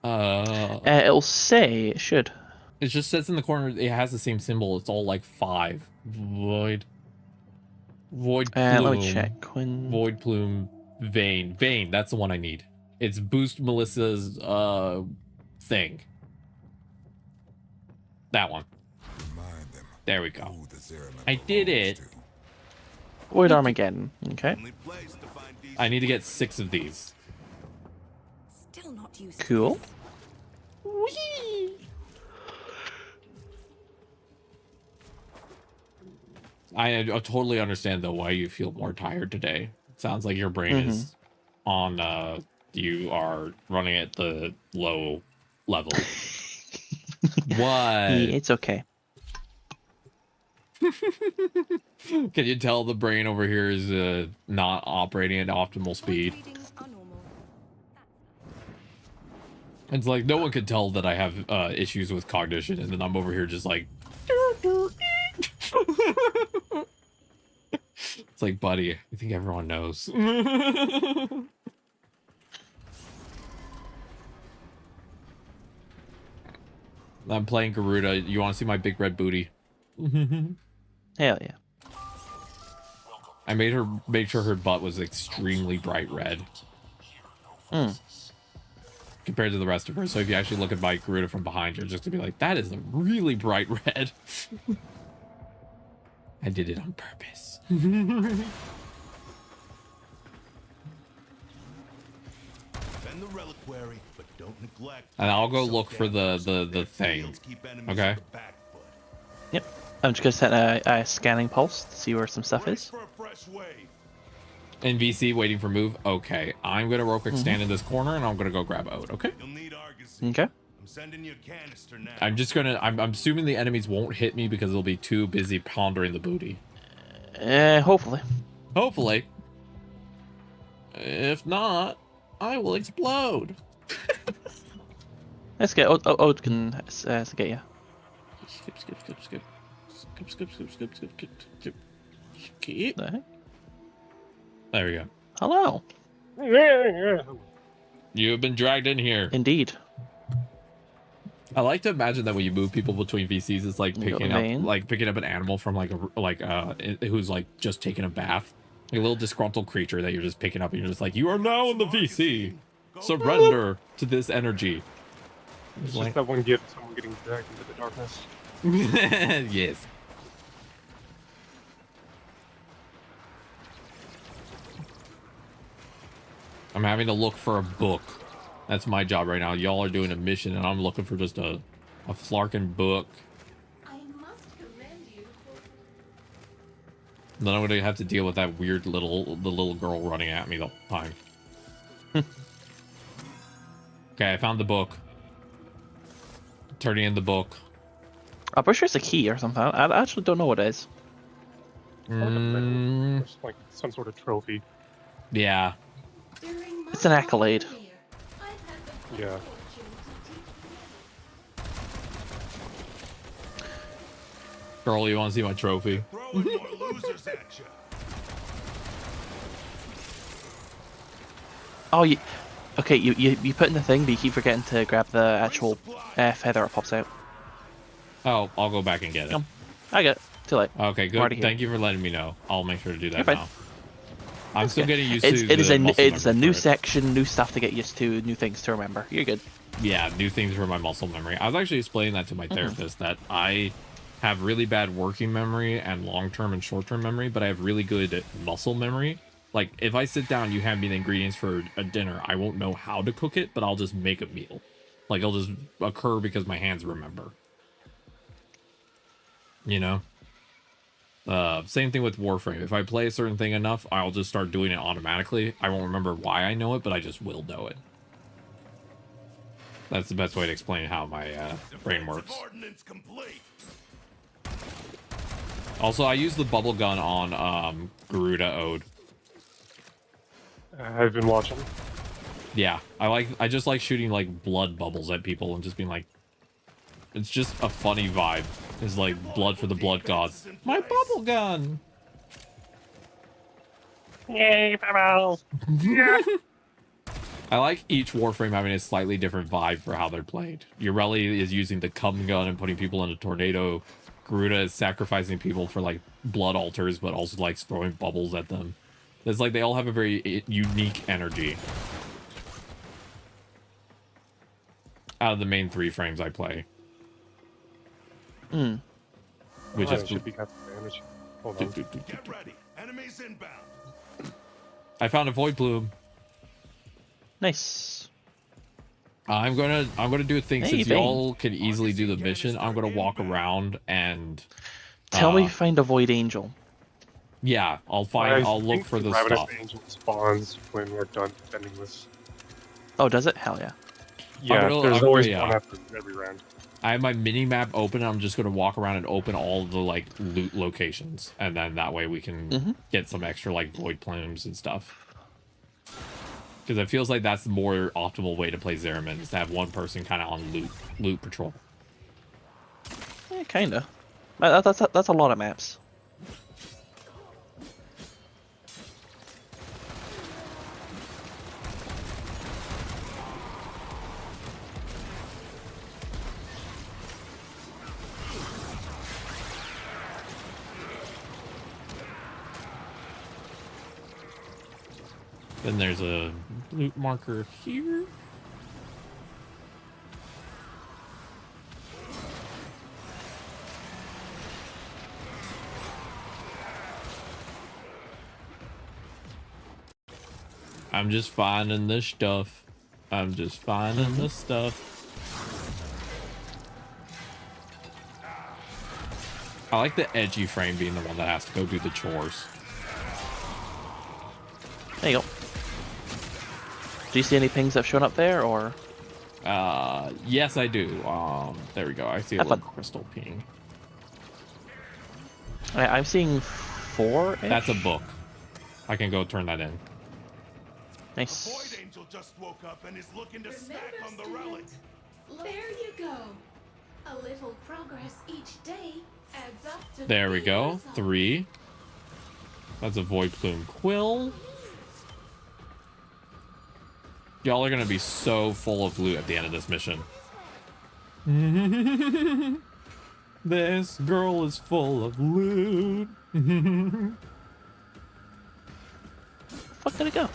It'll say it should. It just says in the corner it has the same symbol. It's all like 5. Void plume. Let me check. Void plume vein. That's the one I need. It's boost Melissa's thing. That one. There we go. I did it. Void Armageddon. Okay. I need to get 6 of these. Still not used. Cool. Whee! I totally understand though why you feel more tired today. It sounds like your brain is on you are running at the low level. What? Yeah, it's okay. Can you tell the brain over here is not operating at optimal speed? It's like no one could tell that I have issues with cognition, and then I'm over here just like it's like, buddy, I think everyone knows. I'm playing Garuda. You want to see my big red booty? Hell yeah. I made sure her butt was extremely bright red. Compared to the rest of her. So if you actually look at my Garuda from behind, you're just gonna be like, that is a really bright red. I did it on purpose. The reliquary, but don't neglect. And I'll go look for the thing. Okay. Yep. I'm just gonna set a scanning pulse to see where some stuff is. In VC, waiting for move. Okay, I'm gonna real quick stand in this corner, and I'm gonna go grab Ode. Okay. Okay. I'm sending you a canister now. I'm just gonna. I'm assuming the enemies won't hit me because they'll be too busy pondering the booty. Hopefully. Hopefully. If not, I will explode. Let's get Ode can get you. Skip. There we go. Hello. You have been dragged in here. Indeed. I like to imagine that when you move people between VCs, it's like picking up an animal from who's like just taking a bath. Like a little disgruntled creature that you're just picking up and you're just like, you are now in the VC. Surrender to this energy. It's just that one gift, someone getting dragged into the darkness. Yes. I'm having to look for a book. That's my job right now. Y'all are doing a mission and I'm looking for just a flarkin' book. Then I'm gonna have to deal with that weird little girl running at me the whole time. Okay, I found the book. Turning in the book. I'm pretty sure it's a key or something. I actually don't know what it is. It's like some sort of trophy. Yeah. It's an accolade. Yeah. Girl, you want to see my trophy? Oh, okay, you put in the thing, but you keep forgetting to grab the actual feather that pops out. Oh, I'll go back and get it. I got it. Too late. Okay, good. Thank you for letting me know. I'll make sure to do that now. I'm still getting used to It's a new section, new stuff to get used to, new things to remember. You're good. Yeah, new things for my muscle memory. I was actually explaining that to my therapist that I have really bad working memory and long-term and short-term memory, but I have really good muscle memory. Like, if I sit down, you hand me the ingredients for a dinner, I won't know how to cook it, but I'll just make a meal. Like, it'll just occur because my hands remember. You know? Same thing with Warframe. If I play a certain thing enough, I'll just start doing it automatically. I won't remember why I know it, but I just will know it. That's the best way to explain how my brain works. Also, I use the bubble gun on Garuda Ode. I've been watching. Yeah, I just like shooting like blood bubbles at people and just being like, it's just a funny vibe. It's like blood for the blood gods. My bubble gun. Yay, bubbles! Yeah. I like each Warframe having a slightly different vibe for how they're played. Ureli is using the cum gun and putting people in a tornado. Garuda is sacrificing people for like blood altars, but also like throwing bubbles at them. It's like they all have a very unique energy. Out of the main 3 frames I play. Which is should be got the damage. Hold on. Get ready. Enemies inbound. I found a void plume. Nice. I'm gonna do a thing since y'all can easily do the mission. I'm gonna walk around and tell me you find a void angel. Yeah, I'll look for the stuff. Angel spawns when we're done defending this. Oh, does it? Hell yeah. Yeah, there's always one after every round. I have my mini map open. I'm just gonna walk around and open all the like loot locations, and then that way we can get some extra like void plumes and stuff. Because it feels like that's the more optimal way to play Zeraman, is to have one person kind of on loot patrol. Yeah, kinda. That's a lot of maps. Then there's a loot marker here. I'm just finding this stuff. I'm just finding this stuff. I like the edgy frame being the one that has to go do the chores. There you go. Do you see any pings that have shown up there, or? Yes, I do. There we go. I see a little crystal ping. I'm seeing 4. That's a book. I can go turn that in. Nice. The Void Angel just woke up and is looking to snack on the relic. There you go. A little progress each day adds up to There we go. 3. That's a void plume quill. Y'all are gonna be so full of loot at the end of this mission. This girl is full of loot. Fuck did it go?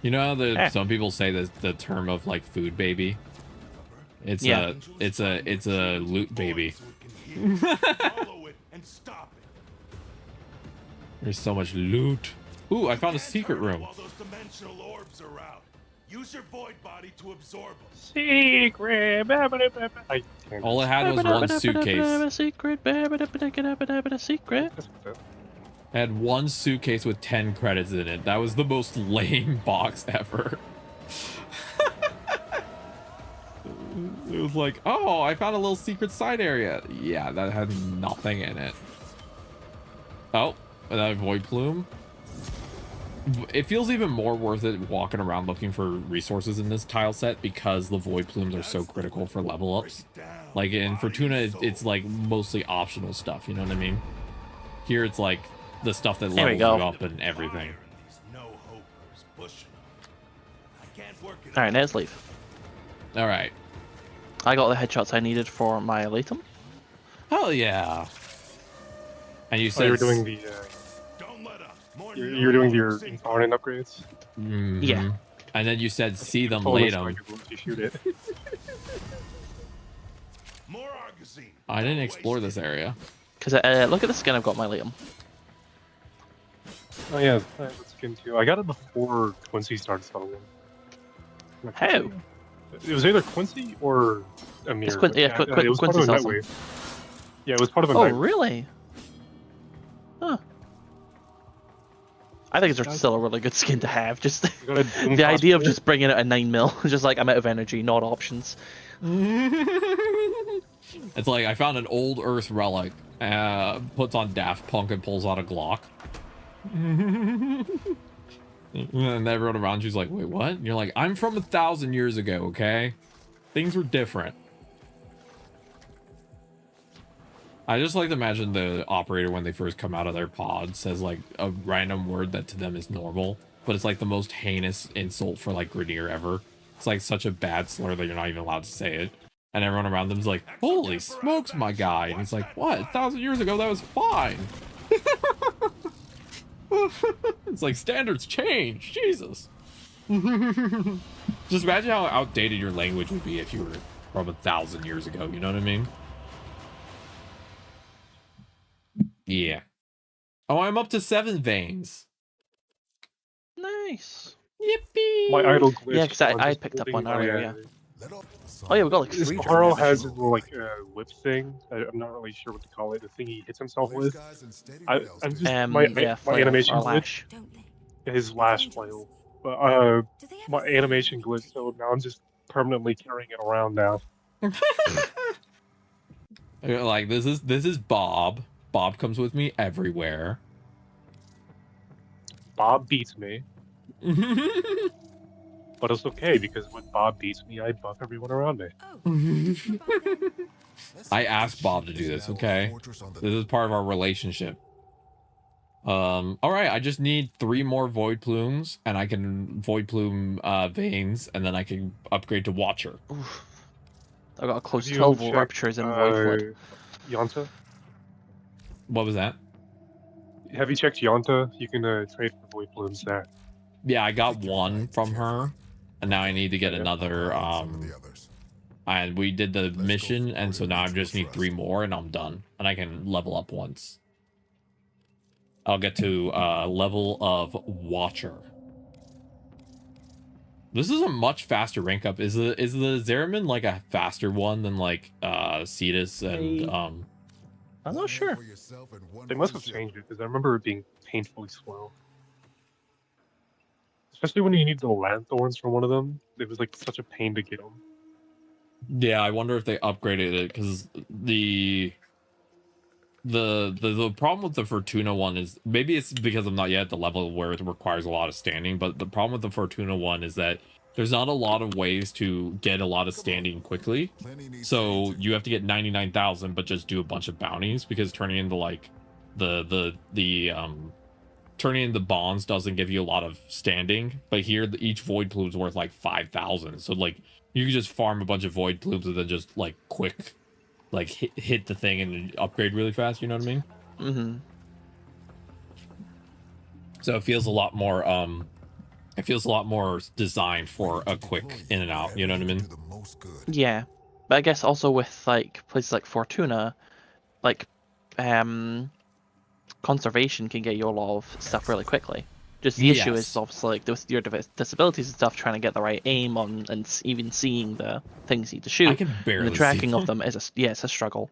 You know how some people say that the term of like food baby? It's a loot baby. There's so much loot. Ooh, I found a secret room. While those dimensional orbs are out, use your void body to absorb them. Secret. All it had was one suitcase. Secret. Secret. It had one suitcase with 10 credits in it. That was the most lame box ever. It was like, oh, I found a little secret side area. Yeah, that had nothing in it. Oh, another void plume. It feels even more worth it walking around looking for resources in this tile set because the void plumes are so critical for level ups. Like in Fortuna, it's like mostly optional stuff, you know what I mean? Here it's like the stuff that levels you up and everything. Alright, let's leave. Alright. I got the headshots I needed for my Latum. Hell yeah! And you Oh, said you were doing the. You're doing your component upgrades. Yeah. And then you said see them, Components lay so I them. could once you shoot it. I didn't explore this area. Because look at the skin I've got my Latum. Oh yeah, that's skin too. I got it before Quincy started settling. How? It was either Quincy or Amir. It's Quincy, it was part Quincy of a sells night them. wave. Yeah, it was part of a Oh, night wave. really? Huh. I think it's still a really good skin to have. Just the idea of just bringing out a 9mm, just like I'm out of energy, not options. It's like I found an old Earth relic, puts on Daft Punk and pulls out a Glock. And everyone around you's like, wait, what? And you're like, I'm from 1,000 years ago, okay? Things were different. I just like to imagine the operator when they first come out of their pod says like a random word that to them is normal, but it's like the most heinous insult for like Grenier ever. It's like such a bad slur that you're not even allowed to say it. And everyone around them is like, holy smokes, my guy. And it's like, what? 1,000 years ago, that was fine. It's like standards change. Jesus. Just imagine how outdated your language would be if you were from 1,000 years ago. You know what I mean? Yeah. Oh, I'm up to 7 veins. Nice. Yippee. My idle glitch. Yeah, because I picked up one earlier, yeah. Oh yeah, we got like 3 Carl journeys. has his little like lip thing. I'm not really sure what to call it. The thing he hits himself with. I'm just my animation glitch. His lash flail. But my animation glitch. So now I'm just permanently carrying it around now. Like this is Bob. Bob comes with me everywhere. Bob beats me. But it's okay because when Bob beats me, I buff everyone around me. I asked Bob to do this, okay? This is part of our relationship. All right, I just need 3 more void plumes, and I can void plume veins, and then I can upgrade to Watcher. Oof. I got close to 12 ruptures in void flood. Yonta? What was that? Have you checked Yonta? You can trade for void plumes there. Yeah, I got 1 from her, and now I need to get another. And we did the mission, and so now I just need 3 more, and I'm done, and I can level up once. I'll get to level of Watcher. This is a much faster rank up. Is the Zeramin like a faster one than like Cetus and I'm not sure. They must have changed it because I remember it being painfully slow. Especially when you need the lanthorns from one of them. It was like such a pain to get them. Yeah, I wonder if they upgraded it because the problem with the Fortuna one is maybe it's because I'm not yet at the level where it requires a lot of standing, but the problem with the Fortuna one is that there's not a lot of ways to get a lot of standing quickly. So you have to get 99,000 but just do a bunch of bounties because turning into like turning into bonds doesn't give you a lot of standing, but here each void plume is worth like 5,000. So like you can just farm a bunch of void plumes and then just like quick like hit the thing and upgrade really fast, you know what I mean? Mm-hmm. So it feels a lot more designed for a quick in and out, you know what I mean? Yeah. But I guess also with like places like Fortuna, like conservation can get you a lot of stuff really quickly. Just the issue is obviously like with your disabilities and stuff, trying to get the right aim on and even seeing the things you need to shoot. I can barely and the tracking see of them is it's a struggle.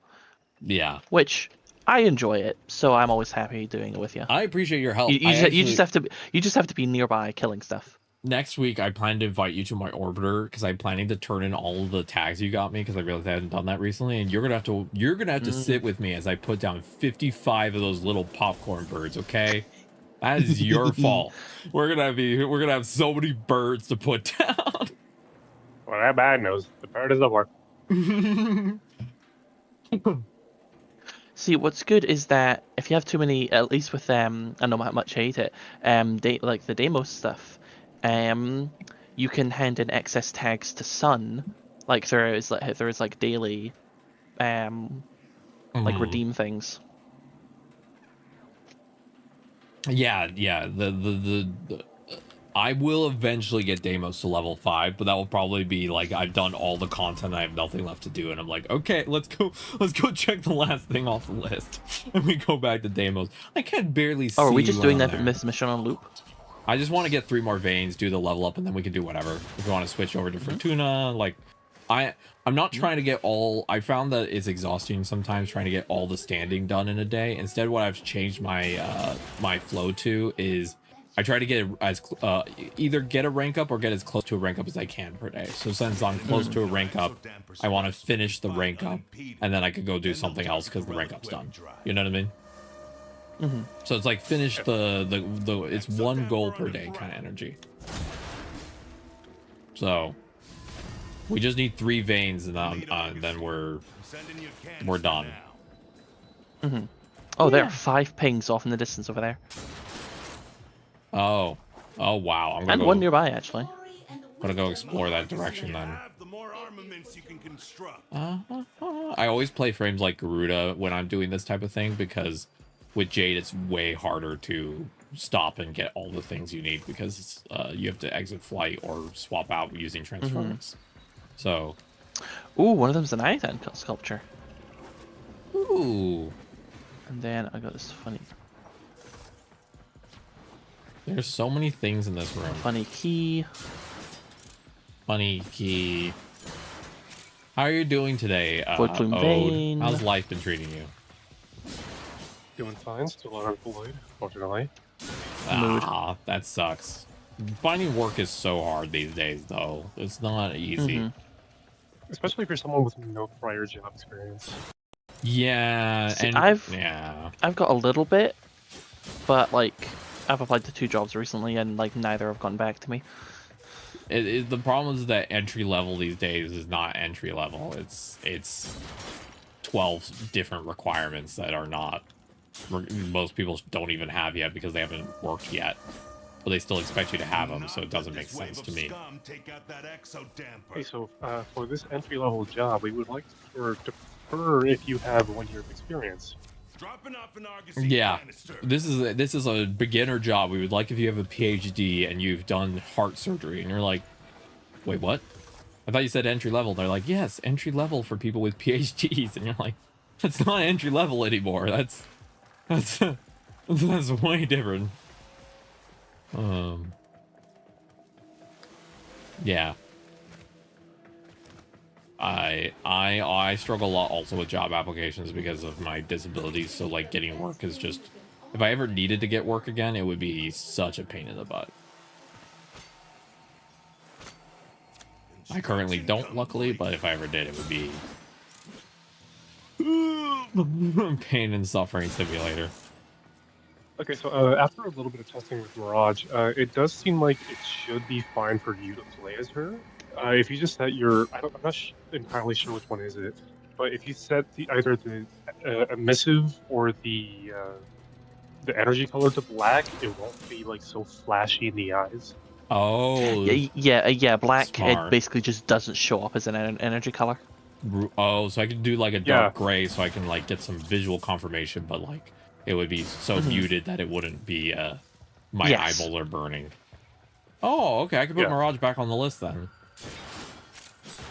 Yeah. Which I enjoy it, so I'm always happy doing it with you. I appreciate your help. You just have to be nearby killing stuff. Next week, I plan to invite you to my orbiter because I'm planning to turn in all of the tags you got me because I realized I hadn't done that recently, and you're gonna have to sit with me as I put down 55 of those little popcorn birds. Okay, that is your fault. We're gonna have so many birds to put down. Well, that bad knows the bird is the work. See, what's good is that if you have too many, at least with I know how much I hate it, like the Deimos stuff, you can hand in excess tags to Sun, like there is like daily, like redeem things. Yeah. I will eventually get Deimos to level 5, but that will probably be like I've done all the content, I have nothing left to do, and I'm like, okay, let's go check the last thing off the list, and we go back to Deimos. I can barely see. Oh, are we just doing that there. mission on loop? I just want to get 3 more veins, do the level up, and then we can do whatever. If we want to switch over to Fortuna, like I'm not trying to get all. I found that it's exhausting sometimes trying to get all the standing done in a day. Instead, what I've changed my my flow to is I try to get as either get a rank up or get as close to a rank up as I can per day. So since I'm close to a rank up, I want to finish the rank up, and then I could go do something else because the rank up's done. You know what I mean? So it's like finish the it's 1 goal per day kind of energy. So we just need 3 veins, and then we're done. Oh, there are 5 pings off in the distance over there. Oh wow! And one nearby actually. I'm gonna go explore that direction then. I always play frames like Garuda when I'm doing this type of thing, because with Jade it's way harder to stop and get all the things you need, because you have to exit flight or swap out using transference. So, ooh, one of them's an Iodine sculpture. Ooh. And then I got this funny. There's so many things in this room. Funny key. Funny key. How are you doing today, Ode? Vein. How's life been treating you? Doing fine. Still unemployed, fortunately. Ah, that sucks. Finding work is so hard these days, though. It's not easy. Especially for someone with no prior job experience. Yeah, See, and I've got a little bit, but like I've applied to 2 jobs recently, and like neither have gotten back to me. The problem is that entry level these days is not entry level. It's 12 different requirements that are not. Most people don't even have yet because they haven't worked yet, but they still expect you to have them, so it doesn't make sense to me. Hey, so for this entry-level job, we would like to prefer if you have 1 year of experience. Yeah, this is a beginner job. We would like if you have a PhD and you've done heart surgery, and you're like, wait, what? I thought you said entry level. They're like, yes, entry level for people with PhDs, and you're like, that's not entry level anymore. That's way different. Yeah. I struggle a lot also with job applications because of my disabilities, so like getting work is just, if I ever needed to get work again, it would be such a pain in the butt. I currently don't, luckily, but if I ever did, it would be pain and suffering simulator. Okay, so after a little bit of testing with Mirage, it does seem like it should be fine for you to play as her. If you just set your, I'm not entirely sure which one is it, but if you set either the emissive or the energy color to black, it won't be like so flashy in the eyes. Oh. Yeah. Black, Smart. it basically just doesn't show up as an energy color. Oh, so I could do like a dark gray, so I can like get some visual confirmation, but like it would be so muted that it wouldn't be my eyeballs are burning. Oh, okay. I can put Mirage back on the list then.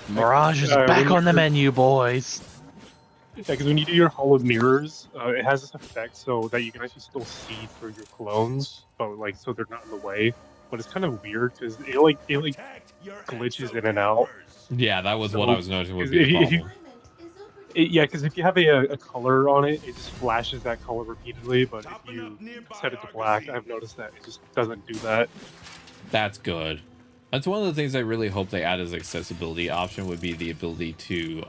Mirage is back on the menu, boys. Yeah, because when you do your Hall of Mirrors, it has this effect so that you can actually still see through your clones, but like so they're not in the way. But it's kind of weird because it glitches in and out. Yeah, that was what I was noticing would be a problem. Because if you have a color on it, it just flashes that color repeatedly. But if you set it to black, I've noticed that it just doesn't do that. That's good. That's one of the things I really hope they add as accessibility option would be the ability to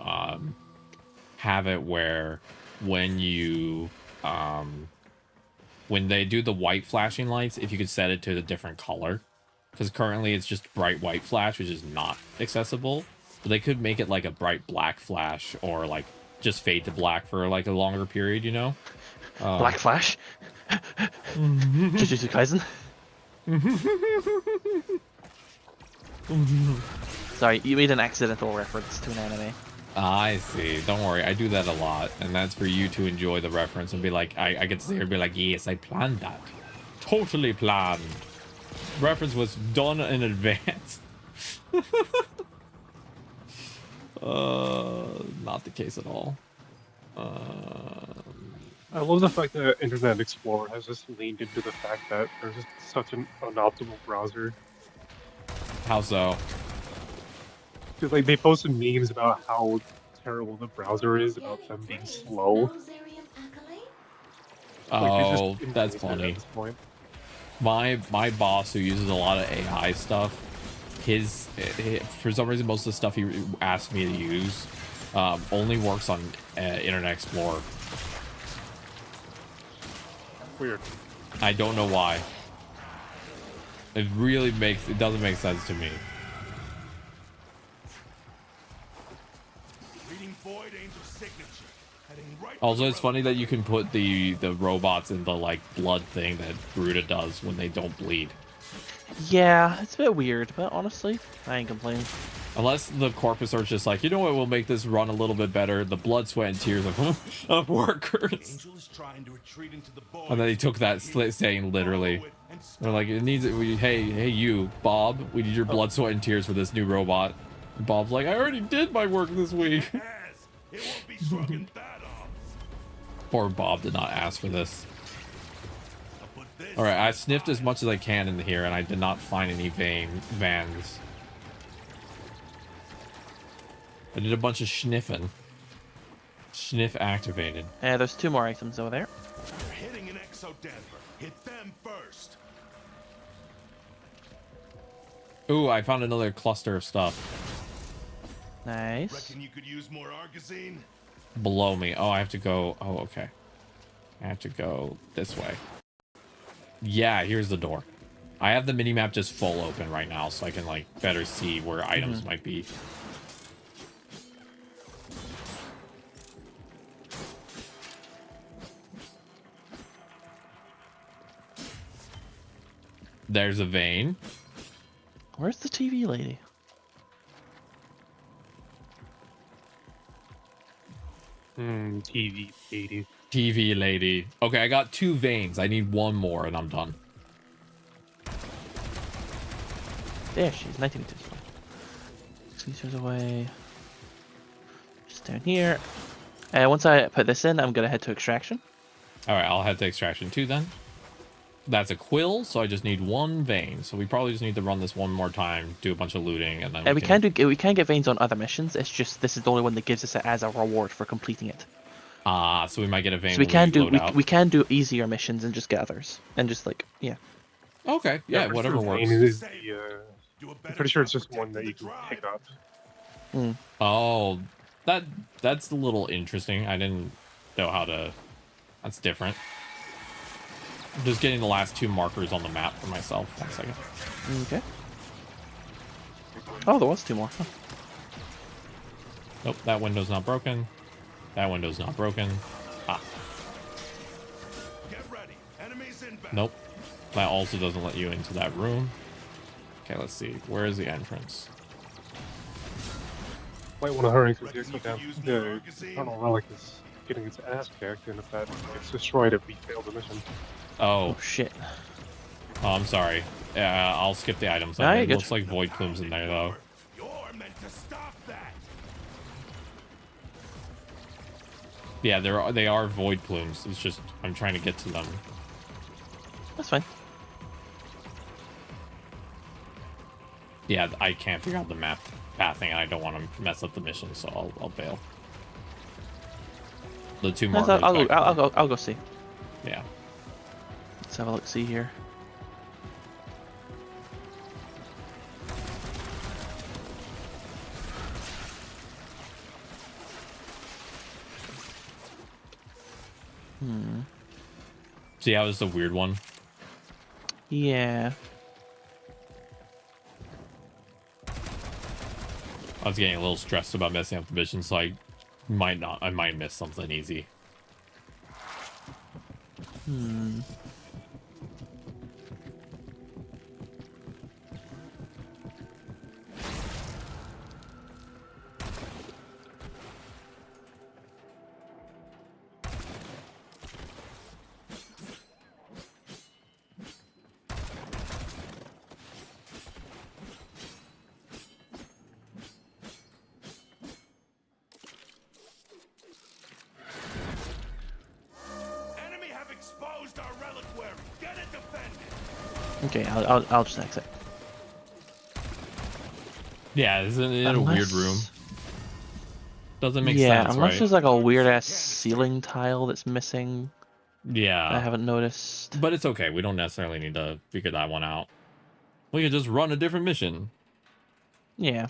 have it where when you when they do the white flashing lights, if you could set it to a different color, because currently it's just bright white flash, which is not accessible. But they could make it like a bright black flash, or like just fade to black for like a longer period, you know? Black flash. Jujutsu Kaisen. Sorry, you made an accidental reference to an anime. I see. Don't worry, I do that a lot, and that's for you to enjoy the reference and be like, I get to sit here and be like, yes, I planned that. Totally planned. Reference was done in advance. Not the case at all. I love the fact that Internet Explorer has just leaned into the fact that there's just such an unoptimal browser. How so? Because like they posted memes about how terrible the browser is, about them being slow. Oh, that's funny. At this point. My boss, who uses a lot of AI stuff, his for some reason most of the stuff he asked me to use only works on Internet Explorer. Weird. I don't know why. It doesn't make sense to me. Also, it's funny that you can put the robots in the like blood thing that Garuda does when they don't bleed. Yeah, it's a bit weird, but honestly, I ain't complaining. Unless the corpus are just like, you know what will make this run a little bit better? The blood, sweat, and tears of workers. And then he took that saying literally. They're like, it needs it. Hey, you, Bob, we need your blood, sweat, and tears for this new robot. And Bob's like, I already did my work this week. Poor Bob did not ask for this. All right, I sniffed as much as I can in here, and I did not find any vans. I did a bunch of sniffing. Sniff activated. There's 2 more items over there. You're hitting an exo-damper. Hit them first. Ooh, I found another cluster of stuff. Nice. Reckon you could use more Argazine? Below me. Oh, I have to go. Oh, okay. I have to go this way. Yeah, here's the door. I have the minimap just full open right now, so I can like better see where items might be. There's a vein. Where's the TV lady? TV lady. TV lady. Okay, I got 2 veins. I need 1 more and I'm done. There she is, 19 meters away. 6 meters away. Just down here. Once I put this in, I'm gonna head to extraction. Alright, I'll head to extraction 2 then. That's a quill, so I just need 1 vein. So we probably just need to run this one more time, do a bunch of looting, and then we can get veins on other missions. It's just this is the only one that gives us it as a reward for completing it. So we might get a vein. So we can do easier missions and just get others and just like yeah. Okay, yeah, whatever works. I'm pretty sure it's just one that you can pick up. Oh, that's a little interesting. I didn't know how to. That's different. I'm just getting the last 2 markers on the map for myself. 1 second. Okay. Oh, there was 2 more. Huh. Nope, that window's not broken. That window's not broken. Ah. Get ready. Enemies inbound. Nope. That also doesn't let you into that room. Okay, let's see. Where is the entrance? Might want to hurry because the tunnel relic is getting its ass kicked, and if that gets destroyed, we failed the mission. Oh shit. Oh, I'm sorry. I'll skip the items. No, It looks like void plumes in there though. You're meant to stop that. Yeah, they are void plumes. It's just I'm trying to get to them. That's fine. Yeah, I can't figure out the map pathing, and I don't want to mess up the mission, so I'll bail. The 2 markers. I'll go see. Yeah. Let's have a look. See here. See how it's a weird one? Yeah. I was getting a little stressed about messing up the mission, so I might miss something easy. Okay, I'll just exit. Yeah, isn't it a weird room? Doesn't make sense, Yeah, unless right? there's like a weird ass ceiling tile that's missing. Yeah. I haven't noticed. But it's okay. We don't necessarily need to figure that one out. We can just run a different mission. Yeah.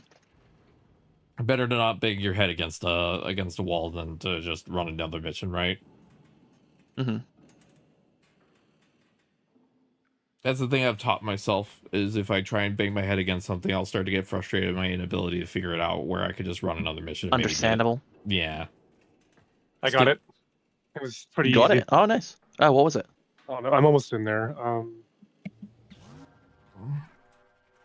Better to not bang your head against a wall than to just run another mission, right? Mm-hmm. That's the thing I've taught myself, is if I try and bang my head against something, I'll start to get frustrated at my inability to figure it out, where I could just run another mission. And Understandable. Maybe get it. Yeah. I got it. It was pretty easy. Got it? Oh, nice. Oh, what was it? Oh, no, I'm almost in there.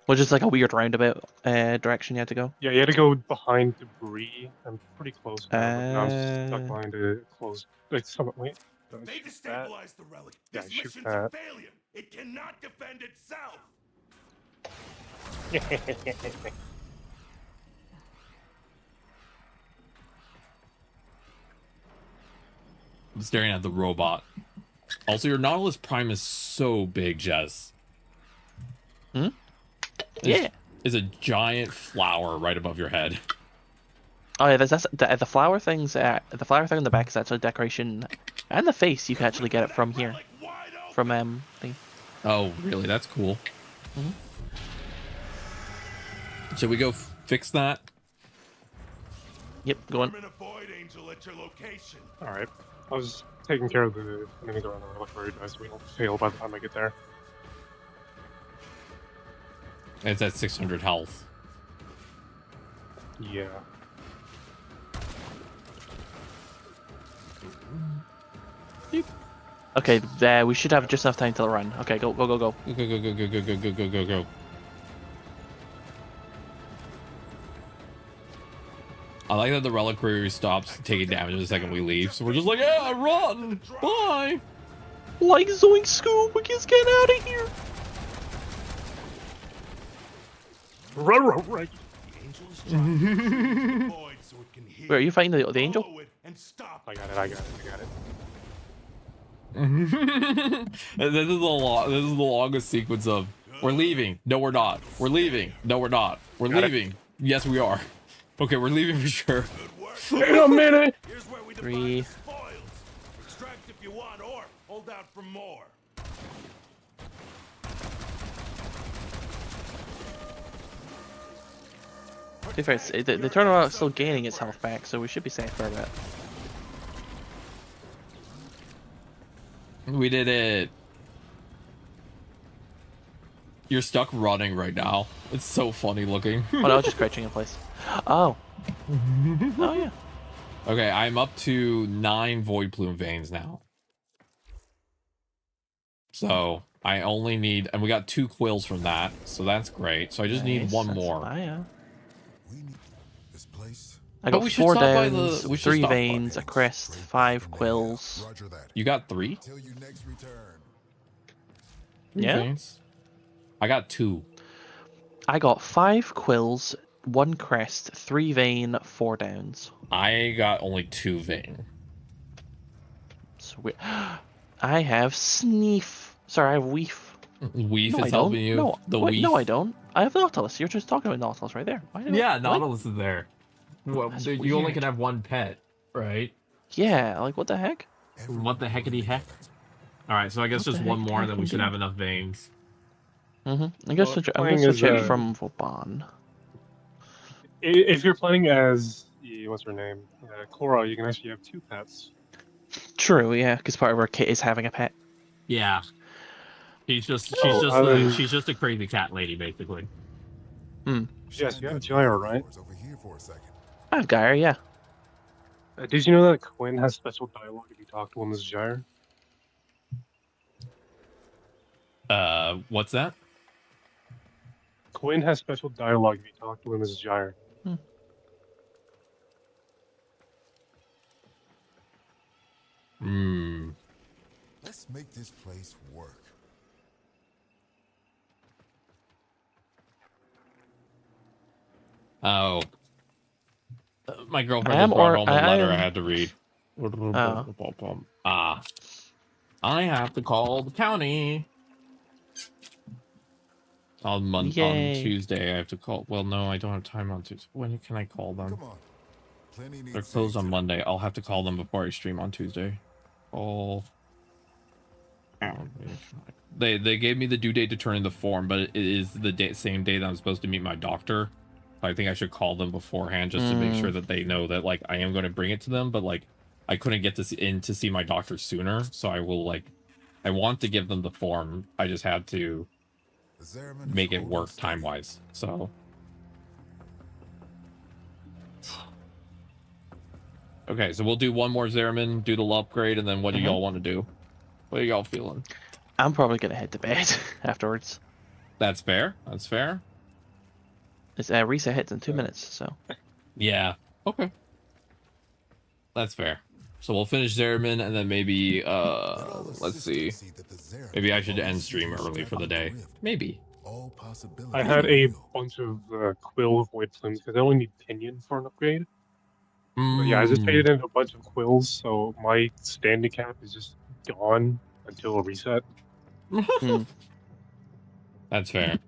Was just like a weird roundabout direction you had to go? Yeah, you had to go behind debris. I'm pretty close now, but now I'm stuck behind a closed. Like, wait. They destabilized the relic. Yeah, This shoot mission's that. a failure. It cannot defend itself. I'm staring at the robot. Also, your Nautilus Prime is so big, Jess. Yeah. It's a giant flower right above your head. Oh yeah, the flower things. The flower thing on the back is actually decoration, and the face you can actually get it from here, from thing. Oh, really? That's cool. Mm-hmm. Should we go fix that? Yep, go on. All right. I was taking care of the mini around the relic road, so we don't fail by the time I get there. It's at 600 health. Yeah. Okay, we should have just enough time to run. Okay, go. Go. I like that the reliquary stops taking damage the second we leave, so we're just like, yeah, run! Bye! Like Zoink Scoop, we just get out of here! Run! Wait, are you fighting the angel? I got it. This is the longest sequence of we're leaving. No, we're not. We're leaving. No, we're not. We're leaving. Yes, we are. Okay, we're leaving for sure. Wait a minute. 3. Extract if you want, or hold out for more. To be fair, the turnaround is still gaining its health back, so we should be safe for a bit. We did it. You're stuck running right now. It's so funny looking. Oh no, just crouching in place. Oh. Oh yeah. Okay, I'm up to 9 void plume veins now. So I only need, and we got 2 quills from that, so that's great. So I just need 1 more. I got 4 downs, 3 veins, a crest, 5 quills. You got 3? 3 Yeah. veins? I got 2. I got 5 quills, 1 crest, 3 vein, 4 downs. I got only 2 vein. Sweet. I have Sneef. Sorry, I have Weef. Weef No, is helping you? No, the wait, Weef? no, I don't. I have Nautilus. You're just talking about Nautilus right there. Yeah, Nautilus is there. Well, you only can have 1 pet, right? Yeah, like what the heck? What the heckity heck? Alright, so I guess just 1 more, then we should have enough veins. Mm-hmm. I guess I'm gonna switch it from Vauban. If you're playing as what's her name, Cora, you can actually have 2 pets. True, yeah, because part of our kit is having a pet. Yeah. She's just a crazy cat lady, basically. Yes, you have Gyre, right? I have Gyre, yeah. Did you know that Quinn has special dialogue if you talk to him as Gyre? What's that? Quinn has special dialogue if you talk to him as Gyre. Let's make this place work. Oh. My girlfriend just brought home a letter I had to read. I have to call the county. On Yay. Tuesday, I have to call. Well, no, I don't have time on Tuesday. When can I call them? They're closed on Monday. I'll have to call them before I stream on Tuesday. Oh. They gave me the due date to turn in the form, but it is the same day that I'm supposed to meet my doctor. I think I should call them beforehand just to make sure that they know that like I am going to bring it to them, but like I couldn't get this in to see my doctor sooner, so I will like I want to give them the form. I just had to make it work time-wise. So okay, so we'll do one more Zeraman, do the upgrade, and then what do y'all want to do? What are y'all feeling? I'm probably gonna head to bed afterwards. That's fair. That's fair. It's reset hits in 2 minutes, so. Yeah. Okay. That's fair. So we'll finish Zeraman and then maybe let's see. Maybe I should end stream early for the day. Maybe. I had a bunch of quill void flames because I only need pinion for an upgrade. But yeah, I just paid in a bunch of quills, so my standing cap is just gone until a reset. That's fair.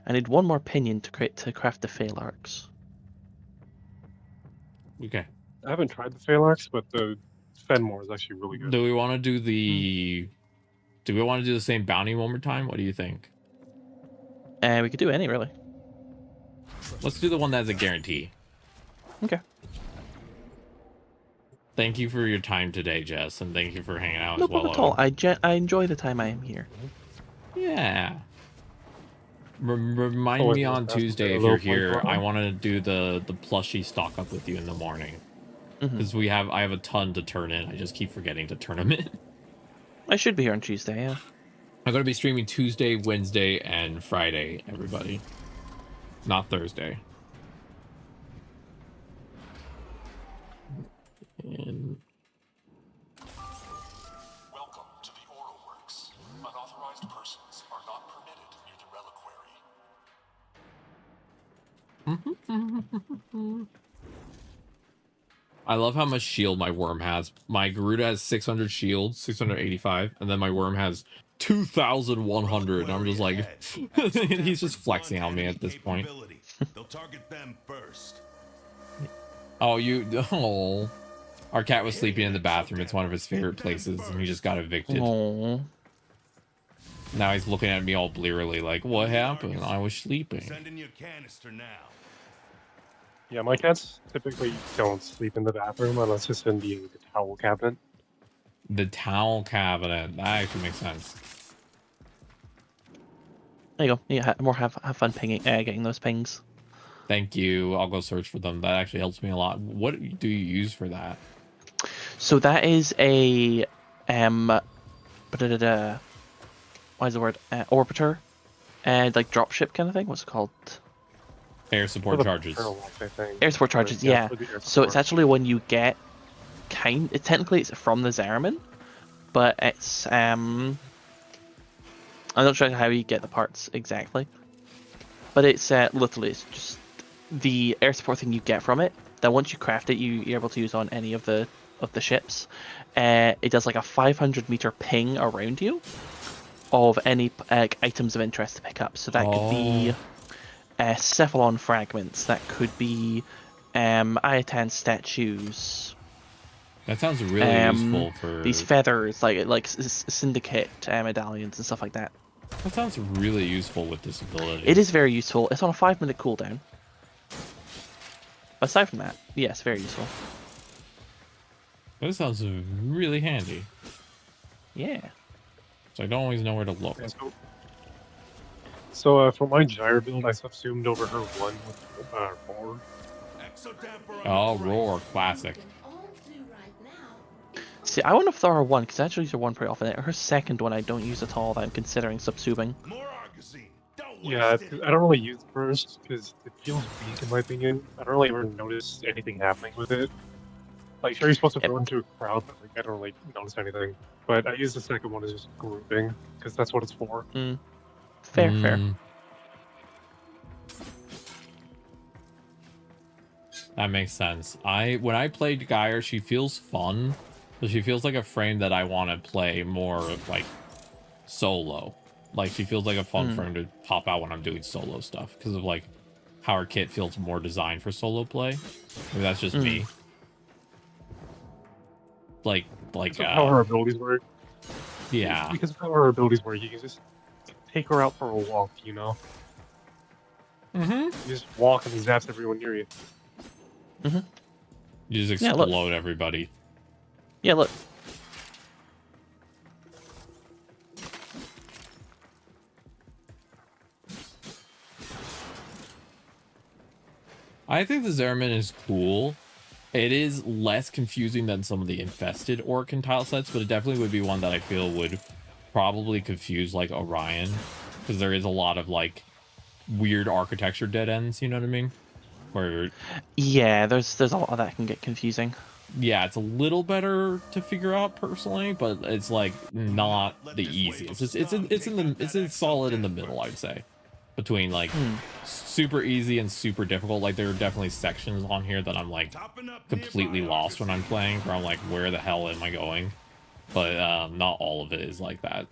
I need one more pinion to craft the fail arcs. Okay. I haven't tried the Phalanx, but the Fenmore is actually really good. Do we want to do the Do we want to do the same bounty one more time? What do you think? We could do any, really. Let's do the one that has a guarantee. Okay. Thank you for your time today, Jess, and thank you for hanging out No as well. problem at all. I enjoy the time I am here. Yeah. Remind me on Tuesday if you're here. I want to do the plushie stock up with you in the morning. Because I have a ton to turn in. I just keep forgetting to turn them in. I should be here on Tuesday, yeah. I'm going to be streaming Tuesday, Wednesday, and Friday, everybody. Not Thursday. And... Welcome to the Oral Works. Unauthorized persons are not permitted near the reliquary. I love how much shield my worm has. My Garuda has 600 shield, 685, and then my worm has 2,100. I'm just like, he's just flexing on me at this point. They'll target them first. Oh, our cat was sleeping in the bathroom. It's one of his favorite places, and he just got evicted. Aww. Now he's looking at me all blearily, like, what happened? I was sleeping. Send in your canister now. Yeah, my cats typically don't sleep in the bathroom unless it's in the towel cabinet. The towel cabinet. That actually makes sense. There you go. Yeah, have fun pinging, getting those pings. Thank you. I'll go search for them. That actually helps me a lot. What do you use for that? So that is a what is the word? Orbiter, like dropship kind of thing. What's it called? Air support charges. Air support charges, yeah. So it's actually when you get technically it's from the Zeraman, but it's I'm not sure how you get the parts exactly, but it's literally it's just the air support thing you get from it. That once you craft it, you're able to use on any of the ships. It does like a 500-meter ping around you of any items of interest to pick up. So that could be Cephalon fragments. That could be Ayatan statues. That sounds really useful for these feathers, like syndicate medallions and stuff like that. That sounds really useful with this ability. It is very useful. It's on a 5-minute cooldown. Aside from that, yes, very useful. That sounds really handy. Yeah. So I don't always know where to look. So for my gyre build, I subsumed over her one with roar. Oh, roar, classic. See, I wouldn't have thought her one because I actually use her one pretty often. Her second one I don't use at all. That I'm considering subsuming. Yeah, I don't really use the first because it feels weak in my opinion. I don't really ever notice anything happening with it. Like, sure, you're supposed to throw into a crowd, but like, I don't really notice anything. But I use the second one as just grouping because that's what it's for. Fair. That makes sense. When I played Gyre, she feels fun. So she feels like a frame that I want to play more of, like solo. Like, she feels like a fun friend to pop out when I'm doing solo stuff because of like how her kit feels more designed for solo play. Maybe that's just me. Like how her abilities work. Yeah. Because of how her abilities work, you can just take her out for a walk, you know? You just walk and zaps everyone near you. You just explode everybody. Yeah, look. I think the Zeramin is cool. It is less confusing than some of the infested orc and tile sets, but it definitely would be one that I feel would probably confuse like Orion, because there is a lot of like weird architecture dead ends, you know what I mean? Where yeah, there's a lot of that can get confusing. Yeah, it's a little better to figure out personally, but it's like not the easiest. It's solid in the middle, I'd say, between like super easy and super difficult. Like there are definitely sections on here that I'm like completely lost when I'm playing, where I'm like, where the hell am I going? But not all of it is like that.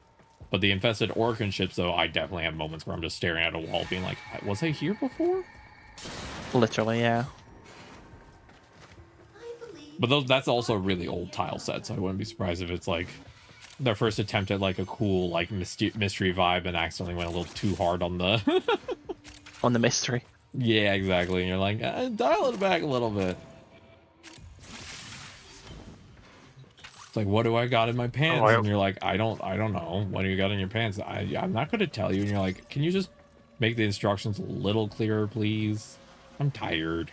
But the infested orc ships, though, I definitely have moments where I'm just staring at a wall, being like, was I here before? Literally, yeah. But that's also a really old tile set, so I wouldn't be surprised if it's like their first attempt at like a cool like mystery vibe and accidentally went a little too hard on the on the mystery. Yeah, exactly. And you're like, dial it back a little bit. It's like, what do I got in my pants? And you're like, I don't know. What do you got in your pants? I'm not gonna tell you. And you're like, can you just make the instructions a little clearer, please? I'm tired.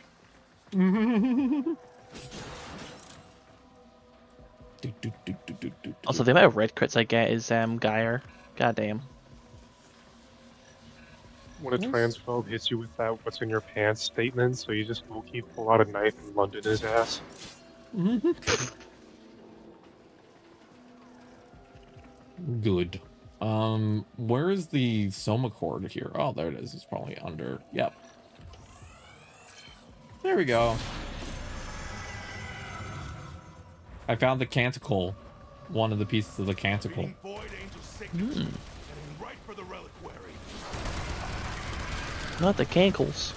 Also, the amount of red crits I get is Geyer. Goddamn. When a transphobe hits you with that "what's in your pants" statement, so you just low-key pull out a knife and London his ass. Good. Where is the Soma cord here? Oh, there it is. It's probably under. Yep. There we go. I found the canticle. One of the pieces of the canticle. Not the cankles.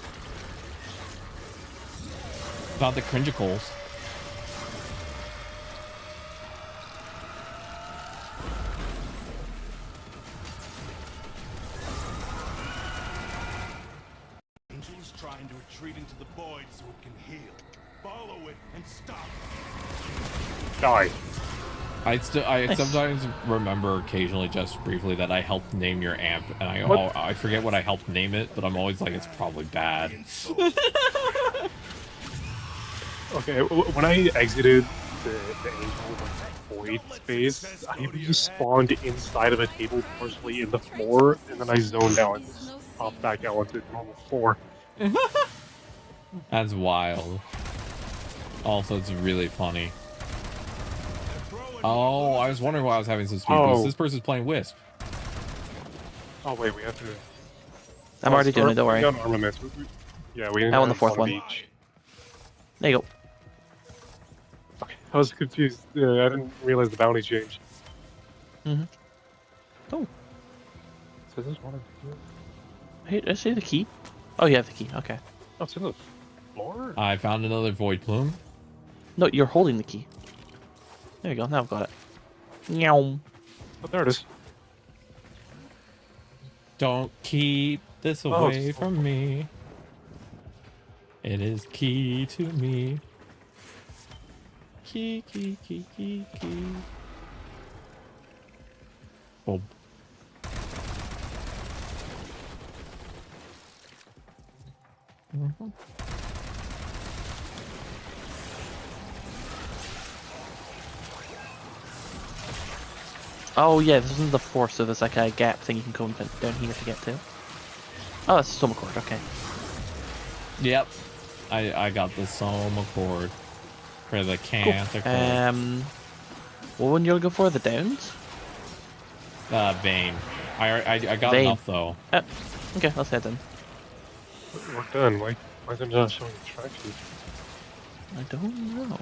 Not the cringicles. Angel's trying to retreat into the void so it can heal. Follow it and stop. Die. I sometimes remember occasionally, just briefly, that I helped name your amp, and I forget what I helped name it, but I'm always like, it's probably bad. Okay, when I exited the angel void space, I just spawned inside of a table partially in the floor, and then I zoned out and just popped back out onto normal floor. That's wild. Also, it's really funny. Oh, I was wondering why I was having some speed boost. This person's playing Wisp. Oh wait, we have to. I'm already doing it. Don't worry. We got armaments. Yeah, we. I won the fourth one. Each. There you go. Okay, I was confused. I didn't realize the bounty changed. Oh. So this one. Hey, did I see the key? Oh, you have the key. Okay. Oh, it's in the floor. I found another void plume. No, you're holding the key. There you go. Now I've got it. Meow. Oh, there it is. Don't keep this away from me. It is key to me. Key. Oh. Oh yeah, this isn't the force, so there's like a gap thing you can go down here to get to. Oh, that's a Soma cord, okay. Yep. I got the Soma cord for the canticle. Cool. What one you looking for? The downs? Vane. I got Vane. enough though. Okay, let's head then. We're done. Why is it not showing traction? I don't know.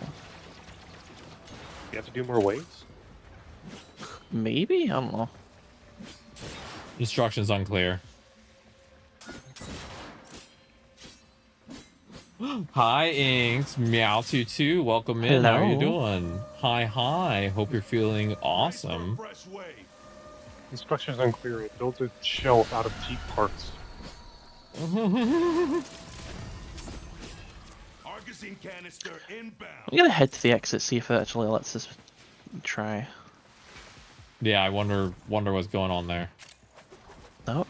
You have to do more waves? Maybe? I don't know. Instructions unclear. Hi, Inks. Meow22. Welcome in. How are you doing? Hi. Hope you're feeling awesome. Instructions unclear. Build a shelf out of cheap parts. Argosine canister inbound. I'm gonna head to the exit, see if it actually lets us try. Yeah, I wonder what's going on there.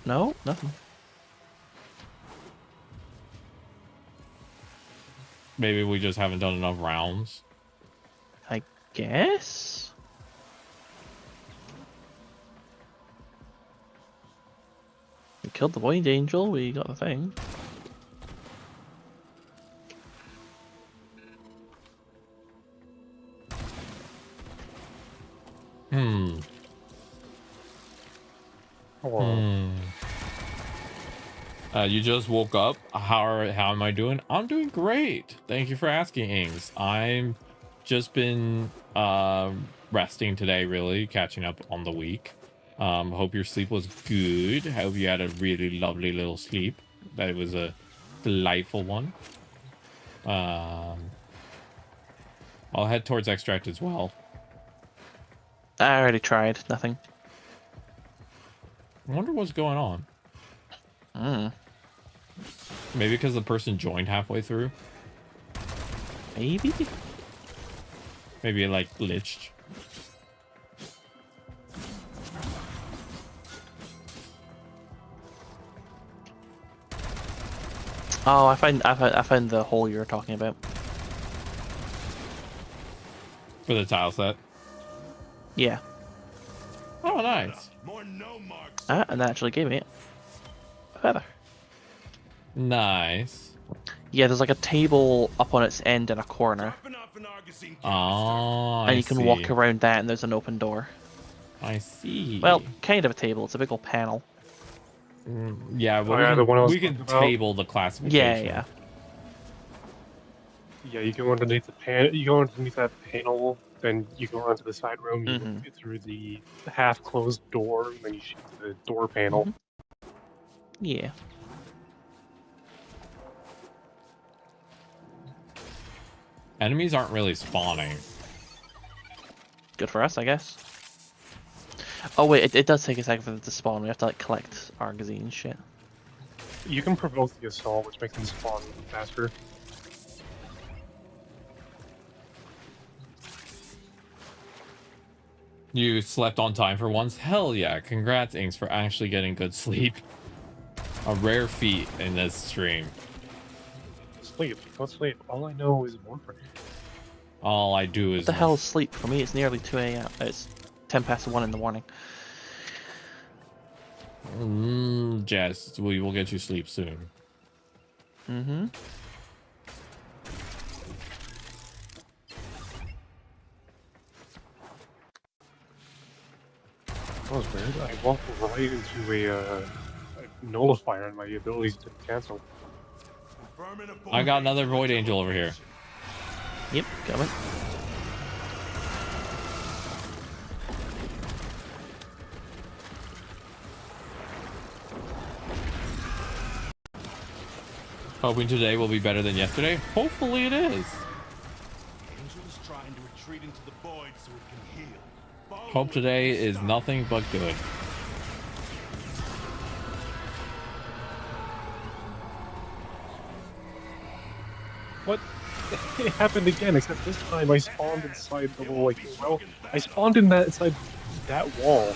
No, nothing. Maybe we just haven't done enough rounds. I guess. We killed the Void Angel, we got the thing. You just woke up. How am I doing? I'm doing great. Thank you for asking, Ings. I'm just been resting today, really catching up on the week. Hope your sleep was good. Hope you had a really lovely little sleep. That it was a delightful one. I'll head towards extract as well. I already tried. Nothing. I wonder what's going on. Maybe because the person joined halfway through. Maybe it like glitched. Oh, I found the hole you were talking about. For the tile set? Yeah. Oh, nice. And that actually gave me it. A feather. Nice. Yeah, there's like a table up on its end in a corner. Oh, and you can walk around that and there's an open door. I see. Well, kind of a table. It's a big old panel. Yeah, well, we can table the classification. Yeah. Yeah, you go underneath the pan. You go underneath that panel, then you go onto the side room. You look through the half-closed door, and then you shoot to the door panel. Yeah. Enemies aren't really spawning. Good for us, I guess. Oh wait, it does take a second for them to spawn. We have to like collect Argosine shit. You can provoke the assault, which makes them spawn faster. You slept on time for once? Hell yeah. Congrats, Inks, for actually getting good sleep. A rare feat in this stream. Sleep. Don't sleep. All I know is Warframe. All I do is... What the hell is sleep? For me, it's nearly 2 a.m. It's 10 past 1 in the morning. Jess, we will get you sleep soon. That was weird. I walked right into a nullifier and my abilities didn't cancel. I got another Void Angel over here. Yep, coming. Hoping today will be better than yesterday. Hopefully it is. Hope today is nothing but good. What? It happened again, except this time I spawned inside the little, like, well, I spawned inside that wall.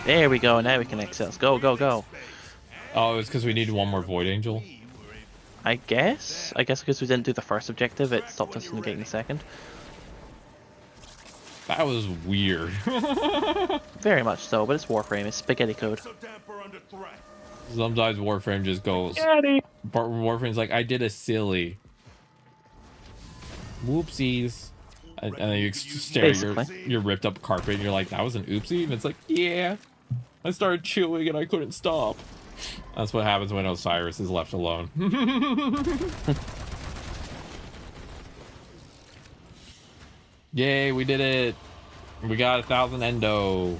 There we go, now we can exit. Let's go, go, go. Oh, it's because we needed one more Void Angel? I guess because we didn't do the first objective, it stopped us from getting the second. That was weird. Very much so, but it's Warframe, it's spaghetti code. Sometimes Warframe just goes... Warframe's like, I did a silly. Whoopsies. And then you stare at your ripped up carpet and you're like, that was an oopsie? And it's like, yeah. I started chewing and I couldn't stop. That's what happens when Osiris is left alone. Yay, we did it. We got 1,000 endo.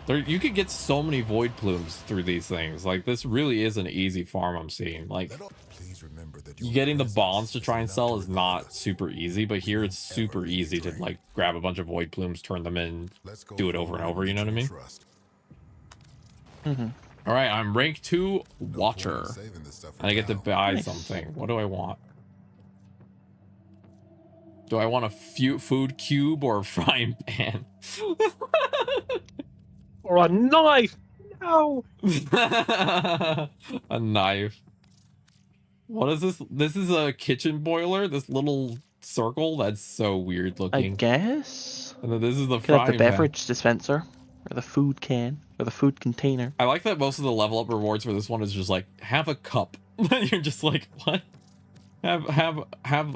There, you could get so many void plumes through these things. Like, this really is an easy farm I'm seeing. Like, getting the bonds to try and sell is not super easy, but here it's super easy to, like, grab a bunch of void plumes, turn them in, do it over and over, you know what I mean? All right, I'm rank 2 Watcher. And I get to buy something. What do I want? Do I want a food cube or a frying pan? Or a knife? No! A knife. What is this? This is a kitchen boiler? This little circle? That's so weird looking. I guess. And then this is the Could have frying the beverage dispenser. Or the food can. Or the food container. I like that most of the level up rewards for this one is just like, have a cup. You're just like, what? Have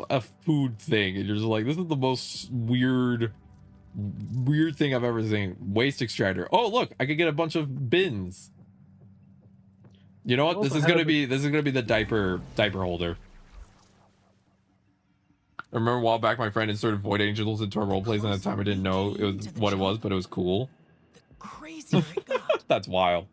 a food thing. And you're just like, this is the most weird thing I've ever seen. Waste extractor. Oh look, I could get a bunch of bins. You know what? This is gonna be the diaper holder. I remember a while back my friend inserted Void Angels into our roleplays, and at the time I didn't know it was what it was, but it was cool. Crazy. That's wild.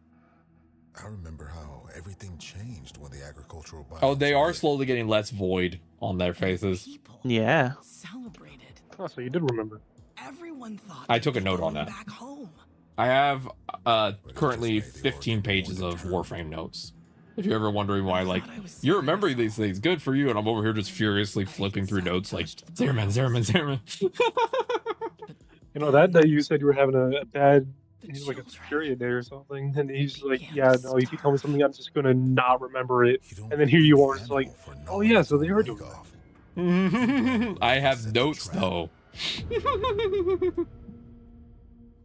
I remember how everything changed when the agricultural. Oh, they are slowly getting less void on their faces. Yeah. Celebrated. Oh, so you did remember. Everyone thought I took a note on that. back home. I have currently 15 pages of Warframe notes. If you're ever wondering why, like, you're remembering these things, good for you, and I'm over here just furiously flipping through notes like, Zeraman. You know, that day you said you were having a bad, like a period day or something, and he's like, yeah, no, if you tell me something, I'm just gonna not remember it. And then here you are, just like, oh yeah, so they are doing that. I have notes, though.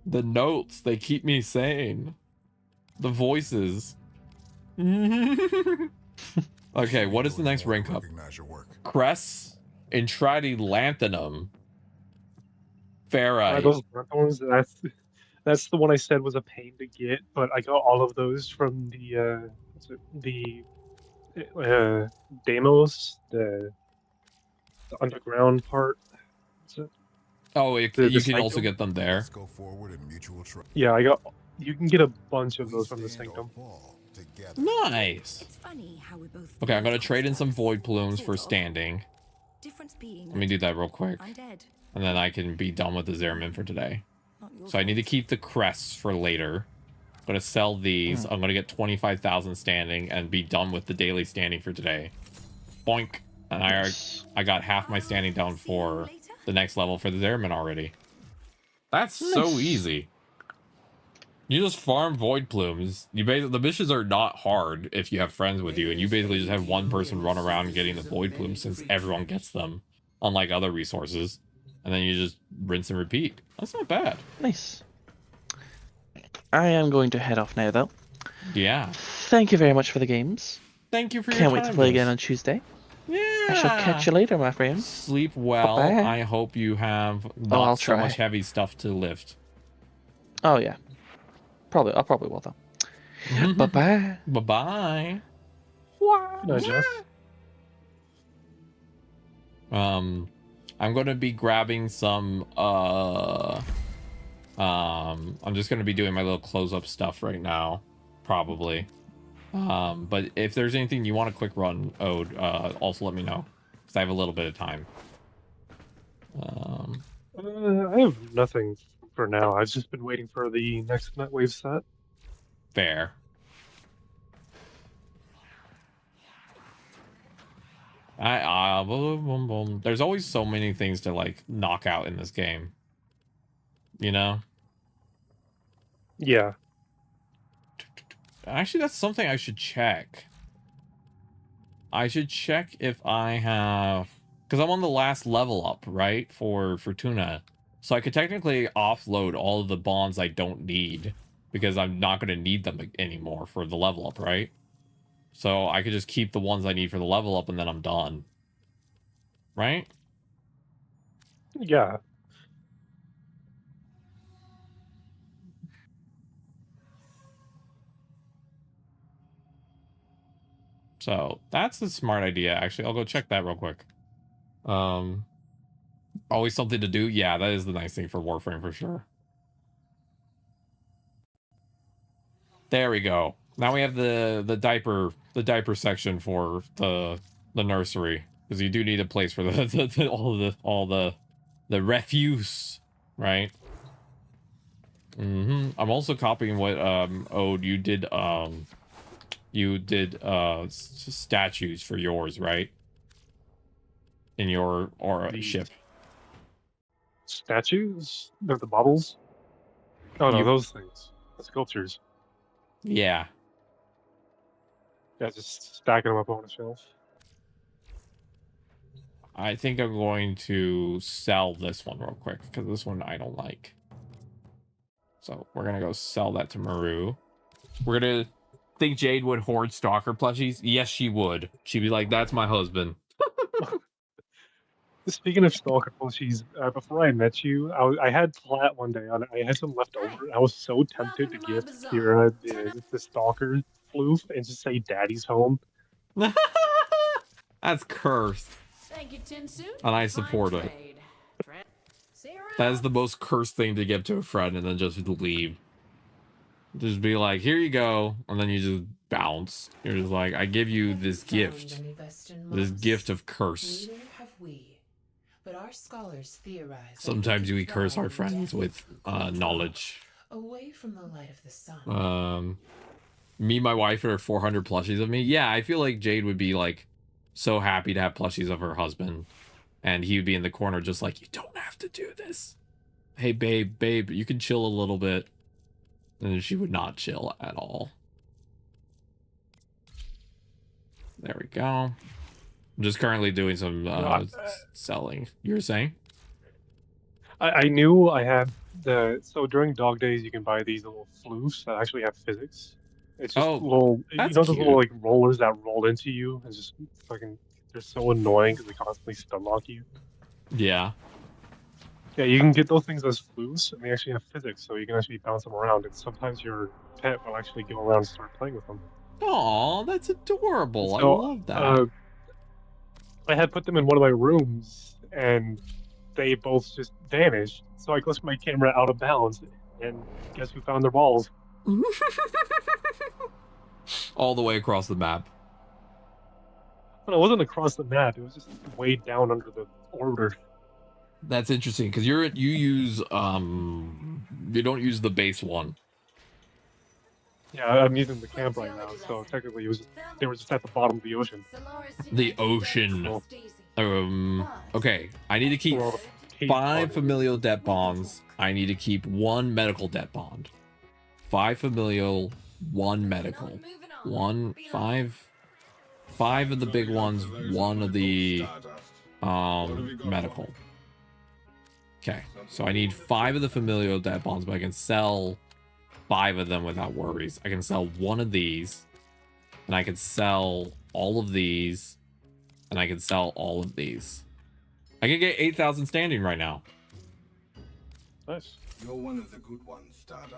The notes, they keep me sane. The voices. Okay, what is the next rank up? Cress, Intradi Lanthanum, Ferrite. Those ones, that's the one I said was a pain to get, but I got all of those from the Deimos, the underground part. Oh, you can also get them there. Yeah, you can get a bunch of those from the Sanctum. Nice. Okay, I'm gonna trade in some void plumes for standing. Let me do that real quick, and then I can be done with the Zeraman for today. So I need to keep the crests for later. I'm gonna sell these. I'm gonna get 25,000 standing and be done with the daily standing for today. Boink. And I got half my standing down for the next level for the Zeraman already. That's so easy. You just farm void plumes. The missions are not hard if you have friends with you, and you basically just have one person run around getting the void plumes since everyone gets them, unlike other resources. And then you just rinse and repeat. That's not bad. Nice. I am going to head off now, though. Yeah. Thank you very much for the games. Thank you for your time. Can't wait to play again on Tuesday. Yeah. I shall catch you later, my friend. Sleep well. Bye-bye. I hope you have not so much heavy stuff to lift. Oh yeah. I probably will though. Bye-bye. Bye-bye. No, Jess. I'm gonna be grabbing some I'm just gonna be doing my little close-up stuff right now, probably. But if there's anything you want a quick run, Ode, also let me know, because I have a little bit of time. I have nothing for now. I've just been waiting for the next Nightwave set. Fair. There's always so many things to like knock out in this game. You know? Yeah. Actually, that's something I should check. I should check if I have, because I'm on the last level up, right, for Tuna. So I could technically offload all of the bonds I don't need, because I'm not going to need them anymore for the level up, right? So I could just keep the ones I need for the level up, and then I'm done. Right? Yeah. So that's a smart idea. Actually, I'll go check that real quick. Always something to do. Yeah, that is the nice thing for Warframe for sure. There we go. Now we have the diaper section for the nursery, because you do need a place for all the refuse, right? I'm also copying what Ode, you did statues for yours, right? In your ship. Statues? They're the bubbles? Oh no, those things. The sculptures. Yeah. Yeah, just stacking them up on a shelf. I think I'm going to sell this one real quick, because this one I don't like. So we're going to go sell that to Maru. We're going to think Jade would hoard stalker plushies. Yes, she would. She'd be like, that's my husband. Speaking of stalker plushies, before I met you, I had Plat one day. I had some left over. I was so tempted to gift Kira the stalker floof and just say daddy's home. That's cursed. Thank you, Tinsu. And I support it. That is the most cursed thing to give to a friend and then just leave. Just be like, here you go. And then you just bounce. You're just like, I give you this gift. This gift of curse. Neither have we. But our scholars theorize. Sometimes we curse our friends with knowledge. Away from the light of the sun. Me, my wife are 400 plushies of me. Yeah, I feel like Jade would be like so happy to have plushies of her husband. And he would be in the corner just like, you don't have to do this. Hey, babe, you can chill a little bit. And she would not chill at all. There we go. I'm just currently doing some selling. You were saying? I knew I had so during dog days you can buy these little floofs that actually have physics. It's just little, you know, those little like rollers that roll into you and just fucking, they're so annoying because they constantly stun lock you. Yeah. Yeah, you can get those things as floofs, and they actually have physics, so you can actually bounce them around, and sometimes your pet will actually go around and start playing with them. Aw, that's adorable. So, I love that. I had put them in one of my rooms, and they both just vanished. So I clicked my camera out of bounds, and guess who found their balls? All the way across the map. But it wasn't across the map, it was just way down under the orbiter. That's interesting because you use you don't use the base one. Yeah, I'm using the camp right now, so technically they were just at the bottom of the ocean. The ocean. Okay, I need to keep 5 familial debt bonds. I need to keep 1 medical debt bond. 5 familial, 1 medical. 5 of the big ones, 1 of the medical. Okay, so I need 5 of the familial debt bonds, but I can sell 5 of them without worries. I can sell 1 of these, and I can sell all of these, and I can sell all of these. I can get 8,000 standing right now. Nice. You're one of the good ones, Stardust.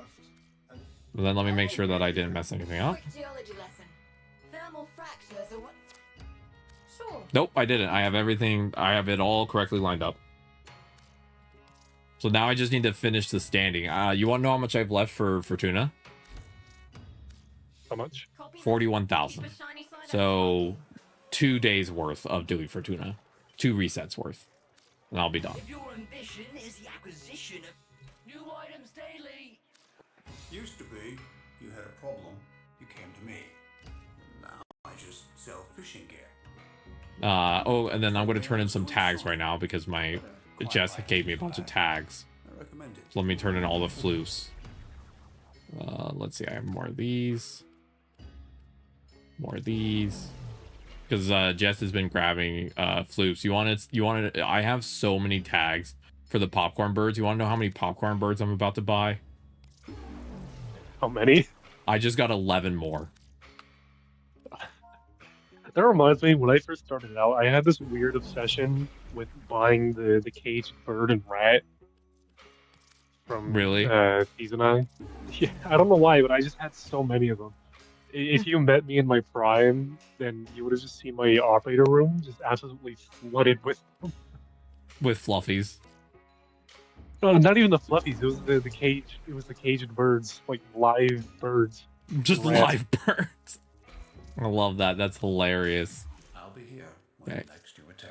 But then let me make sure that I didn't mess anything up. Geology lesson. Thermal fractures are what... Sure. Nope, I didn't. I have everything. I have it all correctly lined up. So now I just need to finish the standing. You want to know how much I've left for Fortuna? How much? 41,000. So 2 days worth of doing Fortuna. 2 resets worth. And I'll be done. If your ambition is the acquisition of new items daily. Used to be, you had a problem, you came to me. Now I just sell fishing gear. Oh, and then I'm going to turn in some tags right now because my Jess gave me a bunch of tags. So let me turn in all the floofs. Let's see, I have more of these. More of these. Because Jess has been grabbing floofs. You want to, I have so many tags for the popcorn birds. You want to know how many popcorn birds I'm about to buy? How many? I just got 11 more. That reminds me, when I first started out, I had this weird obsession with buying the caged bird and rat from Season 9. Yeah, I don't know why, but I just had so many of them. If you met me in my prime, then you would have just seen my operator room just absolutely flooded with them. with fluffies. No, not even the fluffies. It was the cage. It was the caged birds, like live birds. Just live birds. I love that. That's hilarious. I'll be here when next you return.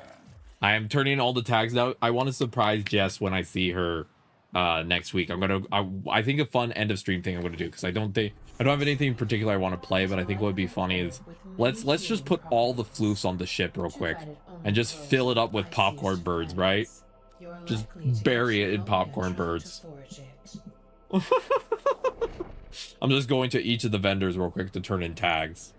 I am turning all the tags out. I want to surprise Jess when I see her next week. I think a fun end of stream thing I'm gonna do, because I don't have anything in particular I want to play, but I think what would be funny is let's just put all the floofs on the ship real quick and just fill it up with popcorn birds, right? Just bury it in popcorn birds. I'm just going to each of the vendors real quick to turn in tags.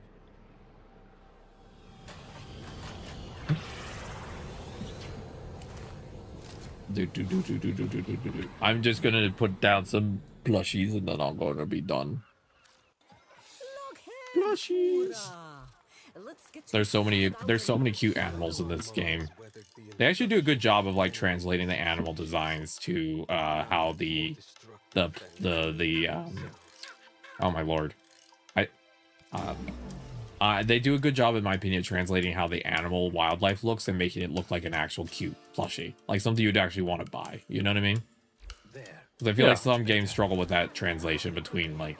I'm just gonna put down some plushies and then I'm gonna be done. Plushies. There's so many cute animals in this game. They actually do a good job of like translating the animal designs to how the oh my lord. They do a good job, in my opinion, translating how the animal wildlife looks and making it look like an actual cute plushie, like something you'd actually want to buy. You know what I mean? Because I feel like some games struggle with that translation between like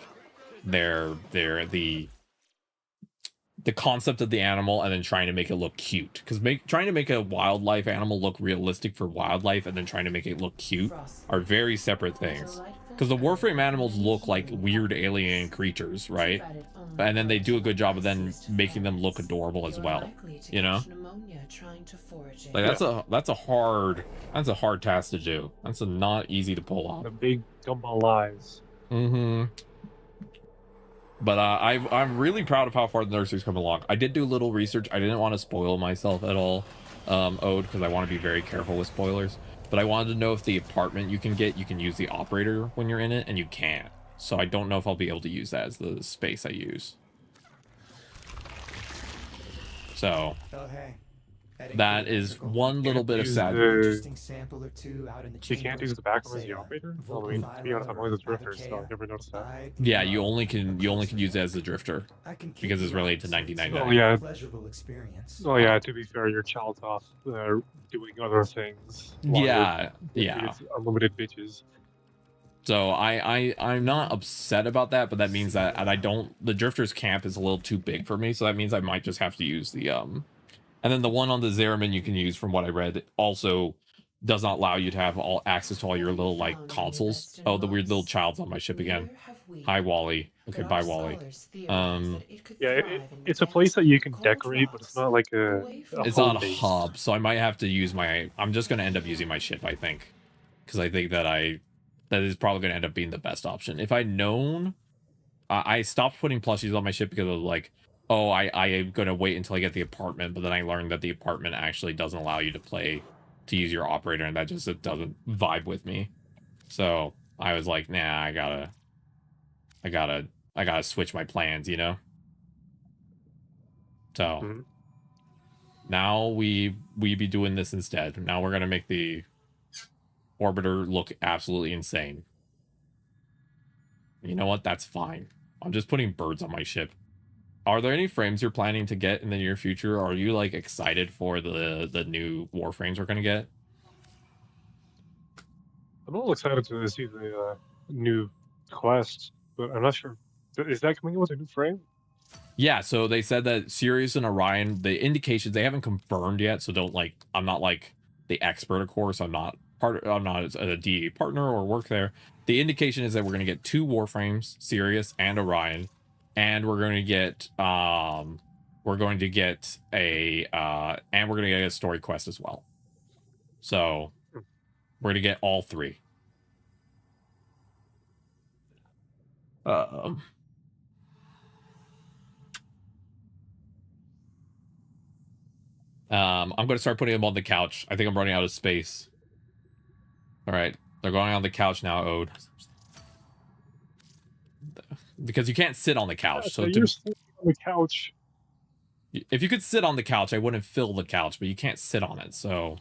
the concept of the animal and then trying to make it look cute. Because trying to make a wildlife animal look realistic for wildlife and then trying to make it look cute are very separate things. Because the Warframe animals look like weird alien creatures, right? And then they do a good job of then making them look adorable as well. You know? Like that's a hard task to do. That's not easy to pull off. The big gumball eyes. Mm-hmm. But I'm really proud of how far the nursery's come along. I did do a little research. I didn't want to spoil myself at all, Ode, because I want to be very careful with spoilers. But I wanted to know if the apartment you can use the operator when you're in it, and you can't. So I don't know if I'll be able to use that as the space I use. So that is one little bit of sadness. You can't use the back room as the operator? Well, I mean, to be honest, I'm always a drifter, so I've never noticed that. Yeah, you only can use it as the drifter because it's related to 1999. Oh yeah. Oh yeah. To be fair, your child's off doing other things. Yeah. It's unlimited bitches. So I'm not upset about that, but that means that the drifter's camp is a little too big for me, so that means I might just have to use the and then the one on the Zeraman you can use, from what I read, also does not allow you to have all access to all your little like consoles. Oh, the weird little child's on my ship again. Hi, Wally. Okay, bye, Wally. Yeah, it's a place that you can decorate, but it's not like it's not a hub, so I might have to use I'm just gonna end up using my ship, I think, because I think that is probably gonna end up being the best option. If I'd known, I stopped putting plushies on my ship because of like, oh, I am gonna wait until I get the apartment, but then I learned that the apartment actually doesn't allow you to use your operator, and that just it doesn't vibe with me. So I was like, nah, I gotta switch my plans, you know. So now we be doing this instead. Now we're gonna make the orbiter look absolutely insane. You know what? That's fine. I'm just putting birds on my ship. Are there any frames you're planning to get in the near future? Or are you like excited for the new Warframes we're gonna get? I'm a little excited to see the new quest, but I'm not sure. Is that coming with a new frame? Yeah, so they said that Sirius and Orion, the indications they haven't confirmed yet, so don't like, I'm not like the expert, of course. I'm not a DA partner or work there. The indication is that we're going to get 2 Warframes, Sirius and Orion, and we're going to get a story quest as well. So we're going to get all 3. I'm going to start putting them on the couch. I think I'm running out of space. All right, they're going on the couch now, Ode. Because you can't sit on the couch. Yeah, so you're sitting on the couch. If you could sit on the couch, I wouldn't fill the couch, but you can't sit on it. So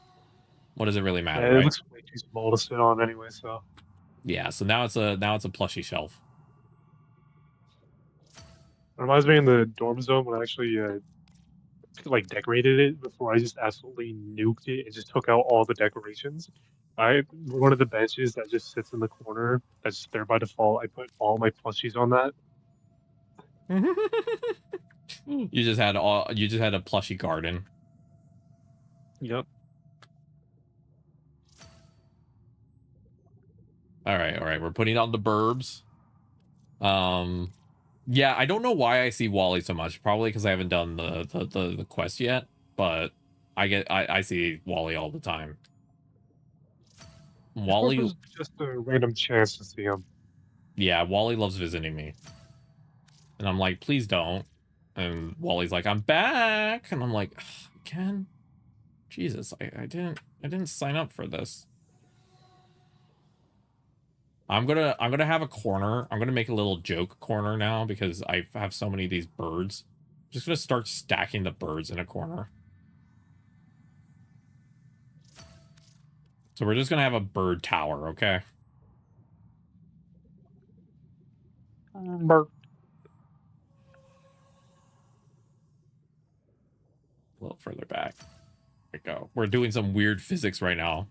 what does it really matter? Yeah, it right? looks way too small to sit on anyway. So yeah, so now it's a plushy shelf. It reminds me in the dorm zone when I actually like decorated it before I just absolutely nuked it and just took out all the decorations. One of the benches that just sits in the corner that's there by default. I put all my plushies on that. You just had a plushy garden. Yep. All right. We're putting on the burbs. Yeah, I don't know why I see Wally so much. Probably because I haven't done the quest yet. But I see Wally all the time. Wally was just a random chance to see him. Yeah, Wally loves visiting me. And I'm like, please don't. And Wally's like, I'm back. And I'm like, Ken, Jesus, I didn't sign up for this. I'm gonna have a corner. I'm gonna make a little joke corner now because I have so many of these birds. I'm just gonna start stacking the birds in a corner. So we're just gonna have a bird tower, okay? Bird. A little further back. There we go. We're doing some weird physics right now.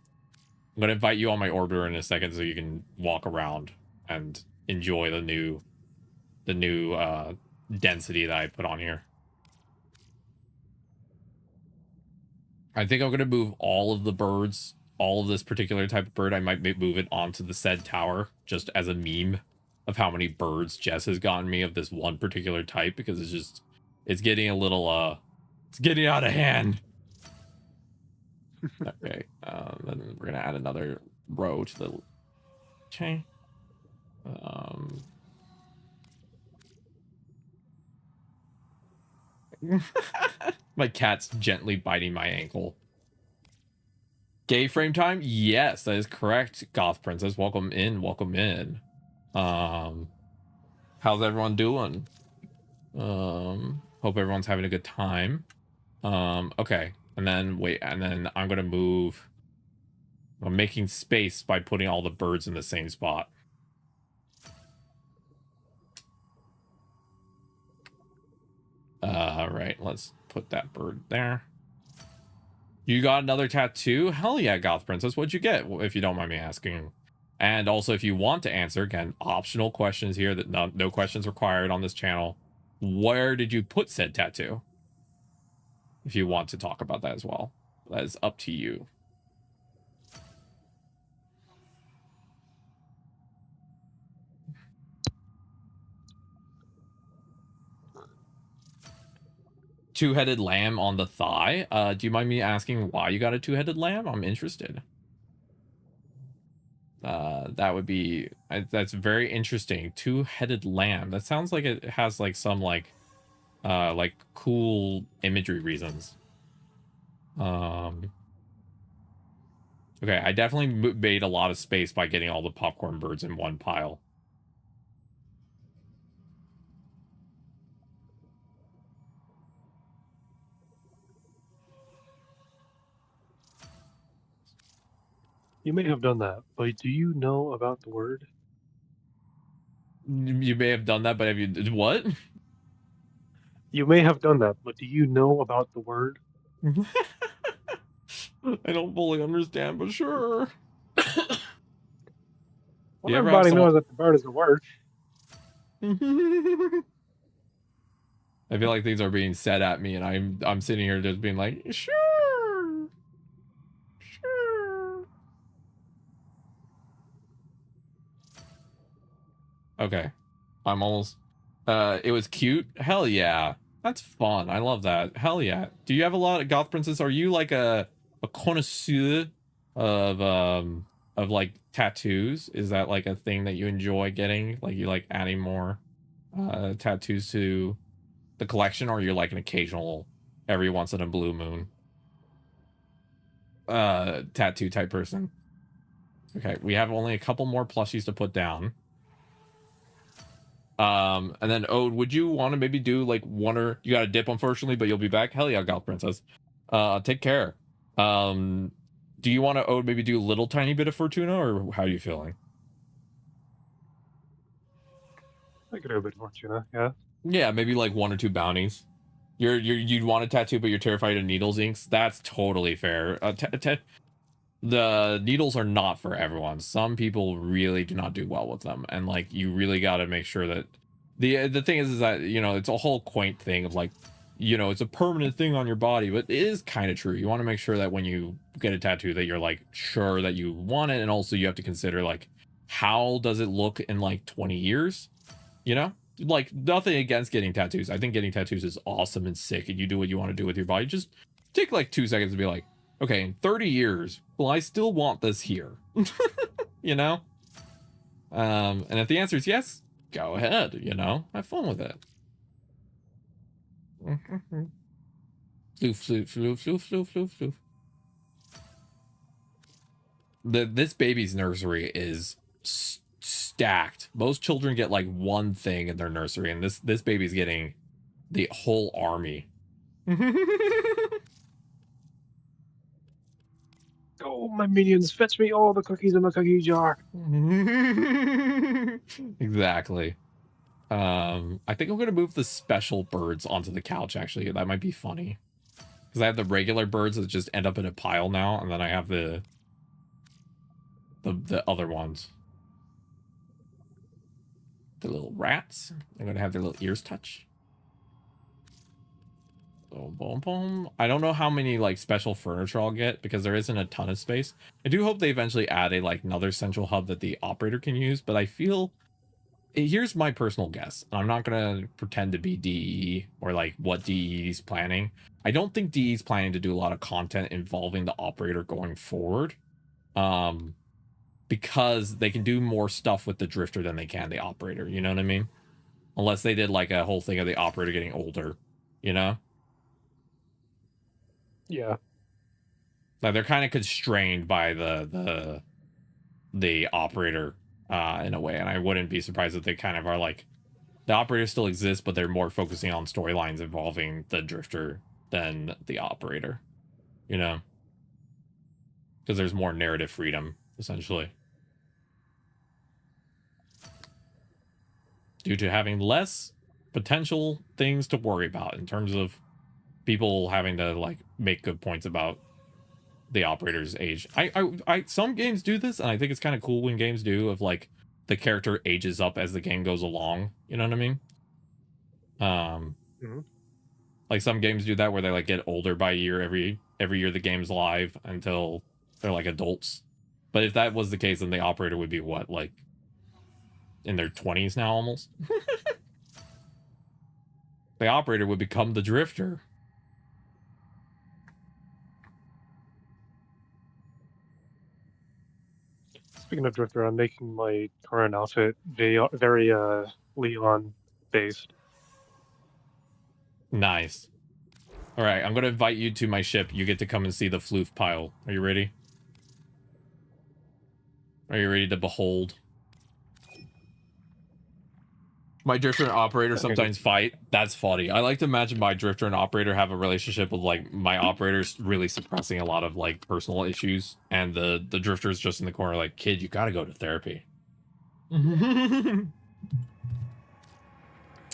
I'm gonna invite you on my orbiter in a second so you can walk around and enjoy the new density that I put on here. I think I'm gonna move all of the birds, all of this particular type of bird. I might move it onto the said tower just as a meme of how many birds Jess has gotten me of this one particular type, because it's getting a little it's getting out of hand. Okay, then we're gonna add another row to the chain. My cat's gently biting my ankle. Gayframe time? Yes, that is correct. Goth Princess, welcome in. Welcome in. How's everyone doing? Hope everyone's having a good time. Okay. And then wait, and then I'm gonna move. I'm making space by putting all the birds in the same spot. Right, let's put that bird there. You got another tattoo? Hell yeah, Goth Princess. What'd you get, if you don't mind me asking? And also, if you want to answer, again, optional questions here, that no questions required on this channel. Where did you put said tattoo? If you want to talk about that as well. That is up to you. Two-headed lamb on the thigh. Do you mind me asking why you got a two-headed lamb? I'm interested. That would be, that's very interesting. Two-headed lamb. That sounds like it has like some like cool imagery reasons. Okay, I definitely made a lot of space by getting all the popcorn birds in one pile. You may have done that, but do you know about the word? You may have done that, but have you, what? You may have done that, but do you know about the word? I don't fully understand, but sure. Well, everybody knows that the bird is a word. I feel like things are being said at me, and I'm sitting here just being like, sure. Okay, I'm almost. It was cute. Hell yeah, that's fun. I love that. Hell yeah. Do you have a lot of Goth Princess? Are you like a connoisseur of like tattoos? Is that like a thing that you enjoy getting? Like you like adding more tattoos to the collection, or you're like an occasional, every once in a blue moon tattoo type person? Okay, we have only a couple more plushies to put down. And then Ode, would you want to maybe do like one, or you got a dip unfortunately, but you'll be back? Hell yeah, Goth Princess. Take care. Do you want to, Ode, maybe do a little tiny bit of Fortuna, or how are you feeling? I could do a bit of Fortuna, yeah. Yeah, maybe like 1 or 2 bounties. You'd want a tattoo, but you're terrified of needles, inks. That's totally fair. The needles are not for everyone. Some people really do not do well with them, and like you really got to make sure that the thing is that it's a whole quaint thing of like it's a permanent thing on your body, but it is kind of true. You want to make sure that when you get a tattoo that you're like sure that you want it, and also you have to consider like how does it look in like 20 years, like nothing against getting tattoos. I think getting tattoos is awesome and sick, and you do what you want to do with your body. Just take like 2 seconds to be like, okay, in 30 years, will I still want this here? And if the answer is yes, go ahead, have fun with it. Floof, floof, floof, floof, floof, floof, floof. This baby's nursery is stacked. Most children get like one thing in their nursery, and this baby's getting the whole army. Oh, my minions, fetch me all the cookies in the cookie jar. Exactly. I think I'm gonna move the special birds onto the couch. Actually, that might be funny because I have the regular birds that just end up in a pile now, and then I have the other ones. The little rats. They're gonna have their little ears touch. Boom, boom, boom. I don't know how many like special furniture I'll get because there isn't a ton of space. I do hope they eventually add another central hub that the operator can use, but I feel here's my personal guess. I'm not gonna pretend to be DE or like what DE is planning. I don't think DE is planning to do a lot of content involving the operator going forward. Because they can do more stuff with the drifter than they can the operator, you know what I mean? Unless they did like a whole thing of the operator getting older, Yeah. Like they're kind of constrained by the operator in a way, and I wouldn't be surprised if they kind of are like the operator still exists, but they're more focusing on storylines involving the drifter than the operator, because there's more narrative freedom essentially due to having less potential things to worry about in terms of people having to like make good points about the operator's age. I some games do this, and I think it's kind of cool when games do of like the character ages up as the game goes along. You know what I mean? Like some games do that where they like get older by a year every year the game's live until they're like adults. But if that was the case, then the operator would be what, like in their 20s now almost? The operator would become the drifter. Speaking of drifter, I'm making my current outfit very Leon based. Nice. All right, I'm going to invite you to my ship. You get to come and see the floof pile. Are you ready? Are you ready to behold? My drifter and operator sometimes fight. That's funny. I like to imagine my drifter and operator have a relationship with like my operator's really suppressing a lot of like personal issues, and the drifter's just in the corner like, kid, you gotta go to therapy.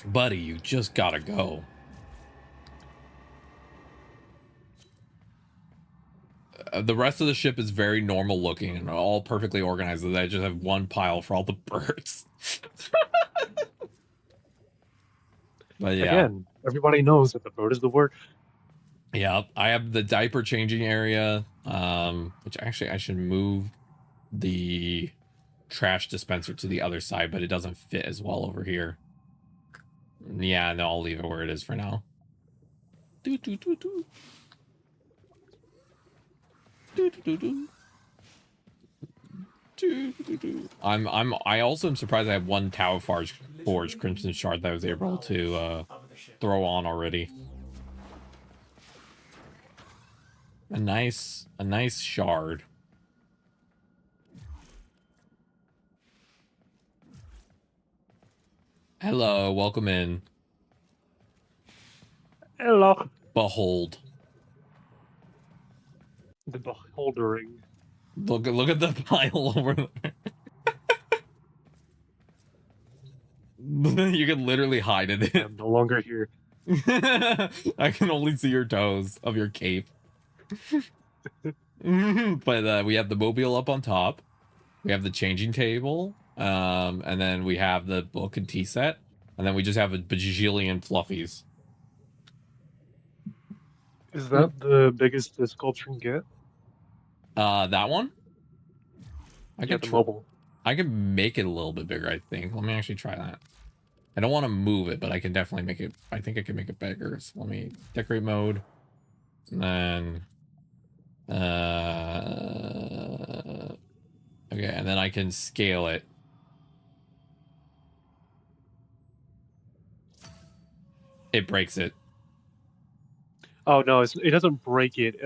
Buddy, you just gotta go. The rest of the ship is very normal looking and all perfectly organized. I just have one pile for all the birds. But yeah, again, everybody knows that the bird is the word. Yeah, I have the diaper changing area, which actually I should move the trash dispenser to the other side, but it doesn't fit as well over here. Yeah, no, I'll leave it where it is for now. I also am surprised I have one Tower Forge Crimson Shard that I was able to throw on already. A nice shard. Hello, welcome in. Hello. Behold. The beholdering. Look at the pile over there. You can literally hide in it. I'm no longer here. I can only see your toes of your cape. But we have the mobile up on top. We have the changing table. And then we have the book and tea set. And then we just have a bajillion fluffies. Is that the biggest the sculpture can get? That one? I could the mobile. I could make it a little bit bigger, I think. Let me actually try that. I don't want to move it, but I can definitely make it. I think I can make it bigger. So let me decorate mode. And then... okay, and then I can scale it. It breaks it. Oh no, it doesn't break it.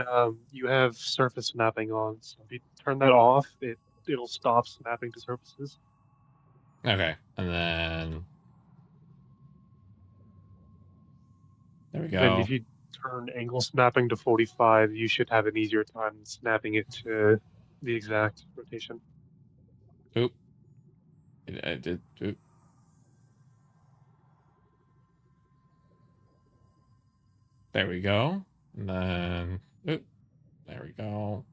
You have surface snapping on, so if you turn that off, it'll stop snapping to surfaces. Okay, and then there we go. And if you turn angle snapping to 45, you should have an easier time snapping it to the exact rotation. Oop. I did. Oop. There we go. And then, oop, there we go.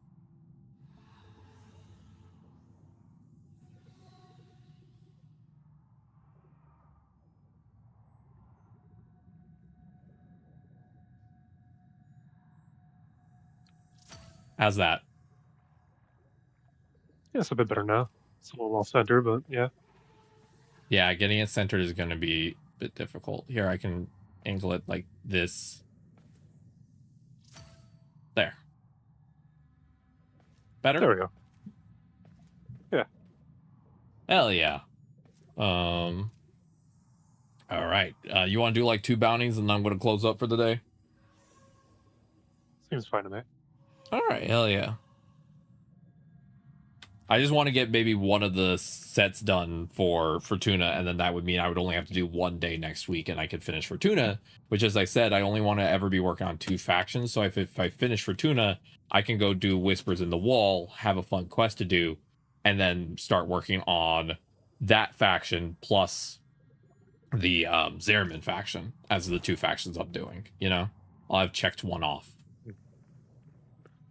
How's that? Yeah, it's a bit better now. It's a little off center, but yeah. Yeah, getting it centered is going to be a bit difficult. Here, I can angle it like this. There. Better? There we go. Yeah. Hell yeah. All right. You want to do like 2 bounties and then I'm going to close up for the day? Seems fine to me. All right. Hell yeah. I just want to get maybe one of the sets done for Fortuna, and then that would mean I would only have to do 1 day next week, and I could finish Fortuna, which, as I said, I only want to ever be working on 2 factions. So if I finish Fortuna, I can go do Whispers in the Wall, have a fun quest to do, and then start working on that faction plus the Zariman faction as the 2 factions I'm doing. You know, I'll have checked one off.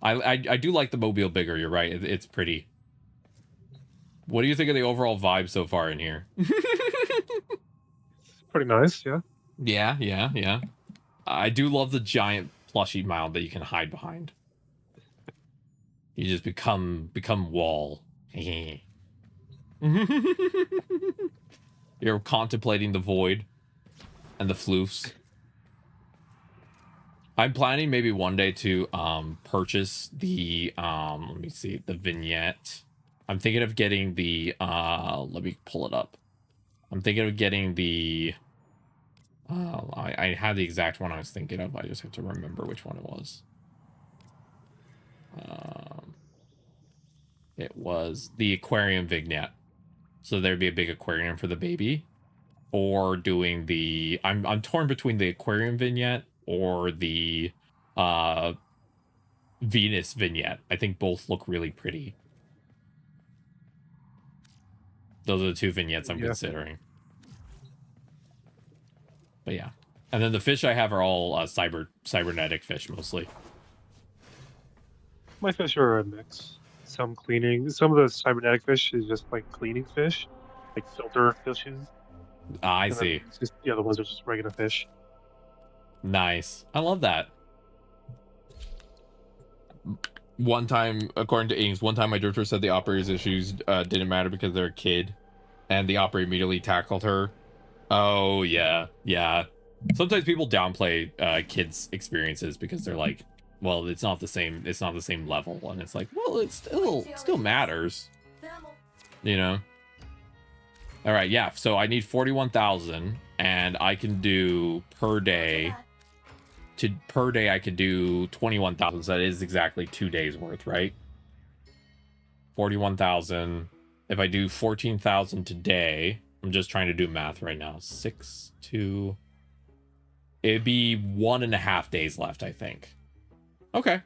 I do like the mobile bigger. You're right. It's pretty. What do you think of the overall vibe so far in here? Pretty nice, yeah. Yeah. I do love the giant plushy mound that you can hide behind. You just become wall. You're contemplating the void and the floofs. I'm planning maybe one day to purchase the let me see, the vignette. I'm thinking of getting the let me pull it up. I'm thinking of getting the I had the exact one I was thinking of. I just have to remember which one it was. It was the aquarium vignette. So there'd be a big aquarium for the baby, or doing the I'm torn between the aquarium vignette or the Venus vignette. I think both look really pretty. Those are the 2 vignettes I'm considering. But yeah. And then the fish I have are all cybernetic fish mostly. My fish are a mix. Some cleaning. Some of the cybernetic fish is just like cleaning fish, like filter fishes. I see. Just, the other ones are just regular fish. Nice. I love that. One time, according to Ings, one time my director said the operator's issues didn't matter because they're a kid, and the operator immediately tackled her. Oh yeah. Sometimes people downplay kids' experiences because they're like, well, it's not the same level, and it's like, well, it still matters, you know. All right, yeah. So I need 41,000, and I can do per day. Per day, I could do 21,000. So that is exactly 2 days worth, right? 41,000. If I do 14,000 today, I'm just trying to do math right now. 6, 2. It'd be 1.5 days left, I think. Okay.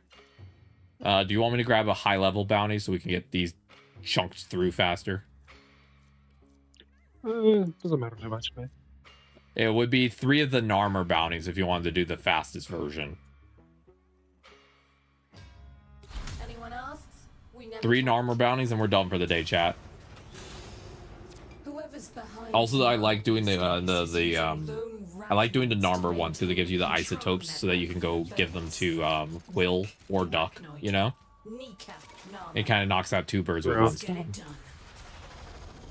Do you want me to grab a high level bounty so we can get these chunked through faster? Doesn't matter too much, man. It would be 3 of the Narmer bounties if you wanted to do the fastest version. Anyone else? 3 Narmer bounties and we're done for the day, chat. Also, I like doing I like doing the Narmer ones because it gives you the isotopes so that you can go give them to Quill or Duck, you know? It kind of knocks out 2 birds with one stone.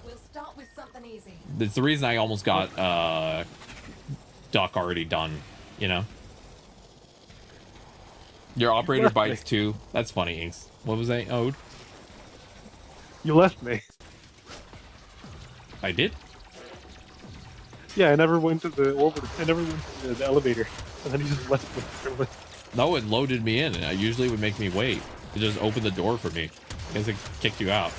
We'll start with something easy. It's the reason I almost got Duck already done, you know? Your operator bites too. That's funny, Inks. What was that, Ode? You left me. I did? Yeah, I never went to the orbiter. I never went to the elevator. And then he just left me. No, it loaded me in, and it usually would make me wait. It just opened the door for me. I guess it kicked you out.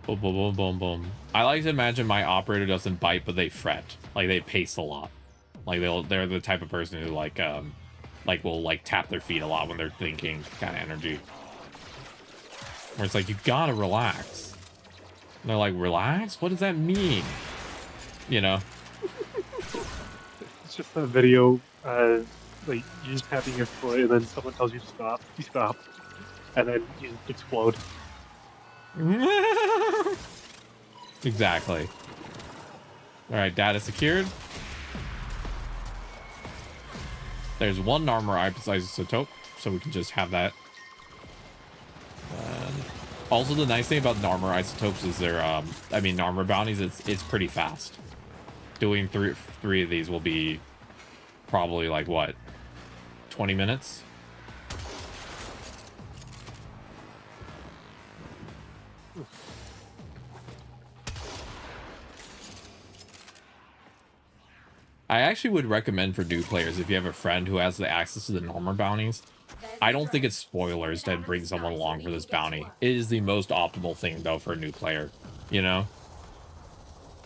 Boom, boom, boom, boom, boom. I like to imagine my operator doesn't bite, but they fret. Like, they pace a lot. Like, they're the type of person who, like will, like, tap their feet a lot when they're thinking kind of energy. Where it's like, you gotta relax. And they're like, relax? What does that mean? You know? It's just a video, like, you're just tapping your foot, and then someone tells you to stop. You stop. And then you explode. Exactly. Alright, data secured. There's 1 armor isotope, so we can just have that. Also, the nice thing about Narmer isotopes is they're, I mean, Narmer bounties, it's pretty fast. Doing three of these will be probably like, what, 20 minutes? I actually would recommend for new players, if you have a friend who has the access to the Narmer bounties, I don't think it's spoilers to bring someone along for this bounty. It is the most optimal thing, though, for a new player, you know?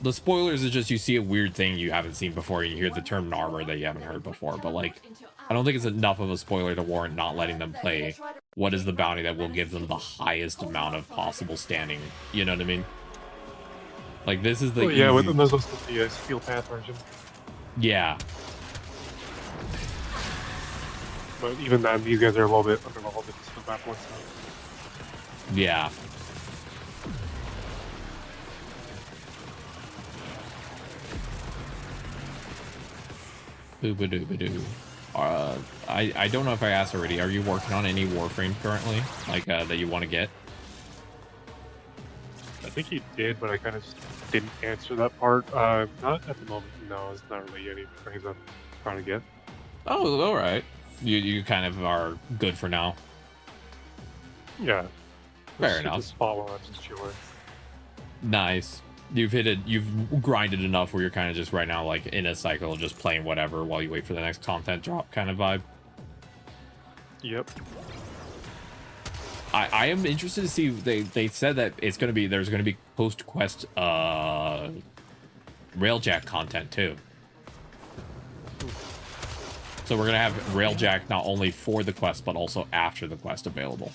The spoilers is just you see a weird thing you haven't seen before, and you hear the term Narmer that you haven't heard before, but, like, I don't think it's enough of a spoiler to warrant not letting them play what is the bounty that will give them the highest amount of possible standing, you know what I mean? Like, this is the yeah, with there's also the Steel Path version. Yeah. But even then, these guys are a little bit underleveled with the map one. Yeah. Boo-ba-doo-ba-doo. I don't know if I asked already. Are you working on any Warframe currently? Like, that you want to get? I think he did, but I kind of just didn't answer that part. Not at the moment. No, it's not really any things I'm trying to get. Oh, all right. You kind of are good for now. Yeah. Fair enough. Just follow up, just chill it. Nice. You've grinded enough where you're kind of just right now like in a cycle of just playing whatever while you wait for the next content drop kind of vibe. Yep. I am interested to see, they said that there's gonna be post quest railjack content too. So we're gonna have railjack not only for the quest but also after the quest available,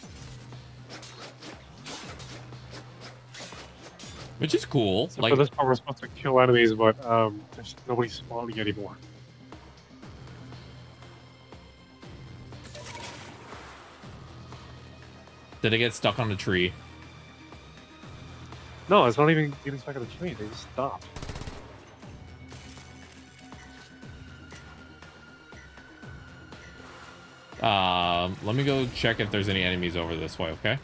which is cool. So like for this part we're supposed to kill enemies, but there's nobody spawning anymore. Did it get stuck on a tree? No, it's not even getting stuck on the tree. They just stopped. Let me go check if there's any enemies over this way, okay?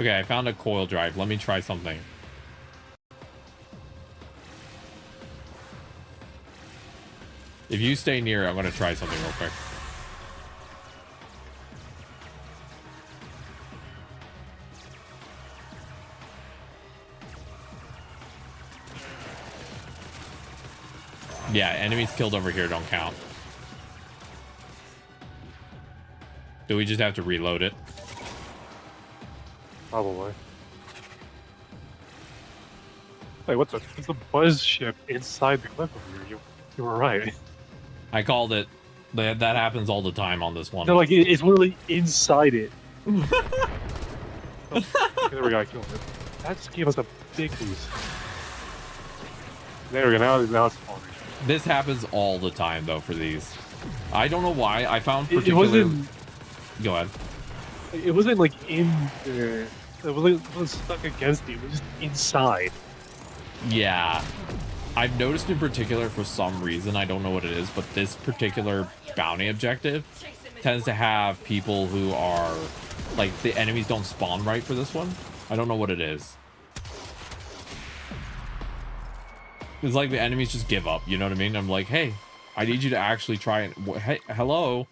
Okay, I found a coil drive. Let me try something. If you stay near, I'm gonna try something real quick. Yeah, enemies killed over here don't count. Do we just have to reload it? Probably. Wait, what the? It's a buzz ship inside the cliff over here. You were right. I called it. That happens all the time on this one. No, like it's literally inside it. Oh, there we go. I killed it. That just gave us a big boost. There we go. Now it's falling. This happens all the time though for these. I don't know why. I found It particularly. wasn't. Go ahead. It wasn't like in the. It wasn't stuck against you. It was just inside. Yeah. I've noticed in particular for some reason, I don't know what it is, but this particular bounty objective tends to have people who are like the enemies don't spawn right for this one. I don't know what it is. It's like the enemies just give up, you know what I mean? I'm like, hey, I need you to actually try and hey, hello.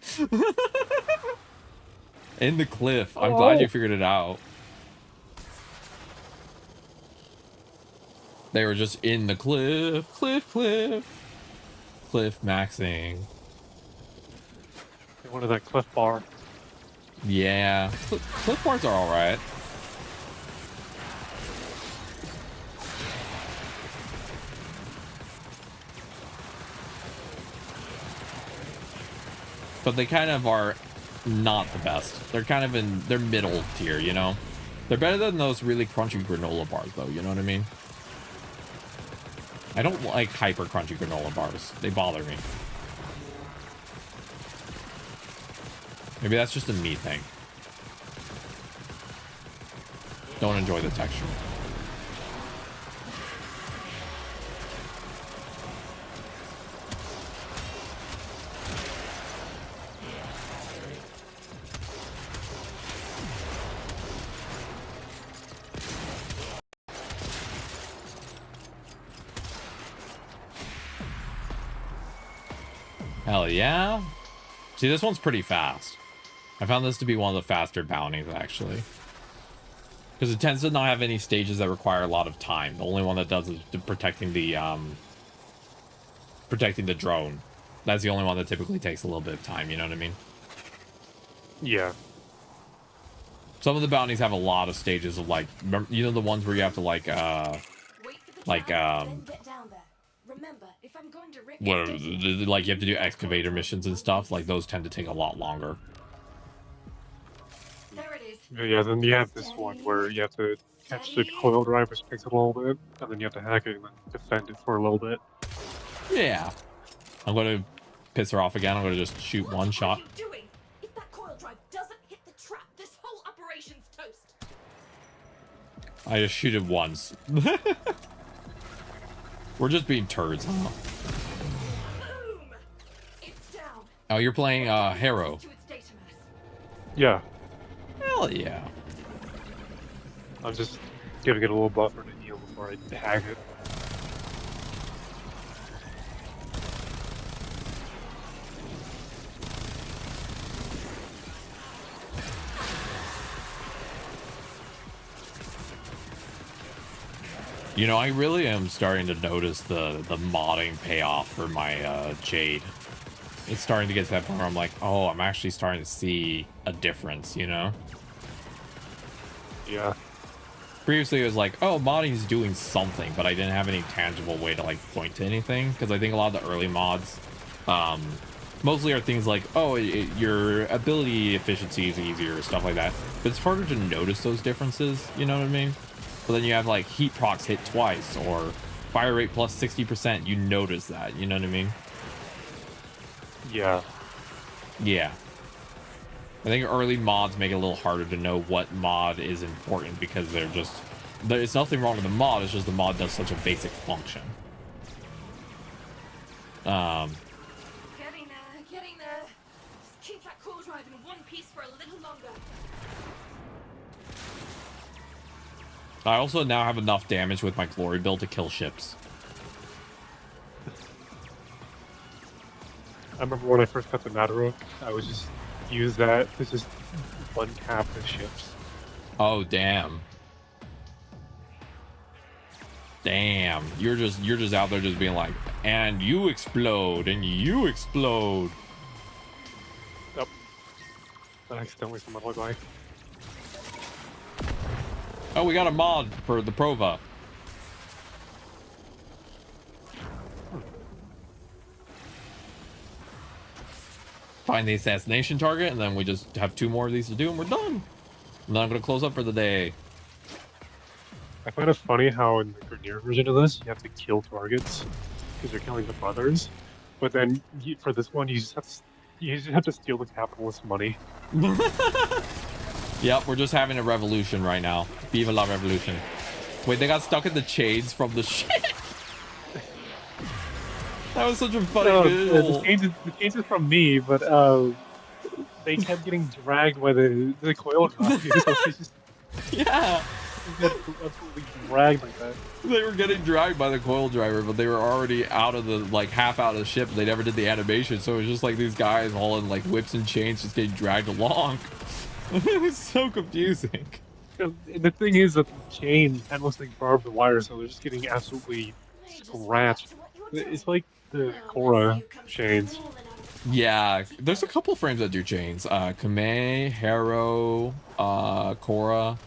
In the cliff. I'm glad you figured it out. They were just in the cliff maxing. They wanted that cliff bar. Yeah, cliff bars are all right. But they kind of are not the best. They're kind of in their middle tier, you know? They're better than those really crunchy granola bars, though, you know what I mean? I don't like hyper crunchy granola bars. They bother me. Maybe that's just a me thing. Don't enjoy the texture. Hell yeah. See, this one's pretty fast. I found this to be one of the faster bounties, actually. Because it tends to not have any stages that require a lot of time. The only one that does is protecting the drone. That's the only one that typically takes a little bit of time, you know what I mean? Yeah. Some of the bounties have a lot of stages of like, you know, the ones where you have to like what, like you have to do excavator missions and stuff. Like those tend to take a lot longer. Yeah, then you have this one where you have to catch the coil drive, which takes a little bit, and then you have to hack it and then defend it for a little bit. Yeah. I'm going to piss her off again. I'm going to just shoot one shot. What are you doing? If that coil drive doesn't hit the trap, this whole operation's toast. I just shoot it once. We're just being turds, huh? Oh, you're playing Harrow. Yeah. Hell yeah. I'm just giving it a little buffer to heal before I hack it. You know, I really am starting to notice the modding payoff for my Jade. It's starting to get to that point where I'm like, oh, I'm actually starting to see a difference, you know? Yeah. Previously, it was like, oh, modding is doing something, but I didn't have any tangible way to, like, point to anything. Because I think a lot of the early mods mostly are things like, oh, your ability efficiency is easier, stuff like that. But it's harder to notice those differences, you know what I mean? But then you have, like, heat procs hit twice, or fire rate plus 60%. You notice that, you know what I mean? Yeah. Yeah. I think early mods make it a little harder to know what mod is important because they're just... There's nothing wrong with the mod, it's just the mod does such a basic function. Getting there. Just keep that core drive in one piece for a little longer. I also now have enough damage with my glory build to kill ships. I remember when I first got the Madarok, I would just use that to just one cap the ships. Oh damn. Damn. You're just out there just being like, and you explode, and you explode. Yep. I accidentally summoned my guy. Oh, we got a mod for the Prova. find the assassination target, and then we just have 2 more of these to do, and we're done. And then I'm gonna close up for the day. I find it funny how in the Grenier version of this, you have to kill targets because you're killing the brothers, but then for this one, you just have to steal the capitalist money. Yep, we're just having a revolution right now. Viva la revolution. Wait, they got stuck in the chains from the shit. That was such a funny visual. The chains is from me, but they kept getting dragged by the coil drive. So just, yeah. Absolutely dragged like that. They were getting dragged by the coil driver, but they were already out of the, like, half out of the ship. They never did the animation, so it was just like these guys all in like whips and chains just getting dragged along. It was so confusing. The thing is that the chain kind of looks like barbed wire, so they're just getting absolutely scratched. It's like the Korra chains. Yeah, there's a couple frames that do chains. Kame, Harrow, Korra.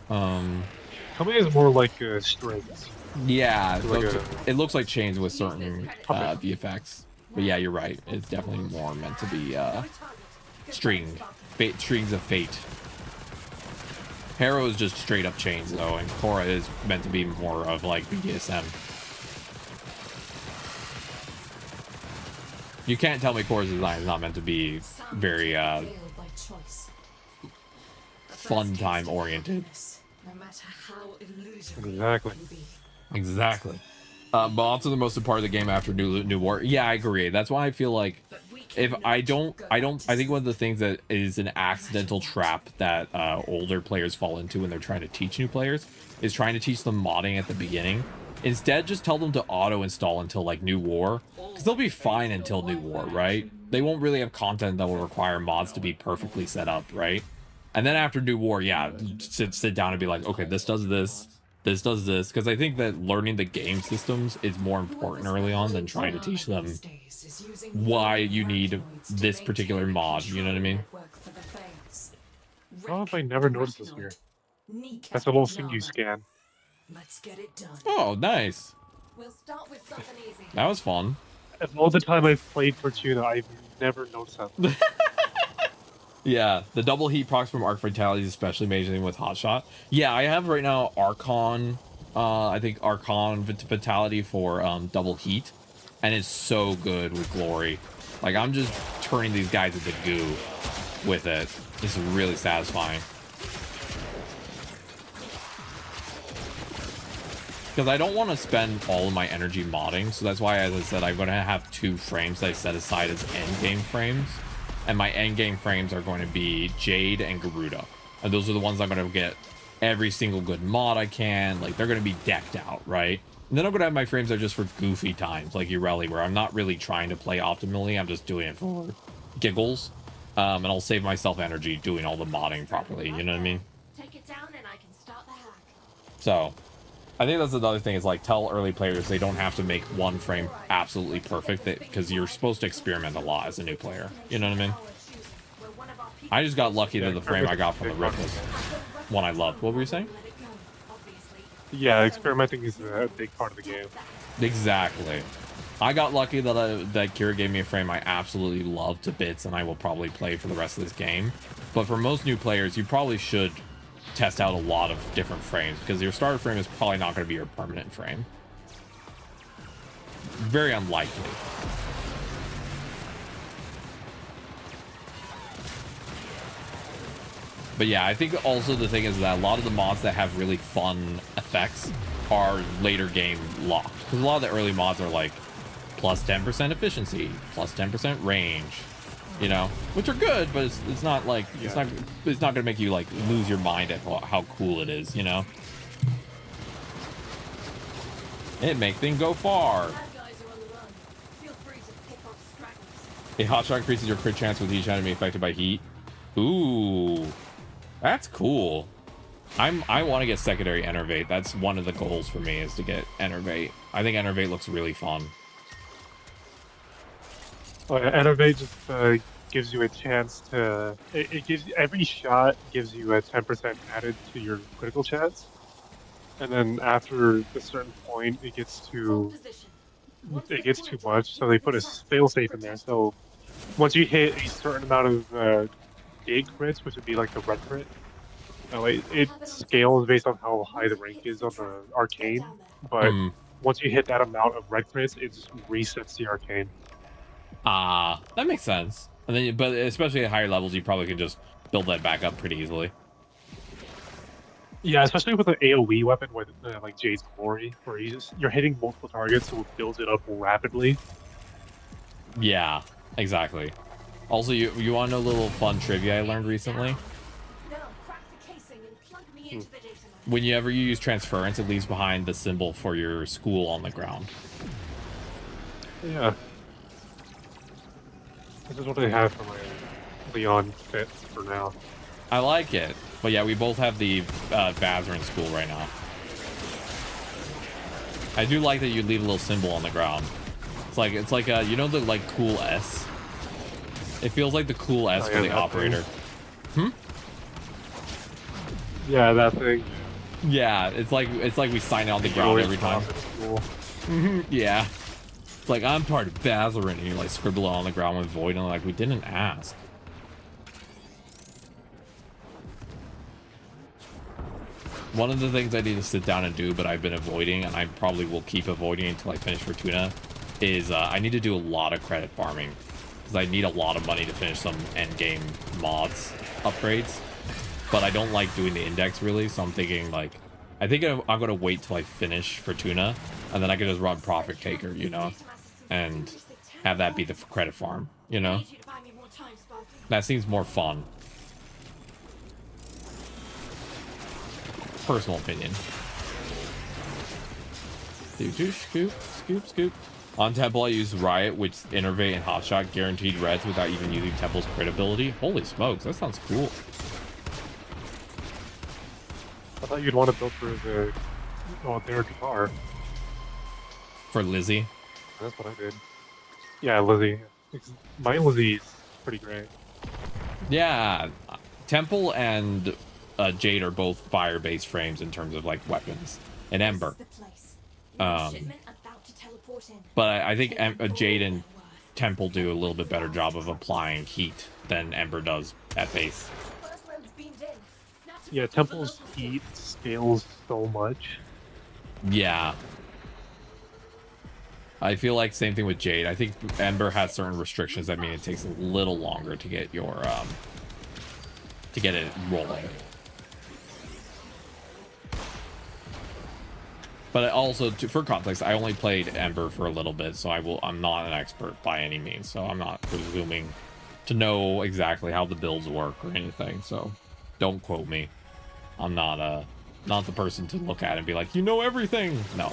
Kame is more like strings. Yeah, like it looks like chains with certain VFX. But yeah, you're right. It's definitely more meant to be strings of fate. Harrow is just straight up chains though, and Korra is meant to be more of like BDSM. You can't tell me Korra's design is not meant to be very fun time oriented. Exactly. But also the most important part of the game after New War. Yeah, I agree. That's why I feel like if I think one of the things that is an accidental trap that older players fall into when they're trying to teach new players is trying to teach them modding at the beginning. Instead, just tell them to auto install until like New War, because they'll be fine until New War, right? They won't really have content that will require mods to be perfectly set up, right? And then after New War, yeah, sit down and be like, okay, this does this does this, because I think that learning the game systems is more important early on than trying to teach them why you need this particular mod, you know what I mean? I don't know if I never noticed this here. That's a little thing you scan. Let's get it done. Oh, nice. We'll start with something easy. That was fun. Of all the time I've played Fortuna, I've never noticed that. Yeah, the double heat procs from Arc Vitality is especially amazing with Hotshot. Yeah, I have right now Archon, I think Archon Vitality for double heat, and it's so good with Glory. Like, I'm just turning these guys into goo with it. This is really satisfying. Because I don't want to spend all of my energy modding, so that's why, as I said, I'm going to have 2 frames that I set aside as endgame frames. And my endgame frames are going to be Jade and Garuda. And those are the ones I'm going to get every single good mod I can. Like, they're going to be decked out, right? And then I'm going to have my frames that are just for goofy times, like Ureli, where I'm not really trying to play optimally. I'm just doing it for giggles. And I'll save myself energy doing all the modding properly, you know what I mean? Take it down and I can start the hack. So, I think that's another thing is, like, tell early players they don't have to make one frame absolutely perfect, because you're supposed to experiment a lot as a new player. You know what I mean? I just got lucky that the frame I got from the rip was one I loved. What were you saying? Yeah, experimenting is a big part of the game. Exactly. I got lucky that that Kira gave me a frame I absolutely love to bits, and I will probably play for the rest of this game. But for most new players, you probably should test out a lot of different frames, because your starter frame is probably not going to be your permanent frame. Very unlikely. But yeah, I think also the thing is that a lot of the mods that have really fun effects are later game locked, because a lot of the early mods are like plus 10% efficiency, plus 10% range, you know, which are good, but it's not like it's not gonna make you like lose your mind at how cool it is, you know. It make things go far. A hotshot increases your crit chance with each enemy affected by heat. Ooh, that's cool. I want to get secondary Enervate. That's one of the goals for me, is to get Enervate. I think Enervate looks really fun. Oh, yeah, Enervate just gives you a chance to. It gives every shot gives you a 10% added to your critical chance, and then after a certain point, it gets too much. So they put a failsafe in there. So once you hit a certain amount of big crits, which would be like the red crit, it scales based on how high the rank is on the arcane. But once you hit that amount of red crits, it just resets the arcane. That makes sense. And then, but especially at higher levels, you probably can just build that back up pretty easily. Yeah, especially with an AOE weapon with like Jade's Glory, where you're hitting multiple targets, so it builds it up rapidly. Yeah, exactly. Also, you want to know a little fun trivia I learned recently? Whenever you use transference, it leaves behind the symbol for your school on the ground. Yeah. This is what I have for my Leon fit for now. I like it. But yeah, we both have the Vazer in school right now. I do like that you leave a little symbol on the ground. It's like you know the like cool S? It feels like the cool S for the operator. Yeah, that thing. Yeah, it's like we sign it on the ground every time. Yeah. It's like, I'm part of Vazer, and you like scribble it on the ground with Void, and like, we didn't ask. One of the things I need to sit down and do, but I've been avoiding, and I probably will keep avoiding until I finish Fortuna, is I need to do a lot of credit farming. Because I need a lot of money to finish some endgame mods upgrades. But I don't like doing the index, really, so I'm thinking, like, I think I'm going to wait till I finish Fortuna, and then I can just run Profit Taker, you know? And have that be the credit farm, you know? That seems more fun. Personal opinion. Scoop. On Temple, I use Riot, which Innervate and Hotshot guaranteed reds without even using Temple's crit ability. Holy smokes, that sounds cool. I thought you'd want to build for their guitar. For Lizzie? That's what I did. Yeah, Lizzie. My Lizzie is pretty great. Yeah, Temple and Jade are both fire-based frames in terms of like weapons, and Ember. But I think Jade and Temple do a little bit better job of applying heat than Ember does at base. Yeah, Temple's heat scales so much. Yeah. I feel like same thing with Jade. I think Ember has certain restrictions that mean it takes a little longer to get your to get it rolling. But also, for context, I only played Ember for a little bit, so I'm not an expert by any means. So I'm not presuming to know exactly how the builds work or anything. So don't quote me. I'm not the person to look at and be like, you know everything. No.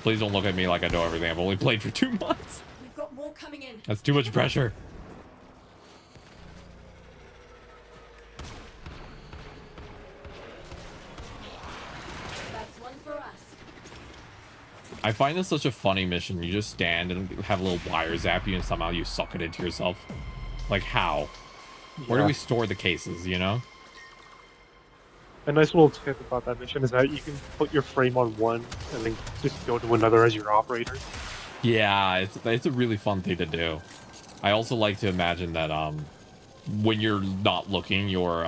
Please don't look at me like I know everything. I've only played for 2 months. We've got more coming in. That's too much pressure. That's one for us. I find this such a funny mission. You just stand and have a little wire zap you, and somehow you suck it into yourself. Like, how? Where do we store the cases, you know? A nice little tip about that mission is that you can put your frame on one and then just go to another as your operator. Yeah, it's a really fun thing to do. I also like to imagine that when you're not looking, your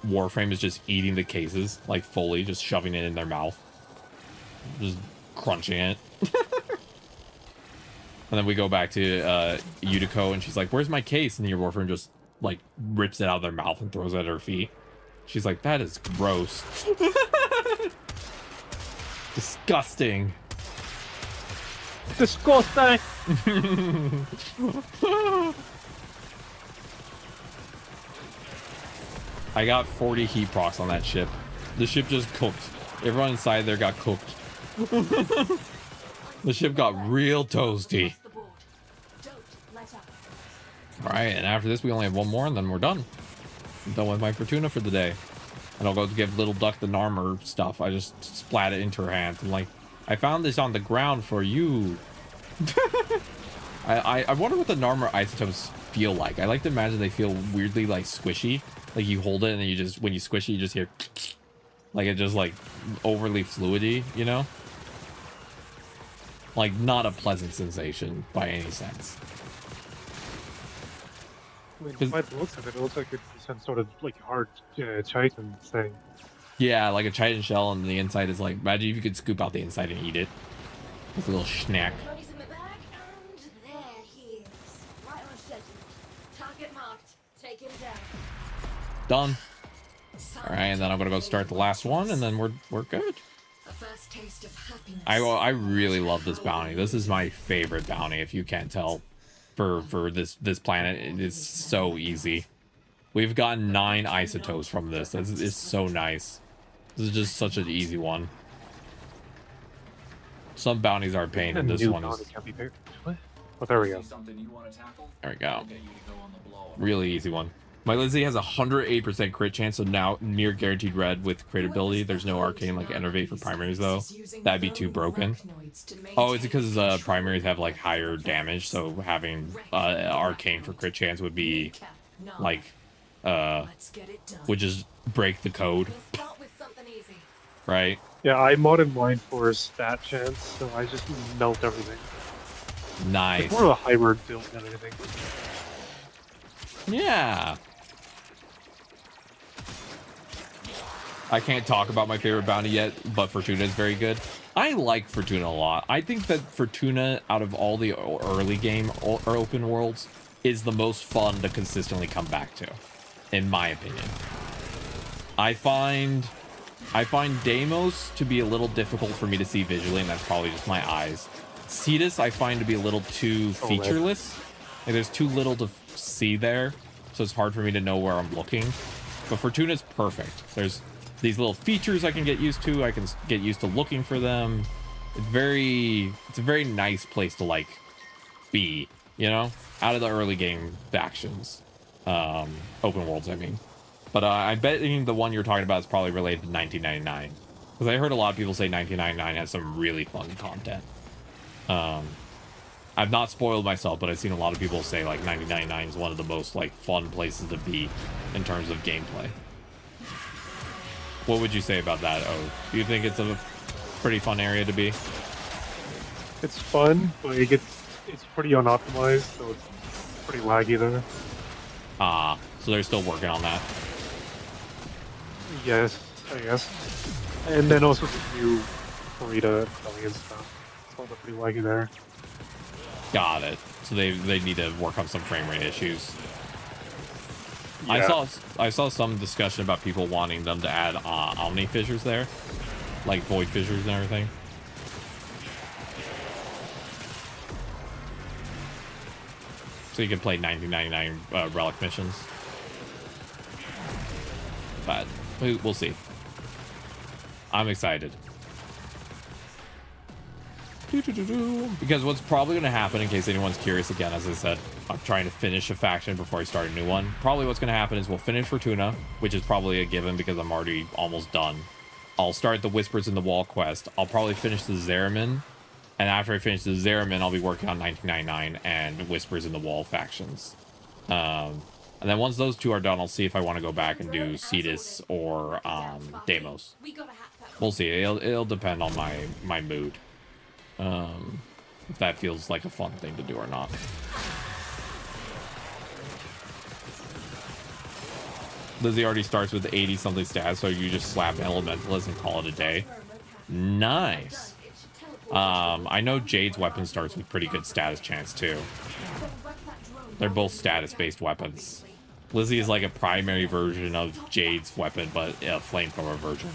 Warframe is just eating the cases, like fully, just shoving it in their mouth. Just crunching it. And then we go back to Yutiko, and she's like, where's my case? And your Warframe just, like, rips it out of their mouth and throws it at her feet. She's like, that is gross. Disgusting. Disgusting. I got 40 heat procs on that ship. The ship just cooked. Everyone inside there got cooked. The ship got real toasty. Alright, and after this we only have one more and then we're done. I'm done with my Fortuna for the day. And I'll go to give Little Duck the armor stuff. I just splat it into her hands. I'm like, I found this on the ground for you. I wonder what the Narmer isotopes feel like. I like to imagine they feel weirdly like squishy. Like you hold it and then you just, when you squish it, you just hear like it just like overly fluidy, you know? Like not a pleasant sensation by any sense. I mean, by the looks of it, it looks like it's some sort of like hard chitin thing. Yeah, like a chitin shell, and the inside is like, imagine if you could scoop out the inside and eat it. It's a little snack. Money's in the bag, and there he is. Right on schedule. Target marked. Take him down. Done. All right, and then I'm gonna go start the last one, and then we're good. A first taste of happiness. I really love this bounty. This is my favorite bounty, if you can't tell. For this planet, it is so easy. We've gotten 9 isotopes from this. This is so nice. This is just such an easy one. Some bounties are a pain, and this one is. What? Oh, there we go. There we go. Really easy one. My Lizzie has a 108% crit chance, so now near guaranteed red with crit ability. There's no arcane like Enervate for primaries though. That'd be too broken. Oh, it's because primaries have like higher damage, so having arcane for crit chance would be like would just break the code. Right? Yeah, I modded mine for stat chance, so I just melt everything. Nice. It's more of a hybrid build than anything. Yeah. I can't talk about my favorite bounty yet, but Fortuna is very good. I like Fortuna a lot. I think that Fortuna, out of all the early game or open worlds, is the most fun to consistently come back to, in my opinion. I find Deimos to be a little difficult for me to see visually, and that's probably just my eyes. Cetus I find to be a little too featureless. Like there's too little to see there, so it's hard for me to know where I'm looking. But Fortuna's perfect. There's these little features I can get used to. I can get used to looking for them. It's a very nice place to like be, you know, out of the early game factions, open worlds I mean. But I bet the one you're talking about is probably related to 1999, because I heard a lot of people say 1999 has some really fun content. I've not spoiled myself, but I've seen a lot of people say like 1999 is one of the most like fun places to be in terms of gameplay. What would you say about that? Oh, do you think it's a pretty fun area to be? It's fun, but it's pretty unoptimized, so it's pretty laggy there. Ah, so they're still working on that. Yes, I guess. And then also the new Farida Alien stuff. It's also pretty laggy there. Got it. So they need to work on some frame rate issues. Yeah. I saw some discussion about people wanting them to add Omni fissures there, like void fissures and everything. So you can play 1999 relic missions. But we'll see. I'm excited. Because what's probably going to happen, in case anyone's curious, again, as I said, I'm trying to finish a faction before I start a new one. Probably what's going to happen is we'll finish Fortuna, which is probably a given because I'm already almost done. I'll start the Whispers in the Wall quest. I'll probably finish the Zeramin. And after I finish the Zeramin, I'll be working on 1999 and Whispers in the Wall factions. And then once those two are done, I'll see if I want to go back and do Cetus or Deimos. We'll see. It'll depend on my mood. If that feels like a fun thing to do or not. Lizzie already starts with 80 something stats, so you just slap Elementalist and call it a day. Nice. I know Jade's weapon starts with pretty good status chance too. They're both status based weapons. Lizzie is like a primary version of Jade's weapon, but a flamethrower version.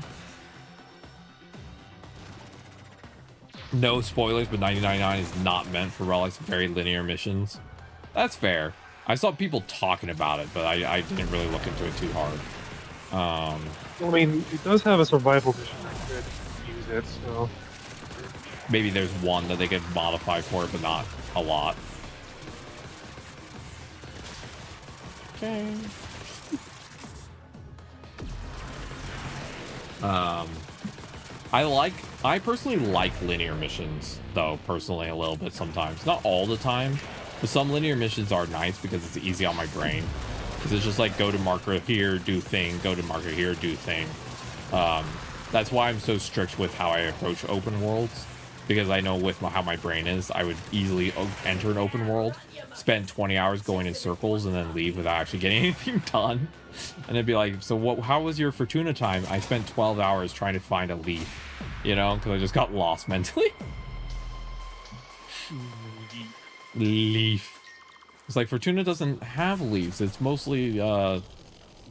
No spoilers, but 1999 is not meant for relics. Very linear missions. That's fair. I saw people talking about it, but I didn't really look into it too hard. I mean, it does have a survival mission that could use it, so... Maybe there's one that they could modify for it, but not a lot. Okay. I personally like linear missions, though, personally, a little bit sometimes. Not all the time, but some linear missions are nice because it's easy on my brain. Because it's just like, go to marker here, do thing, go to marker here, do thing. That's why I'm so strict with how I approach open worlds. because I know with how my brain is, I would easily enter an open world, spend 20 hours going in circles, and then leave without actually getting anything done. And it'd be like, so what? How was your Fortuna time? I spent 12 hours trying to find a leaf, you know, because I just got lost mentally. Leaf. It's like Fortuna doesn't have leaves. It's mostly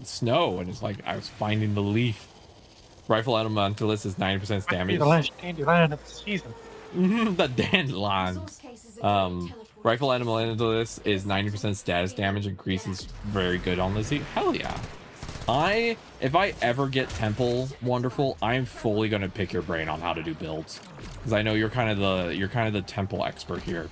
snow, and it's like I was finding the leaf. Rifle Elementalist is 90% damage. The last dandelion of the season. The dandelion. Rifle Elementalist is 90% status damage, increases very good on this heat. Hell yeah. If I ever get Temple Wonderful, I am fully gonna pick your brain on how to do builds, because I know you're kind of the Temple expert here.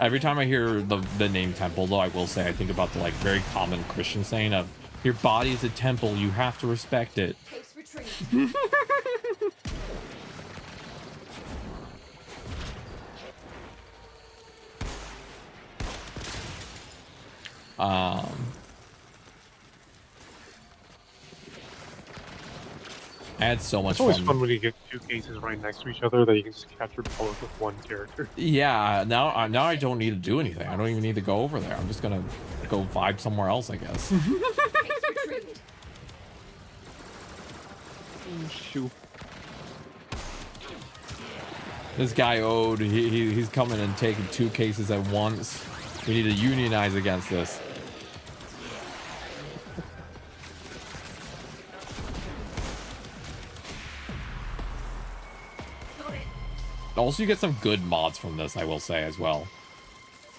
Every time I hear the name Temple, though, I will say I think about the like very common Christian saying of your body is a temple, you have to respect it. I had so much fun. It's always fun when you get two cases right next to each other that you can just capture both with one character. Yeah, now I don't need to do anything. I don't even need to go over there. I'm just gonna go vibe somewhere else, I guess. Shoot. This guy owed. He's coming and taking two cases at once. We need to unionize against this. Also, you get some good mods from this, I will say, as well.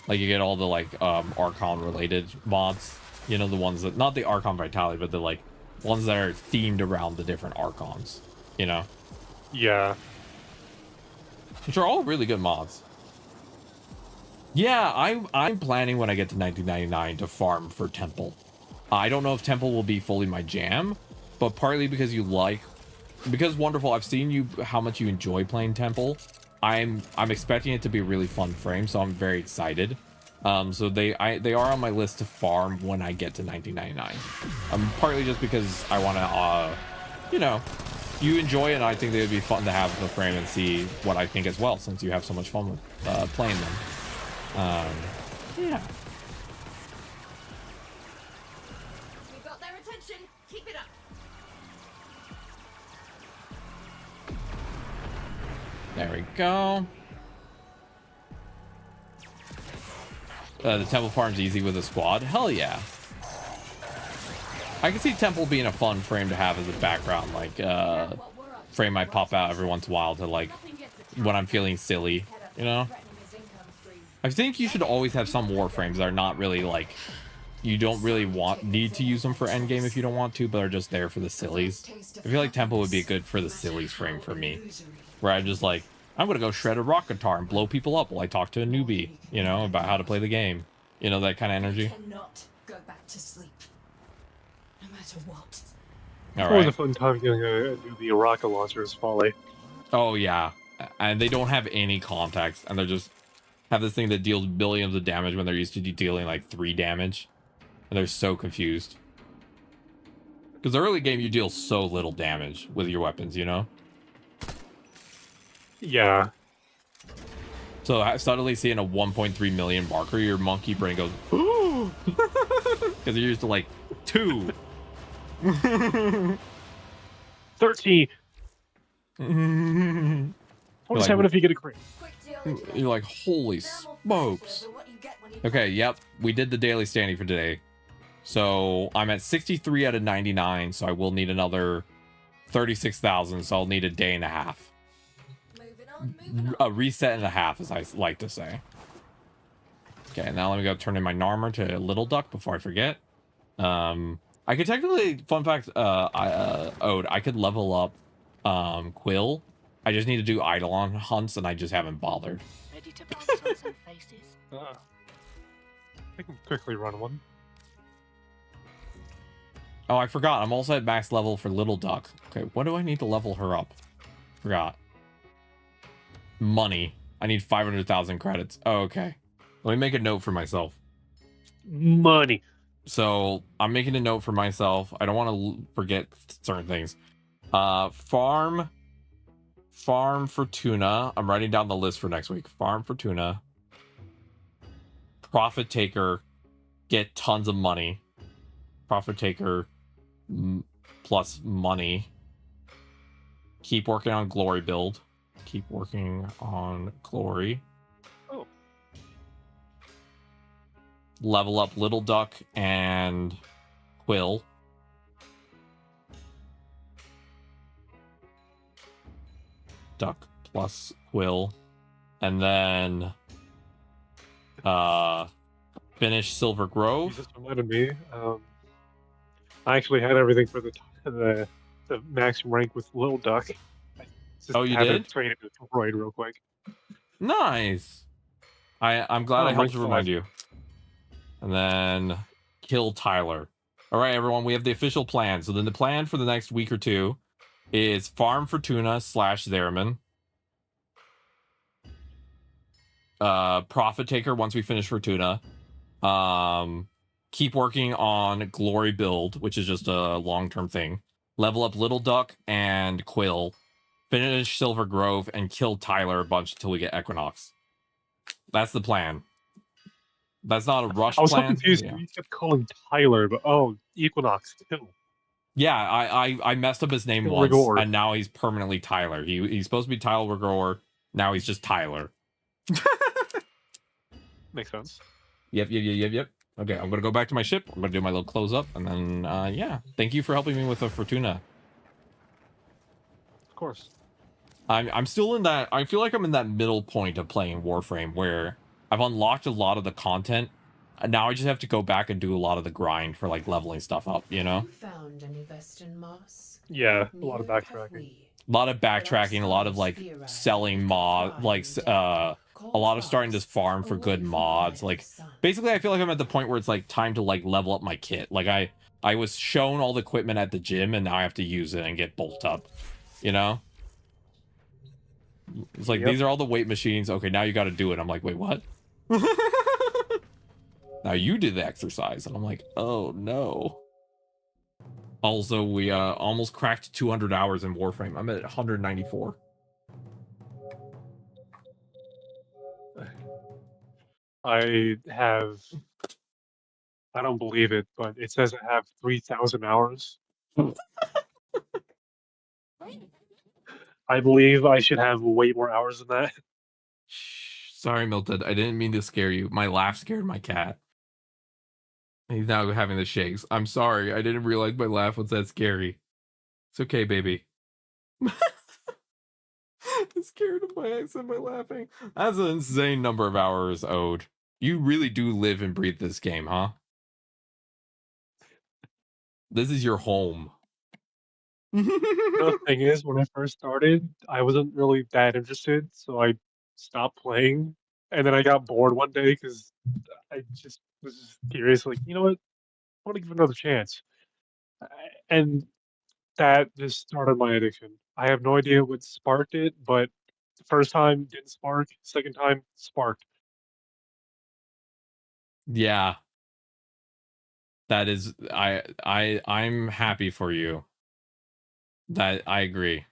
Like, you get all the, like, Archon-related mods. You know, the ones that... Not the Archon Vitality, but the, like, ones that are themed around the different Archons. You know? Yeah. Which are all really good mods. Yeah, I'm planning when I get to 1999 to farm for Temple. I don't know if Temple will be fully my jam, but partly because because Wonderful, I've seen you how much you enjoy playing Temple. I'm expecting it to be a really fun frame, so I'm very excited. So they are on my list to farm when I get to 1999. Partly just because I want to, you know, you enjoy it, and I think they would be fun to have the frame and see what I think as well, since you have so much fun with playing them. Yeah. We got their attention. Keep it up. There we go. The Temple farm's easy with a squad. Hell yeah. I can see Temple being a fun frame to have as a background, like frame I pop out every once in a while to like when I'm feeling silly, you know? I think you should always have some Warframes that are not really like, you don't really need to use them for endgame if you don't want to, but are just there for the sillies. I feel like Temple would be good for the sillies frame for me, where I'm just like, I'm gonna go shred a rock guitar and blow people up while I talk to a newbie, you know, about how to play the game. You know, that kind of energy. Cannot go back to sleep, no matter what. All Always right. a fun time getting a newbie rocket launcher is folly. Oh yeah, and they don't have any context, and they're just have this thing that deals billions of damage when they're used to dealing like 3 damage, and they're so confused. Because the early game you deal so little damage with your weapons, you know. Yeah. So suddenly seeing a 1.3 million marker, your monkey brain goes, ooh, because you're used to like 2. 13. What You're is happening if you get a crit? You're like, holy smokes. Okay, yep, we did the daily standing for today. So I'm at 63 out of 99, so I will need another 36,000, so I'll need a day and a half. A reset and a half, as I like to say. Okay, now let me go turn in my Narmer to Little Duck before I forget. I could technically, fun fact, Ode, I could level up Quill. I just need to do Eidolon hunts, and I just haven't bothered. Ready to bounce on some faces? I can quickly run one. Oh, I forgot. I'm also at max level for Little Duck. Okay, what do I need to level her up? Forgot. Money. I need 500,000 credits. Oh, okay. Let me make a note for myself. Money. So I'm making a note for myself. I don't want to forget certain things. Farm for tuna. I'm writing down the list for next week. Farm for tuna. Profit taker. Get tons of money. Profit taker plus money. Keep working on glory build. Keep working on glory. Oh. Level up Little Duck and Quill. Duck plus Quill. And then finish Silver Grove. You just reminded me. I actually had everything for the max rank with Little Duck. I just Oh, you had did? to train it to droid real quick. Nice. I'm glad I helped to remind you. And then kill Tyler. All right, everyone, we have the official plan. So then the plan for the next week or two is farm for tuna / Zerman. Profit taker once we finish for tuna. Keep working on glory build, which is just a long-term thing. Level up Little Duck and Quill. Finish Silver Grove and kill Tyler a bunch until we get Equinox. That's the plan. That's not a rush plan. I was so confused. Yeah. You kept calling Tyler, but Equinox too. Yeah, I messed up his name once, and now he's permanently Tyler. He's supposed to be Tyler Rigor. Now he's just Tyler. Makes sense. Yep. Okay, I'm gonna go back to my ship. I'm gonna do my little close up, and then yeah. Thank you for helping me with the Fortuna. Of course. I'm still in that. I feel like I'm in that middle point of playing Warframe where I've unlocked a lot of the content, and now I just have to go back and do a lot of the grind for like leveling stuff up. You know. Found any Vestin moss? Yeah, a lot of backtracking. A lot of backtracking, a lot of like selling mod, like a lot of starting to farm for good mods. Like basically, I feel like I'm at the point where it's like time to like level up my kit. Like I was shown all the equipment at the gym, and now I have to use it and get bulked up. You know. It's like, these are all the weight machines. Okay, now you got to do it. I'm like, wait, what? Now you did the exercise. And I'm like, oh, no. Also, we almost cracked 200 hours in Warframe. I'm at 194. I don't believe it, but it says I have 3,000 hours. I believe I should have way more hours than that. Sorry, Milton. I didn't mean to scare you. My laugh scared my cat. He's now having the shakes. I'm sorry. I didn't realize my laugh was that scary. It's okay, baby. I'm scared of my accent by laughing. That's an insane number of hours, Ode. You really do live and breathe this game, huh? This is your home. The thing is, when I first started, I wasn't really that interested, so I stopped playing. And then I got bored one day because I just was just curious, like, you know what? I want to give it another chance. And that just started my addiction. I have no idea what sparked it, but the first time didn't spark, second time sparked. Yeah. That is I'm happy for you. That I agree.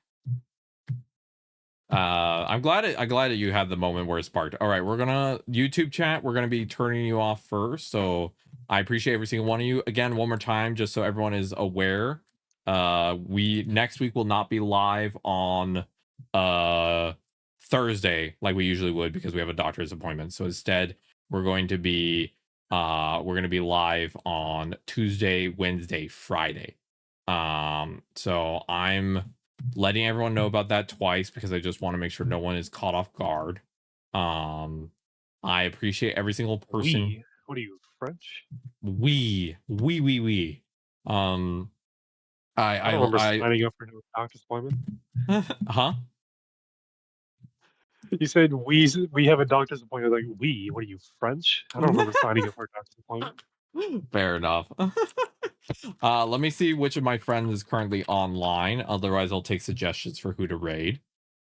I'm glad that you had the moment where it sparked. All right, we're gonna YouTube chat. We're gonna be turning you off first, so I appreciate every single one of you. Again, one more time, just so everyone is aware. We next week will not be live on Thursday like we usually would because we have a doctor's appointment. So instead, we're going to be live on Tuesday, Wednesday, Friday. So I'm letting everyone know about that twice because I just want to make sure no one is caught off guard. I appreciate every single person. What are you, French? We. I remember signing up for a doctor's appointment. Huh? You said we have a doctor's appointment. Like we? What are you, French? I don't remember signing up for a doctor's appointment. Fair enough. Let me see which of my friends is currently online. Otherwise, I'll take suggestions for who to raid.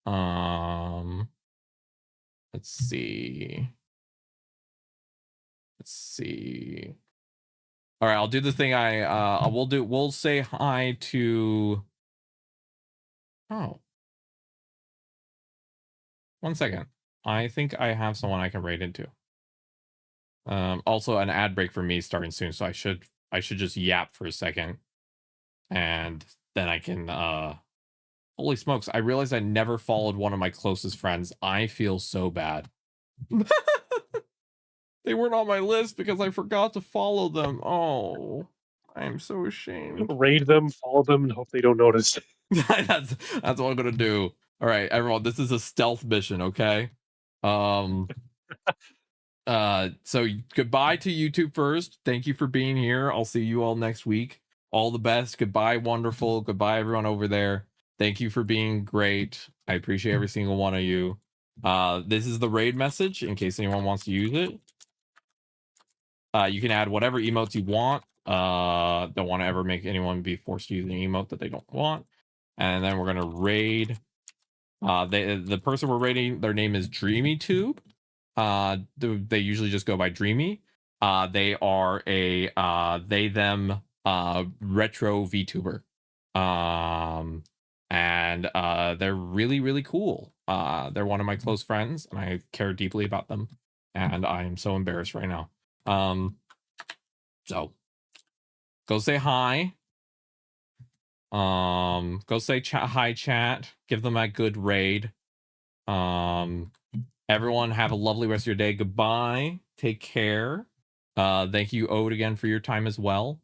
Let's see. All right, I'll do the thing we'll say hi to Oh. 1 second. I think I have someone I can raid into. Also an ad break for me starting soon, so I should just yap for a second. And then I can holy smokes, I realized I never followed one of my closest friends. I feel so bad. They weren't on my list because I forgot to follow them. Oh, I'm so ashamed. Raid them, follow them, and hope they don't notice. that's what I'm gonna do. All right, everyone, this is a stealth mission, okay? So goodbye to YouTube first. Thank you for being here. I'll see you all next week. All the best. Goodbye, wonderful. Goodbye, everyone over there. Thank you for being great. I appreciate every single one of you. This is the raid message in case anyone wants to use it. You can add whatever emotes you want. Don't want to ever make anyone be forced to use an emote that they don't want. And then we're gonna raid. The person we're raiding, their name is DreamyTube. They usually just go by Dreamy. They are a they them retro VTuber. And they're really, really cool. They're one of my close friends, and I care deeply about them. And I am so embarrassed right now. So go say hi. Go say hi, chat. Give them a good raid. Everyone have a lovely rest of your day. Goodbye. Take care. Thank you, Ode, again for your time as well.